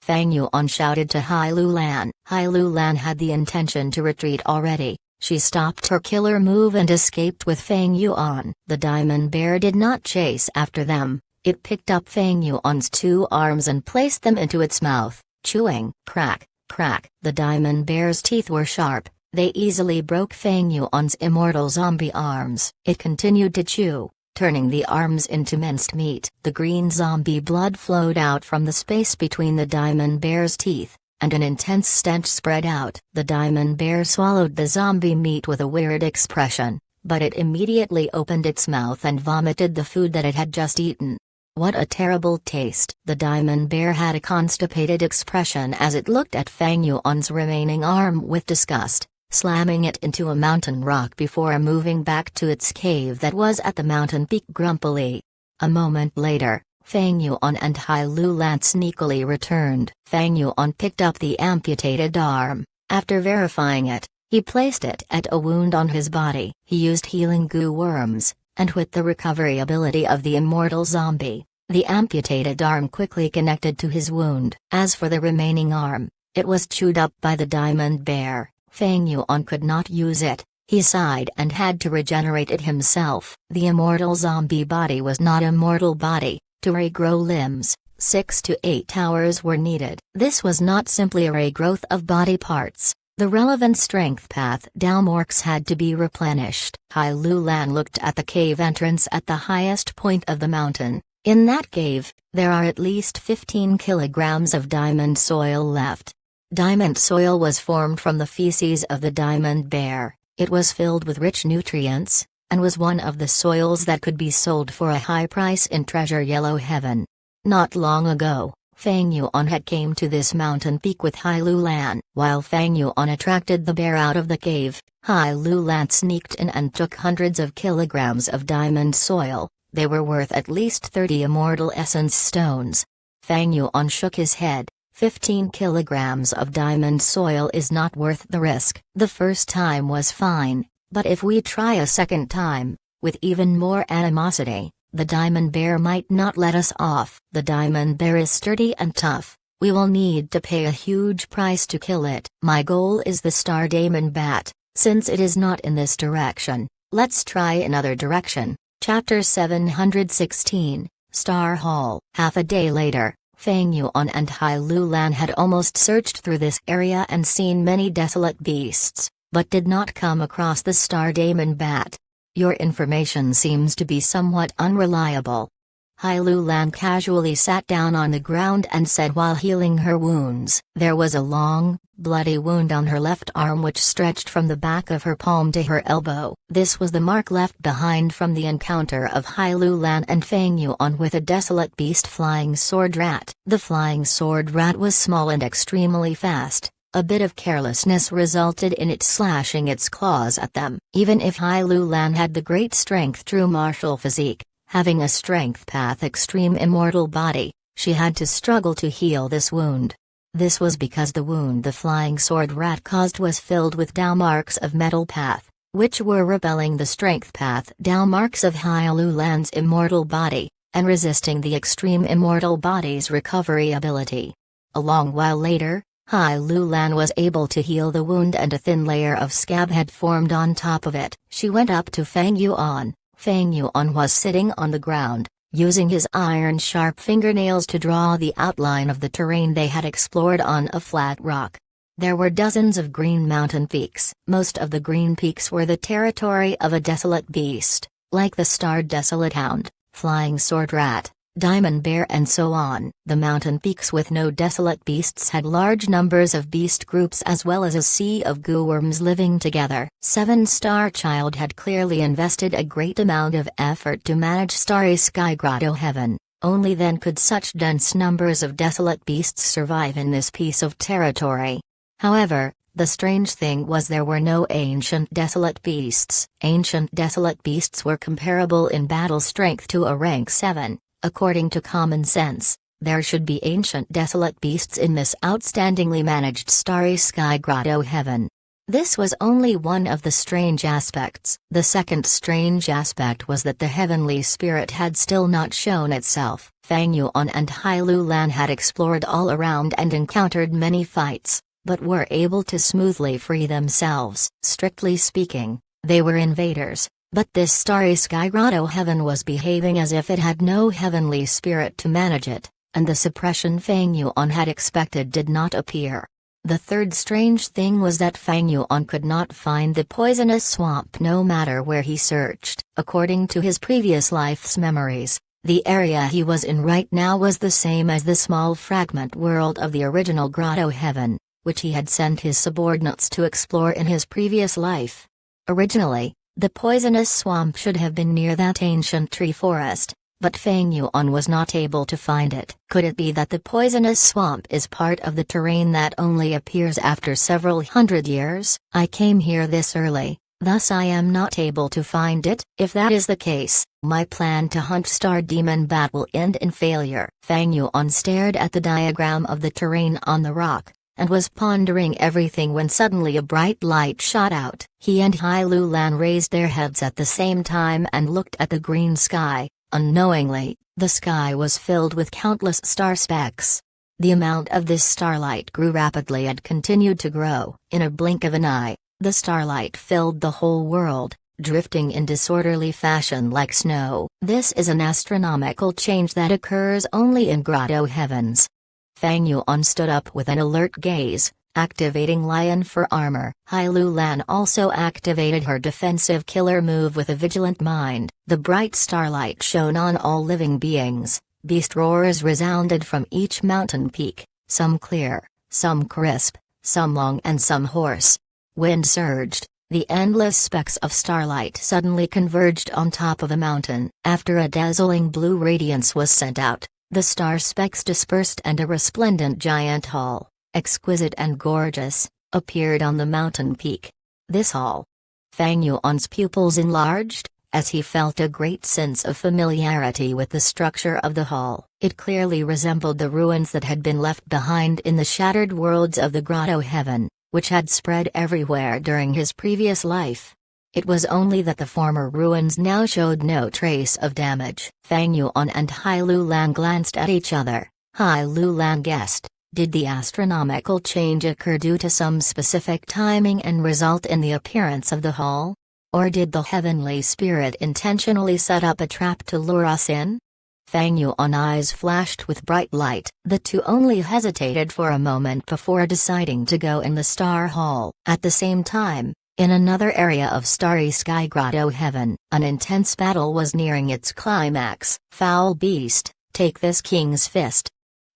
Feng Yuan shouted to Hai Lu Lan. Hai Lu Lan had the intention to retreat already. She stopped her killer move and escaped with Feng Yuan. The Diamond Bear did not chase after them. It picked up Feng Yuan's two arms and placed them into its mouth, chewing. Crack, crack. The Diamond Bear's teeth were sharp. They easily broke Feng Yuan's immortal zombie arms. It continued to chew, turning the arms into minced meat. The green zombie blood flowed out from the space between the Diamond Bear's teeth, and an intense stench spread out. The Diamond Bear swallowed the zombie meat with a weird expression, but it immediately opened its mouth and vomited the food that it had just eaten. What a terrible taste! The Diamond Bear had a constipated expression as it looked at Feng Yuan's remaining arm with disgust, slamming it into a mountain rock before moving back to its cave that was at the mountain peak grumpily. A moment later, Feng Yuan and Hai Lu Lan sneakily returned. Feng Yuan picked up the amputated arm. After verifying it, he placed it at a wound on his body. He used healing goo worms, and with the recovery ability of the immortal zombie, the amputated arm quickly connected to his wound. As for the remaining arm, it was chewed up by the Diamond Bear. Feng Yuan could not use it. He sighed and had to regenerate it himself. The immortal zombie body was not immortal body. To regrow limbs, 6 to 8 hours were needed. This was not simply a regrowth of body parts. The relevant strength path Dalmorks had to be replenished. Hai Lu Lan looked at the cave entrance at the highest point of the mountain. In that cave, there are at least 15 kilograms of diamond soil left. Diamond soil was formed from the feces of the Diamond Bear. It was filled with rich nutrients, and was one of the soils that could be sold for a high price in Treasure Yellow Heaven. Not long ago, Feng Yuan had came to this mountain peak with Hai Lu Lan. While Feng Yuan attracted the bear out of the cave, Hai Lu Lan sneaked in and took hundreds of kilograms of diamond soil. They were worth at least 30 immortal essence stones. Feng Yuan shook his head. 15 kilograms of diamond soil is not worth the risk. The first time was fine, but if we try a second time, with even more animosity, the Diamond Bear might not let us off. The Diamond Bear is sturdy and tough. We will need to pay a huge price to kill it. My goal is the Star Daemon Bat. Since it is not in this direction, let's try another direction. Chapter 716, Star Hall. Half a day later, Feng Yuan and Hai Lu Lan had almost searched through this area and seen many desolate beasts, but did not come across the Star Daemon Bat. Your information seems to be somewhat unreliable. Hai Lu Lan casually sat down on the ground and said while healing her wounds. There was a long, bloody wound on her left arm which stretched from the back of her palm to her elbow. This was the mark left behind from the encounter of Hai Lu Lan and Feng Yuan with a desolate beast Flying Sword Rat. The Flying Sword Rat was small and extremely fast. A bit of carelessness resulted in it slashing its claws at them. Even if Hai Lu Lan had the great strength true martial physique, having a strength path extreme immortal body, she had to struggle to heal this wound. This was because the wound the Flying Sword Rat caused was filled with Dalmarks of metal path, which were repelling the strength path Dalmarks of Hai Lu Lan's immortal body, and resisting the extreme immortal body's recovery ability. A long while later, Hai Lu Lan was able to heal the wound and a thin layer of scab had formed on top of it. She went up to Feng Yuan. Feng Yuan was sitting on the ground, using his iron-sharp fingernails to draw the outline of the terrain they had explored on a flat rock. There were dozens of green mountain peaks. Most of the green peaks were the territory of a desolate beast, like the starred desolate hound, Flying Sword Rat, Diamond Bear and so on. The mountain peaks with no desolate beasts had large numbers of beast groups as well as a sea of goo worms living together. Seven Star Child had clearly invested a great amount of effort to manage Starry Sky Grotto Heaven. Only then could such dense numbers of desolate beasts survive in this piece of territory. However, the strange thing was there were no ancient desolate beasts. Ancient desolate beasts were comparable in battle strength to a rank 7. According to common sense, there should be ancient desolate beasts in this outstandingly managed Starry Sky Grotto Heaven. This was only one of the strange aspects. The second strange aspect was that the heavenly spirit had still not shown itself. Fang Yuan and Hai Lu Lan had explored all around and encountered many fights, but were able to smoothly free themselves. Strictly speaking, they were invaders. But this Starry Sky Grotto Heaven was behaving as if it had no heavenly spirit to manage it, and the suppression Fang Yuan had expected did not appear. The third strange thing was that Fang Yuan could not find the poisonous swamp no matter where he searched. According to his previous life's memories, the area he was in right now was the same as the small fragment world of the original Grotto Heaven, which he had sent his subordinates to explore in his previous life. Originally, the poisonous swamp should have been near that ancient tree forest, but Fang Yuan was not able to find it. Could it be that the poisonous swamp is part of the terrain that only appears after several hundred years? I came here this early, thus I am not able to find it. If that is the case, my plan to hunt Star Demon Bat will end in failure. Fang Yuan stared at the diagram of the terrain on the rock, and was pondering everything when suddenly a bright light shot out. He and Hai Lu Lan raised their heads at the same time and looked at the green sky. Unknowingly, the sky was filled with countless star specks. The amount of this starlight grew rapidly and continued to grow. In a blink of an eye, the starlight filled the whole world, drifting in disorderly fashion like snow. This is an astronomical change that occurs only in Grotto Heavens. Fang Yuan stood up with an alert gaze, activating Lion for armor. Hai Lu Lan also activated her defensive killer move with a vigilant mind. The bright starlight shone on all living beings. Beast roars resounded from each mountain peak, some clear, some crisp, some long and some hoarse. Wind surged. The endless specks of starlight suddenly converged on top of a mountain. After a dazzling blue radiance was sent out, the star specks dispersed and a resplendent giant hall, exquisite and gorgeous, appeared on the mountain peak. This hall. Fang Yuan's pupils enlarged, as he felt a great sense of familiarity with the structure of the hall. It clearly resembled the ruins that had been left behind in the shattered worlds of the Grotto Heaven, which had spread everywhere during his previous life. It was only that the former ruins now showed no trace of damage. Fang Yuan and Hai Lu Lan glanced at each other. Hai Lu Lan guessed, did the astronomical change occur due to some specific timing and result in the appearance of the hall? Or did the heavenly spirit intentionally set up a trap to lure us in? Fang Yuan's eyes flashed with bright light. The two only hesitated for a moment before deciding to go in the Star Hall. At the same time, in another area of Starry Sky Grotto Heaven, an intense battle was nearing its climax. Foul beast, take this king's fist.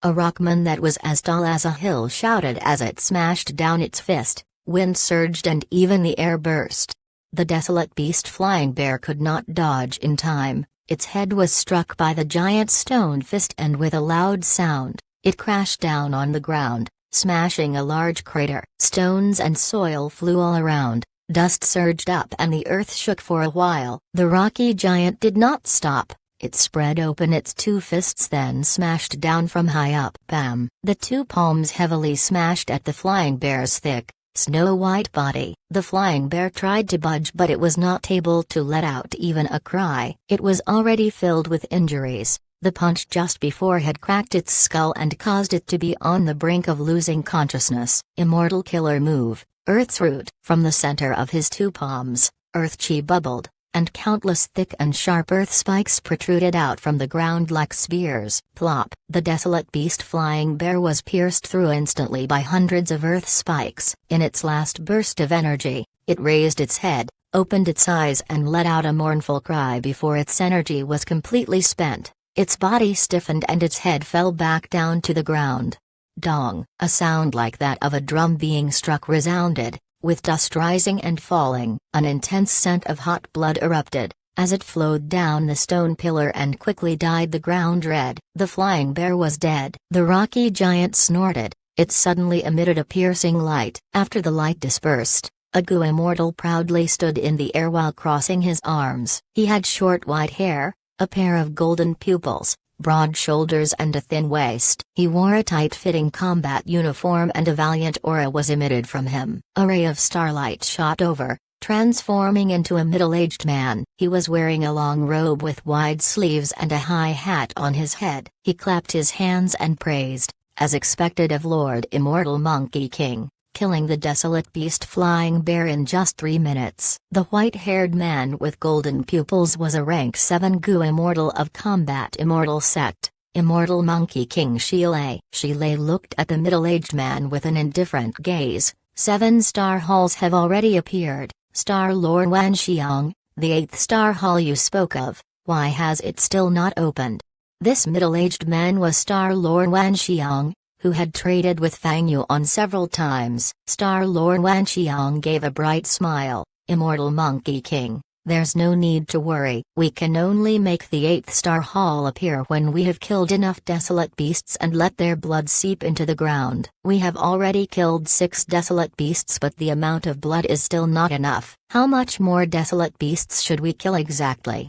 A rockman that was as tall as a hill shouted as it smashed down its fist. Wind surged and even the air burst. The desolate beast Flying Bear could not dodge in time. Its head was struck by the giant stone fist and with a loud sound, it crashed down on the ground, smashing a large crater. Stones and soil flew all around, dust surged up and the earth shook for a while. The rocky giant did not stop. It spread open its two fists then smashed down from high up. Bam! The two palms heavily smashed at the Flying Bear's thick, snow-white body. The Flying Bear tried to budge but it was not able to let out even a cry. It was already filled with injuries. The punch just before had cracked its skull and caused it to be on the brink of losing consciousness. Immortal killer move, Earth's Root. From the center of his two palms, Earth Chi bubbled, and countless thick and sharp earth spikes protruded out from the ground like spears. Plop! The desolate beast Flying Bear was pierced through instantly by hundreds of earth spikes. In its last burst of energy, it raised its head, opened its eyes and let out a mournful cry before its energy was completely spent. Its body stiffened and its head fell back down to the ground. Dong, a sound like that of a drum being struck resounded, with dust rising and falling. An intense scent of hot blood erupted, as it flowed down the stone pillar and quickly dyed the ground red. The flying bear was dead. The rocky giant snorted. It suddenly emitted a piercing light. After the light dispersed, a Gu immortal proudly stood in the air while crossing his arms. He had short white hair, a pair of golden pupils, broad shoulders and a thin waist. He wore a tight-fitting combat uniform and a valiant aura was emitted from him. A ray of starlight shot over, transforming into a middle-aged man. He was wearing a long robe with wide sleeves and a high hat on his head. He clapped his hands and praised, as expected of Lord Immortal Monkey King, killing the desolate beast flying bear in just 3 minutes. The white-haired man with golden pupils was a rank 7 Gu immortal of Combat Immortal Sect, Immortal Monkey King Shilei. Shilei looked at the middle-aged man with an indifferent gaze. 7 star halls have already appeared. Star Lord Wanxiang, the 8th star hall you spoke of, why has it still not opened? This middle-aged man was Star Lord Wanxiang, who had traded with Fang Yuan several times. Star Lord Wanxiang gave a bright smile. Immortal Monkey King, there's no need to worry. We can only make the 8th star hall appear when we have killed enough desolate beasts and let their blood seep into the ground. We have already killed 6 desolate beasts, but the amount of blood is still not enough. How much more desolate beasts should we kill exactly?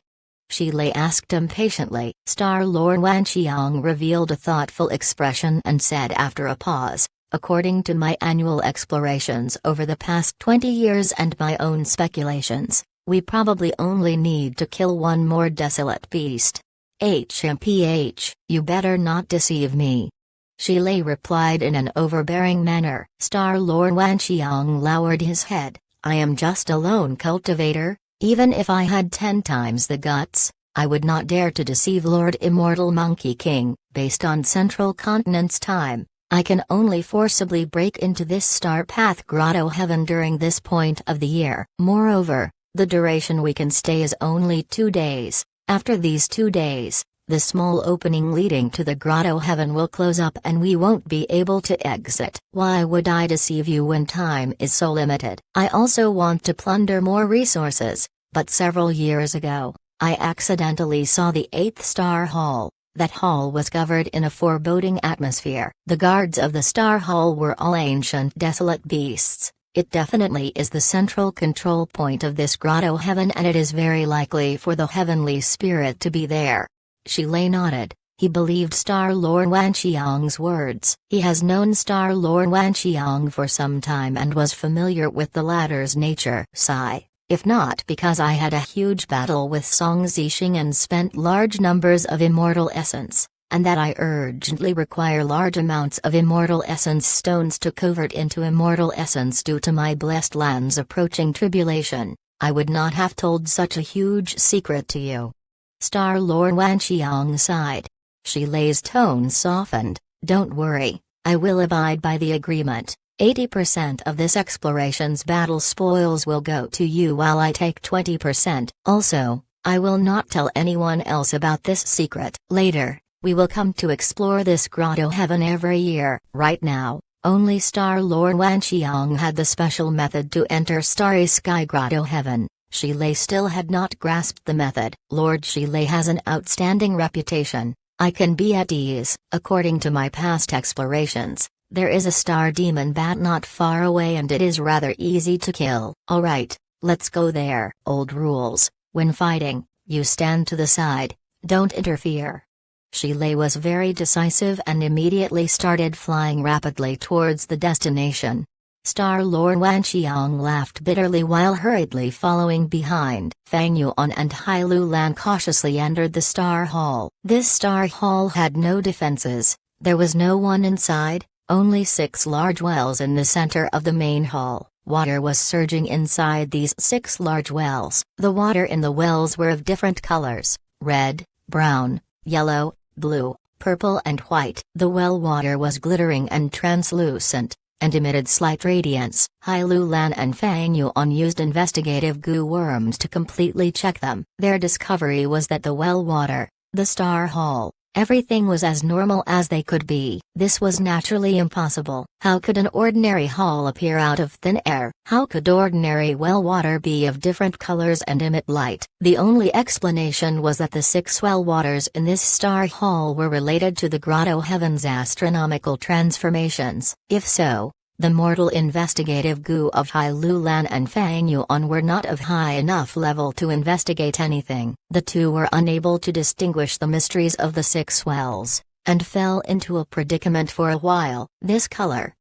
Shilei asked impatiently. Star Lord Wanxiang revealed a thoughtful expression and said after a pause, according to my annual explorations over the past 20 years and my own speculations, we probably only need to kill 1 more desolate beast. HMPH, you better not deceive me. Shilei replied in an overbearing manner. Star Lord Wanxiang lowered his head. I am just a lone cultivator. Even if I had 10 times the guts, I would not dare to deceive Lord Immortal Monkey King. Based on Central Continent's time, I can only forcibly break into this Star Path Grotto Heaven during this point of the year. Moreover, the duration we can stay is only 2 days. After these 2 days, the small opening leading to the Grotto Heaven will close up and we won't be able to exit. Why would I deceive you when time is so limited? I also want to plunder more resources, but several years ago, I accidentally saw the 8th star hall. That hall was covered in a foreboding atmosphere. The guards of the star hall were all ancient desolate beasts. It definitely is the central control point of this Grotto Heaven and it is very likely for the heavenly spirit to be there. Shilei nodded. He believed Star Lord Wanxiang's words. He has known Star Lord Wanxiang for some time and was familiar with the latter's nature. Sigh. If not because I had a huge battle with Song Zixing and spent large numbers of immortal essence, and that I urgently require large amounts of immortal essence stones to convert into immortal essence due to my blessed land's approaching tribulation, I would not have told such a huge secret to you. Star Lord Wanxiang sighed. Shilei's tone softened. Don't worry, I will abide by the agreement. 80% of this exploration's battle spoils will go to you while I take 20%. Also, I will not tell anyone else about this secret. Later, we will come to explore this Grotto Heaven every year. Right now, only Star Lord Wanxiang had the special method to enter Starry Sky Grotto Heaven. Shilei still had not grasped the method. Lord Shilei has an outstanding reputation. I can be at ease. According to my past explorations, there is a star demon bat not far away and it is rather easy to kill. Alright, let's go there. Old rules: when fighting, you stand to the side, don't interfere. Shilei was very decisive and immediately started flying rapidly towards the destination. Star Lord Wanxiang laughed bitterly while hurriedly following behind. Fang Yuan and Hailu Lan cautiously entered the Star Hall. This Star Hall had no defenses, there was no one inside, only 6 large wells in the center of the main hall. Water was surging inside these 6 large wells. The water in the wells were of different colors: red, brown, yellow, blue, purple and white. The well water was glittering and translucent, and emitted slight radiance. Hailu Lan and Fang Yuan used investigative goo worms to completely check them. Their discovery was that the well water, The Star Hall. Everything was as normal as they could be. This was naturally impossible. How could an ordinary hall appear out of thin air? How could ordinary well water be of different colors and emit light? The only explanation was that the 6 well waters in this star hall were related to the Grotto Heaven's astronomical transformations. If so, the mortal investigative Gu of Hai Lu Lan and Fang Yuan were not of high enough level to investigate anything. The two were unable to distinguish the mysteries of the 6 wells, and fell into a predicament for a while. This color.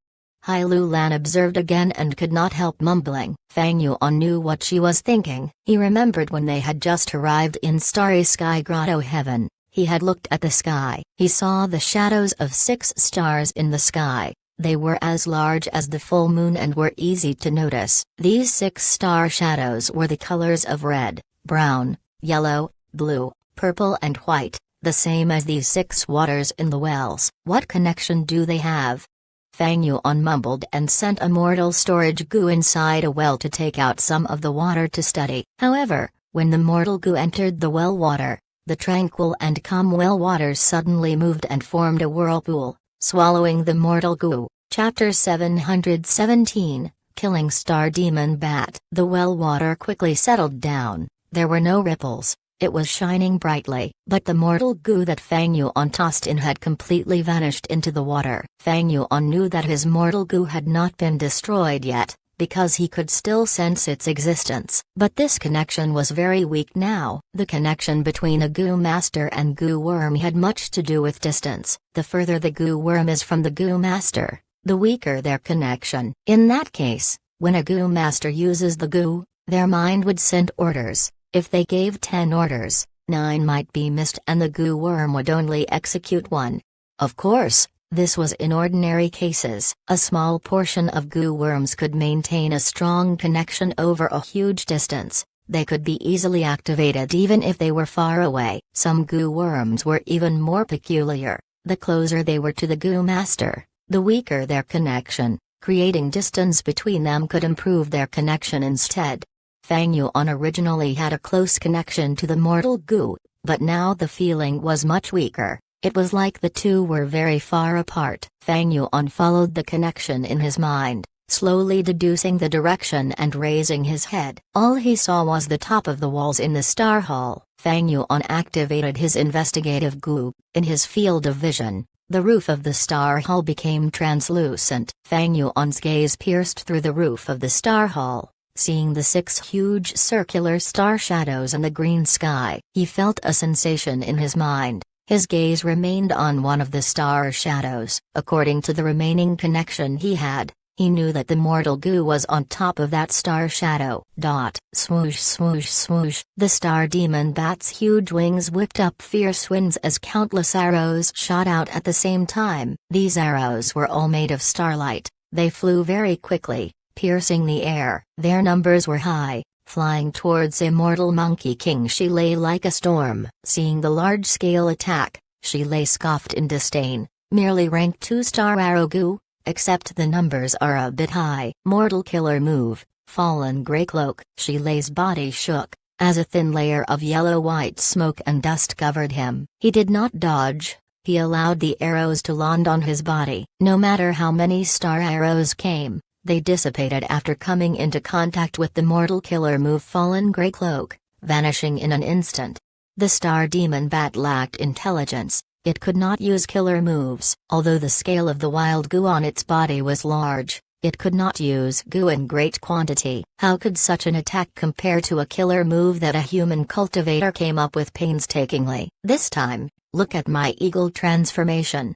Hai Lu Lan observed again and could not help mumbling. Fang Yuan knew what she was thinking. He remembered when they had just arrived in Starry Sky Grotto Heaven. He had looked at the sky. He saw the shadows of 6 stars in the sky. They were as large as the full moon and were easy to notice. These 6 star shadows were the colors of red, brown, yellow, blue, purple and white, the same as these 6 waters in the wells. What connection do they have? Fang Yuan mumbled and sent a mortal storage Gu inside a well to take out some of the water to study. However, when the mortal Gu entered the well water, the tranquil and calm well waters suddenly moved and formed a whirlpool, swallowing the mortal Gu. Chapter 717, Killing Star Demon Bat. The well water quickly settled down. There were no ripples. It was shining brightly. But the mortal Gu that Fang Yuan tossed in had completely vanished into the water. Fang Yuan knew that his mortal Gu had not been destroyed yet, because he could still sense its existence. But this connection was very weak now. The connection between a Gu Master and Gu Worm had much to do with distance. The further the Gu Worm is from the Gu Master, the weaker their connection. In that case, when a Gu Master uses the Gu, their mind would send orders. If they gave 10 orders, 9 might be missed and the Gu Worm would only execute 1. Of course, this was in ordinary cases. A small portion of Gu worms could maintain a strong connection over a huge distance. They could be easily activated even if they were far away. Some Gu worms were even more peculiar. The closer they were to the Gu Master, the weaker their connection. Creating distance between them could improve their connection instead. Fang Yuan originally had a close connection to the mortal Gu, but now the feeling was much weaker. It was like the two were very far apart. Fang Yuan followed the connection in his mind, slowly deducing the direction and raising his head. All he saw was the top of the walls in the Star Hall. Fang Yuan activated his investigative Gu. In his field of vision, the roof of the Star Hall became translucent. Fang Yuan's gaze pierced through the roof of the Star Hall, seeing the 6 huge circular star shadows in the green sky. He felt a sensation in his mind. His gaze remained on one of the star shadows. According to the remaining connection he had, he knew that the mortal Gu was on top of that star shadow. Swoosh swoosh swoosh. The star demon bat's huge wings whipped up fierce winds as countless arrows shot out at the same time. These arrows were all made of starlight. They flew very quickly, piercing the air. Their numbers were high. Flying towards immortal Monkey King Shilei like a storm. Seeing the large-scale attack, Shilei scoffed in disdain. Merely rank 2-star arrow Gu, except the numbers are a bit high. Mortal killer move, fallen grey cloak. Shilei's body shook, as a thin layer of yellow-white smoke and dust covered him. He did not dodge. He allowed the arrows to land on his body. No matter how many star arrows came, they dissipated after coming into contact with the mortal killer move Fallen Grey Cloak, vanishing in an instant. The star demon bat lacked intelligence. It could not use killer moves. Although the scale of the wild Gu on its body was large, it could not use Gu in great quantity. How could such an attack compare to a killer move that a human cultivator came up with painstakingly? This time, look at my eagle transformation!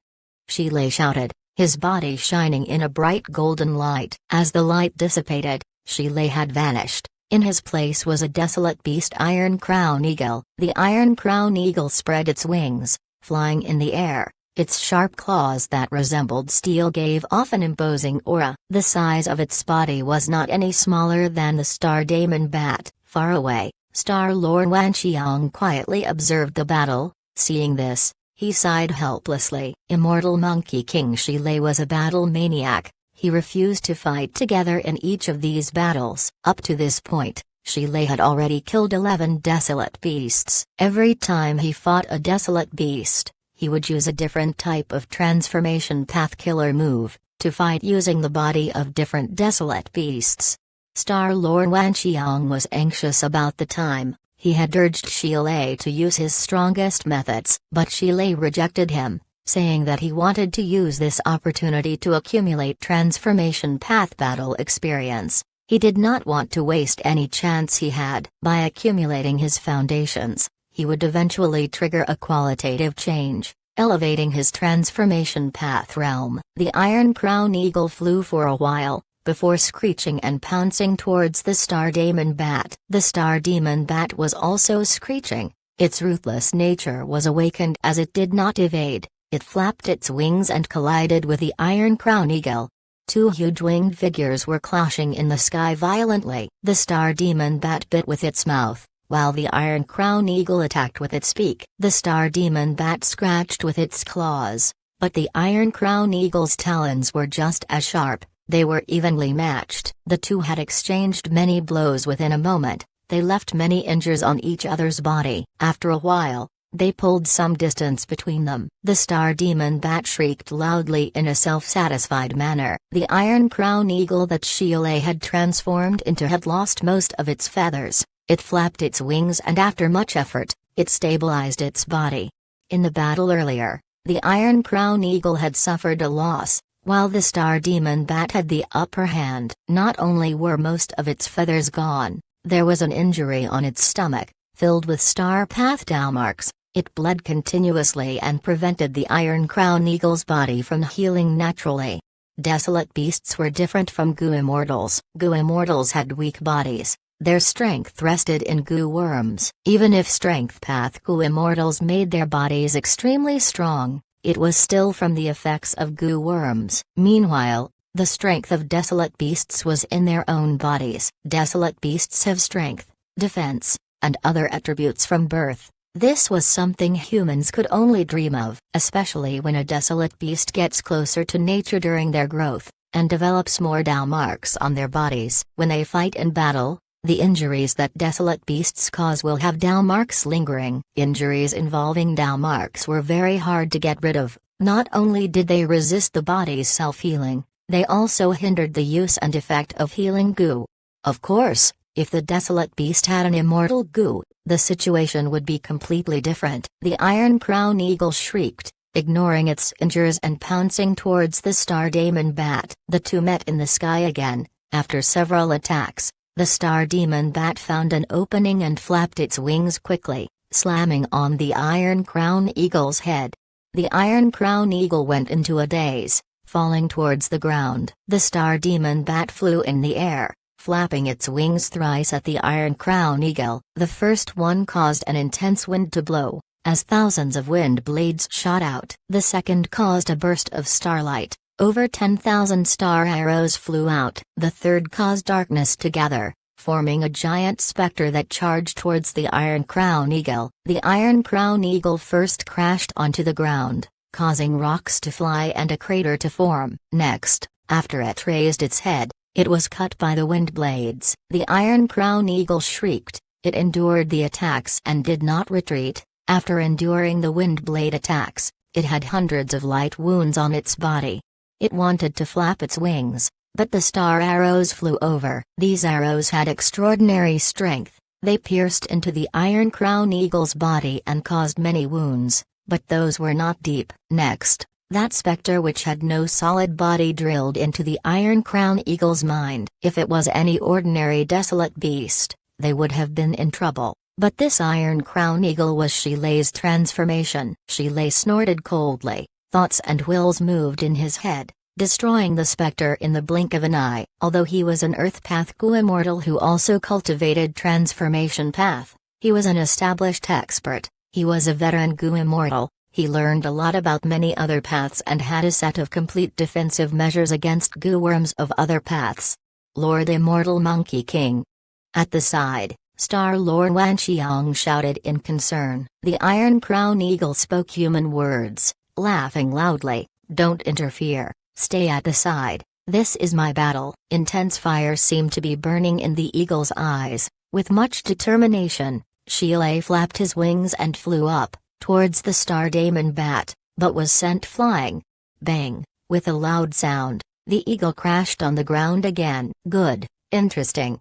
Shilei shouted, his body shining in a bright golden light. As the light dissipated, Shilei had vanished. In his place was a desolate beast Iron Crown Eagle. The Iron Crown Eagle spread its wings, flying in the air. Its sharp claws that resembled steel gave off an imposing aura. The size of its body was not any smaller than the star demon bat. Far away, Star Lord Wanqiang quietly observed the battle. Seeing this, he sighed helplessly. Immortal Monkey King Shilei was a battle maniac. He refused to fight together in each of these battles. Up to this point, Shilei had already killed 11 desolate beasts. Every time he fought a desolate beast, he would use a different type of transformation path killer move, to fight using the body of different desolate beasts. Star Lord Wanqiang was anxious about the time. He had urged Shilei to use his strongest methods, but Shilei rejected him, saying that he wanted to use this opportunity to accumulate transformation path battle experience. He did not want to waste any chance he had. By accumulating his foundations, he would eventually trigger a qualitative change, elevating his transformation path realm. The Iron Crown Eagle flew for a while, before screeching and pouncing towards the Star Demon Bat. The Star Demon Bat was also screeching. Its ruthless nature was awakened as it did not evade. It flapped its wings and collided with the Iron Crown Eagle. Two huge winged figures were clashing in the sky violently. The Star Demon Bat bit with its mouth, while the Iron Crown Eagle attacked with its beak. The Star Demon Bat scratched with its claws, but the Iron Crown Eagle's talons were just as sharp. They were evenly matched. The two had exchanged many blows within a moment. They left many injuries on each other's body. After a while, they pulled some distance between them. The Star Demon Bat shrieked loudly in a self-satisfied manner. The Iron Crown Eagle that Shilei had transformed into had lost most of its feathers. It flapped its wings and after much effort, it stabilized its body. In the battle earlier, the Iron Crown Eagle had suffered a loss, while the Star Demon Bat had the upper hand. Not only were most of its feathers gone, there was an injury on its stomach, filled with star path Dao marks. It bled continuously and prevented the Iron Crown Eagle's body from healing naturally. Desolate beasts were different from Gu Immortals. Gu Immortals had weak bodies. Their strength rested in Gu worms. Even if strength path Gu Immortals made their bodies extremely strong, it was still from the effects of Gu worms. Meanwhile, the strength of desolate beasts was in their own bodies. Desolate beasts have strength, defense, and other attributes from birth. This was something humans could only dream of, especially when a desolate beast gets closer to nature during their growth, and develops more Dao marks on their bodies. When they fight in battle, the injuries that desolate beasts cause will have Dao marks lingering. Injuries involving Dao marks were very hard to get rid of. Not only did they resist the body's self-healing, they also hindered the use and effect of healing Gu. Of course, if the desolate beast had an immortal Gu, the situation would be completely different. The Iron Crown Eagle shrieked, ignoring its injuries and pouncing towards the Star Demon Bat. The two met in the sky again. After several attacks, the Star Demon Bat found an opening and flapped its wings quickly, slamming on the Iron Crown Eagle's head. The Iron Crown Eagle went into a daze, falling towards the ground. The Star Demon Bat flew in the air, flapping its wings thrice at the Iron Crown Eagle. The first one caused an intense wind to blow, as thousands of wind blades shot out. The second caused a burst of starlight. Over 10,000 star arrows flew out. The third caused darkness to gather, forming a giant specter that charged towards the Iron Crown Eagle. The Iron Crown Eagle first crashed onto the ground, causing rocks to fly and a crater to form. Next, after it raised its head, it was cut by the wind blades. The Iron Crown Eagle shrieked. It endured the attacks and did not retreat. After enduring the wind blade attacks, it had hundreds of light wounds on its body. It wanted to flap its wings, but the star arrows flew over. These arrows had extraordinary strength. They pierced into the Iron Crown Eagle's body and caused many wounds, but those were not deep. Next, that specter which had no solid body drilled into the Iron Crown Eagle's mind. If it was any ordinary desolate beast, they would have been in trouble. But this Iron Crown Eagle was Shilei's transformation. Shilei snorted coldly. Thoughts and wills moved in his head, destroying the specter in the blink of an eye. Although he was an Earth Path Gu Immortal who also cultivated Transformation Path, he was an established expert. He was a veteran Gu Immortal. He learned a lot about many other paths and had a set of complete defensive measures against Gu worms of other paths. Lord Immortal Monkey King. At the side, Star Lord Wanqiang shouted in concern. The Iron Crown Eagle spoke human words, laughing loudly. "Don't interfere, stay at the side, this is my battle." Intense fire seemed to be burning in the eagle's eyes. With much determination, Sheila flapped his wings and flew up, towards the star daemon bat, but was sent flying. Bang! With a loud sound, the eagle crashed on the ground again. Good, interesting.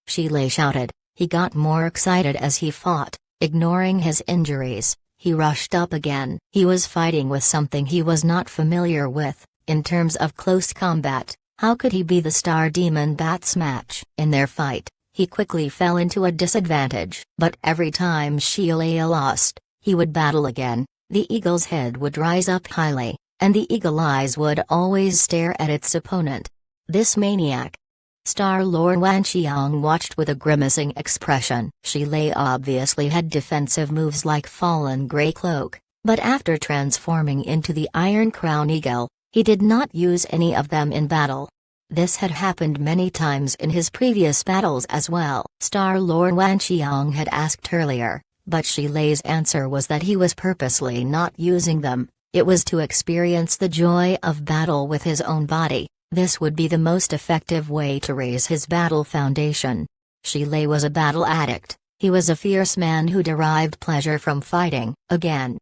Sheila shouted. He got more excited as he fought, ignoring his injuries. He rushed up again. He was fighting with something he was not familiar with, in terms of close combat. How could he be the star demon bat's match? In their fight, he quickly fell into a disadvantage. But every time Sheila lost, he would battle again. The eagle's head would rise up highly, and the eagle eyes would always stare at its opponent. This maniac. Star-Lord Wanxiang watched with a grimacing expression. Sheila obviously had defensive moves like Fallen Grey Cloak, but after transforming into the Iron Crown Eagle, he did not use any of them in battle. This had happened many times in his previous battles as well. Star-Lord Wanxiang had asked earlier, but Sheila's answer was that he was purposely not using them. It was to experience the joy of battle with his own body. This would be the most effective way to raise his battle foundation. Sheila was a battle addict. He was a fierce man who derived pleasure from fighting. Again.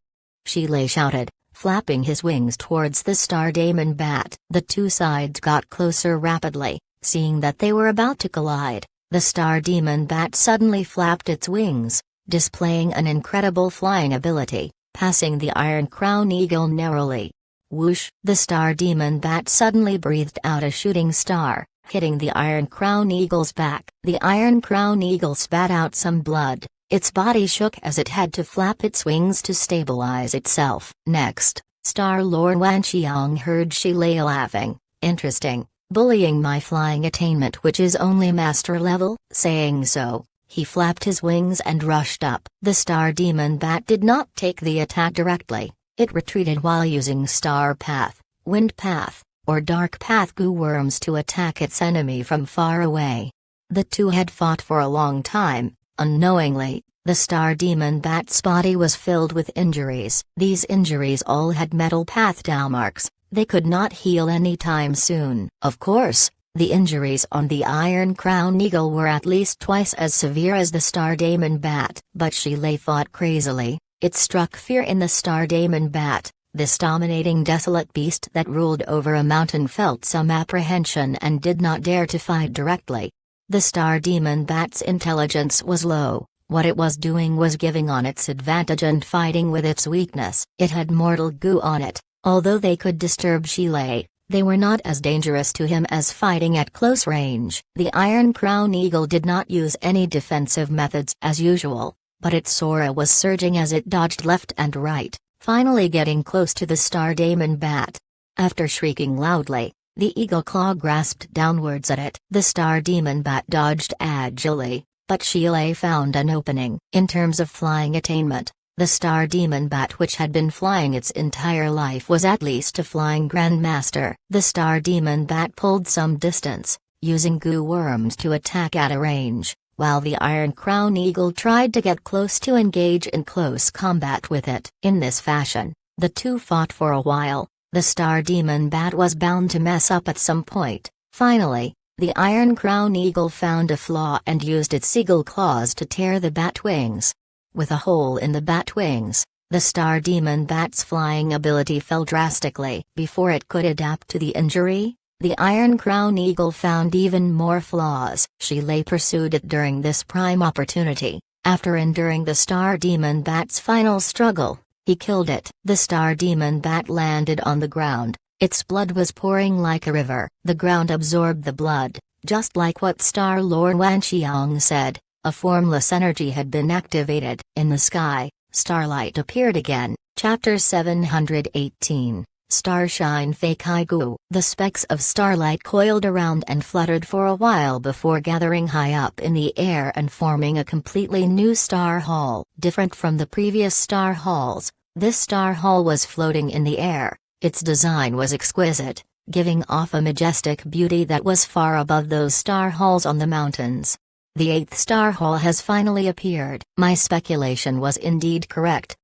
Sheila shouted, flapping his wings towards the star daemon bat. The two sides got closer rapidly. Seeing that they were about to collide, the star demon bat suddenly flapped its wings, displaying an incredible flying ability, passing the Iron Crown Eagle narrowly. Whoosh! The star demon bat suddenly breathed out a shooting star, hitting the Iron Crown Eagle's back. The Iron Crown Eagle spat out some blood. Its body shook as it had to flap its wings to stabilize itself. Next, Star-Lord Wanxiang heard Sheila laughing. Interesting, bullying my flying attainment which is only master level? Saying so, he flapped his wings and rushed up. The star demon bat did not take the attack directly. It retreated while using Star Path, Wind Path, or Dark Path goo worms to attack its enemy from far away. The two had fought for a long time. Unknowingly, the star demon bat's body was filled with injuries. These injuries all had metal path down marks. They could not heal anytime soon. Of course, the injuries on the Iron Crown Eagle were at least twice as severe as the star daemon bat. But Sheila fought crazily. It struck fear in the star daemon bat. This dominating desolate beast that ruled over a mountain felt some apprehension and did not dare to fight directly. The star demon bat's intelligence was low. What it was doing was giving on its advantage and fighting with its weakness. It had mortal goo on it. Although they could disturb Sheila, they were not as dangerous to him as fighting at close range. The Iron Crown Eagle did not use any defensive methods as usual, but its Sora was surging as it dodged left and right, finally getting close to the star daemon bat. After shrieking loudly, the eagle claw grasped downwards at it. The star demon bat dodged agilely, but Sheila found an opening. In terms of flying attainment, the star demon bat which had been flying its entire life was at least a flying grandmaster. The star demon bat pulled some distance, using goo worms to attack at a range, while the Iron Crown Eagle tried to get close to engage in close combat with it. In this fashion, the two fought for a while. The star demon bat was bound to mess up at some point. Finally, the Iron Crown Eagle found a flaw and used its eagle claws to tear the bat wings. With a hole in the bat wings, the star demon bat's flying ability fell drastically. Before it could adapt to the injury, the Iron Crown Eagle found even more flaws. Sheila pursued it during this prime opportunity. After enduring the star demon bat's final struggle, he killed it. The star demon bat landed on the ground. Its blood was pouring like a river. The ground absorbed the blood, just like what Star-Lord Wanxiang said. A formless energy had been activated. In the sky, starlight appeared again. Chapter 718, Starshine Fakai Gu. The specks of starlight coiled around and fluttered for a while before gathering high up in the air and forming a completely new star hall. Different from the previous star halls, this star hall was floating in the air. Its design was exquisite, giving off a majestic beauty that was far above those star halls on the mountains. The 8th star hall has finally appeared. My speculation was indeed correct.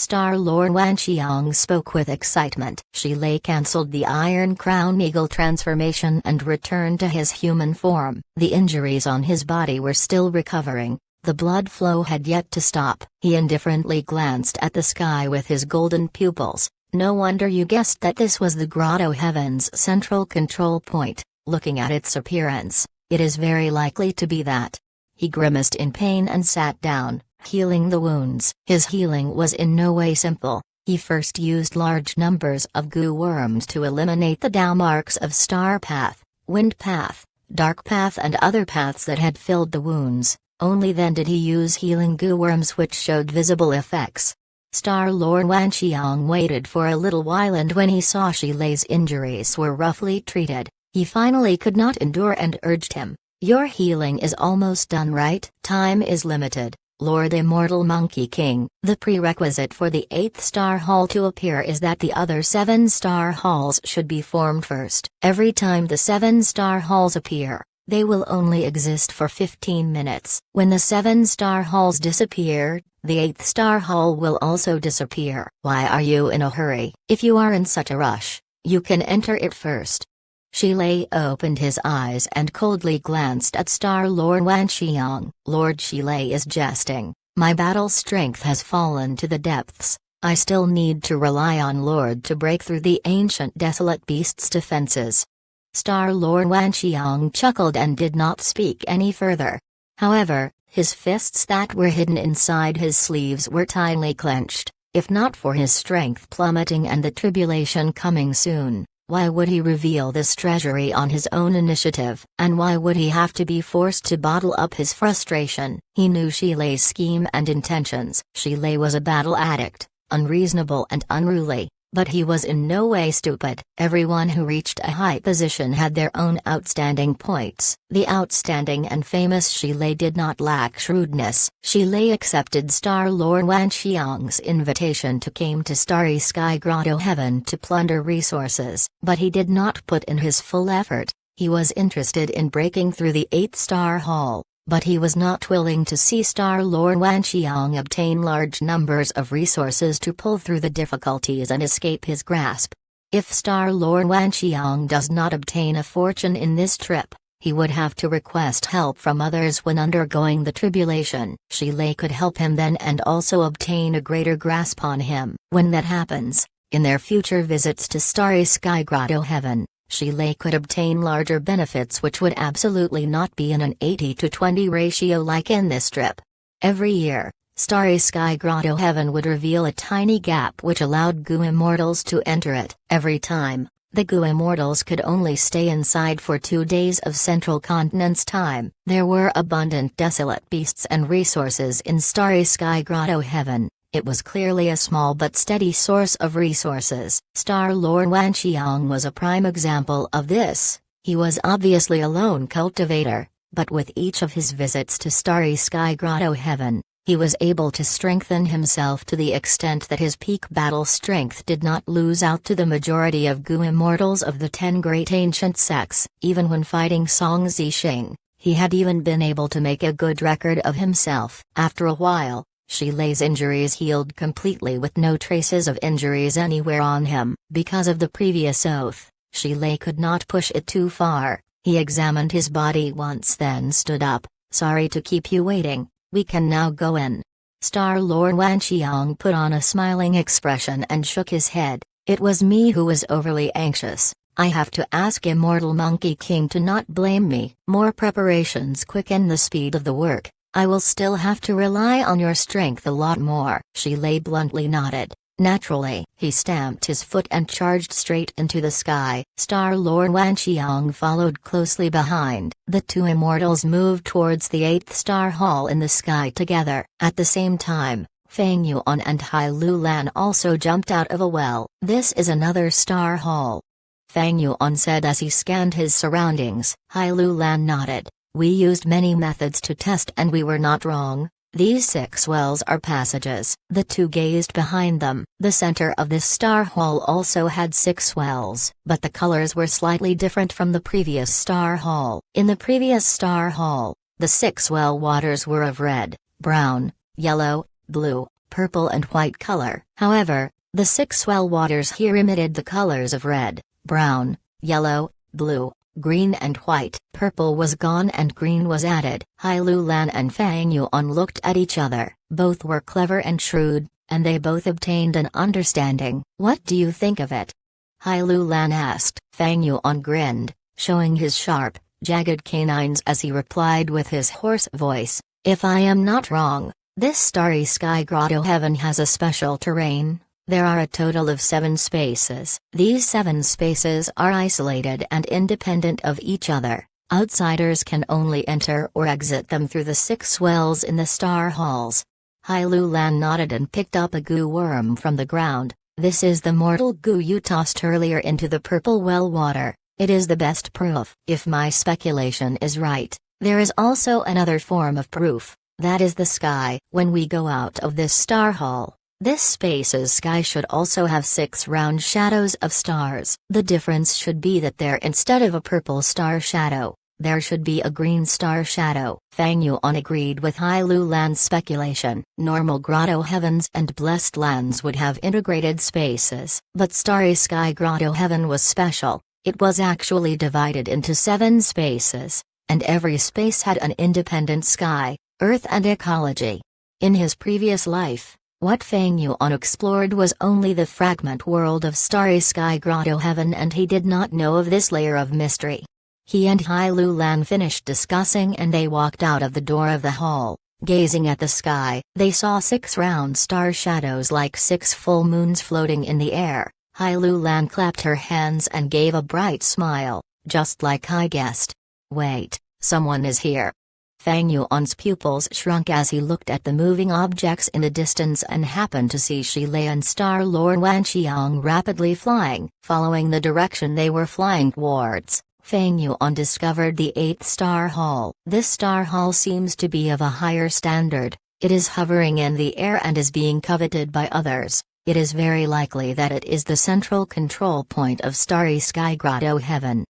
Star Lord Wan Xiang spoke with excitement. Shi Lei cancelled the Iron Crown Eagle transformation and returned to his human form. The injuries on his body were still recovering. The blood flow had yet to stop. He indifferently glanced at the sky with his golden pupils. No wonder you guessed that this was the Grotto Heaven's central control point. Looking at its appearance, it is very likely to be that. He grimaced in pain and sat down, healing the wounds. His healing was in no way simple. He first used large numbers of goo worms to eliminate the Dao marks of Star Path, Wind Path, Dark Path and other paths that had filled the wounds. Only then did he use healing goo worms which showed visible effects. Star Lord Wan Xiang waited for a little while, and when he saw Shi Lei's injuries were roughly treated, he finally could not endure and urged him, "Your healing is almost done, right? Time is limited, Lord Immortal Monkey King. The prerequisite for the 8th Star Hall to appear is that the other 7 Star Halls should be formed first. Every time the 7 Star Halls appear, they will only exist for 15 minutes. When the 7 Star Halls disappear, the 8th Star Hall will also disappear. Why are you in a hurry? If you are in such a rush, you can enter it first." Shi Lei opened his eyes and coldly glanced at Star Lord Wan Xiang. Lord Shi Lei is jesting. My battle strength has fallen to the depths. I still need to rely on Lord to break through the ancient desolate beast's defenses. Star Lord Wan Xiang chuckled and did not speak any further. However, his fists that were hidden inside his sleeves were tightly clenched. If not for his strength plummeting and the tribulation coming soon, why would he reveal this treasury on his own initiative? And why would he have to be forced to bottle up his frustration? He knew Shi Lei's scheme and intentions. Shi Lei was a battle addict, unreasonable and unruly. But he was in no way stupid. Everyone who reached a high position had their own outstanding points. The outstanding and famous Shi Lei did not lack shrewdness. Shi Lei accepted Star Lord Wan Xiang's invitation to come to Starry Sky Grotto Heaven to plunder resources, but he did not put in his full effort. He was interested in breaking through the 8th Star Hall, but he was not willing to see Star Lord Wan Xiang obtain large numbers of resources to pull through the difficulties and escape his grasp. If Star Lord Wan Xiang does not obtain a fortune in this trip, he would have to request help from others when undergoing the tribulation. Shi Lei could help him then and also obtain a greater grasp on him. When that happens, in their future visits to Starry Sky Grotto Heaven, Shi Lei could obtain larger benefits which would absolutely not be in an 80-to-20 ratio like in this trip. Every year, Starry Sky Grotto Heaven would reveal a tiny gap which allowed Goo Immortals to enter it. Every time, the Goo Immortals could only stay inside for 2 days of Central Continent's time. There were abundant desolate beasts and resources in Starry Sky Grotto Heaven. It was clearly a small but steady source of resources. Star Lord Wan Xiang was a prime example of this. He was obviously a lone cultivator, but with each of his visits to Starry Sky Grotto Heaven, he was able to strengthen himself to the extent that his peak battle strength did not lose out to the majority of Goo Immortals of the 10 great ancient sects. Even when fighting Song Zixing, he had even been able to make a good record of himself. After a while, Shi Lei's injuries healed completely with no traces of injuries anywhere on him. Because of the previous oath, Shi Lei could not push it too far. He examined his body once then stood up. "Sorry to keep you waiting, we can now go in." Star Lord Wan Xiang put on a smiling expression and shook his head. "It was me who was overly anxious. I have to ask Immortal Monkey King to not blame me. More preparations quicken the speed of the work. I will still have to rely on your strength a lot more." Shi Lei bluntly nodded. Naturally, he stamped his foot and charged straight into the sky. Star Lord Wan Xiang followed closely behind. The 2 immortals moved towards the 8th Star Hall in the sky together. At the same time, Feng Yuan and Hai Lu Lan also jumped out of a well. "This is another Star Hall," Feng Yuan said as he scanned his surroundings. Hai Lu Lan nodded. "We used many methods to test and we were not wrong. These 6 wells are passages." The 2 gazed behind them. The center of this star hall also had 6 wells, but the colors were slightly different from the previous star hall. In the previous star hall, the 6 well waters were of red, brown, yellow, blue, purple and white color. However, the 6 well waters here emitted the colors of red, brown, yellow, blue, green and white. Purple was gone and green was added. Hai Lu Lan and Fang Yuan looked at each other. Both were clever and shrewd, and they both obtained an understanding. "What do you think of it?" Hai Lu Lan asked. Fang Yuan grinned, showing his sharp, jagged canines as he replied with his hoarse voice, "If I am not wrong, this starry sky grotto heaven has a special terrain. There are a total of 7 spaces. These 7 spaces are isolated and independent of each other. Outsiders can only enter or exit them through the 6 wells in the star halls." Hai Lu Lan nodded and picked up a goo worm from the ground. "This is the mortal goo you tossed earlier into the purple well water. It is the best proof. If my speculation is right, there is also another form of proof. That is the sky. When we go out of this star hall, this space's sky should also have 6 round shadows of stars. The difference should be that there, instead of a purple star shadow, there should be a green star shadow." Fang Yuan agreed with Hai Lu Lan's speculation. Normal grotto heavens and blessed lands would have integrated spaces, but Starry Sky Grotto Heaven was special. It was actually divided into 7 spaces, and every space had an independent sky, earth and ecology. In his previous life, what Fang Yuan explored was only the fragment world of Starry Sky Grotto Heaven, and he did not know of this layer of mystery. He and Hai Lu Lan finished discussing and they walked out of the door of the hall. Gazing at the sky, they saw 6 round star shadows like 6 full moons floating in the air. Hai Lu Lan clapped her hands and gave a bright smile, "Just like I guessed. Wait, someone is here." Fang Yuan's pupils shrunk as he looked at the moving objects in the distance and happened to see Shi Lei and Star Lord Wanqiang rapidly flying. Following the direction they were flying towards, Fang Yuan discovered the 8th star hall. This star hall seems to be of a higher standard. It is hovering in the air and is being coveted by others. It is very likely that it is the central control point of Starry Sky Grotto Heaven.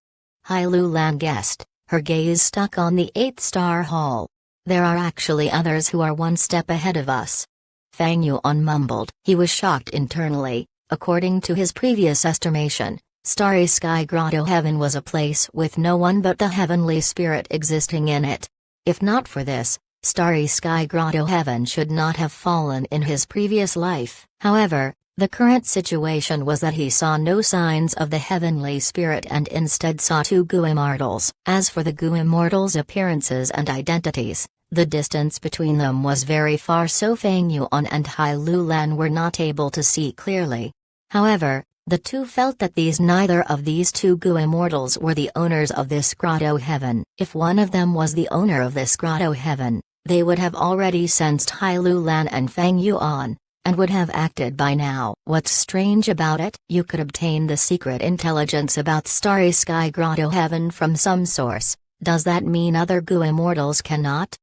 Hai Lu Lan guessed, her gaze stuck on the 8th star hall. "There are actually others who are 1 step ahead of us." Fang Yuan mumbled. He was shocked internally. According to his previous estimation, Starry Sky Grotto Heaven was a place with no one but the heavenly spirit existing in it. If not for this, Starry Sky Grotto Heaven should not have fallen in his previous life. However, the current situation was that he saw no signs of the heavenly spirit and instead saw 2 Gu Immortals. As for the Gu Immortals' appearances and identities, the distance between them was very far, so Fang Yuan and Hai Lu Lan were not able to see clearly. However, the two felt that neither of these 2 Gu Immortals were the owners of this grotto heaven. If one of them was the owner of this grotto heaven, they would have already sensed Hai Lu Lan and Fang Yuan, and would have acted by now. What's strange about it? You could obtain the secret intelligence about Starry Sky Grotto Heaven from some source. Does that mean other Gu Immortals cannot?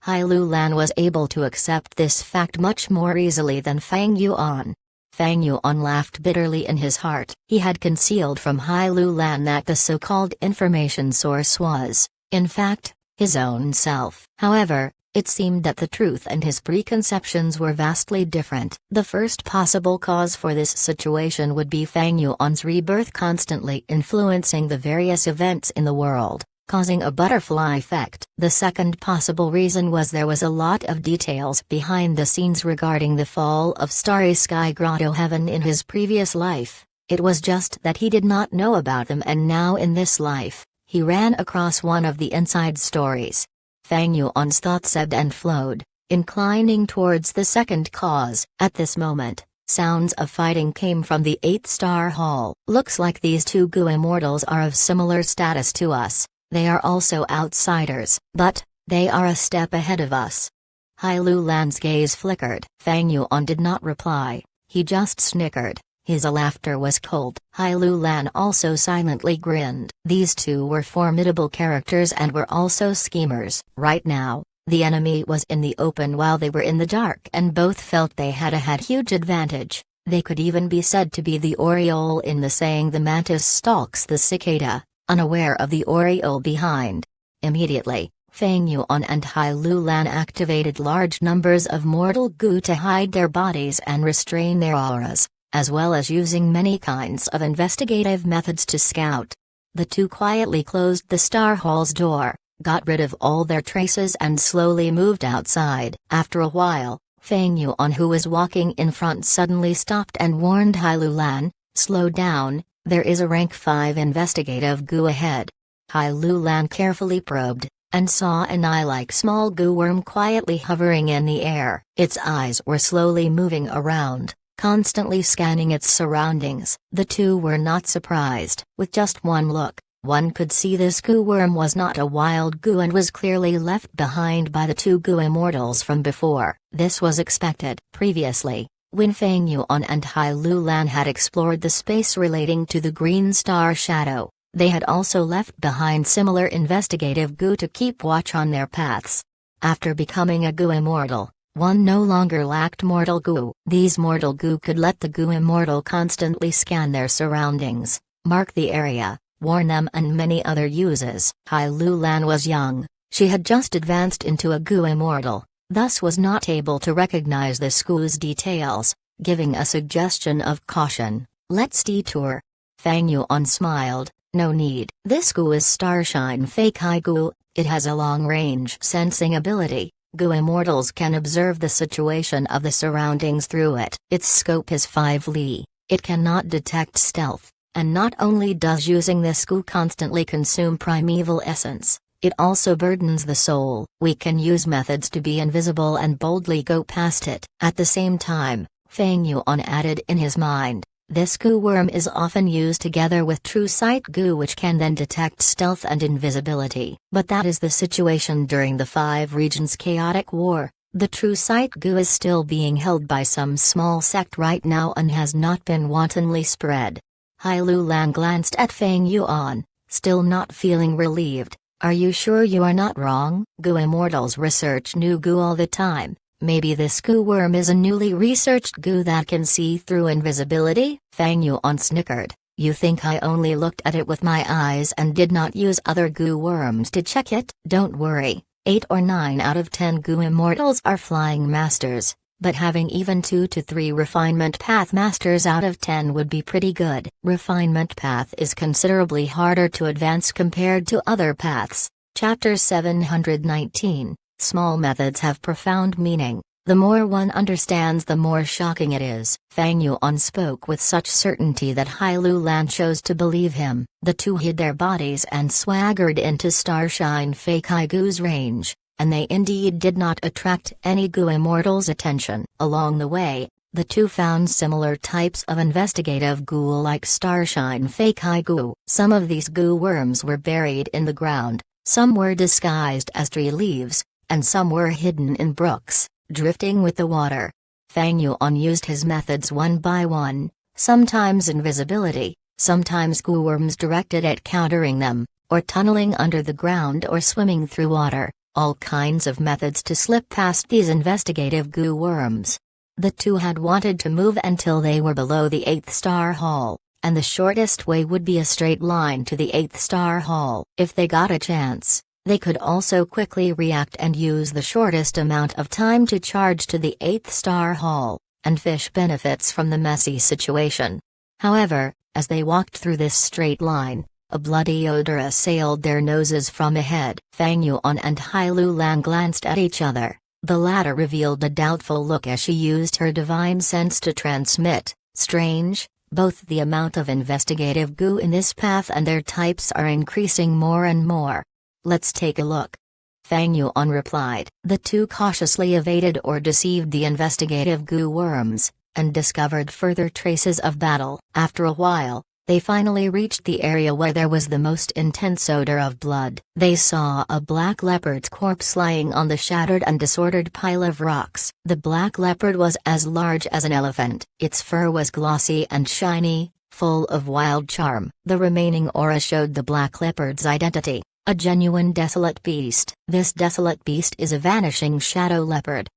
Hai Lu Lan was able to accept this fact much more easily than Fang Yuan. Fang Yuan laughed bitterly in his heart. He had concealed from Hai Lu Lan that the so-called information source was, in fact, his own self. However, it seemed that the truth and his preconceptions were vastly different. The first possible cause for this situation would be Fang Yuan's rebirth constantly influencing the various events in the world, causing a butterfly effect. The second possible reason was there was a lot of details behind the scenes regarding the fall of Starry Sky Grotto Heaven in his previous life. It was just that he did not know about them, and now in this life, he ran across one of the inside stories. Fang Yuan's thoughts ebbed and flowed, inclining towards the second cause. At this moment, sounds of fighting came from the 8th star hall. "Looks like these 2 Gu Immortals are of similar status to us. They are also outsiders, but they are a step ahead of us." Hai Lu Lan's gaze flickered. Fang Yuan did not reply, he just snickered. His laughter was cold. Hai Lu Lan also silently grinned. These 2 were formidable characters and were also schemers. Right now, the enemy was in the open while they were in the dark, and both felt they had huge advantage. They could even be said to be the Oriole in the saying "the mantis stalks the cicada," unaware of the Oriole behind. Immediately, Fang Yuan and Hai Lu Lan activated large numbers of mortal goo to hide their bodies and restrain their auras, as well as using many kinds of investigative methods to scout. The two quietly closed the Star Hall's door, got rid of all their traces and slowly moved outside. After a while, Fang Yuan, who was walking in front, suddenly stopped and warned Hai Lu Lan, "Slow down, there is a rank 5 investigative goo ahead." Hai Lu Lan carefully probed, and saw an eye-like small goo worm quietly hovering in the air. Its eyes were slowly moving around, constantly scanning its surroundings. The two were not surprised. With just one look, one could see this goo worm was not a wild goo and was clearly left behind by the two goo immortals from before. This was expected. Previously, when Fang Yuan and Hai Lu Lan had explored the space relating to the Green Star Shadow, they had also left behind similar investigative goo to keep watch on their paths. After becoming a goo immortal, one no longer lacked mortal goo. These mortal goo could let the goo immortal constantly scan their surroundings, mark the area, warn them, and many other uses. Hai Lu Lan was young, she had just advanced into a goo immortal, thus was not able to recognize this goo's details, giving a suggestion of caution. "Let's detour." Fang Yuan smiled. "No need. This goo is Starshine Fei Kai Goo, it has a long-range sensing ability. Goo immortals can observe the situation of the surroundings through it. Its scope is 5 li, it cannot detect stealth, and not only does using this goo constantly consume primeval essence, it also burdens the soul. We can use methods to be invisible and boldly go past it." At the same time, Fang Yuan added in his mind, "This goo worm is often used together with true sight goo, which can then detect stealth and invisibility. But that is the situation during the 5 regions chaotic war. The true sight goo is still being held by some small sect right now and has not been wantonly spread." Hai Lu Lan glanced at Fang Yuan, still not feeling relieved. "Are you sure you are not wrong? Goo immortals research new goo all the time. Maybe this goo worm is a newly researched goo that can see through invisibility?" Fang Yuan snickered. "You think I only looked at it with my eyes and did not use other goo worms to check it?" "Don't worry, 8 or 9 out of 10 goo immortals are flying masters, but having even 2 to 3 refinement path masters out of 10 would be pretty good." Refinement path is considerably harder to advance compared to other paths. Chapter 719. Small methods have profound meaning. The more one understands, the more shocking it is. Fang Yuan spoke with such certainty that Hai Lu Lan chose to believe him. The two hid their bodies and swaggered into Starshine Fei Kai Goo's range, and they indeed did not attract any goo immortal's attention. Along the way, the two found similar types of investigative goo like Starshine Fei Kai Goo. Some of these goo worms were buried in the ground, some were disguised as tree leaves, and some were hidden in brooks, drifting with the water. Fang Yuan used his methods one by one, sometimes invisibility, sometimes goo worms directed at countering them, or tunneling under the ground or swimming through water, all kinds of methods to slip past these investigative goo worms. The two had wanted to move until they were below the 8th Star Hall, and the shortest way would be a straight line to the 8th Star Hall. If they got a chance, they could also quickly react and use the shortest amount of time to charge to the 8th Star Hall, and fish benefits from the messy situation. However, as they walked through this straight line, a bloody odor assailed their noses from ahead. Fang Yuan and Hai Lu Lan glanced at each other. The latter revealed a doubtful look as she used her divine sense to transmit, "Strange, both the amount of investigative goo in this path and their types are increasing more and more. Let's take a look." Fang Yuan replied. The two cautiously evaded or deceived the investigative goo worms, and discovered further traces of battle. After a while, they finally reached the area where there was the most intense odor of blood. They saw a black leopard's corpse lying on the shattered and disordered pile of rocks. The black leopard was as large as an elephant. Its fur was glossy and shiny, full of wild charm. The remaining aura showed the black leopard's identity. A genuine desolate beast. This desolate beast is a vanishing shadow leopard.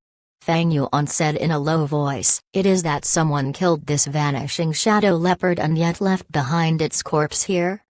Fang Yuan said in a low voice. It is that someone killed this vanishing shadow leopard and yet left behind its corpse here?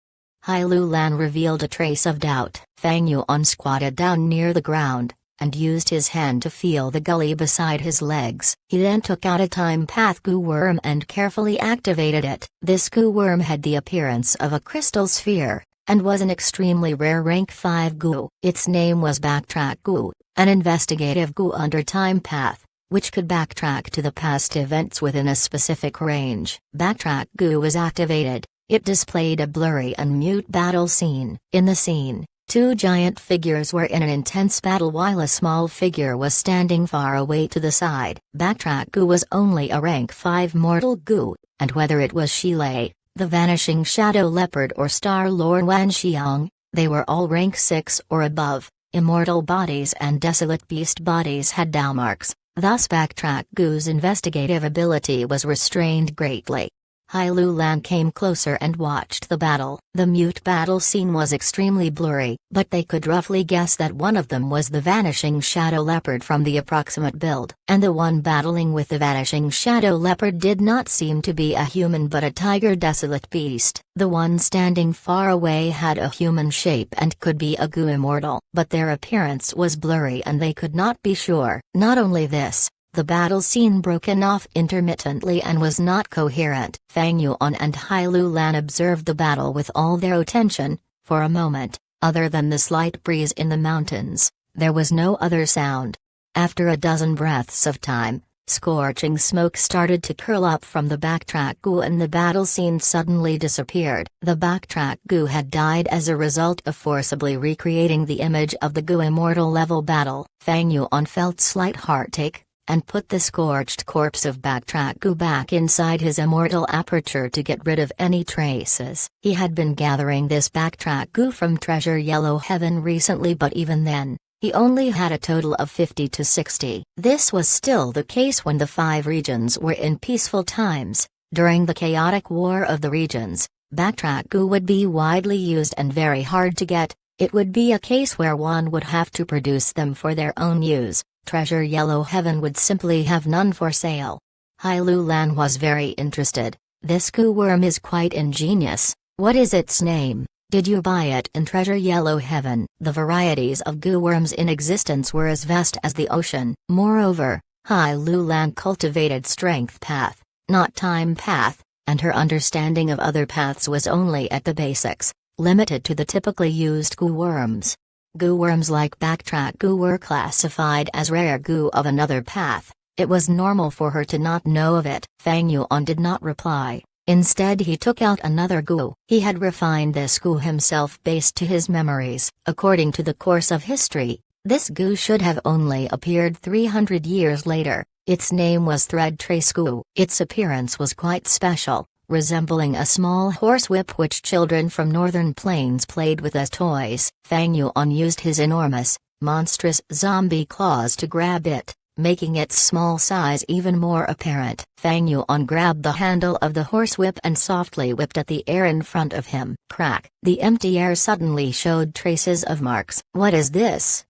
Hai Lu Lan revealed a trace of doubt. Fang Yuan squatted down near the ground, and used his hand to feel the gully beside his legs. He then took out a time path goo worm and carefully activated it. This goo worm had the appearance of a crystal sphere, and was an extremely rare rank 5 goo. Its name was Backtrack Goo, an investigative goo under time path, which could backtrack to the past events within a specific range. Backtrack Goo was activated. It displayed a blurry and mute battle scene. In the scene, two giant figures were in an intense battle while a small figure was standing far away to the side. Backtrack Goo was only a rank 5 mortal goo, and whether it was Shilei, the Vanishing Shadow Leopard or Star Lord Wan Xiang, they were all rank 6 or above. Immortal bodies and desolate beast bodies had Dao marks, thus Backtrack Goo's investigative ability was restrained greatly. Hai Lu Lan came closer and watched the battle. The mute battle scene was extremely blurry, but they could roughly guess that one of them was the Vanishing Shadow Leopard from the approximate build. And the one battling with the Vanishing Shadow Leopard did not seem to be a human but a tiger desolate beast. The one standing far away had a human shape and could be a goo immortal, but their appearance was blurry and they could not be sure. Not only this, the battle scene broken off intermittently and was not coherent. Fang Yuan and Hai Lu Lan observed the battle with all their attention. For a moment, other than the slight breeze in the mountains, there was no other sound. After a dozen breaths of time, scorching smoke started to curl up from the Backtrack Goo and the battle scene suddenly disappeared. The Backtrack Goo had died as a result of forcibly recreating the image of the Goo immortal level battle. Fang Yuan felt slight heartache, and put the scorched corpse of Backtrack Goo back inside his immortal aperture to get rid of any traces. He had been gathering this Backtrack Goo from Treasure Yellow Heaven recently, but even then, he only had a total of 50 to 60. This was still the case when the 5 regions were in peaceful times. During the chaotic war of the regions, Backtrack Goo would be widely used and very hard to get. It would be a case where one would have to produce them for their own use. Treasure Yellow Heaven would simply have none for sale. Hai Lu Lan was very interested. This goo worm is quite ingenious. What is its name? Did you buy it in Treasure Yellow Heaven? The varieties of goo worms in existence were as vast as the ocean. Moreover, Hai Lu Lan cultivated strength path, not time path, and her understanding of other paths was only at the basics, limited to the typically used goo worms. Goo worms like Backtrack Goo were classified as rare goo of another path. It was normal for her to not know of it. Fang Yuan did not reply. Instead he took out another goo. He had refined this goo himself based to his memories. According to the course of history, this goo should have only appeared 300 years later. Its name was Thread Trace Goo. Its appearance was quite special, resembling a small horsewhip which children from northern plains played with as toys. Fang Yuan used his enormous, monstrous zombie claws to grab it, making its small size even more apparent. Fang Yuan grabbed the handle of the horsewhip and softly whipped at the air in front of him. Crack! The empty air suddenly showed traces of marks. What is this?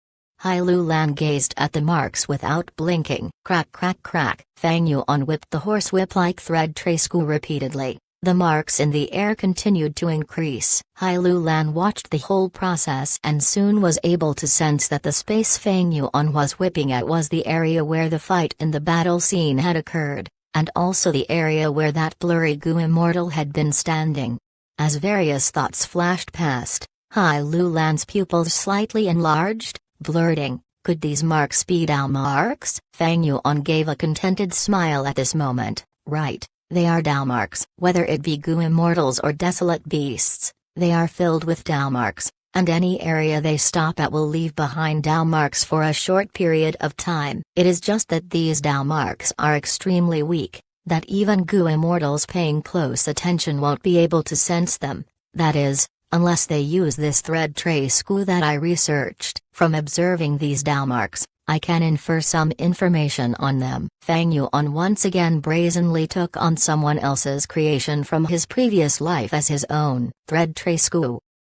Hai Lu Lan gazed at the marks without blinking. Crack crack crack. Fang Yuan whipped the horsewhip like Thread Trace Goo repeatedly. The marks in the air continued to increase. Hai Lu Lan watched the whole process and soon was able to sense that the space Fang Yuan was whipping at was the area where the fight in the battle scene had occurred, and also the area where that blurry goo immortal had been standing. As various thoughts flashed past, Hai Lu Lan's pupils slightly enlarged, blurting, could these marks be Dao marks? Fang Yuan gave a contented smile at this moment. Right, they are Dao marks. Whether it be goo immortals or desolate beasts, they are filled with Dao marks, and any area they stop at will leave behind Dao marks for a short period of time. It is just that these Dao marks are extremely weak, that even goo immortals paying close attention won't be able to sense them, that is, unless they use this Thread Trace Goo that I researched. From observing these Dao marks, I can infer some information on them. Fang Yuan once again brazenly took on someone else's creation from his previous life as his own. Thread Trace Goo.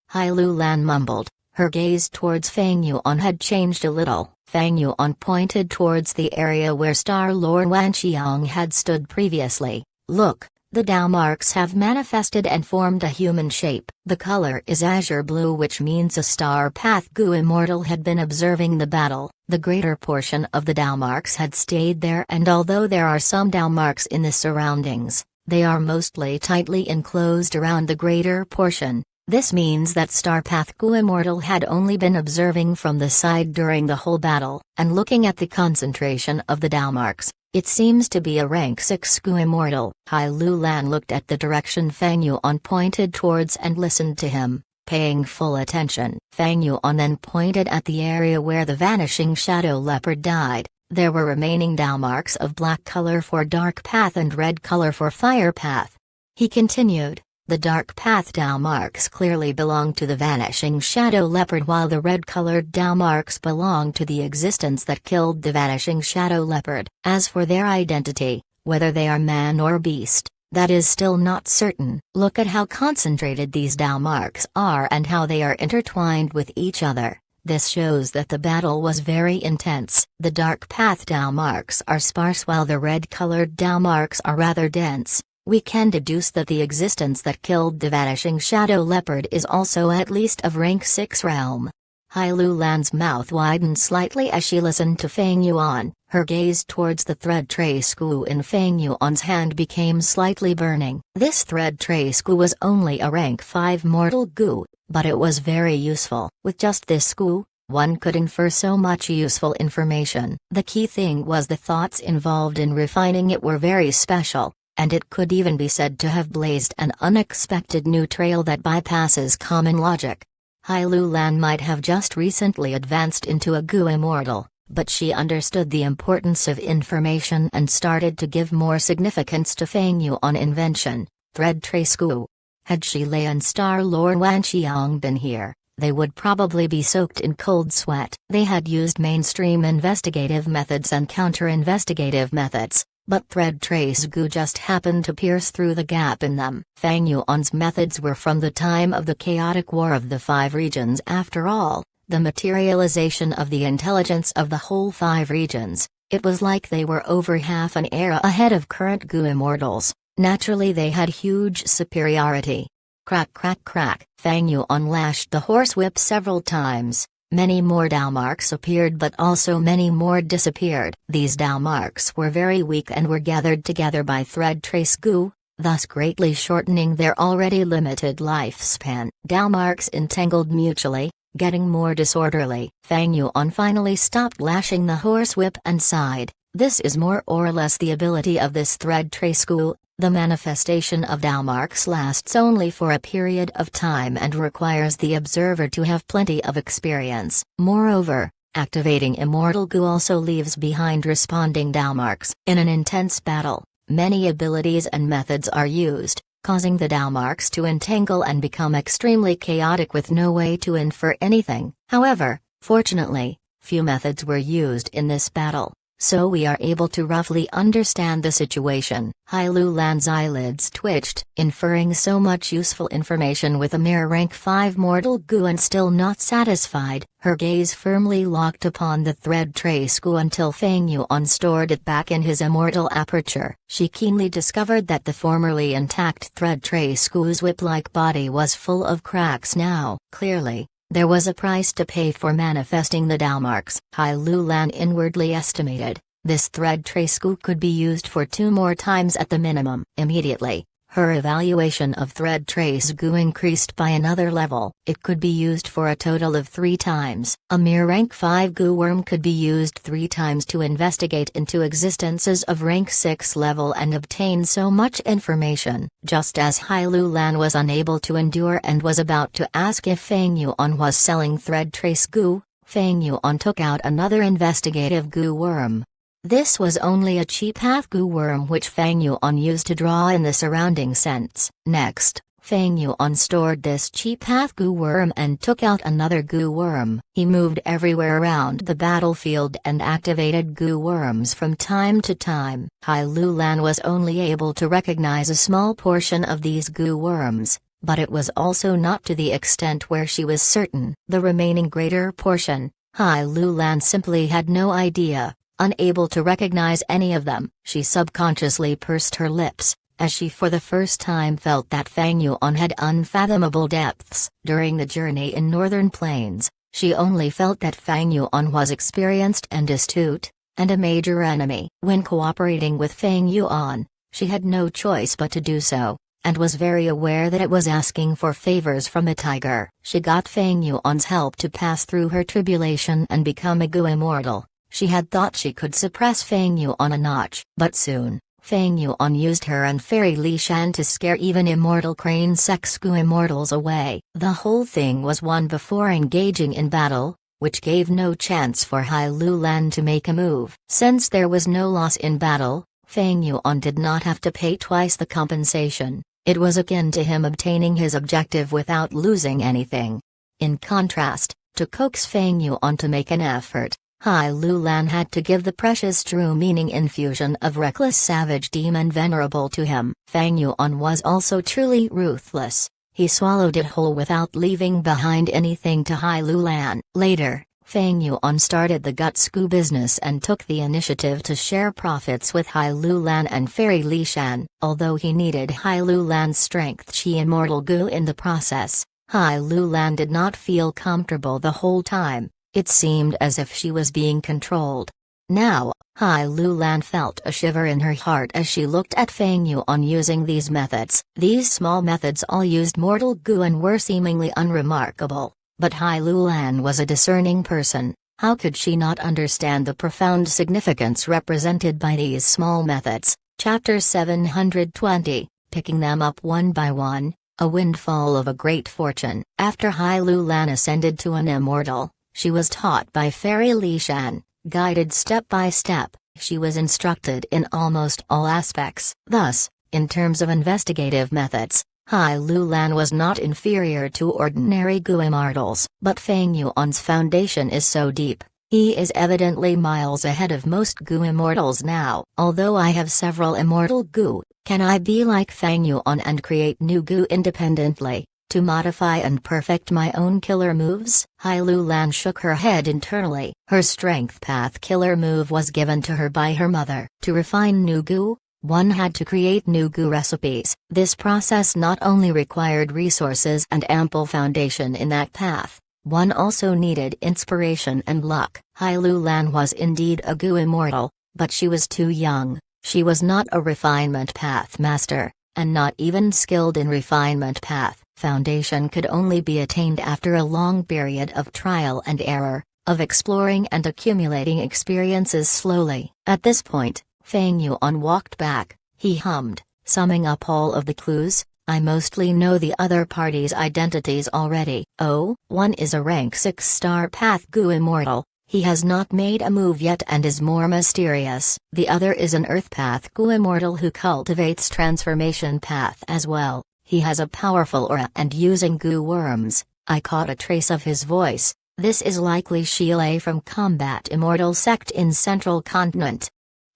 Hai Lu Lan mumbled. Her gaze towards Fang Yuan had changed a little. Fang Yuan pointed towards the area where Star Lord Wan Xiang had stood previously. Look, The Dalmarks have manifested and formed a human shape. The color is azure blue, which means a Star Path Gu immortal had been observing the battle. The greater portion of the Dalmarks had stayed there, and although there are some Dalmarks in the surroundings, they are mostly tightly enclosed around the greater portion. This means that Starpath Gu Immortal had only been observing from the side during the whole battle, and looking at the concentration of the Dalmarks, it seems to be a rank 6 Gu Immortal. Hai Lu Lan looked at the direction Fang Yuan pointed towards and listened to him, paying full attention. Fang Yuan then pointed at the area where the vanishing shadow leopard died. There were remaining Dalmarks of black color for Dark Path and red color for Fire Path. He continued. The Dark Path Dalmarks clearly belong to the vanishing shadow leopard, while the red-colored Dalmarks belong to the existence that killed the vanishing shadow leopard. As for their identity, whether they are man or beast, that is still not certain. Look at how concentrated these Dalmarks are and how they are intertwined with each other. This shows that the battle was very intense. The Dark Path Dalmarks are sparse while the red-colored Dalmarks are rather dense. We can deduce that the existence that killed the vanishing shadow leopard is also at least of rank 6 realm. Hai Lu Lan's mouth widened slightly as she listened to Fang Yuan. Her gaze towards the thread trace Gu in Fang Yuan's hand became slightly burning. This thread trace Gu was only a rank 5 mortal Gu, but it was very useful. With just this Gu, one could infer so much useful information. The key thing was the thoughts involved in refining it were very special. And it could even be said to have blazed an unexpected new trail that bypasses common logic. Hai Lu Lan might have just recently advanced into a Gu Immortal, but she understood the importance of information and started to give more significance to Fang Yuan invention, Thread Trace Gu. Had Shi Lei and Star Lord Wan Qiang been here, they would probably be soaked in cold sweat. They had used mainstream investigative methods and counter-investigative methods, but Thread Trace Gu just happened to pierce through the gap in them. Fang Yuan's methods were from the time of the chaotic war of the 5 regions. After all, the materialization of the intelligence of the whole 5 regions, it was like they were over half an era ahead of current Gu Immortals. Naturally they had huge superiority. Crack crack crack. Fang Yuan lashed the horsewhip several times. Many more Dalmarks appeared, but also many more disappeared. These Dalmarks were very weak and were gathered together by Thread Trace Gu, thus greatly shortening their already limited lifespan. Dalmarks entangled mutually, getting more disorderly. Fang Yuan finally stopped lashing the horsewhip and sighed. This is more or less the ability of this Thread Trace Gu. The manifestation of Dalmarks lasts only for a period of time and requires the observer to have plenty of experience. Moreover, activating Immortal Gu also leaves behind responding Dalmarks. In an intense battle, many abilities and methods are used, causing the Dalmarks to entangle and become extremely chaotic with no way to infer anything. However, fortunately, few methods were used in this battle, so we are able to roughly understand the situation. Hai Lu Lan's eyelids twitched. Inferring so much useful information with a mere rank 5 mortal Gu and still not satisfied, her gaze firmly locked upon the Thread Trace Gu until Fang Yuan stored it back in his immortal aperture. She keenly discovered that the formerly intact Thread Trace Gu's whip-like body was full of cracks now. Clearly, there was a price to pay for manifesting the Dalmarks. Hai Lu Lan inwardly estimated, this Thread Trace Gu could be used for 2 more times at the minimum. Immediately, her evaluation of Thread Trace Gu increased by another level. It could be used for a total of 3 times. A mere rank 5 Gu worm could be used 3 times to investigate into existences of rank 6 level and obtain so much information. Just as Hai Lu Lan was unable to endure and was about to ask if Fang Yuan was selling Thread Trace Gu, Fang Yuan took out another investigative Gu worm. This was only a cheap half Gu worm which Fang Yuan used to draw in the surrounding scents. Next, Fang Yuan stored this cheap half Gu worm and took out another Gu worm. He moved everywhere around the battlefield and activated Gu worms from time to time. Hai Lu Lan was only able to recognize a small portion of these Gu worms, but it was also not to the extent where she was certain. The remaining greater portion, Hai Lu Lan simply had no idea. Unable to recognize any of them, she subconsciously pursed her lips, as she for the first time felt that Fang Yuan had unfathomable depths. During the journey in northern plains, she only felt that Fang Yuan was experienced and astute, and a major enemy. When cooperating with Fang Yuan, she had no choice but to do so, and was very aware that it was asking for favors from a tiger. She got Fang Yuan's help to pass through her tribulation and become a Gu immortal. She had thought she could suppress Fang Yuan a notch, but soon, Fang Yuan used her and Fairy Li Shan to scare even immortal crane sex Gu immortals away. The whole thing was won before engaging in battle, which gave no chance for Hai Lu Lan to make a move. Since there was no loss in battle, Fang Yuan did not have to pay twice the compensation. It was akin to him obtaining his objective without losing anything. In contrast, to coax Fang Yuan to make an effort, Hai Lu Lan had to give the precious true meaning infusion of reckless savage demon venerable to him. Fang Yuan was also truly ruthless. He swallowed it whole without leaving behind anything to Hai Lu Lan. Later, Fang Yuan started the Guts Gu business and took the initiative to share profits with Hai Lu Lan and Fairy Li Shan. Although he needed Hai Lu Lan's strength Chi Immortal Gu in the process, Hai Lu Lan did not feel comfortable the whole time. It seemed as if she was being controlled. Now, Hai Lu Lan felt a shiver in her heart as she looked at Fang Yuan using these methods. These small methods all used mortal Gu and were seemingly unremarkable. But Hai Lu Lan was a discerning person. How could she not understand the profound significance represented by these small methods? Chapter 720, Picking them up one by one, a windfall of a great fortune. After Hai Lu Lan ascended to an immortal, she was taught by Fairy Li Shan, guided step by step. She was instructed in almost all aspects. Thus, in terms of investigative methods, Hai Lu Lan was not inferior to ordinary Gu immortals. But Fang Yuan's foundation is so deep, he is evidently miles ahead of most Gu immortals now. Although I have several immortal Gu, can I be like Fang Yuan and create new Gu independently, to modify and perfect my own killer moves? Hai Lu Lan shook her head internally. Her strength path killer move was given to her by her mother. To refine new Gu, one had to create new Gu recipes. This process not only required resources and ample foundation in that path, one also needed inspiration and luck. Hai Lu Lan was indeed a Gu immortal, but she was too young. She was not a refinement path master, and not even skilled in refinement path. Foundation could only be attained after a long period of trial and error, of exploring and accumulating experiences slowly. At this point, Fang Yuan walked back. He hummed, summing up all of the clues. I mostly know the other party's identities already. Oh, one is a rank 6-star Path Gu immortal. He has not made a move yet and is more mysterious. The other is an Earth Path Gu immortal who cultivates Transformation Path as well. He has a powerful aura and using Gu worms. I caught a trace of his voice. This is likely Shile from Combat Immortal Sect in Central Continent.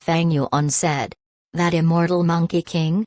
Fang Yuan said. That immortal Monkey King?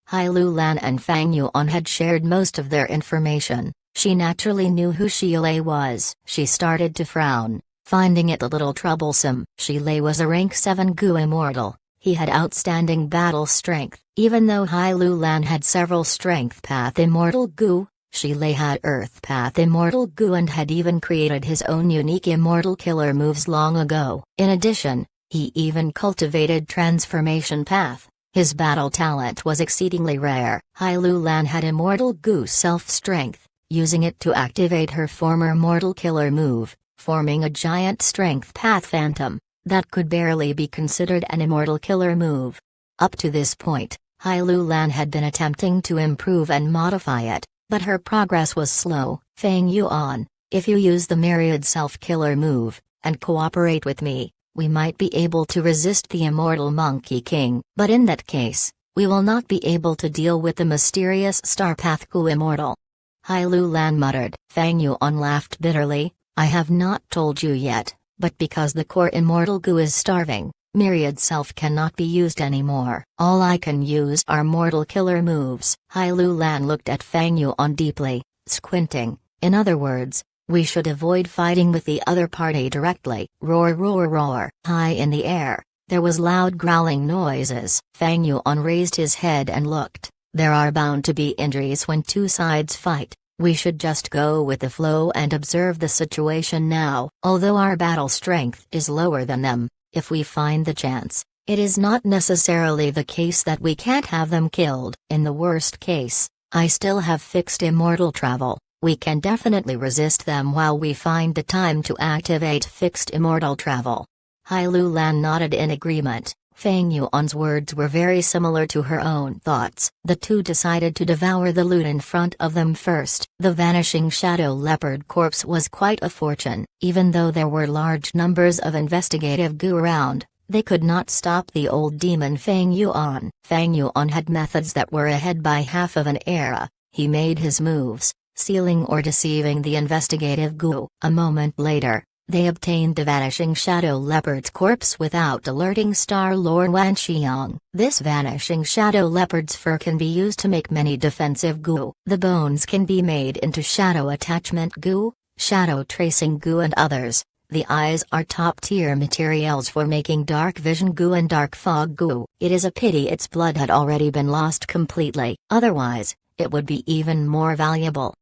Hai Lu Lan and Fang Yuan had shared most of their information. She naturally knew who Shile was. She started to frown, finding it a little troublesome. Shile was a rank 7 Gu immortal. He had outstanding battle strength. Even though Hai Lu Lan had several Strength Path Immortal Gu, Shile had Earth Path Immortal Gu and had even created his own unique immortal killer moves long ago. In addition, he even cultivated Transformation Path. His battle talent was exceedingly rare. Hai Lu Lan had Immortal Gu self-strength, using it to activate her former mortal killer move, forming a giant Strength Path Phantom, that could barely be considered an immortal killer move. Up to this point, Hai Lu Lan had been attempting to improve and modify it, but her progress was slow. Fang Yuan, if you use the Myriad self-killer move, and cooperate with me, we might be able to resist the immortal Monkey King. But in that case, we will not be able to deal with the mysterious Star Path Gu immortal. Hai Lu Lan muttered. Fang Yuan laughed bitterly. I have not told you yet, but because the core immortal Gu is starving, Myriad Self cannot be used anymore. All I can use are mortal killer moves. Hai Lu Lan looked at Fang Yuan deeply, squinting. In other words, we should avoid fighting with the other party directly. Roar roar roar. High in the air, There was loud growling noises. Fang Yuan raised his head and looked. There are bound to be injuries when two sides fight. We should just go with the flow and observe the situation now. Although our battle strength is lower than them, if we find the chance, it is not necessarily the case that we can't have them killed. In the worst case, I still have fixed immortal travel. We can definitely resist them while we find the time to activate fixed immortal travel. Hai Lu Lan nodded in agreement. Fang Yuan's words were very similar to her own thoughts. The two decided to devour the loot in front of them first. The vanishing shadow leopard corpse was quite a fortune. Even though there were large numbers of investigative goo around, they could not stop the old demon Fang Yuan. Fang Yuan had methods that were ahead by half of an era. He made his moves, sealing or deceiving the investigative goo. A moment later, they obtained the vanishing shadow leopard's corpse without alerting Star-Lord Wan Xiang. This vanishing shadow leopard's fur can be used to make many defensive goo. The bones can be made into shadow attachment goo, shadow tracing goo and others. The eyes are top-tier materials for making dark vision goo and dark fog goo. It is a pity its blood had already been lost completely. Otherwise, it would be even more valuable.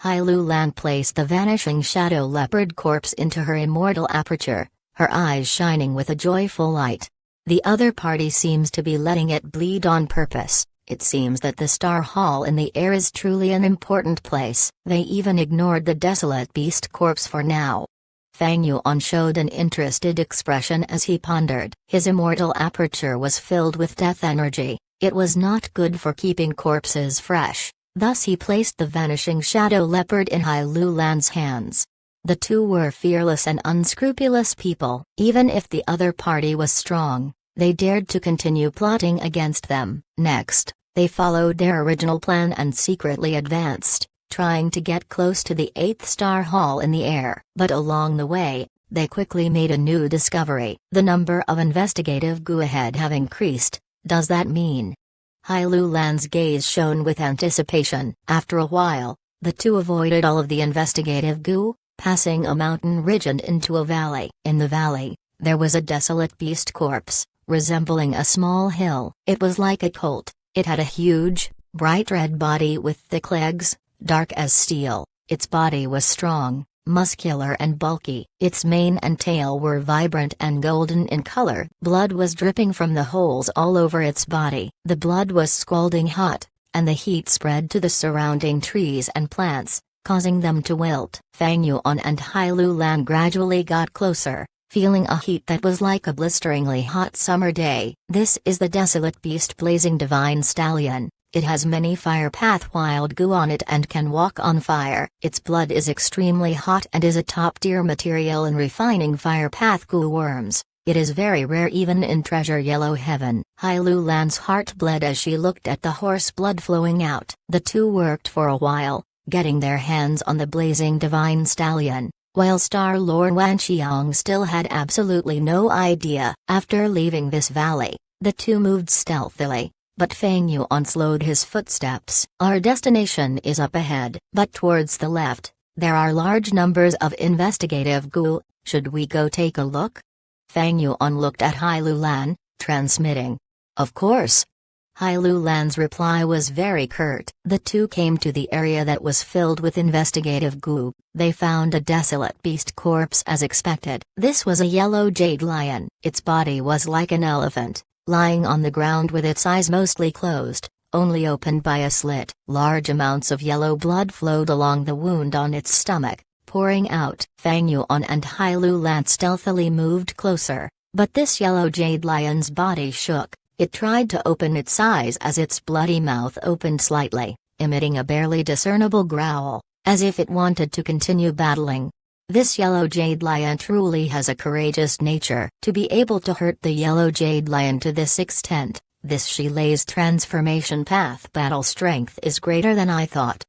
Hai Lu Lan placed the vanishing shadow leopard corpse into her immortal aperture, her eyes shining with a joyful light. The other party seems to be letting it bleed on purpose. It seems that the Star Hall in the air is truly an important place. They even ignored the desolate beast corpse for now. Fang Yuan showed an interested expression as he pondered. His immortal aperture was filled with death energy. It was not good for keeping corpses fresh. Thus he placed the vanishing shadow leopard in Hai Lu Lan's hands. The two were fearless and unscrupulous people. Even if the other party was strong, they dared to continue plotting against them. Next, they followed their original plan and secretly advanced, trying to get close to the 8th Star Hall in the air. But along the way, they quickly made a new discovery. The number of investigative goo ahead have increased. Does that mean? Hai Lu Lan's gaze shone with anticipation. After a while, the two avoided all of the investigative goo, passing a mountain ridge and into a valley. In the valley, there was a desolate beast corpse, resembling a small hill. It was like a colt. It had a huge, bright red body with thick legs, dark as steel. Its body was strong, muscular and bulky. Its mane and tail were vibrant and golden in color. Blood was dripping from the holes all over its body. The blood was scalding hot, and the heat spread to the surrounding trees and plants, causing them to wilt. Fang Yuan and Hai Lu Lan gradually got closer, feeling a heat that was like a blisteringly hot summer day. This is the desolate beast blazing divine stallion. It has many fire path wild goo on it and can walk on fire. Its blood is extremely hot and is a top-tier material in refining fire path goo worms. It is very rare even in treasure yellow heaven. Hai Lu Lan's heart bled as she looked at the horse blood flowing out. The two worked for a while, getting their hands on the blazing divine stallion, while Star-Lord Wan Xiang still had absolutely no idea. After leaving this valley, the two moved stealthily. But Fang Yuan slowed his footsteps. Our destination is up ahead, but towards the left, there are large numbers of investigative goo. Should we go take a look? Fang Yuan looked at Hai Lu Lan, transmitting. Of course. Hai Lu Lan's reply was very curt. The two came to the area that was filled with investigative goo. They found a desolate beast corpse as expected. This was a yellow jade lion. Its body was like an elephant, lying on the ground with its eyes mostly closed, only opened by a slit. Large amounts of yellow blood flowed along the wound on its stomach, pouring out. Fang Yuan and Hai Lu Lan stealthily moved closer, but this yellow jade lion's body shook. It tried to open its eyes as its bloody mouth opened slightly, emitting a barely discernible growl, as if it wanted to continue battling. This yellow jade lion truly has a courageous nature. To be able to hurt the yellow jade lion to this extent, this Shilei's transformation path battle strength is greater than I thought.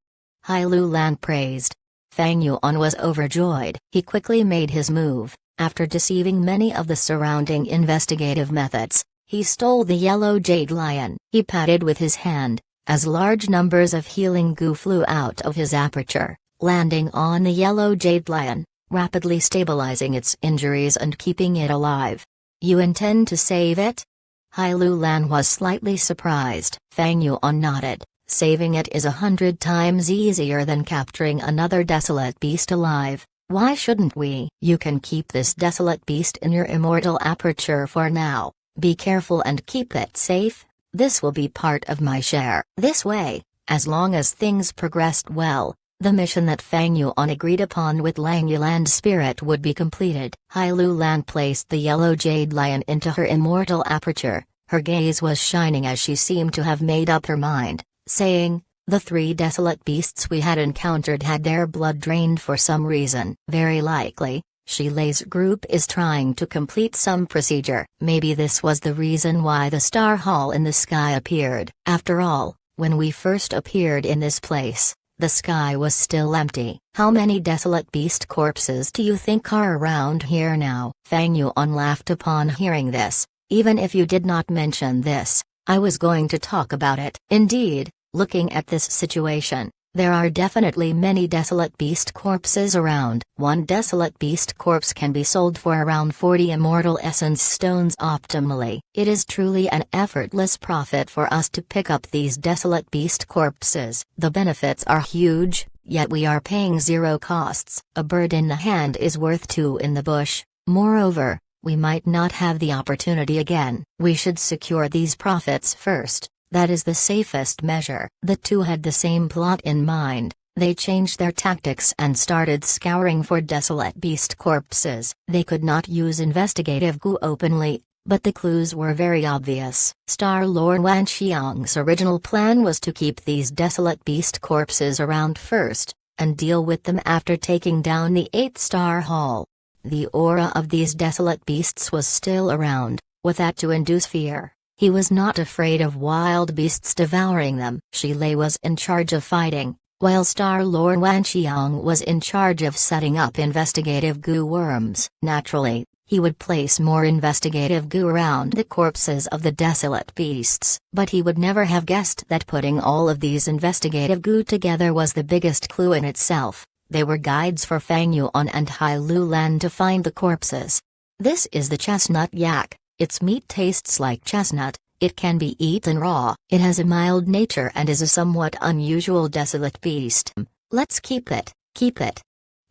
Hai Lu Lan praised. Fang Yuan was overjoyed. He quickly made his move. After deceiving many of the surrounding investigative methods, he stole the yellow jade lion. He patted with his hand, as large numbers of healing goo flew out of his aperture, landing on the yellow jade lion, rapidly stabilizing its injuries and keeping it alive. You intend to save it? Hai Lu Lan was slightly surprised. Fang Yuan nodded. Saving it is 100 times easier than capturing another desolate beast alive. Why shouldn't we? You can keep this desolate beast in your immortal aperture for now. Be careful and keep it safe. This will be part of my share. This way, as long as things progressed well, the mission that Fang Yuan agreed upon with Lang Yiland spirit would be completed. Hai Lu Lan placed the yellow jade lion into her immortal aperture. Her gaze was shining as she seemed to have made up her mind, saying, "The 3 desolate beasts we had encountered had their blood drained for some reason. Very likely, Shilei's group is trying to complete some procedure. Maybe this was the reason why the star hall in the sky appeared. After all, when we first appeared in this place, the sky was still empty. How many desolate beast corpses do you think are around here now?" Fang Yuan laughed upon hearing this. "Even if you did not mention this, I was going to talk about it." Indeed, looking at this situation, there are definitely many desolate beast corpses around. One desolate beast corpse can be sold for around 40 immortal essence stones optimally. It is truly an effortless profit for us to pick up these desolate beast corpses. The benefits are huge, yet we are paying 0 costs. A bird in the hand is worth 2 in the bush. Moreover, we might not have the opportunity again. We should secure these profits first. That is the safest measure. The two had the same plot in mind. They changed their tactics and started scouring for desolate beast corpses. They could not use investigative goo openly, but the clues were very obvious. Star Lord Wan Xiang's original plan was to keep these desolate beast corpses around first, and deal with them after taking down the 8th star hall. The aura of these desolate beasts was still around, with that to induce fear. He was not afraid of wild beasts devouring them. Shilei was in charge of fighting, while Star Lord Wan Xiang was in charge of setting up investigative goo worms. Naturally, he would place more investigative goo around the corpses of the desolate beasts. But he would never have guessed that putting all of these investigative goo together was the biggest clue in itself. They were guides for Fang Yuan and Hai Lu Lan to find the corpses. This is the chestnut yak. Its meat tastes like chestnut. It can be eaten raw. It has a mild nature and is a somewhat unusual desolate beast. Let's keep it, keep it.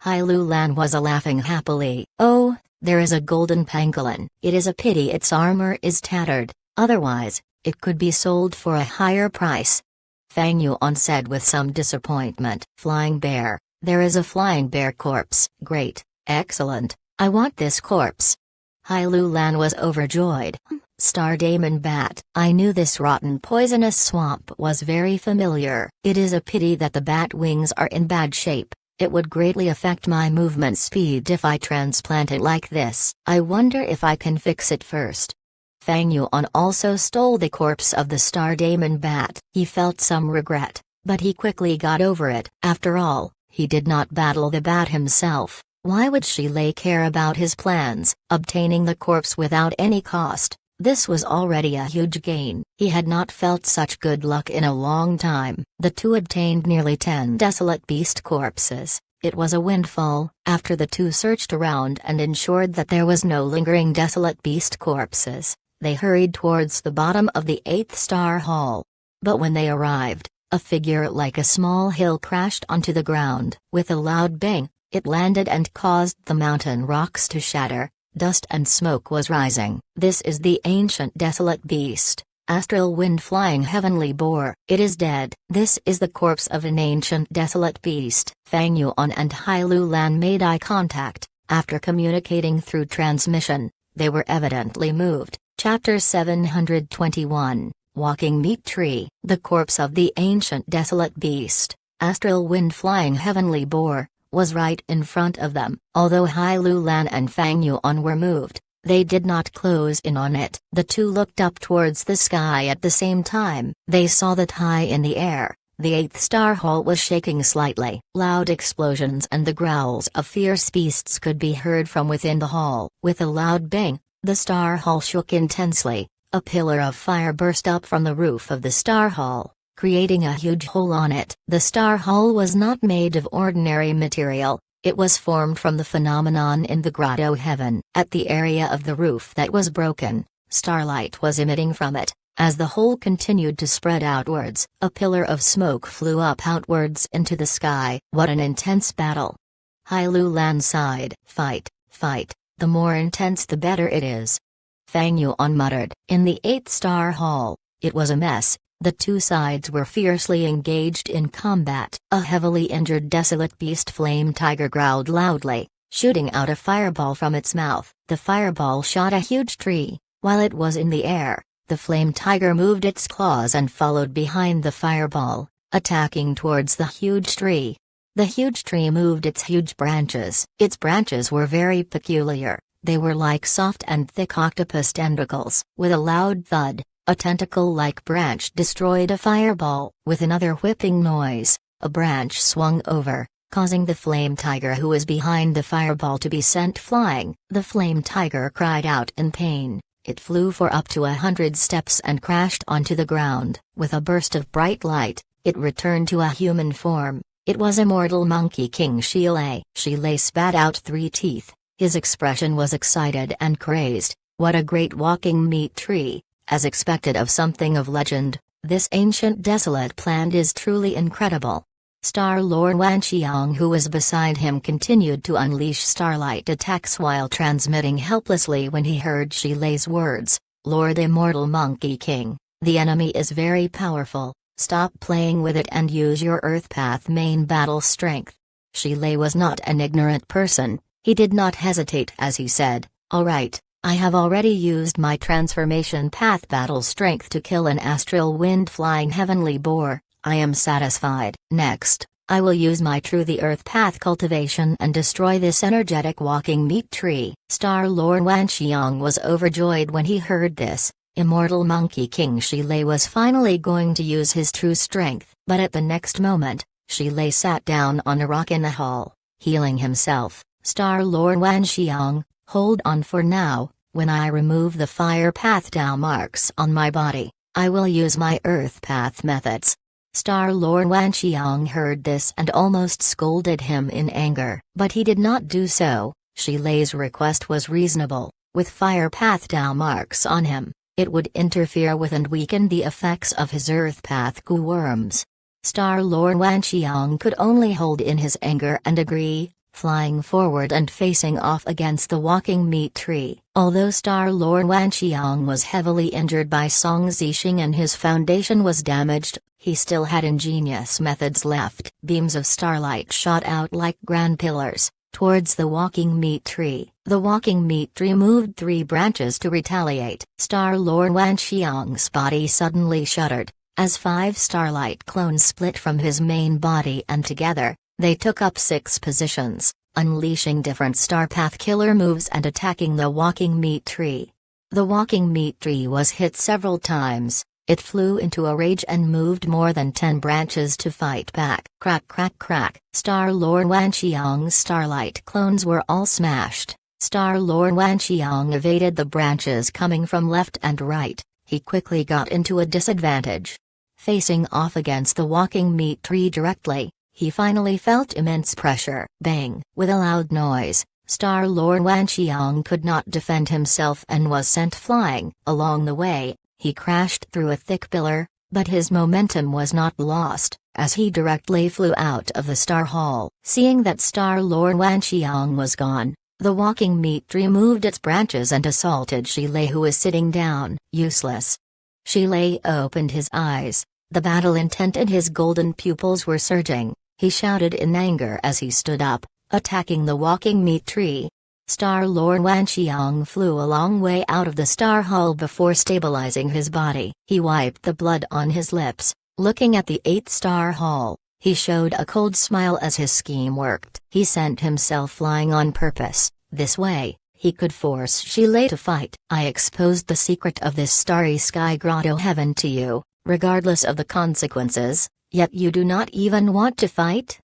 Hai Lu Lan was laughing happily. Oh, there is a golden pangolin. It is a pity its armor is tattered, otherwise, it could be sold for a higher price. Fang Yuan said with some disappointment. Flying bear. There is a flying bear corpse. Great, excellent. I want this corpse. Hai Lu Lan was overjoyed. Star Daemon bat. I knew this rotten poisonous swamp was very familiar. It is a pity that the bat wings are in bad shape. It would greatly affect my movement speed if I transplant it like this. I wonder if I can fix it first. Fang Yuan also stole the corpse of the Star Daemon bat. He felt some regret, but he quickly got over it. After all, he did not battle the bat himself. Why would Shilei care about his plans? Obtaining the corpse without any cost, this was already a huge gain. He had not felt such good luck in a long time. The two obtained nearly 10 desolate beast corpses. It was a windfall. After the two searched around and ensured that there was no lingering desolate beast corpses, they hurried towards the bottom of the 8th star hall. But when they arrived, a figure like a small hill crashed onto the ground. With a loud bang, it landed and caused the mountain rocks to shatter. Dust and smoke was rising. This is the ancient desolate beast, astral wind flying heavenly boar. It is dead. This is the corpse of an ancient desolate beast. Fang Yuan and Hai Lu Lan made eye contact. After communicating through transmission, they were evidently moved. Chapter 721, Walking Meat Tree. The corpse of the ancient desolate beast, astral wind flying heavenly boar, was right in front of them. Although Hai Lu Lan and Fang Yuan were moved, they did not close in on it. The two looked up towards the sky at the same time. They saw that high in the air, the 8th star hall was shaking slightly. Loud explosions and the growls of fierce beasts could be heard from within the hall. With a loud bang, the star hall shook intensely. A pillar of fire burst up from the roof of the star hall, creating a huge hole on it. The star hall was not made of ordinary material. It was formed from the phenomenon in the grotto heaven. At the area of the roof that was broken, starlight was emitting from it. As the hole continued to spread outwards, a pillar of smoke flew up outwards into the sky. What an intense battle! Hai Lu Lan sighed. Fight, fight, the more intense the better it is. Fang Yuan muttered. In the 8-star hall, it was a mess. The two sides were fiercely engaged in combat. A heavily injured desolate beast Flame Tiger growled loudly, shooting out a fireball from its mouth. The fireball shot a huge tree. While it was in the air, the Flame Tiger moved its claws and followed behind the fireball, attacking towards the huge tree. The huge tree moved its huge branches. Its branches were very peculiar. They were like soft and thick octopus tentacles. With a loud thud, a tentacle-like branch destroyed a fireball. With another whipping noise, a branch swung over, causing the Flame Tiger who was behind the fireball to be sent flying. The Flame Tiger cried out in pain. It flew for up to 100 steps and crashed onto the ground. With a burst of bright light, it returned to a human form. It was Immortal Monkey King Shilei. Shilei spat out 3 teeth. His expression was excited and crazed. What a great walking meat tree! As expected of something of legend, this ancient desolate plant is truly incredible. Star Lord Wan Xiang who was beside him continued to unleash starlight attacks while transmitting helplessly when he heard Shilei's words. Lord Immortal Monkey King, the enemy is very powerful, stop playing with it and use your Earth Path main battle strength. Shilei was not an ignorant person, he did not hesitate as he said, alright, I have already used my transformation path battle strength to kill an astral wind flying heavenly boar. I am satisfied. Next, I will use my True the Earth Path cultivation and destroy this energetic walking meat tree. Star Lord Wan Xiang was overjoyed when he heard this. Immortal Monkey King Shilei was finally going to use his true strength. But at the next moment, Shilei sat down on a rock in the hall, healing himself. Star Lord Wan Xiang, hold on for now. When I remove the fire path Dao marks on my body, I will use my Earth Path methods. Star Lord Wan Xiang heard this and almost scolded him in anger. But he did not do so. Shilei's request was reasonable. With fire path Dao marks on him, it would interfere with and weaken the effects of his Earth Path Gu worms. Star Lord Wan Xiang could only hold in his anger and agree, flying forward and facing off against the walking meat tree. Although Star Lord Wan Xiang was heavily injured by Song Zixing and his foundation was damaged, he still had ingenious methods left. Beams of starlight shot out like grand pillars, towards the walking meat tree. The walking meat tree moved 3 branches to retaliate. Star Lord Wan Xiang's body suddenly shuddered, as 5 starlight clones split from his main body and together, they took up 6 positions, unleashing different star path killer moves and attacking the walking meat tree. The walking meat tree was hit several times. It flew into a rage and moved more than 10 branches to fight back. Crack crack crack. Star Lord Wan Xiang's starlight clones were all smashed. Star Lord Wan Xiang evaded the branches coming from left and right. He quickly got into a disadvantage. Facing off against the walking meat tree directly, he finally felt immense pressure. Bang! With a loud noise, Star Lord Wan Xiang could not defend himself and was sent flying. Along the way, he crashed through a thick pillar, but his momentum was not lost, as he directly flew out of the Star Hall. Seeing that Star Lord Wan Xiang was gone, the walking meat tree moved its branches and assaulted Shilei who was sitting down. Useless. Shilei opened his eyes. The battle intent in his golden pupils were surging. He shouted in anger as he stood up, attacking the walking meat tree. Star Lord Wan Xiang flew a long way out of the Star Hall before stabilizing his body. He wiped the blood on his lips. Looking at the 8-star hall, he showed a cold smile as his scheme worked. He sent himself flying on purpose. This way, he could force Shilei to fight. I exposed the secret of this starry sky grotto heaven to you, regardless of the consequences, yet you do not even want to fight?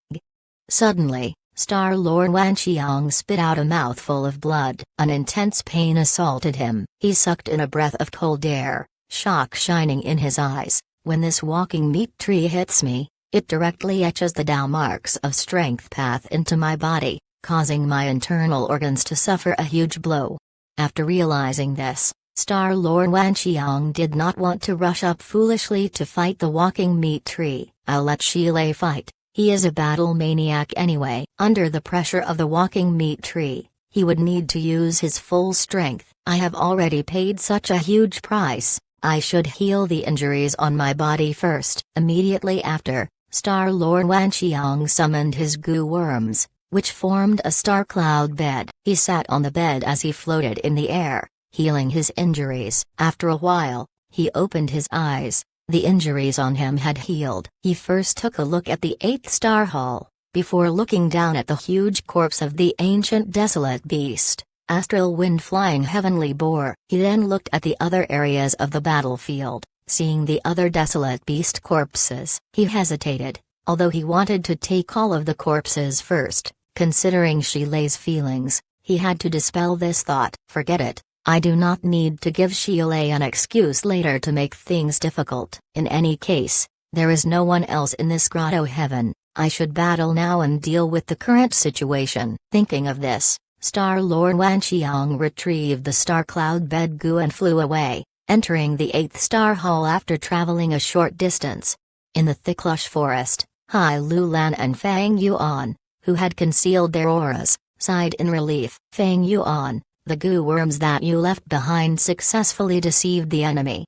Suddenly, Star Lord Wan Xiang spit out a mouthful of blood. An intense pain assaulted him. He sucked in a breath of cold air, shock shining in his eyes. When this walking meat tree hits me, it directly etches the Dao marks of strength path into my body. causing my internal organs to suffer a huge blow. After realizing this, Star-Lord Wanqiang did not want to rush up foolishly to fight the walking meat tree. I'll let Shilei fight, he is a battle maniac anyway. Under the pressure of the walking meat tree, he would need to use his full strength. I have already paid such a huge price, I should heal the injuries on my body first. Immediately after, Star-Lord Wanqiang summoned his goo worms, which formed a star cloud bed. He sat on the bed as he floated in the air, healing his injuries. After a while, he opened his eyes. The injuries on him had healed. He first took a look at the 8th star hall, before looking down at the huge corpse of the ancient desolate beast, astral wind flying heavenly boar. He then looked at the other areas of the battlefield, seeing the other desolate beast corpses. He hesitated, although he wanted to take all of the corpses first. Considering Shilei's feelings, he had to dispel this thought. Forget it. I do not need to give Shilei an excuse later to make things difficult. In any case, there is no one else in this grotto heaven. I should battle now and deal with the current situation. Thinking of this, Star-Lord Wanqiang retrieved the star cloud bed goo and flew away, entering the 8th star hall after traveling a short distance. In the thick lush forest, Hai Lulan and Fang Yuan, who had concealed their auras, sighed in relief. Fang Yuan, the goo worms that you left behind successfully deceived the enemy.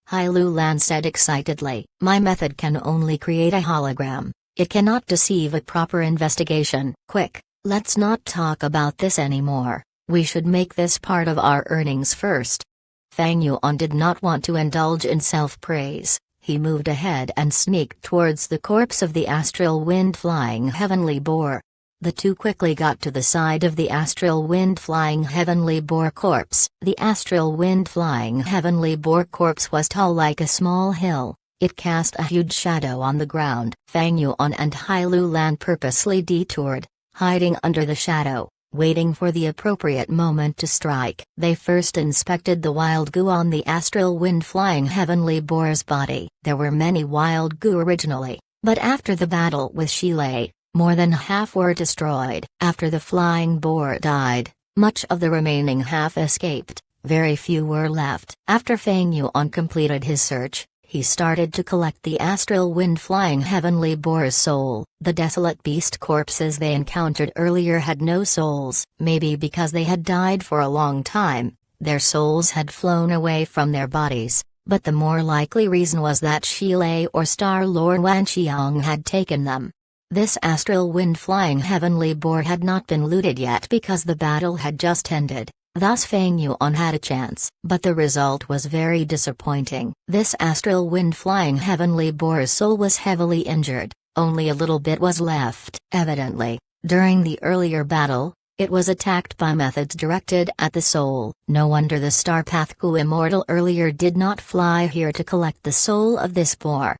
Hai Lulan said excitedly, my method can only create a hologram. It cannot deceive a proper investigation. Quick, let's not talk about this anymore. We should make this part of our earnings first. Fang Yuan did not want to indulge in self-praise. He moved ahead and sneaked towards the corpse of the astral wind flying heavenly boar. The two quickly got to the side of the astral wind flying heavenly boar corpse. The astral wind flying heavenly boar corpse was tall like a small hill. It cast a huge shadow on the ground. Fang Yuan and Hai Lulan purposely detoured, hiding under the shadow, waiting for the appropriate moment to strike. They first inspected the wild goo on the astral wind flying heavenly boar's body. There were many wild goo originally, but after the battle with Shilei, more than half were destroyed. After the flying boar died, much of the remaining half escaped. Very few were left. After Fang Yuan completed his search, he started to collect the astral wind flying heavenly boar's soul. The desolate beast corpses they encountered earlier had no souls. Maybe because they had died for a long time, their souls had flown away from their bodies, but the more likely reason was that Shilei or Star-Lord Wanqiang had taken them. This astral wind flying heavenly boar had not been looted yet because the battle had just ended. Thus Fang Yuan had a chance. But the result was very disappointing. This astral wind flying heavenly boar's soul was heavily injured, only a little bit was left. Evidently, during the earlier battle, it was attacked by methods directed at the soul. No wonder the Star Path Goo Immortal earlier did not fly here to collect the soul of this boar.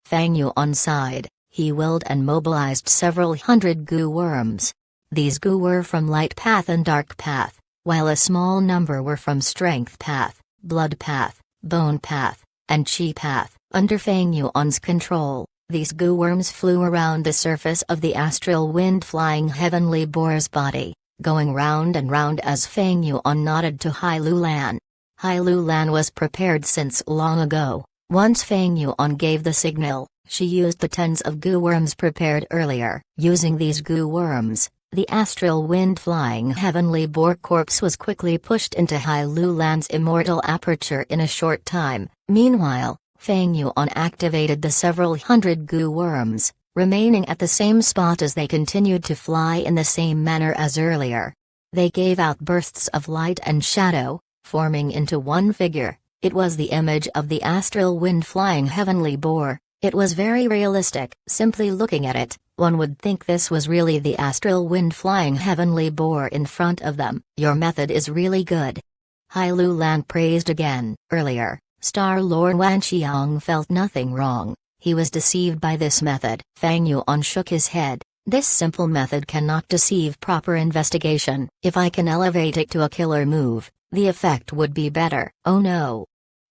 Fang Yuan sighed. He willed and mobilized several hundred goo worms. These goo were from Light Path and Dark Path, while a small number were from Strength Path, Blood Path, Bone Path, and Chi Path. Under Fang Yuan's control, these goo worms flew around the surface of the astral wind flying heavenly boar's body, going round and round as Fang Yuan nodded to Hai Lulan. Hai Lulan was prepared since long ago. Once Fang Yuan gave the signal, she used the tens of goo worms prepared earlier. Using these goo worms, the astral wind flying heavenly boar corpse was quickly pushed into Hai Lulan's immortal aperture in a short time. Meanwhile, Fang Yuan activated the several hundred goo worms, remaining at the same spot as they continued to fly in the same manner as earlier. They gave out bursts of light and shadow, forming into one figure. It was the image of the astral wind flying heavenly boar. It was very realistic. Simply looking at it, one would think this was really the astral wind flying heavenly boar in front of them. Your method is really good. Hai Lulan praised again. Earlier, Star-Lord Wanqiang felt nothing wrong. He was deceived by this method. Fang Yuan shook his head. This simple method cannot deceive proper investigation. If I can elevate it to a killer move, the effect would be better. Oh no.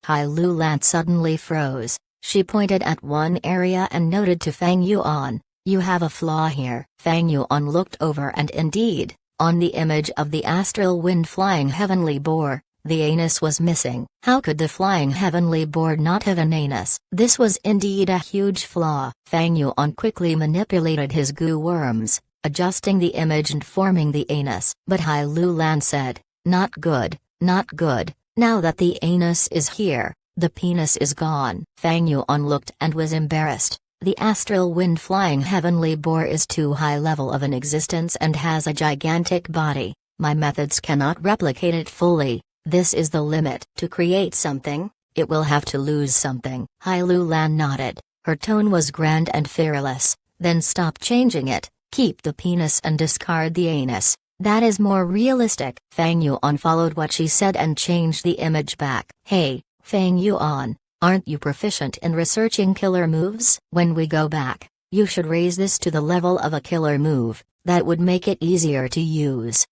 Hai Lulan suddenly froze. She pointed at one area and noted to Fang Yuan, You have a flaw here. Fang Yuan looked over and indeed, on the image of the astral wind flying heavenly boar, the anus was missing. How could the flying heavenly boar not have an anus? This was indeed a huge flaw. Fang Yuan quickly manipulated his goo worms, adjusting the image and forming the anus. But Hai Lu Lan said, "Not good, not good. Now that the anus is here, the penis is gone." Fang Yuan looked and was embarrassed. The astral wind flying heavenly boar is too high level of an existence and has a gigantic body. My methods cannot replicate it fully. This is the limit. To create something, it will have to lose something. Hai Lu Lan nodded. Her tone was grand and fearless. Then stop changing it. Keep the penis and discard the anus. That is more realistic. Fang Yuan followed what she said and changed the image back. Hey, Fang Yuan, aren't you proficient in researching killer moves? When we go back, you should raise this to the level of a killer move. That would make it easier to use.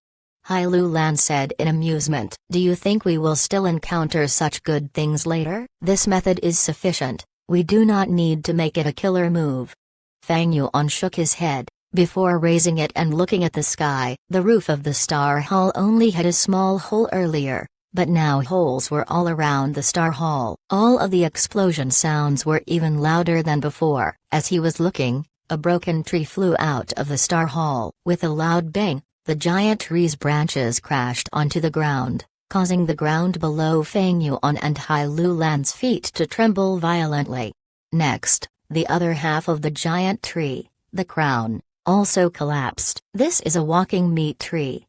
Hai Lu Lan said in amusement. Do you think we will still encounter such good things later? This method is sufficient. We do not need to make it a killer move. Fang Yuan shook his head. Before raising it and looking at the sky, the roof of the Star Hall only had a small hole earlier, but now holes were all around the Star Hall. All of the explosion sounds were even louder than before. As he was looking, a broken tree flew out of the Star Hall. With a loud bang, the giant tree's branches crashed onto the ground, causing the ground below Fang Yuan and Hai Lu Lan's feet to tremble violently. Next, the other half of the giant tree, the crown, also collapsed. This is a walking meat tree.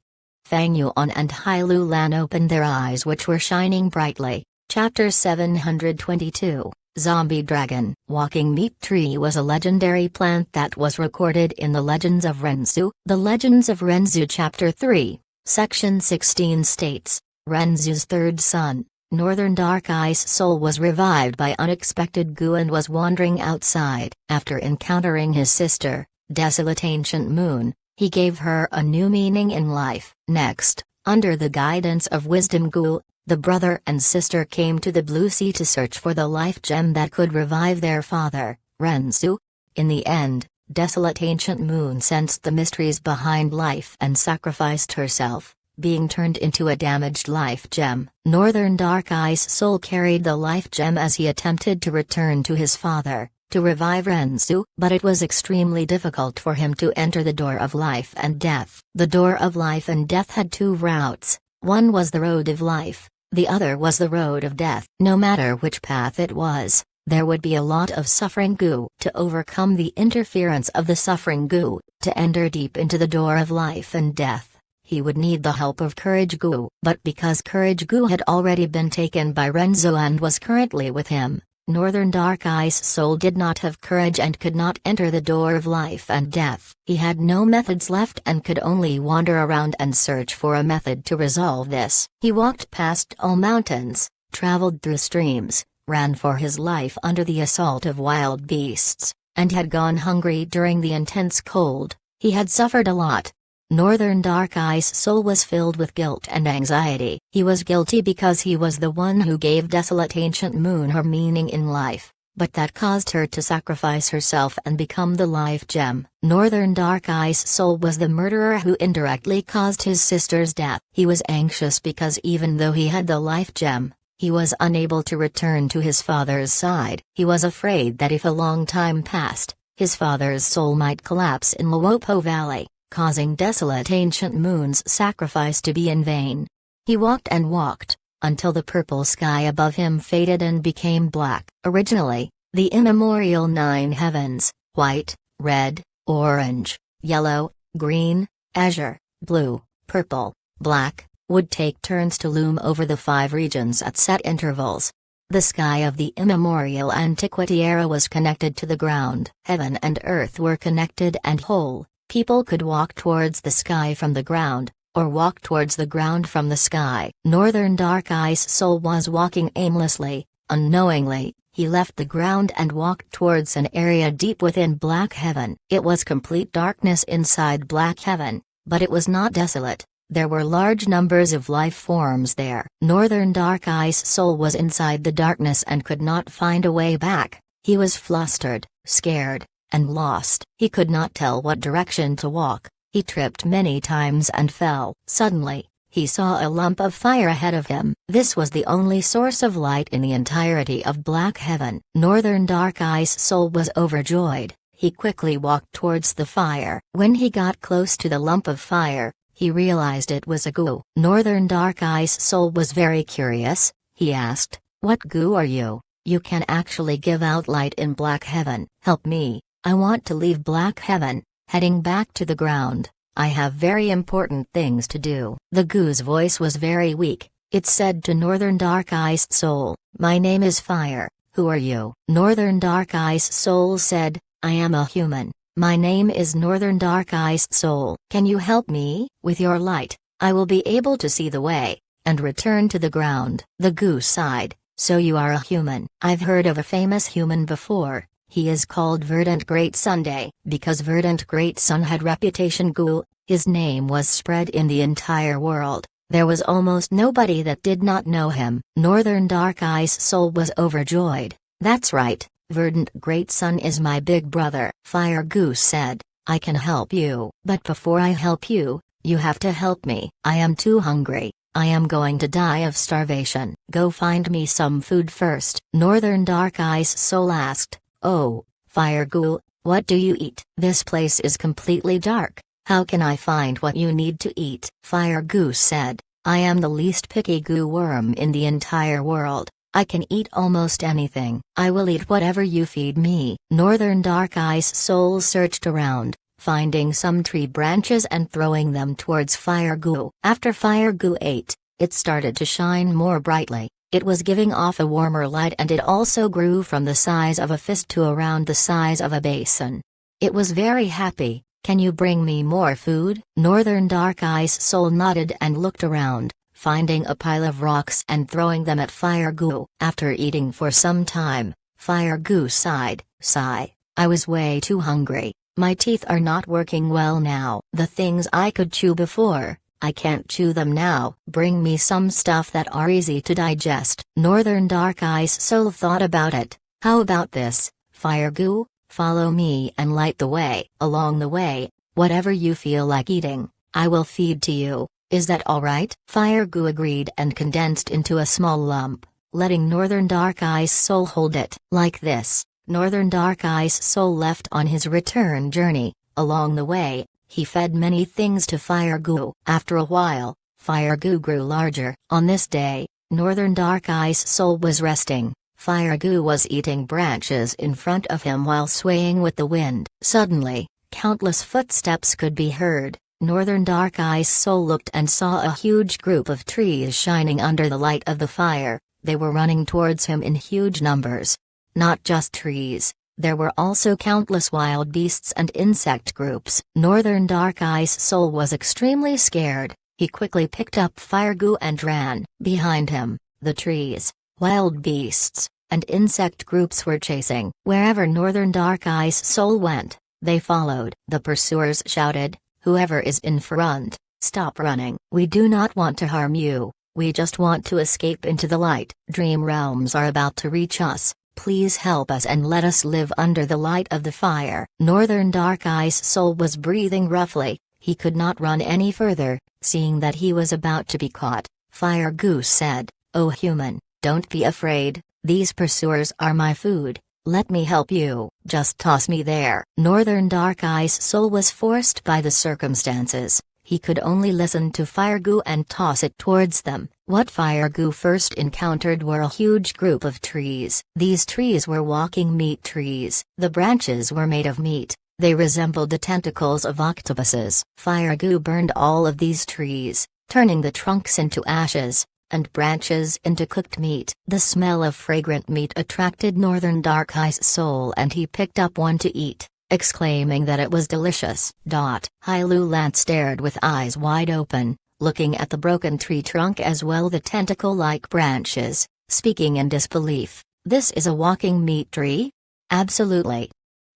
Fang Yuan and Hai Lu Lan opened their eyes, which were shining brightly. Chapter 722, Zombie Dragon. Walking meat tree was a legendary plant that was recorded in the Legends of Renzu. The Legends of Renzu Chapter 3, Section 16 states, Renzu's third son, Northern Dark Ice Soul, was revived by unexpected goo and was wandering outside. After encountering his sister, Desolate Ancient Moon, he gave her a new meaning in life. Next, under the guidance of Wisdom Goo, the brother and sister came to the Blue Sea to search for the life gem that could revive their father, Renzu. In the end, Desolate Ancient Moon sensed the mysteries behind life and sacrificed herself, being turned into a damaged life gem. Northern Dark Ice Soul carried the life gem as he attempted to return to his father, to revive Renzu, but it was extremely difficult for him to enter the door of life and death. The door of life and death had two routes. One was the road of life, the other was the road of death. No matter which path it was, there would be a lot of suffering goo. To overcome the interference of the suffering goo, to enter deep into the door of life and death, he would need the help of Courage Goo. But because Courage Goo had already been taken by Renzu and was currently with him, Northern Dark Ice Soul did not have courage and could not enter the door of life and death. He had no methods left and could only wander around and search for a method to resolve this. He walked past all mountains, traveled through streams, ran for his life under the assault of wild beasts, and had gone hungry during the intense cold. He had suffered a lot. Northern Dark Ice Soul was filled with guilt and anxiety. He was guilty because he was the one who gave Desolate Ancient Moon her meaning in life, but that caused her to sacrifice herself and become the life gem. Northern Dark Ice Soul was the murderer who indirectly caused his sister's death. He was anxious because even though he had the life gem, he was unable to return to his father's side. He was afraid that if a long time passed, his father's soul might collapse in Luopo Valley, causing Desolate Ancient Moon's sacrifice to be in vain. He walked and walked, until the purple sky above him faded and became black. Originally, the immemorial 9 heavens, white, red, orange, yellow, green, azure, blue, purple, black, would take turns to loom over the 5 regions at set intervals. The sky of the immemorial antiquity era was connected to the ground. Heaven and earth were connected and whole. People could walk towards the sky from the ground, or walk towards the ground from the sky. Northern Dark Ice Soul was walking aimlessly. Unknowingly, he left the ground and walked towards an area deep within Black Heaven. It was complete darkness inside Black Heaven, but it was not desolate. There were large numbers of life forms there. Northern Dark Ice Soul was inside the darkness and could not find a way back. He was flustered, scared, and lost. He could not tell what direction to walk. He tripped many times and fell. Suddenly, he saw a lump of fire ahead of him. This was the only source of light in the entirety of Black Heaven. Northern Dark-Eye's soul was overjoyed. He quickly walked towards the fire. When he got close to the lump of fire, he realized it was a goo. Northern Dark-Eye's soul was very curious. He asked, "What goo are you? You can actually give out light in Black Heaven. Help me, I want to leave Black Heaven." Heading back to the ground, "I have very important things to do." The goo's voice was very weak. It said to Northern Dark-Eye's soul, "My name is Fire, who are you?" Northern Dark-Eye's soul said, "I am a human. My name is Northern Dark-Eye's soul. Can you help me? With your light, I will be able to see the way, and return to the ground." The goo sighed, "So you are a human. I've heard of a famous human before. He is called Verdant Great Sunday. Because Verdant Great Sun had reputation goo, his name was spread in the entire world. There was almost nobody that did not know him." Northern Dark-Eye's soul was overjoyed. "That's right, Verdant Great Sun is my big brother." Fire Goo said, "I can help you. But before I help you, you have to help me. I am too hungry. I am going to die of starvation. Go find me some food first." Northern Dark-Eye's soul asked, "Oh, Fire Goo, what do you eat? This place is completely dark. How can I find what you need to eat?" Fire Goo said, "I am the least picky goo worm in the entire world. I can eat almost anything. I will eat whatever you feed me." Northern Dark-Eye's soul searched around, finding some tree branches and throwing them towards Fire Goo. After Fire Goo ate, it started to shine more brightly. It was giving off a warmer light, and it also grew from the size of a fist to around the size of a basin. It was very happy. "Can you bring me more food?" Northern Dark-Eye's soul nodded and looked around, finding a pile of rocks and throwing them at Fire Goo. After eating for some time, Fire Goo sighed, "Sigh, I was way too hungry. My teeth are not working well now. The things I could chew before, I can't chew them now. Bring me some stuff that are easy to digest." Northern Dark-Eye's soul thought about it. "How about this, Fire Goo? Follow me and light the way. Along the way, whatever you feel like eating, I will feed to you. Is that alright?" Fire Goo agreed and condensed into a small lump, letting Northern Dark-Eye's soul hold it. Like this, Northern Dark-Eye's soul left on his return journey. Along the way, he fed many things to Fire Goo. After a while, Fire Goo grew larger. On this day, Northern Dark-Eye's soul was resting. Fire Goo was eating branches in front of him while swaying with the wind. Suddenly, countless footsteps could be heard. Northern Dark-Eye's soul looked and saw a huge group of trees shining under the light of the fire. They were running towards him in huge numbers. Not just trees, there were also countless wild beasts and insect groups. Northern Dark-Eye's soul was extremely scared. He quickly picked up Fire Goo and ran. Behind him, the trees, wild beasts, and insect groups were chasing. Wherever Northern Dark-Eye's soul went, they followed. The pursuers shouted, "Whoever is in front, stop running. We do not want to harm you, we just want to escape into the light. Dream realms are about to reach us. Please help us and let us live under the light of the fire." Northern Dark-Eye's soul was breathing roughly. He could not run any further, seeing that he was about to be caught. Fire Goo said, "Oh human, don't be afraid, these pursuers are my food. Let me help you. Just toss me there." Northern Dark-Eye's soul was forced by the circumstances. He could only listen to Fire Goo and toss it towards them. What Fire Goo first encountered were a huge group of trees. These trees were walking meat trees. The branches were made of meat. They resembled the tentacles of octopuses. Fire Goo burned all of these trees, turning the trunks into ashes, and branches into cooked meat. The smell of fragrant meat attracted Northern Dark-Eye's soul, and he picked up one to eat, exclaiming that it was delicious. Hai Lu Lan stared with eyes wide open, looking at the broken tree trunk as well the tentacle-like branches, speaking in disbelief. "This is a walking meat tree?" "Absolutely."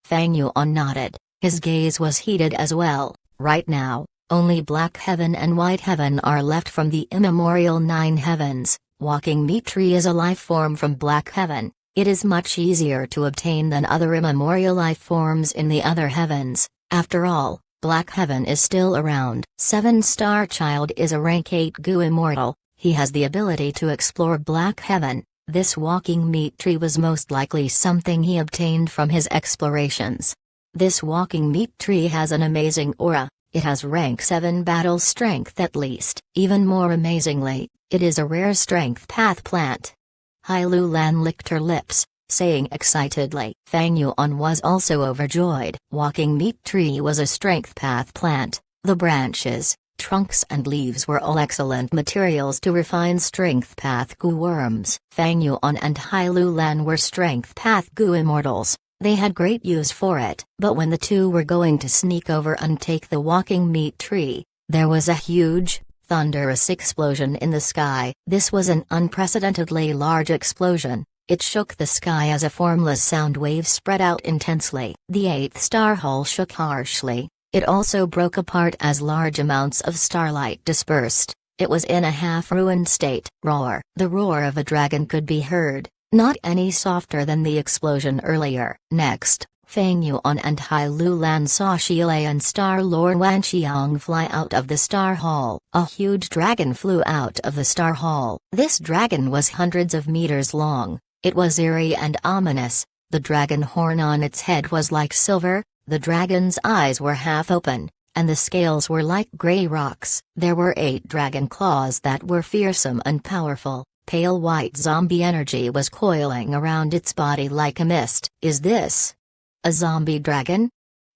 Fang Yuan nodded. His gaze was heated as well. Right now, only Black Heaven and White Heaven are left from the immemorial 9 heavens. Walking meat tree is a life form from Black Heaven. It is much easier to obtain than other immemorial life forms in the other heavens. After all, Black Heaven is still around. 7-Star Child is a rank 8 Gu immortal. He has the ability to explore Black Heaven. This walking meat tree was most likely something he obtained from his explorations. This walking meat tree has an amazing aura. It has rank 7 battle strength at least. Even more amazingly, it is a rare strength path plant. Hai Lu Lan licked her lips, saying excitedly. Fang Yuan was also overjoyed. Walking meat tree was a strength path plant. The branches, trunks and leaves were all excellent materials to refine strength path Gu worms. Fang Yuan and Hai Lu Lan were strength path Gu immortals. They had great use for it. But when the two were going to sneak over and take the walking meat tree, there was a huge, thunderous explosion in the sky. This was an unprecedentedly large explosion. It shook the sky as a formless sound wave spread out intensely. The 8th star hall shook harshly. It also broke apart as large amounts of starlight dispersed. It was in a half-ruined state. Roar. The roar of a dragon could be heard, not any softer than the explosion earlier. Next, Fang Yuan and Hai Lu Lan saw Shilei and Star Lord Wan Qiang fly out of the Star Hall. A huge dragon flew out of the Star Hall. This dragon was hundreds of meters long. It was eerie and ominous. The dragon horn on its head was like silver, the dragon's eyes were half open, and the scales were like gray rocks. There were 8 dragon claws that were fearsome and powerful. Pale white zombie energy was coiling around its body like a mist. Is this a zombie dragon?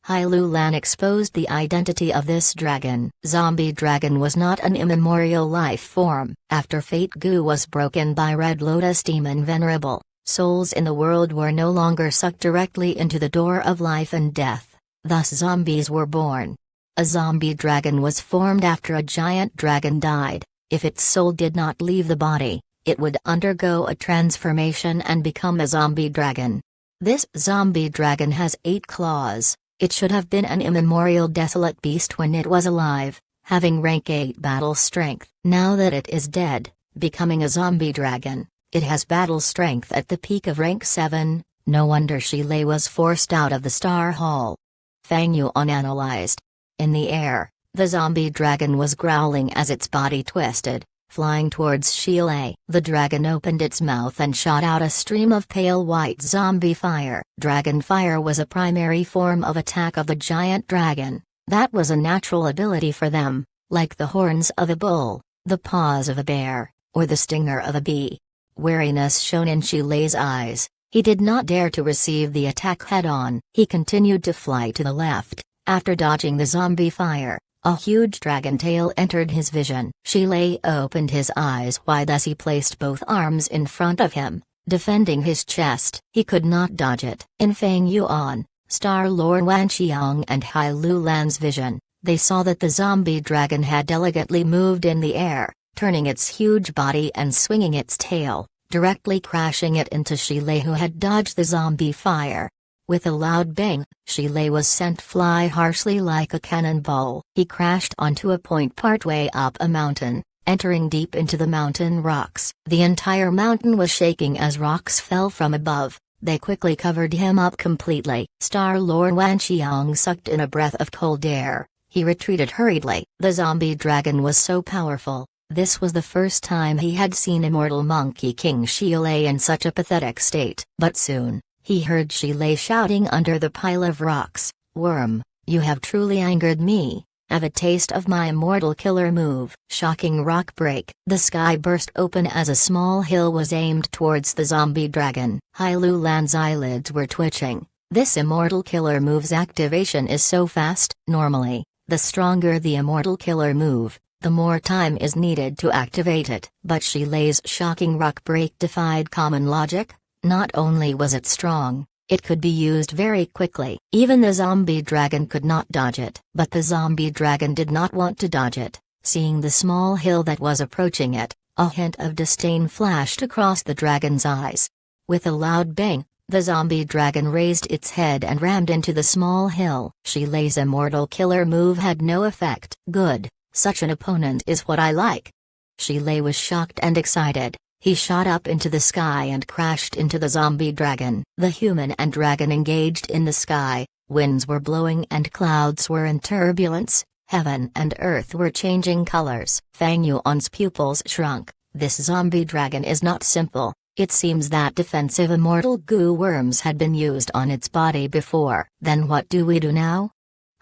Hai Lu Lan exposed the identity of this dragon. Zombie dragon was not an immemorial life form. After Fate Gu was broken by Red Lotus Demon Venerable, souls in the world were no longer sucked directly into the door of life and death. Thus zombies were born. A zombie dragon was formed after a giant dragon died. If its soul did not leave the body, it would undergo a transformation and become a zombie dragon. This zombie dragon has 8 claws. It should have been an immemorial desolate beast when it was alive, having rank 8 battle strength. Now that it is dead, becoming a zombie dragon, it has battle strength at the peak of rank 7, no wonder Shilei was forced out of the Star Hall. Fang Yuan analyzed. In the air, the zombie dragon was growling as its body twisted, flying towards Shilei. The dragon opened its mouth and shot out a stream of pale white zombie fire. Dragon fire was a primary form of attack of the giant dragon. That was a natural ability for them, like the horns of a bull, the paws of a bear, or the stinger of a bee. Wariness shone in Shilei's eyes. He did not dare to receive the attack head-on. He continued to fly to the left. After dodging the zombie fire, a huge dragon tail entered his vision. Shilei opened his eyes wide as he placed both arms in front of him, defending his chest. He could not dodge it. In Fang Yuan, Star Lord Wan Qiang and Hai Lu Lan's vision, they saw that the zombie dragon had delicately moved in the air, turning its huge body and swinging its tail, directly crashing it into Shilei, who had dodged the zombie fire. With a loud bang, Shilei was sent fly harshly like a cannonball. He crashed onto a point partway up a mountain, entering deep into the mountain rocks. The entire mountain was shaking as rocks fell from above. They quickly covered him up completely. Star Lord Wan Qiang sucked in a breath of cold air. He retreated hurriedly. The zombie dragon was so powerful. This was the first time he had seen immortal Monkey King Shilei in such a pathetic state. But soon, he heard Shilei shouting under the pile of rocks, "Worm, you have truly angered me. Have a taste of my immortal killer move." Shocking rock break. The sky burst open as a small hill was aimed towards the zombie dragon. Hai Lu Lan's eyelids were twitching. This immortal killer move's activation is so fast. Normally, the stronger the immortal killer move, the more time is needed to activate it. But Shilei's shocking rock break defied common logic. Not only was it strong, it could be used very quickly. Even the zombie dragon could not dodge it. But the zombie dragon did not want to dodge it. Seeing the small hill that was approaching it, a hint of disdain flashed across the dragon's eyes. With a loud bang, the zombie dragon raised its head and rammed into the small hill. Shilei's immortal killer move had no effect. Good, such an opponent is what I like. Shilei was shocked and excited. He shot up into the sky and crashed into the zombie dragon. The human and dragon engaged in the sky, winds were blowing and clouds were in turbulence, heaven and earth were changing colors. Fang Yuan's pupils shrunk. This zombie dragon is not simple. It seems that defensive immortal goo worms had been used on its body before. Then what do we do now?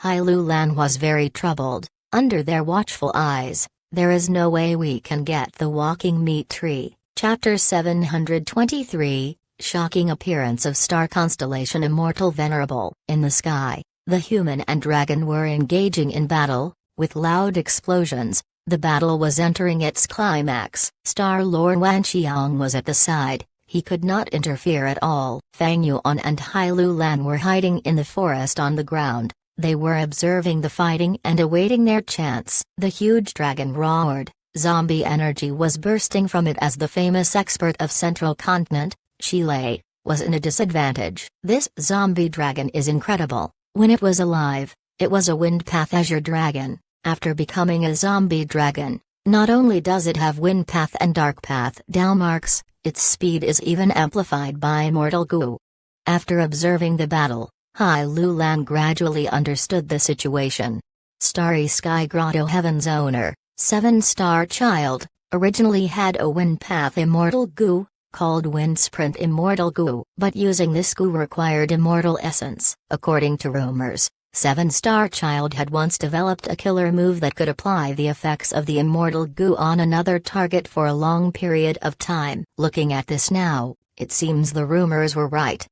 Hai Lu Lan was very troubled. Under their watchful eyes, there is no way we can get the walking meat tree. Chapter 723, Shocking Appearance of Star Constellation Immortal Venerable. In the sky, the human and dragon were engaging in battle, with loud explosions. The battle was entering its climax. Star-Lord Wan Qiang was at the side. He could not interfere at all. Fang Yuan and Hai Lu Lan were hiding in the forest on the ground. They were observing the fighting and awaiting their chance. The huge dragon roared. Zombie energy was bursting from it as the famous expert of Central Continent, Shi Lei, was in a disadvantage. This zombie dragon is incredible. When it was alive, it was a wind path azure dragon. After becoming a zombie dragon, not only does it have wind path and dark path down marks, its speed is even amplified by immortal goo. After observing the battle, Hai Lu Lan gradually understood the situation. Starry Sky Grotto Heaven's owner, 7-star child, originally had a wind path immortal goo, called Wind Sprint Immortal Goo, but using this goo required immortal essence. According to rumors, 7-star child had once developed a killer move that could apply the effects of the immortal goo on another target for a long period of time. Looking at this now, it seems the rumors were right.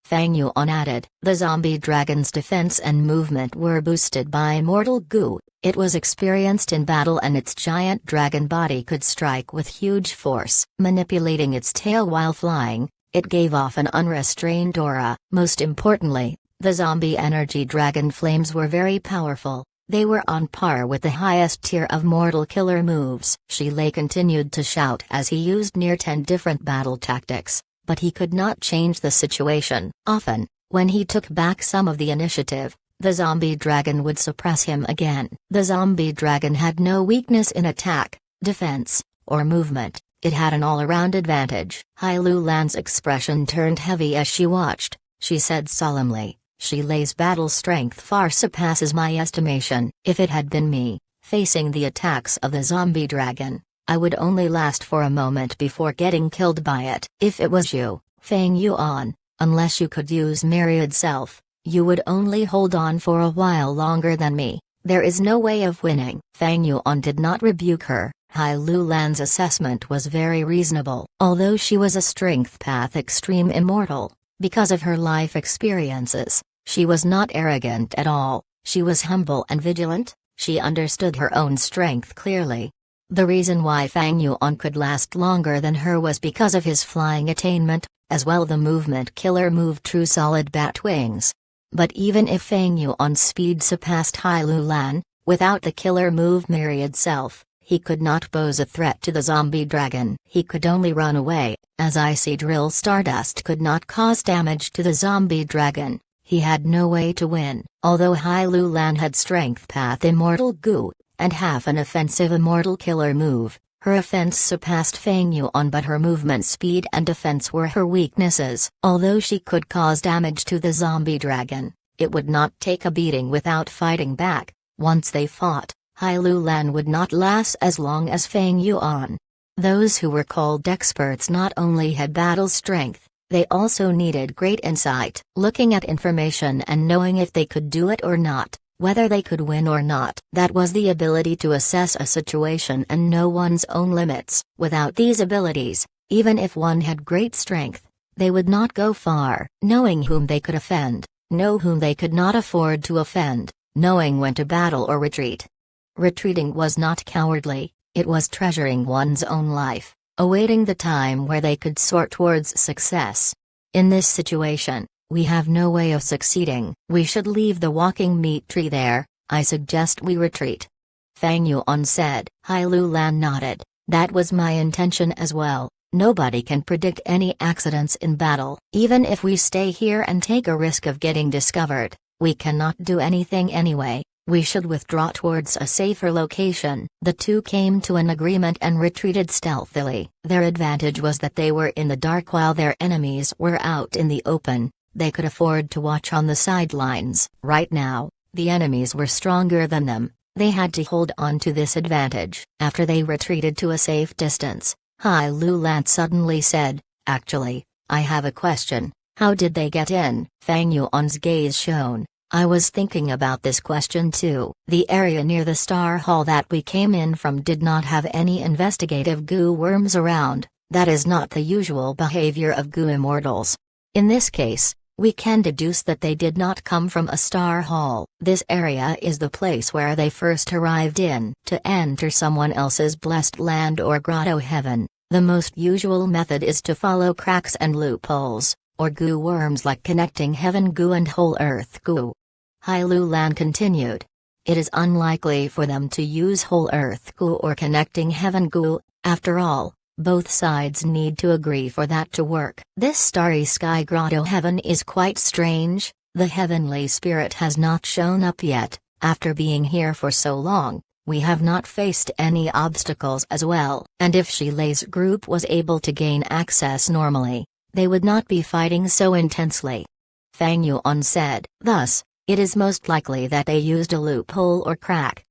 Fang Yuan added, the zombie dragon's defense and movement were boosted by immortal goo. It was experienced in battle and its giant dragon body could strike with huge force. Manipulating its tail while flying, it gave off an unrestrained aura. Most importantly, the zombie energy dragon flames were very powerful. They were on par with the highest tier of mortal killer moves. Shi Lei continued to shout as he used near 10 different battle tactics, but he could not change the situation. Often, when he took back some of the initiative, the zombie dragon would suppress him again. The zombie dragon had no weakness in attack, defense, or movement. It had an all-around advantage. Hai Lu Lan's expression turned heavy as she watched. She said solemnly, Shi Lei's battle strength far surpasses my estimation. If it had been me, facing the attacks of the zombie dragon, I would only last for a moment before getting killed by it. If it was you, Fang Yuan, unless you could use Myriad Self, you would only hold on for a while longer than me. There is no way of winning. Fang Yuan did not rebuke her. Hai Lu Lan's assessment was very reasonable. Although she was a strength path extreme immortal, because of her life experiences, she was not arrogant at all. She was humble and vigilant. She understood her own strength clearly. The reason why Fang Yuan could last longer than her was because of his flying attainment, as well the movement killer move True Solid Bat Wings. But even if Fang Yuan's speed surpassed Hai Lu Lan, without the killer move Myriad Self, he could not pose a threat to the zombie dragon. He could only run away, as Icy Drill Stardust could not cause damage to the zombie dragon. He had no way to win. Although Hai Lu Lan had Strength Path Immortal Goo, and half an offensive immortal killer move, her offense surpassed Fang Yuan, but her movement speed and defense were her weaknesses. Although she could cause damage to the zombie dragon, it would not take a beating without fighting back. Once they fought, Hai Lu Lan would not last as long as Fang Yuan. Those who were called experts not only had battle strength, they also needed great insight. Looking at information and knowing if they could do it or not, whether they could win or not. That was the ability to assess a situation and know one's own limits. Without these abilities, even if one had great strength, they would not go far. Knowing whom they could offend, know whom they could not afford to offend, knowing when to battle or retreat. Retreating was not cowardly, it was treasuring one's own life, awaiting the time where they could soar towards success. In this situation, we have no way of succeeding. We should leave the walking meat tree there. I suggest we retreat. Fang Yuan said. Hai Lu Lan nodded. That was my intention as well. Nobody can predict any accidents in battle. Even if we stay here and take a risk of getting discovered, we cannot do anything anyway. We should withdraw towards a safer location. The two came to an agreement and retreated stealthily. Their advantage was that they were in the dark while their enemies were out in the open. They could afford to watch on the sidelines. Right now, the enemies were stronger than them. They had to hold on to this advantage. After they retreated to a safe distance, Hai Lu Lan suddenly said, "Actually, I have a question. How did they get in?" Fang Yuan's gaze shone. "I was thinking about this question too. The area near the Star Hall that we came in from did not have any investigative goo worms around. That is not the usual behavior of goo immortals. In this case, we can deduce that they did not come from a Star Hall. This area is the place where they first arrived in. To enter someone else's blessed land or grotto heaven, the most usual method is to follow cracks and loopholes, or goo worms like connecting heaven goo and whole earth goo." Hai Lu Lan continued. "It is unlikely for them to use whole earth goo or connecting heaven goo. After all, both sides need to agree for that to work. This starry sky grotto heaven is quite strange. The heavenly spirit has not shown up yet. After being here for so long, we have not faced any obstacles as well. And if Shilei's group was able to gain access normally, they would not be fighting so intensely," Fang Yuan said. "Thus, it is most likely that they used a loophole or crack."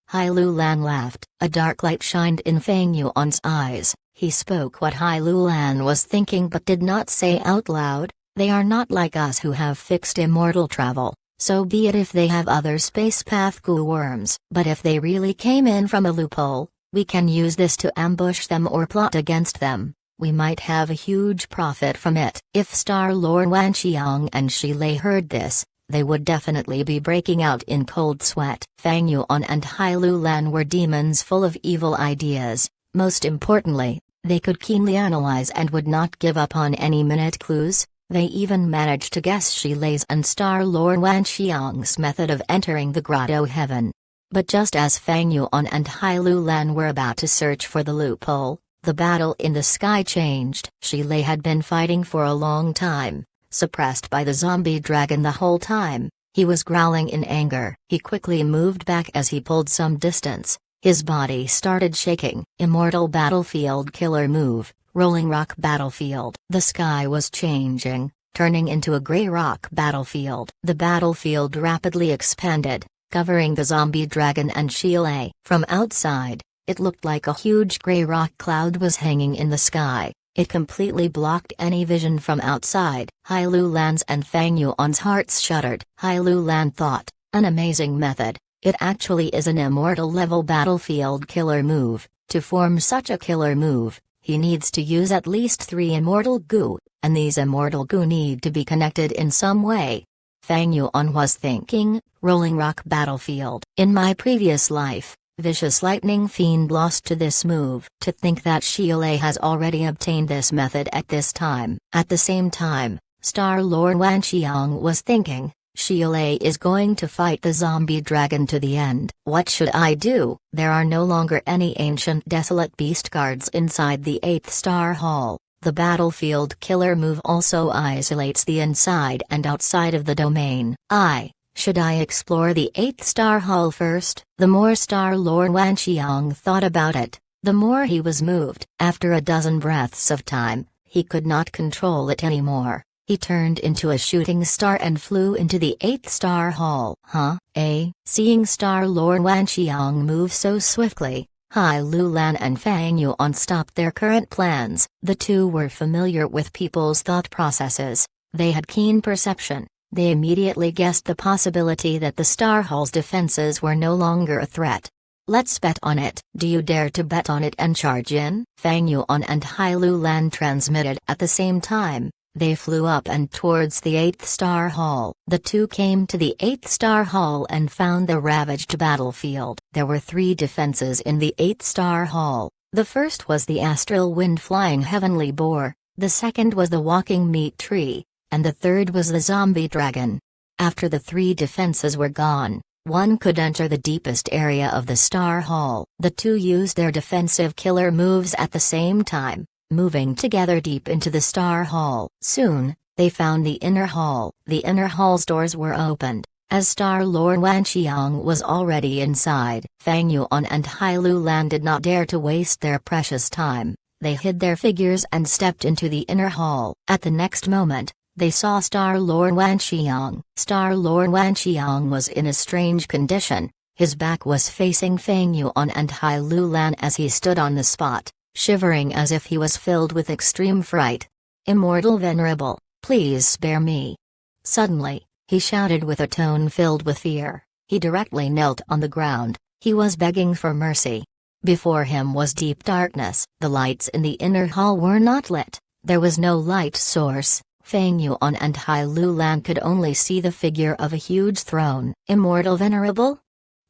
Hai Lu Lan laughed. A dark light shined in Fang Yuan's eyes. He spoke what Hai Lu Lan was thinking but did not say out loud. "They are not like us who have fixed immortal travel, so be it if they have other space path goo worms. But if they really came in from a loophole, we can use this to ambush them or plot against them. We might have a huge profit from it." If Star Lord Wanqiang and Shilei heard this, they would definitely be breaking out in cold sweat. Fang Yuan and Hai Lu Lan were demons full of evil ideas. Most importantly, they could keenly analyze and would not give up on any minute clues. They even managed to guess Shilei's and Star Lord Wanqiang's method of entering the grotto heaven. But just as Fang Yuan and Hai Lu Lan were about to search for the loophole, the battle in the sky changed. Shilei had been fighting for a long time, suppressed by the zombie dragon the whole time. He was growling in anger. He quickly moved back as he pulled some distance. His body started shaking. Immortal battlefield killer move, rolling rock battlefield. The sky was changing, turning into a gray rock battlefield. The battlefield rapidly expanded, covering the zombie dragon and Shilei. From outside, it looked like a huge gray rock cloud was hanging in the sky. It completely blocked any vision from outside. Hai Lu Lan's and Fang Yuan's hearts shuddered. Hai Lu Lan thought, "An amazing method. It actually is an immortal level battlefield killer move. To form such a killer move, he needs to use at least 3 immortal goo, and these immortal goo need to be connected in some way." Fang Yuan was thinking, rolling rock battlefield. "In my previous life, Vicious Lightning Fiend lost to this move. To think that Shilei has already obtained this method at this time." At the same time, Star Lord Wanqiang was thinking, "Shilei is going to fight the zombie dragon to the end. What should I do?" There are no longer any ancient desolate beast guards inside the 8th Star Hall. The battlefield killer move also isolates the inside and outside of the domain. Should I explore the 8th Star Hall first? The more Star Lord Wanqiang thought about it, the more he was moved. After a dozen breaths of time, he could not control it anymore. He turned into a shooting star and flew into the 8th Star Hall. Seeing Star Lord Wanqiang move so swiftly, Hai Lu Lan and Fang Yuan stopped their current plans. The two were familiar with people's thought processes. They had keen perception. They immediately guessed the possibility that the Star Hall's defenses were no longer a threat. "Let's bet on it." "Do you dare to bet on it and charge in?" Fang Yuan and Hai Lu Lan transmitted at the same time. They flew up and towards the 8th Star Hall. The two came to the 8th Star Hall and found the ravaged battlefield. There were 3 defenses in the 8th Star Hall. The first was the astral wind flying heavenly boar, the second was the walking meat tree, and the third was the zombie dragon. After the 3 defenses were gone, one could enter the deepest area of the Star Hall. The two used their defensive killer moves at the same time, moving together deep into the Star Hall. Soon, they found the inner hall. The inner hall's doors were opened. As Star-Lord Wan Xiang was already inside, Fang Yuan and Hai Lu Lan did not dare to waste their precious time. They hid their figures and stepped into the inner hall. At the next moment, they saw Star-Lord Wan Xiang. Star-Lord Wan Xiang was in a strange condition. His back was facing Fang Yuan and Hai Lu Lan as he stood on the spot, shivering as if he was filled with extreme fright. "Immortal Venerable, please spare me." Suddenly, he shouted with a tone filled with fear. He directly knelt on the ground. He was begging for mercy. Before him was deep darkness. The lights in the inner hall were not lit. There was no light source. Fang Yuan and Hai Lu Lan could only see the figure of a huge throne. "Immortal Venerable?"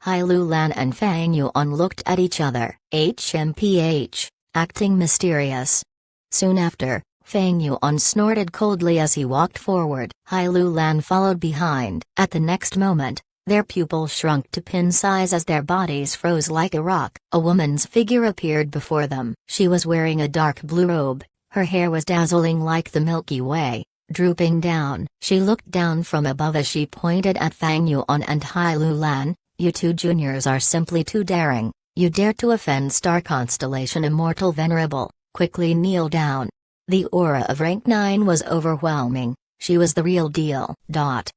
Hai Lu Lan and Fang Yuan looked at each other. HMPH, acting mysterious. Soon after, Fang Yuan snorted coldly as he walked forward. Hai Lu Lan followed behind. At the next moment, their pupils shrunk to pin size as their bodies froze like a rock. A woman's figure appeared before them. She was wearing a dark blue robe. Her hair was dazzling like the Milky Way, drooping down. She looked down from above as she pointed at Fang Yuan and Hai Lu Lan. "You two juniors are simply too daring. You dare to offend Star Constellation Immortal Venerable. Quickly kneel down." The aura of Rank 9 was overwhelming. She was the real deal.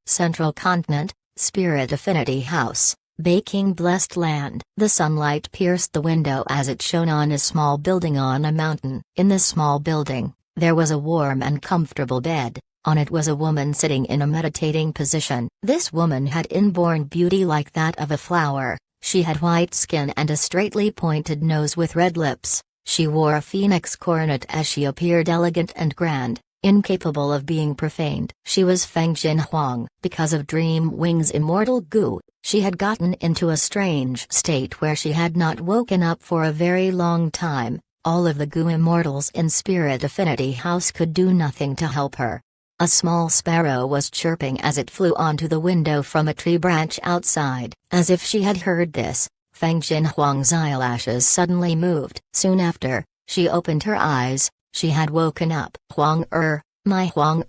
Central Continent, Spirit Affinity House, Baking Blessed Land. The sunlight pierced the window as it shone on a small building on a mountain. In this small building, there was a warm and comfortable bed. On it was a woman sitting in a meditating position. This woman had inborn beauty like that of a flower. She had white skin and a straightly pointed nose with red lips. She wore a phoenix coronet as she appeared elegant and grand, incapable of being profaned. She was Feng Jinhuang. Because of Dream Wing's immortal goo, she had gotten into a strange state where she had not woken up for a very long time. All of the goo immortals in Spirit Affinity House could do nothing to help her. A small sparrow was chirping as it flew onto the window from a tree branch outside. As if she had heard this, Feng Jinhuang's eyelashes suddenly moved. Soon after, she opened her eyes. She had woken up. My Huang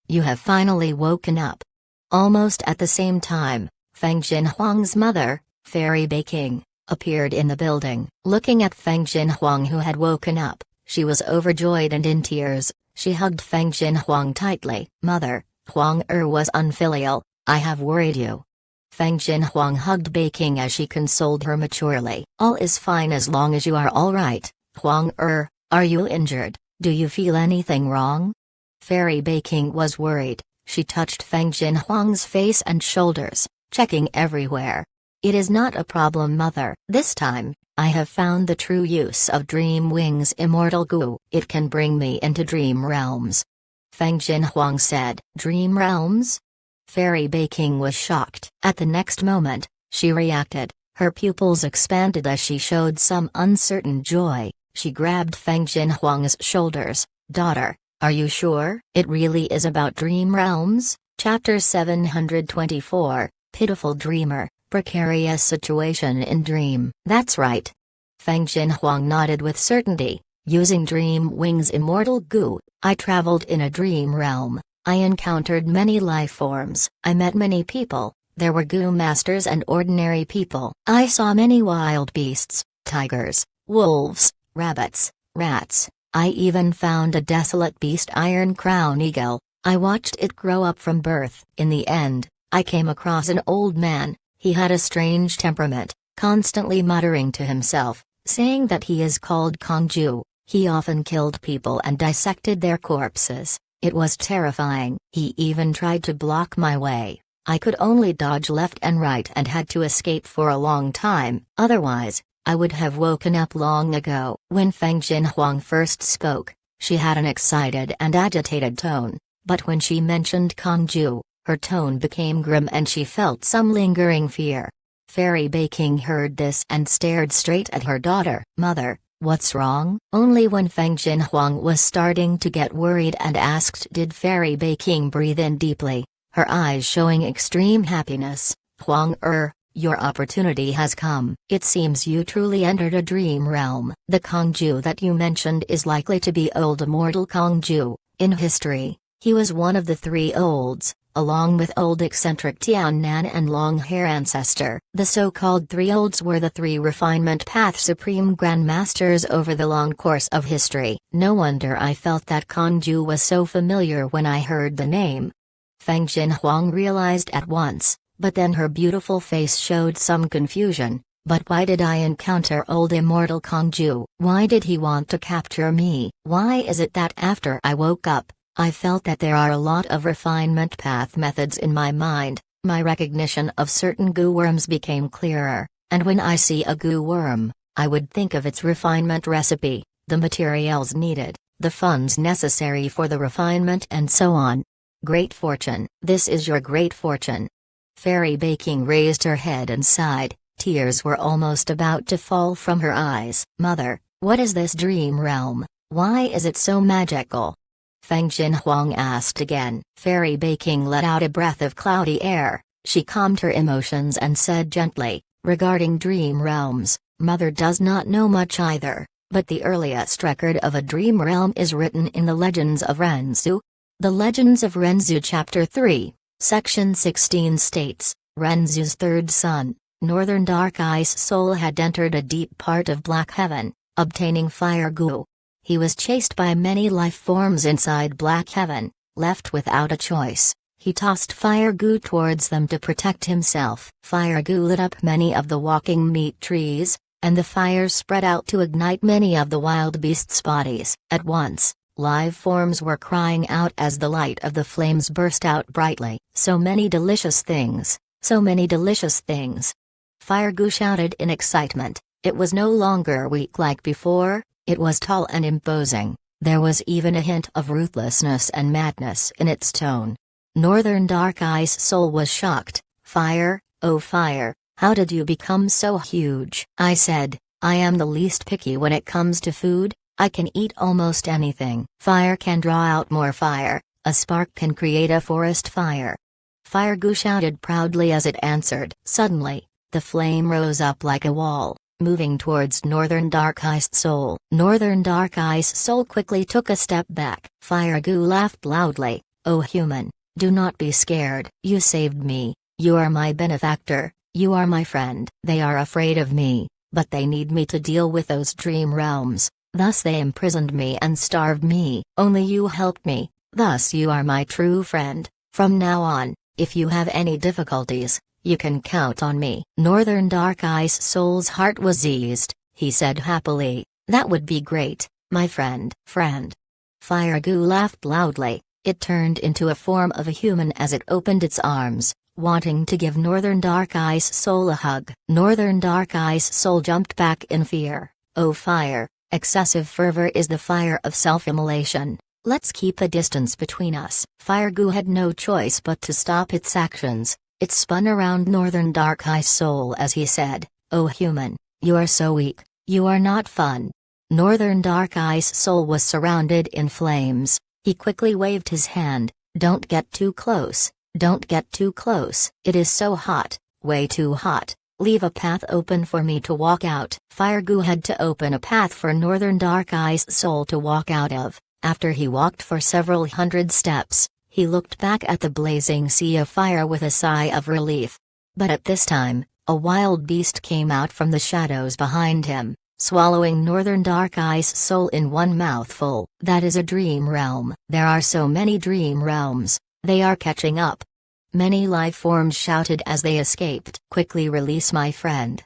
you have finally woken up." Almost at the same time, Feng Jinhuang's mother, Fairy Baking, appeared in the building. Looking at Feng Jinhuang who had woken up, she was overjoyed and in tears. She hugged Feng Jinhuang tightly. "Mother, Huang was unfilial. I have worried you." Feng Jinhuang hugged Baking as she consoled her maturely. "All is fine as long as you are all right. Huang are you injured? Do you feel anything wrong?" Fairy Baking was worried. She touched Feng Jinhuang's face and shoulders, checking everywhere. "It is not a problem, mother. This time, I have found the true use of Dream Wing's immortal goo. It can bring me into dream realms." Feng Jinhuang said. "Dream realms?" Fairy Baking was shocked. At the next moment, she reacted. Her pupils expanded as she showed some uncertain joy. She grabbed Feng Jinhuang's shoulders. "Daughter, are you sure? It really is about dream realms?" Chapter 724, Pitiful Dreamer, Precarious Situation in Dream. "That's right." Feng Jinhuang nodded with certainty. "Using Dream Wing's immortal goo, I traveled in a dream realm. I encountered many life forms. I met many people. There were goo masters and ordinary people. I saw many wild beasts, tigers, wolves, rabbits, rats. I even found a desolate beast, Iron Crown Eagle. I watched it grow up from birth. In the end, I came across an old man. He had a strange temperament, constantly muttering to himself, saying that he is called Kongju. He often killed people and dissected their corpses. It was terrifying. He even tried to block my way. I could only dodge left and right and had to escape for a long time. Otherwise, I would have woken up long ago." When Feng Jinhuang first spoke, she had an excited and agitated tone, but when she mentioned Kongju, her tone became grim and she felt some lingering fear. Fairy Baking heard this and stared straight at her daughter. "Mother, what's wrong?" Only when Feng Jinhuang was starting to get worried and asked, did Fairy Baking breathe in deeply, her eyes showing extreme happiness. "Huang your opportunity has come. It seems you truly entered a dream realm. The Kongju that you mentioned is likely to be old immortal Kongju. In history, he was one of the three olds, along with old eccentric Tian-Nan and long-hair ancestor. The so-called Three Olds were the three refinement path supreme grandmasters over the long course of history. No wonder I felt that Kangju was so familiar when I heard the name. Feng Jinhuang realized at once, but then her beautiful face showed some confusion. But why did I encounter old immortal Kangju? Why did he want to capture me? Why is it that after I woke up, I felt that there are a lot of refinement path methods in my mind? My recognition of certain goo worms became clearer, and when I see a goo worm, I would think of its refinement recipe, the materials needed, the funds necessary for the refinement and so on. Great fortune. This is your great fortune. Fairy Baking raised her head and sighed. Tears were almost about to fall from her eyes. Mother, what is this dream realm? Why is it so magical? Feng Jinhuang asked again. Fairy Baking let out a breath of cloudy air. She calmed her emotions and said gently, regarding dream realms, Mother does not know much either, but the earliest record of a dream realm is written in the Legends of Renzu. The Legends of Renzu Chapter 3, Section 16 states, Renzu's third son, Northern Dark Ice Soul had entered a deep part of Black Heaven, obtaining fire goo. He was chased by many life forms inside Black Heaven. Left without a choice, he tossed fire goo towards them to protect himself. Fire goo lit up many of the walking meat trees, and the fire spread out to ignite many of the wild beasts' bodies. At once, live forms were crying out as the light of the flames burst out brightly. So many delicious things, so many delicious things. Fire goo shouted in excitement. It was no longer weak like before. It was tall and imposing. There was even a hint of ruthlessness and madness in its tone. Northern Dark Ice Soul was shocked. Fire, oh fire, how did you become so huge? I said, I am the least picky when it comes to food. I can eat almost anything. Fire can draw out more fire. A spark can create a forest fire. Fire goo shouted proudly as it answered. Suddenly, the flame rose up like a wall, moving towards Northern Dark Ice Soul. Northern Dark Ice Soul quickly took a step back. Fire goo laughed loudly. Oh human, do not be scared. You saved me. You are my benefactor. You are my friend. They are afraid of me, but they need me to deal with those dream realms. Thus they imprisoned me and starved me. Only you helped me. Thus you are my true friend. From now on, if you have any difficulties, you can count on me. Northern Dark Ice Soul's heart was eased. He said happily, that would be great, my friend. Friend. Fire goo laughed loudly. It turned into a form of a human as it opened its arms, wanting to give Northern Dark Ice Soul a hug. Northern Dark Ice Soul jumped back in fear. Oh fire, excessive fervor is the fire of self-immolation. Let's keep a distance between us. Fire goo had no choice but to stop its actions. It spun around Northern Dark Ice Soul as he said, oh human, you are so weak, you are not fun. Northern Dark Ice Soul was surrounded in flames. He quickly waved his hand. Don't get too close, don't get too close. It is so hot, way too hot. Leave a path open for me to walk out. Fire goo had to open a path for Northern Dark Ice Soul to walk out of. After he walked for several hundred steps, he looked back at the blazing sea of fire with a sigh of relief. But at this time, a wild beast came out from the shadows behind him, swallowing Northern Dark Ice Soul in one mouthful. That is a dream realm. There are so many dream realms, they are catching up. Many life forms shouted as they escaped. Quickly release my friend.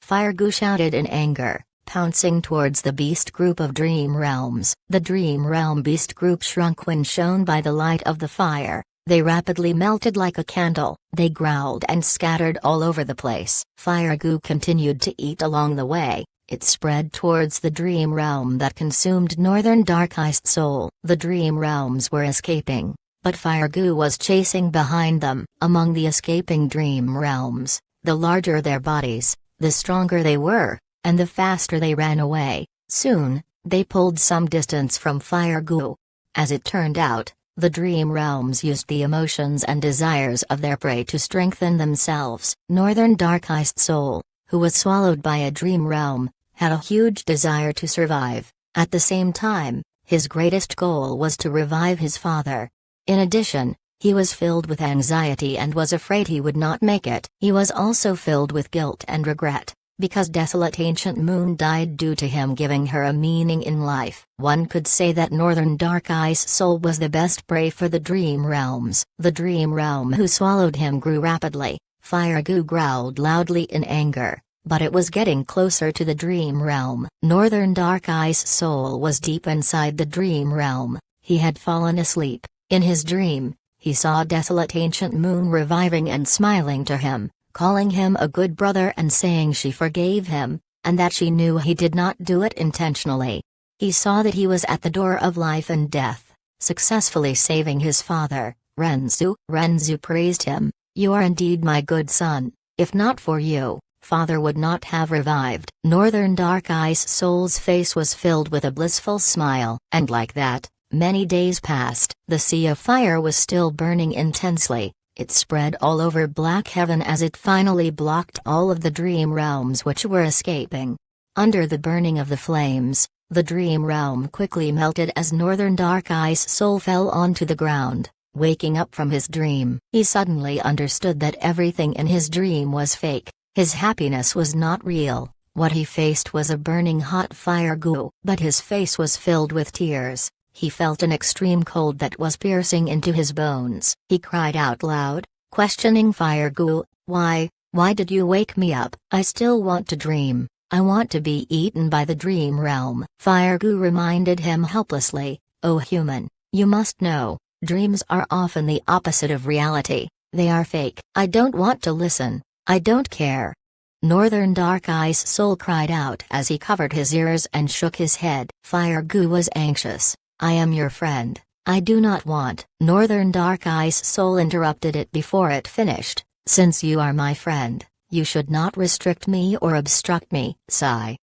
Fire goo shouted in anger, pouncing towards the beast group of dream realms. The dream realm beast group shrunk when shown by the light of the fire. They rapidly melted like a candle. They growled and scattered all over the place. Fire goo continued to eat along the way. It spread towards the dream realm that consumed Northern Dark Ice Soul. The dream realms were escaping, but Fire goo was chasing behind them. Among the escaping dream realms, the larger their bodies, the stronger they were, and the faster they ran away. Soon, they pulled some distance from Fire goo. As it turned out, the dream realms used the emotions and desires of their prey to strengthen themselves. Northern Dark Ice Soul, who was swallowed by a dream realm, had a huge desire to survive. At the same time, his greatest goal was to revive his father. In addition, He was filled with anxiety and was afraid he would not make it. He was also filled with guilt and regret, because Desolate Ancient Moon died due to him giving her a meaning in life. One could say that Northern Dark Ice Soul was the best prey for the Dream Realms. The Dream Realm who swallowed him grew rapidly. Fire Goo growled loudly in anger, but it was getting closer to the Dream Realm. Northern Dark Ice Soul was deep inside the Dream Realm. He had fallen asleep. In his dream, he saw Desolate Ancient Moon reviving and smiling to him, calling him a good brother and saying she forgave him, and that she knew he did not do it intentionally. He saw that he was at the door of life and death, successfully saving his father, Renzu. Renzu praised him. "You are indeed my good son. If not for you, father would not have revived." Northern Dark Ice Soul's face was filled with a blissful smile. And like that, many days passed. The sea of fire was still burning intensely. It spread all over Black Heaven as it finally blocked all of the Dream Realms which were escaping. Under the burning of the flames, the Dream Realm quickly melted as Northern Dark Ice Soul fell onto the ground. Waking up from his dream, he suddenly understood that everything in his dream was fake. His happiness was not real. What he faced was a burning hot fire goo. But his face was filled with tears. He felt an extreme cold that was piercing into his bones. He cried out loud, questioning Fire Goo, why did you wake me up? I still want to dream. I want to be eaten by the Dream Realm." Fire Goo reminded him helplessly, "Oh human, you must know. Dreams are often the opposite of reality. They are fake." "I don't want to listen. I don't care." Northern Dark Ice Soul cried out as he covered his ears and shook his head. Fire Goo was anxious. "I am your friend. I do not want." Northern Dark Ice Soul interrupted it before it finished. "Since you are my friend, you should not restrict me or obstruct me." Sigh.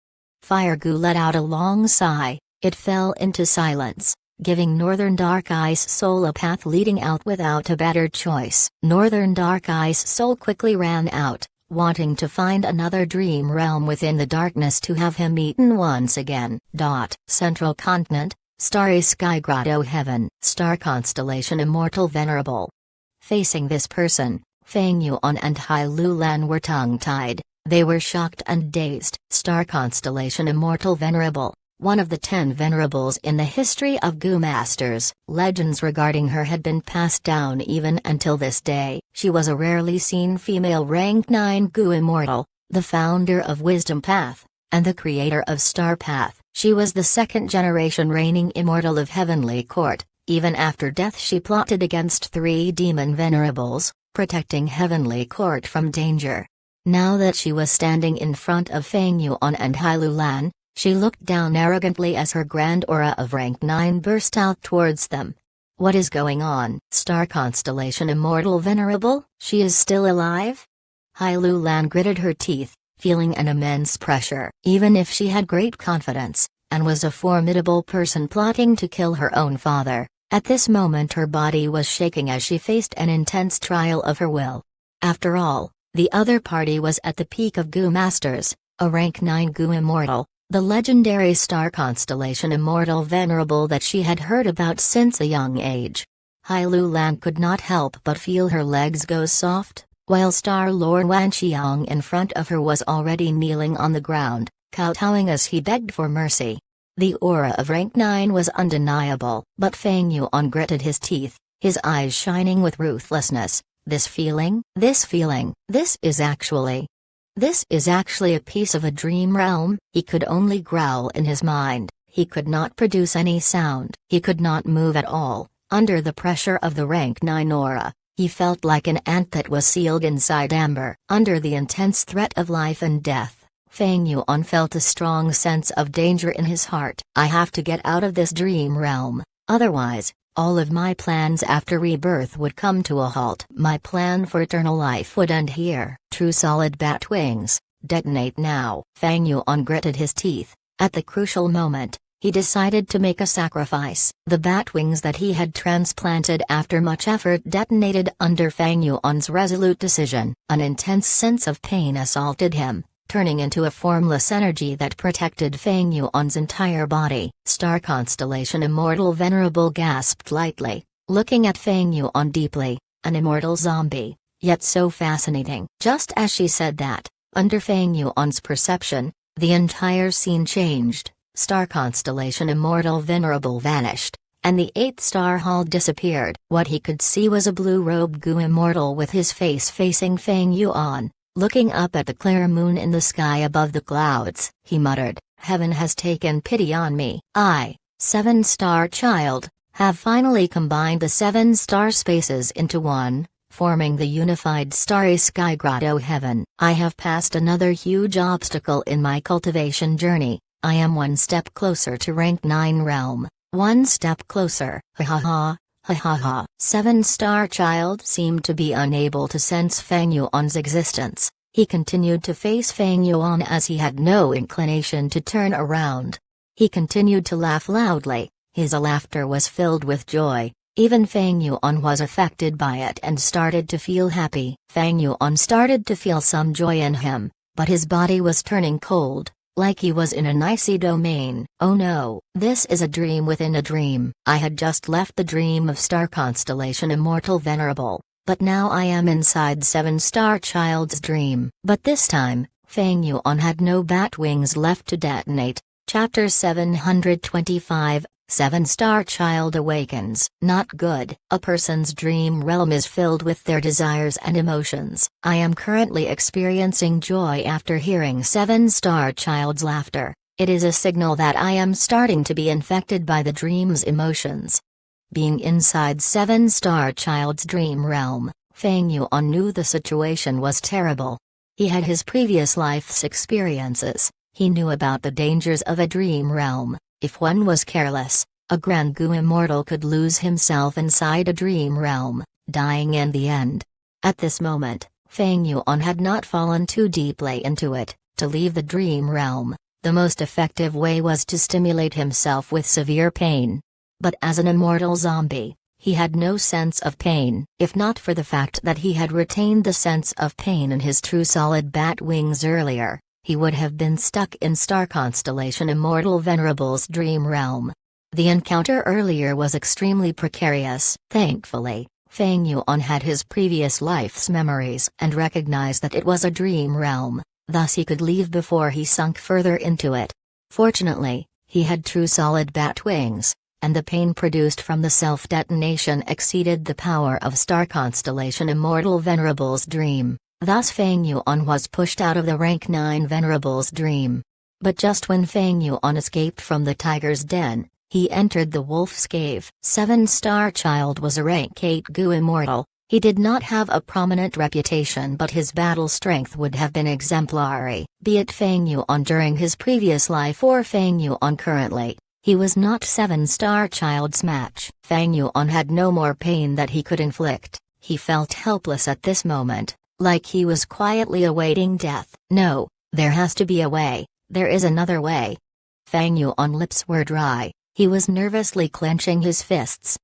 Fire Goo let out a long sigh. It fell into silence, giving Northern Dark Ice Soul a path leading out without a better choice. Northern Dark Ice Soul quickly ran out, wanting to find another Dream Realm within the darkness to have him eaten once again. Central Continent, Starry Sky Grotto Heaven. Star Constellation Immortal Venerable. Facing this person, Feng Yuan and Hai Lu Lan were tongue-tied. They were shocked and dazed. Star Constellation Immortal Venerable, one of the 10 venerables in the history of Goo Masters. Legends regarding her had been passed down even until this day. She was a rarely seen female rank 9 Goo Immortal, the founder of Wisdom Path, and the creator of Star Path. She was the 2nd generation reigning immortal of Heavenly Court. Even after death she plotted against 3 demon venerables, protecting Heavenly Court from danger. Now that she was standing in front of Feng Yuan and Hai Lu Lan, she looked down arrogantly as her grand aura of rank 9 burst out towards them. "What is going on?" "Star Constellation Immortal Venerable, she is still alive?" Hai Lu Lan gritted her teeth, feeling an immense pressure. Even if she had great confidence, and was a formidable person plotting to kill her own father, at this moment her body was shaking as she faced an intense trial of her will. After all, the other party was at the peak of Goo Masters, a rank 9 Goo Immortal, the legendary Star Constellation Immortal Venerable that she had heard about since a young age. Hai Lu Lan could not help but feel her legs go soft, while Star Lord Wanqiang in front of her was already kneeling on the ground, kowtowing as he begged for mercy. The aura of rank 9 was undeniable, but Feng Yuan gritted his teeth, his eyes shining with ruthlessness. This is actually a piece of a dream realm." He could only growl in his mind. He could not produce any sound. He could not move at all. Under the pressure of the rank 9 aura, he felt like an ant that was sealed inside amber. Under the intense threat of life and death, Feng Yuan felt a strong sense of danger in his heart. "I have to get out of this dream realm, otherwise, all of my plans after rebirth would come to a halt. My plan for eternal life would end here." True solid bat wings, detonate now. Feng Yuan gritted his teeth. At the crucial moment, he decided to make a sacrifice. The bat wings that he had transplanted after much effort detonated under Feng Yuan's resolute decision. An intense sense of pain assaulted him, turning into a formless energy that protected Feng Yuan's entire body. Star Constellation Immortal Venerable gasped lightly, looking at Feng Yuan deeply, an immortal zombie, yet so fascinating. Just as she said that, under Feng Yuan's perception, the entire scene changed. Star constellation Immortal Venerable vanished, and the 8-star hall disappeared. What he could see was a blue-robed Gu Immortal with his face facing Feng Yuan, looking up at the clear moon in the sky above the clouds. He muttered, "Heaven has taken pity on me. I, 7-star child, have finally combined the 7-star spaces into one, forming the unified starry sky grotto heaven. I have passed another huge obstacle in my cultivation journey. I am one step closer to rank 9 realm, one step closer." Ha ha ha, ha ha ha. 7-star child seemed to be unable to sense Feng Yuan's existence. He continued to face Feng Yuan as he had no inclination to turn around. He continued to laugh loudly. His laughter was filled with joy. Even Feng Yuan was affected by it and started to feel happy. Feng Yuan started to feel some joy in him, but his body was turning cold, like he was in an icy domain. Oh no, this is a dream within a dream. I had just left the dream of star constellation Immortal Venerable, but now I am inside 7-star child's dream. But this time, Feng Yuan had no bat wings left to detonate. Chapter 725, 7-star child awakens. Not good. A person's dream realm is filled with their desires and emotions. I am currently experiencing joy after hearing 7-star child's laughter. It is a signal that I am starting to be infected by the dream's emotions. Being inside 7-star child's dream realm, Feng Yuan knew the situation was terrible. He had his previous life's experiences. He knew about the dangers of a dream realm. If one was careless, a Grand Gu Immortal could lose himself inside a dream realm, dying in the end. At this moment, Feng Yuan had not fallen too deeply into it. To leave the dream realm, the most effective way was to stimulate himself with severe pain. But as an immortal zombie, he had no sense of pain. If not for the fact that he had retained the sense of pain in his true solid bat wings earlier, he would have been stuck in star constellation Immortal Venerable's dream realm. The encounter earlier was extremely precarious. Thankfully, Feng Yuan had his previous life's memories and recognized that it was a dream realm, thus he could leave before he sunk further into it. Fortunately, he had true solid bat wings, and the pain produced from the self-detonation exceeded the power of star constellation Immortal Venerable's dream. Thus Feng Yuan was pushed out of the rank 9 Venerable's dream. But just when Feng Yuan escaped from the tiger's den, he entered the wolf's cave. 7-star child was a rank 8 Gu Immortal. He did not have a prominent reputation, but his battle strength would have been exemplary. Be it Feng Yuan during his previous life or Feng Yuan currently, he was not 7-star child's match. Feng Yuan had no more pain that he could inflict. He felt helpless at this moment, like he was quietly awaiting death. No, there has to be a way. There is another way. Feng Yuan's lips were dry. He was nervously clenching his fists.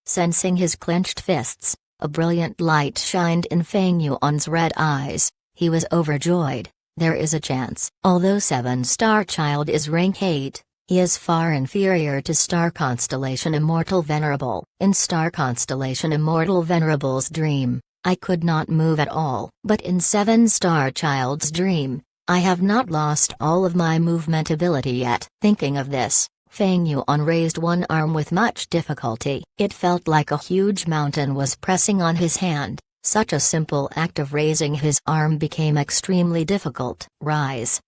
Sensing his clenched fists, a brilliant light shined in Feng Yuan's red eyes. He was overjoyed. There is a chance. Although 7-star child is rank 8, he is far inferior to star constellation Immortal Venerable. In star constellation Immortal Venerable's dream, I could not move at all. But in 7-star child's dream, I have not lost all of my movement ability yet. Thinking of this, Feng Yuan raised one arm with much difficulty. It felt like a huge mountain was pressing on his hand. Such a simple act of raising his arm became extremely difficult. Rise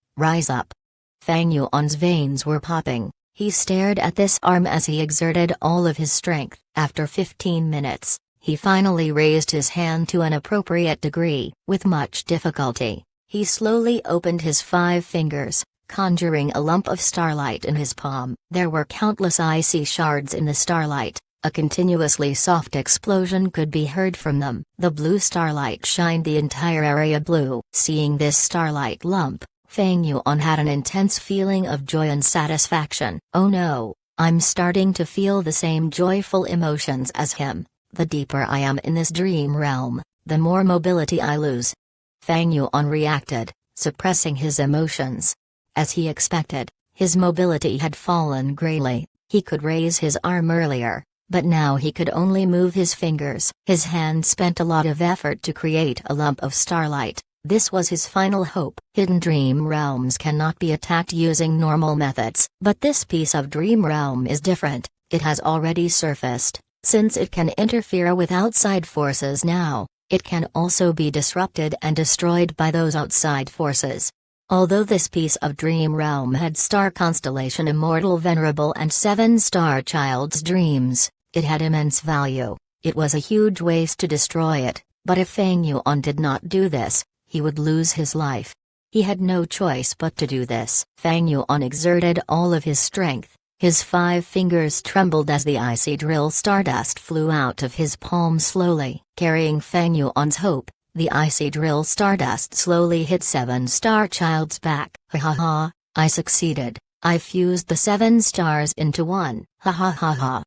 up. Feng Yuan's veins were popping. He stared at this arm as he exerted all of his strength. After 15 minutes, he finally raised his hand to an appropriate degree. With much difficulty, he slowly opened his 5 fingers, conjuring a lump of starlight in his palm. There were countless icy shards in the starlight. A continuously soft explosion could be heard from them. The blue starlight shined the entire area blue. Seeing this starlight lump, Feng Yuan had an intense feeling of joy and satisfaction. Oh no, I'm starting to feel the same joyful emotions as him. The deeper I am in this dream realm, the more mobility I lose. Feng Yuan reacted, suppressing his emotions. As he expected, his mobility had fallen greatly. He could raise his arm earlier, but now he could only move his fingers. His hand spent a lot of effort to create a lump of starlight. This was his final hope. Hidden dream realms cannot be attacked using normal methods. But this piece of dream realm is different. It has already surfaced. Since it can interfere with outside forces now, it can also be disrupted and destroyed by those outside forces. Although this piece of dream realm had star constellation Immortal Venerable and 7-star Child's dreams, it had immense value. It was a huge waste to destroy it, but if Feng Yuan did not do this, he would lose his life. He had no choice but to do this. Feng Yuan exerted all of his strength. His 5 fingers trembled as the icy drill stardust flew out of his palm slowly. Carrying Feng Yuan's hope, the icy drill stardust slowly hit 7-star Child's back. Ha ha ha, I succeeded. I fused the 7 stars into one. Ha ha ha ha.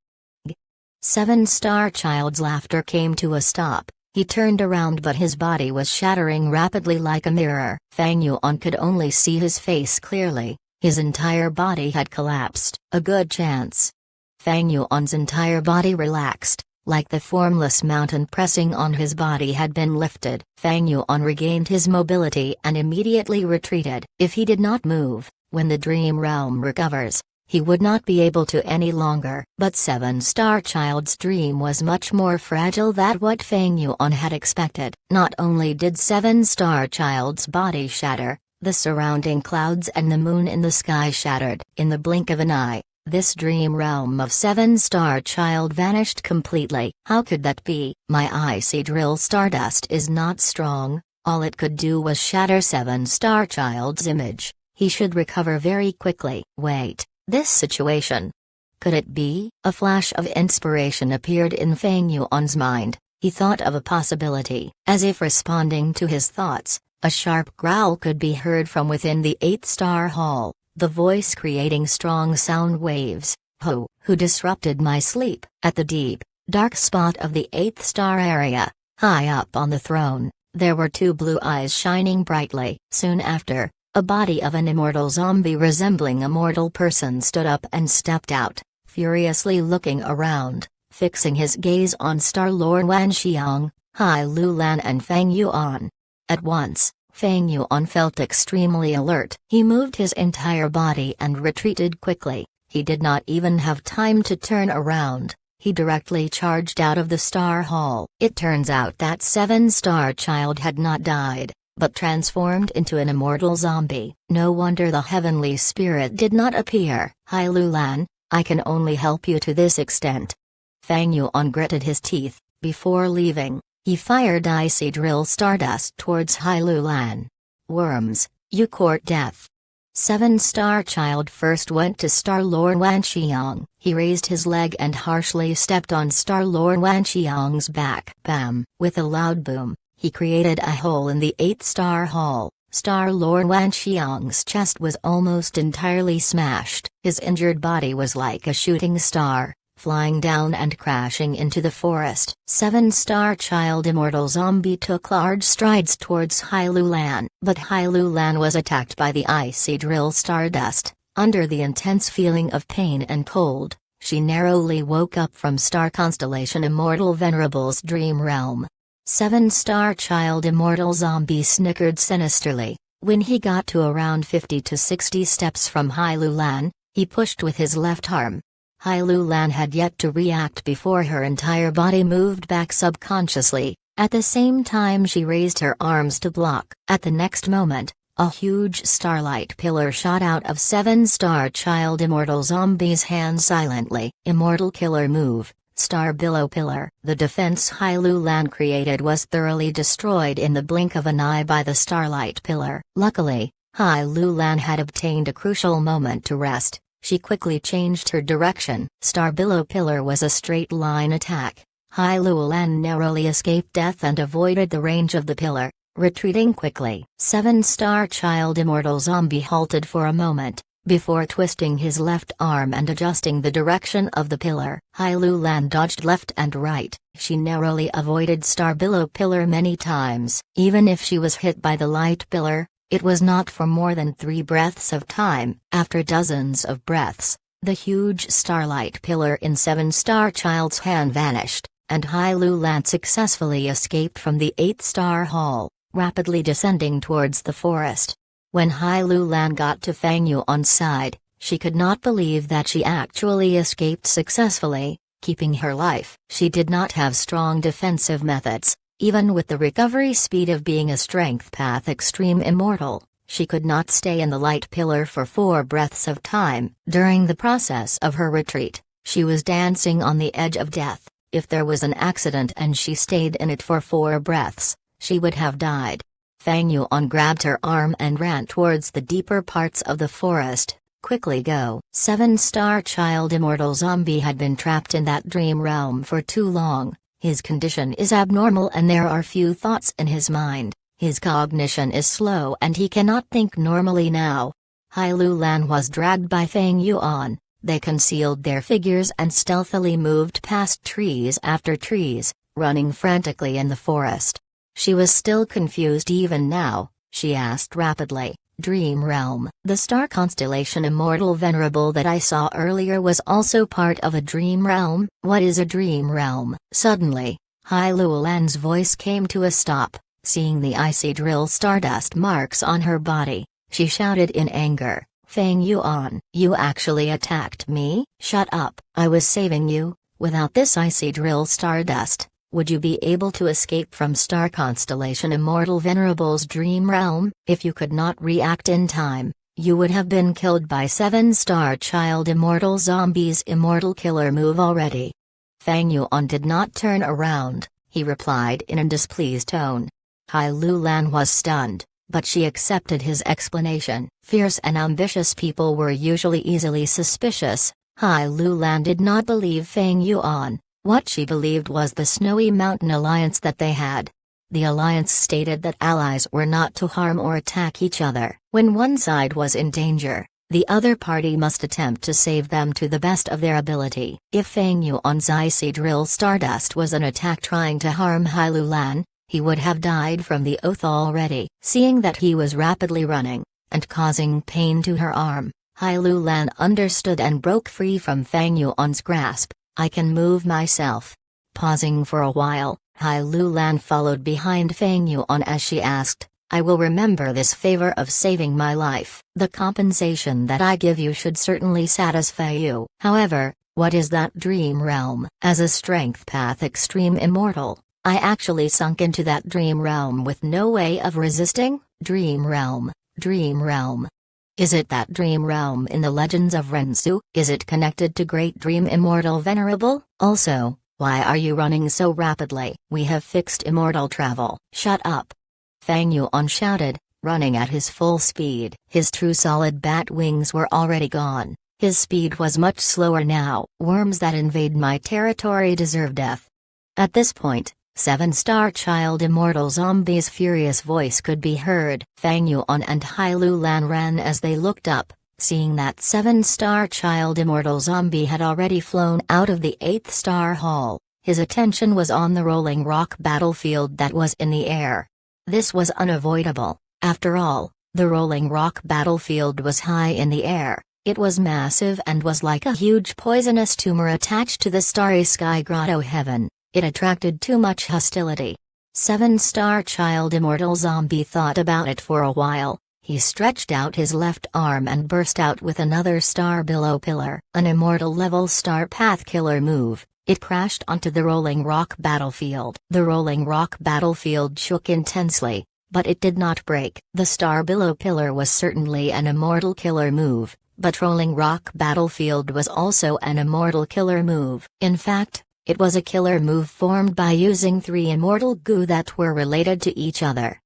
7-star Child's laughter came to a stop. He turned around but his body was shattering rapidly like a mirror. Feng Yuan could only see his face clearly. His entire body had collapsed. A good chance. Feng Yuan's entire body relaxed, like the formless mountain pressing on his body had been lifted. Feng Yuan regained his mobility and immediately retreated. If he did not move, when the dream realm recovers, he would not be able to any longer. But 7-star Child's dream was much more fragile than what Feng Yuan had expected. Not only did 7-star Child's body shatter, the surrounding clouds and the moon in the sky shattered. In the blink of an eye, this dream realm of 7-star Child vanished completely. How could that be? My icy drill stardust is not strong. All it could do was shatter 7-star Child's image. He should recover very quickly. Wait, this situation. Could it be? A flash of inspiration appeared in Feng Yuan's mind. He thought of a possibility. As if responding to his thoughts, a sharp growl could be heard from within the 8-star hall, the voice creating strong sound waves. Who disrupted my sleep? At the deep, dark spot of the 8th-star area, high up on the throne, there were 2 blue eyes shining brightly. Soon after, a body of an immortal zombie resembling a mortal person stood up and stepped out, furiously looking around, fixing his gaze on Star Lord Wanxiang, Hai Lulan and Feng Yuan. At once, Feng Yuan felt extremely alert. He moved his entire body and retreated quickly. He did not even have time to turn around. He directly charged out of the Star Hall. It turns out that 7-star Child had not died, but transformed into an immortal zombie. No wonder the heavenly spirit did not appear. Hai Lulan, I can only help you to this extent. Feng Yuan gritted his teeth. Before leaving, he fired icy drill stardust towards Hai Lulan. Worms, you court death. 7-star Child first went to Star Lord Wanxiang. He raised his leg and harshly stepped on Star Lord Wanxiang's back. Bam! With a loud boom, he created a hole in the 8-star hall. Star Lord Wanxiang's chest was almost entirely smashed. His injured body was like a shooting star, flying down and crashing into the forest. 7-star Child immortal zombie took large strides towards Hai Lulan, but Hai Lulan was attacked by the icy drill stardust. Under the intense feeling of pain and cold, she narrowly woke up from star constellation Immortal Venerable's dream realm. 7-star Child immortal zombie snickered sinisterly. When he got to around 50 to 60 steps from Hai Lulan, he pushed with his left arm. Hai Lulan had yet to react before her entire body moved back subconsciously. At the same time she raised her arms to block. At the next moment, a huge starlight pillar shot out of 7-star Child immortal zombie's hand silently. Immortal killer move, Star Billow Pillar. The defense Hai Lulan created was thoroughly destroyed in the blink of an eye by the starlight pillar. Luckily, Hai Lulan had obtained a crucial moment to rest. She quickly changed her direction. Star Billow Pillar was a straight-line attack. Hai Lulan narrowly escaped death and avoided the range of the pillar, retreating quickly. 7-star Child immortal zombie halted for a moment, before twisting his left arm and adjusting the direction of the pillar. Hai Lulan dodged left and right. She narrowly avoided Star Billow Pillar many times. Even if she was hit by the light pillar, it was not for more than 3 breaths of time. After dozens of breaths, The huge starlight pillar in 7-star Child's hand vanished, and Hai Lu Lan successfully escaped from the 8-star hall, rapidly descending towards the forest. When Hai Lu Lan got to Fang Yuan's side, she could not believe that she actually escaped successfully, keeping her life. She did not have strong defensive methods, even with the recovery speed of being a strength path extreme immortal. She could not stay in the light pillar for 4 breaths of time. During the process of her retreat, she was dancing on the edge of death. If there was an accident and she stayed in it for 4 breaths, she would have died. Fang Yuan grabbed her arm and ran towards the deeper parts of the forest. Quickly go. 7-star Child Immortal Zombie had been trapped in that dream realm for too long. His condition is abnormal and there are few thoughts in his mind. His cognition is slow and he cannot think normally now. Hai Lu Lan was dragged by Fang Yuan. They concealed their figures and stealthily moved past trees after trees, running frantically in the forest. She was still confused even now. She asked rapidly, "Dream realm? The star constellation Immortal Venerable that I saw earlier was also part of a dream realm? What is a dream realm?" Suddenly, Hai Lu Lan's voice came to a stop. Seeing the icy drill stardust marks on her body, she shouted in anger, "Fang Yuan, you actually attacked me? Shut up! I was saving you. Without this icy drill stardust, would you be able to escape from Star Constellation Immortal Venerable's dream realm? If you could not react in time, you would have been killed by 7-star Child Immortal Zombie's immortal killer move already." Fang Yuan did not turn around, he replied in a displeased tone. Hai Lu Lan was stunned, but she accepted his explanation. Fierce and ambitious people were usually easily suspicious. Hai Lu Lan did not believe Fang Yuan. What she believed was the Snowy Mountain alliance that they had. The alliance stated that allies were not to harm or attack each other. When one side was in danger, the other party must attempt to save them to the best of their ability. If Fang Yuan's icy drill stardust was an attack trying to harm Hai Lu Lan, he would have died from the oath already. Seeing that he was rapidly running, and causing pain to her arm, Hai Lu Lan understood and broke free from Fang Yuan's grasp. "I can move myself." Pausing for a while, Hai Lu Lan followed behind Fang Yuan as she asked, "I will remember this favor of saving my life. The compensation that I give you should certainly satisfy you. However, what is that dream realm?" As a strength path extreme immortal, I actually sunk into that dream realm with no way of resisting. Dream realm, dream realm. Is it that dream realm in the legends of Rensu? Is it connected to Great Dream Immortal Venerable? Also, why are you running so rapidly? We have fixed immortal travel. Shut up! Fang Yuan shouted, running at his full speed. His true solid bat wings were already gone. His speed was much slower now. Worms that invade my territory deserve death. At this point, 7-star Child Immortal Zombie's furious voice could be heard. Fang Yuan and Hai Lu Lan ran as they looked up, seeing that 7-star Child Immortal Zombie had already flown out of the 8th-star hall. His attention was on the rolling rock battlefield that was in the air. This was unavoidable. After all, the rolling rock battlefield was high in the air. It was massive and was like a huge poisonous tumor attached to the starry sky grotto heaven. It attracted too much hostility. 7-star Child Immortal Zombie thought about it for a while. He stretched out his left arm and burst out with another star below pillar. An immortal level star path killer move. It crashed onto the rolling rock battlefield. The rolling rock battlefield shook intensely, but it did not break. The star below pillar was certainly an immortal killer move, but rolling rock battlefield was also an immortal killer move. In fact, it was a killer move formed by using 3 immortal goo that were related to each other.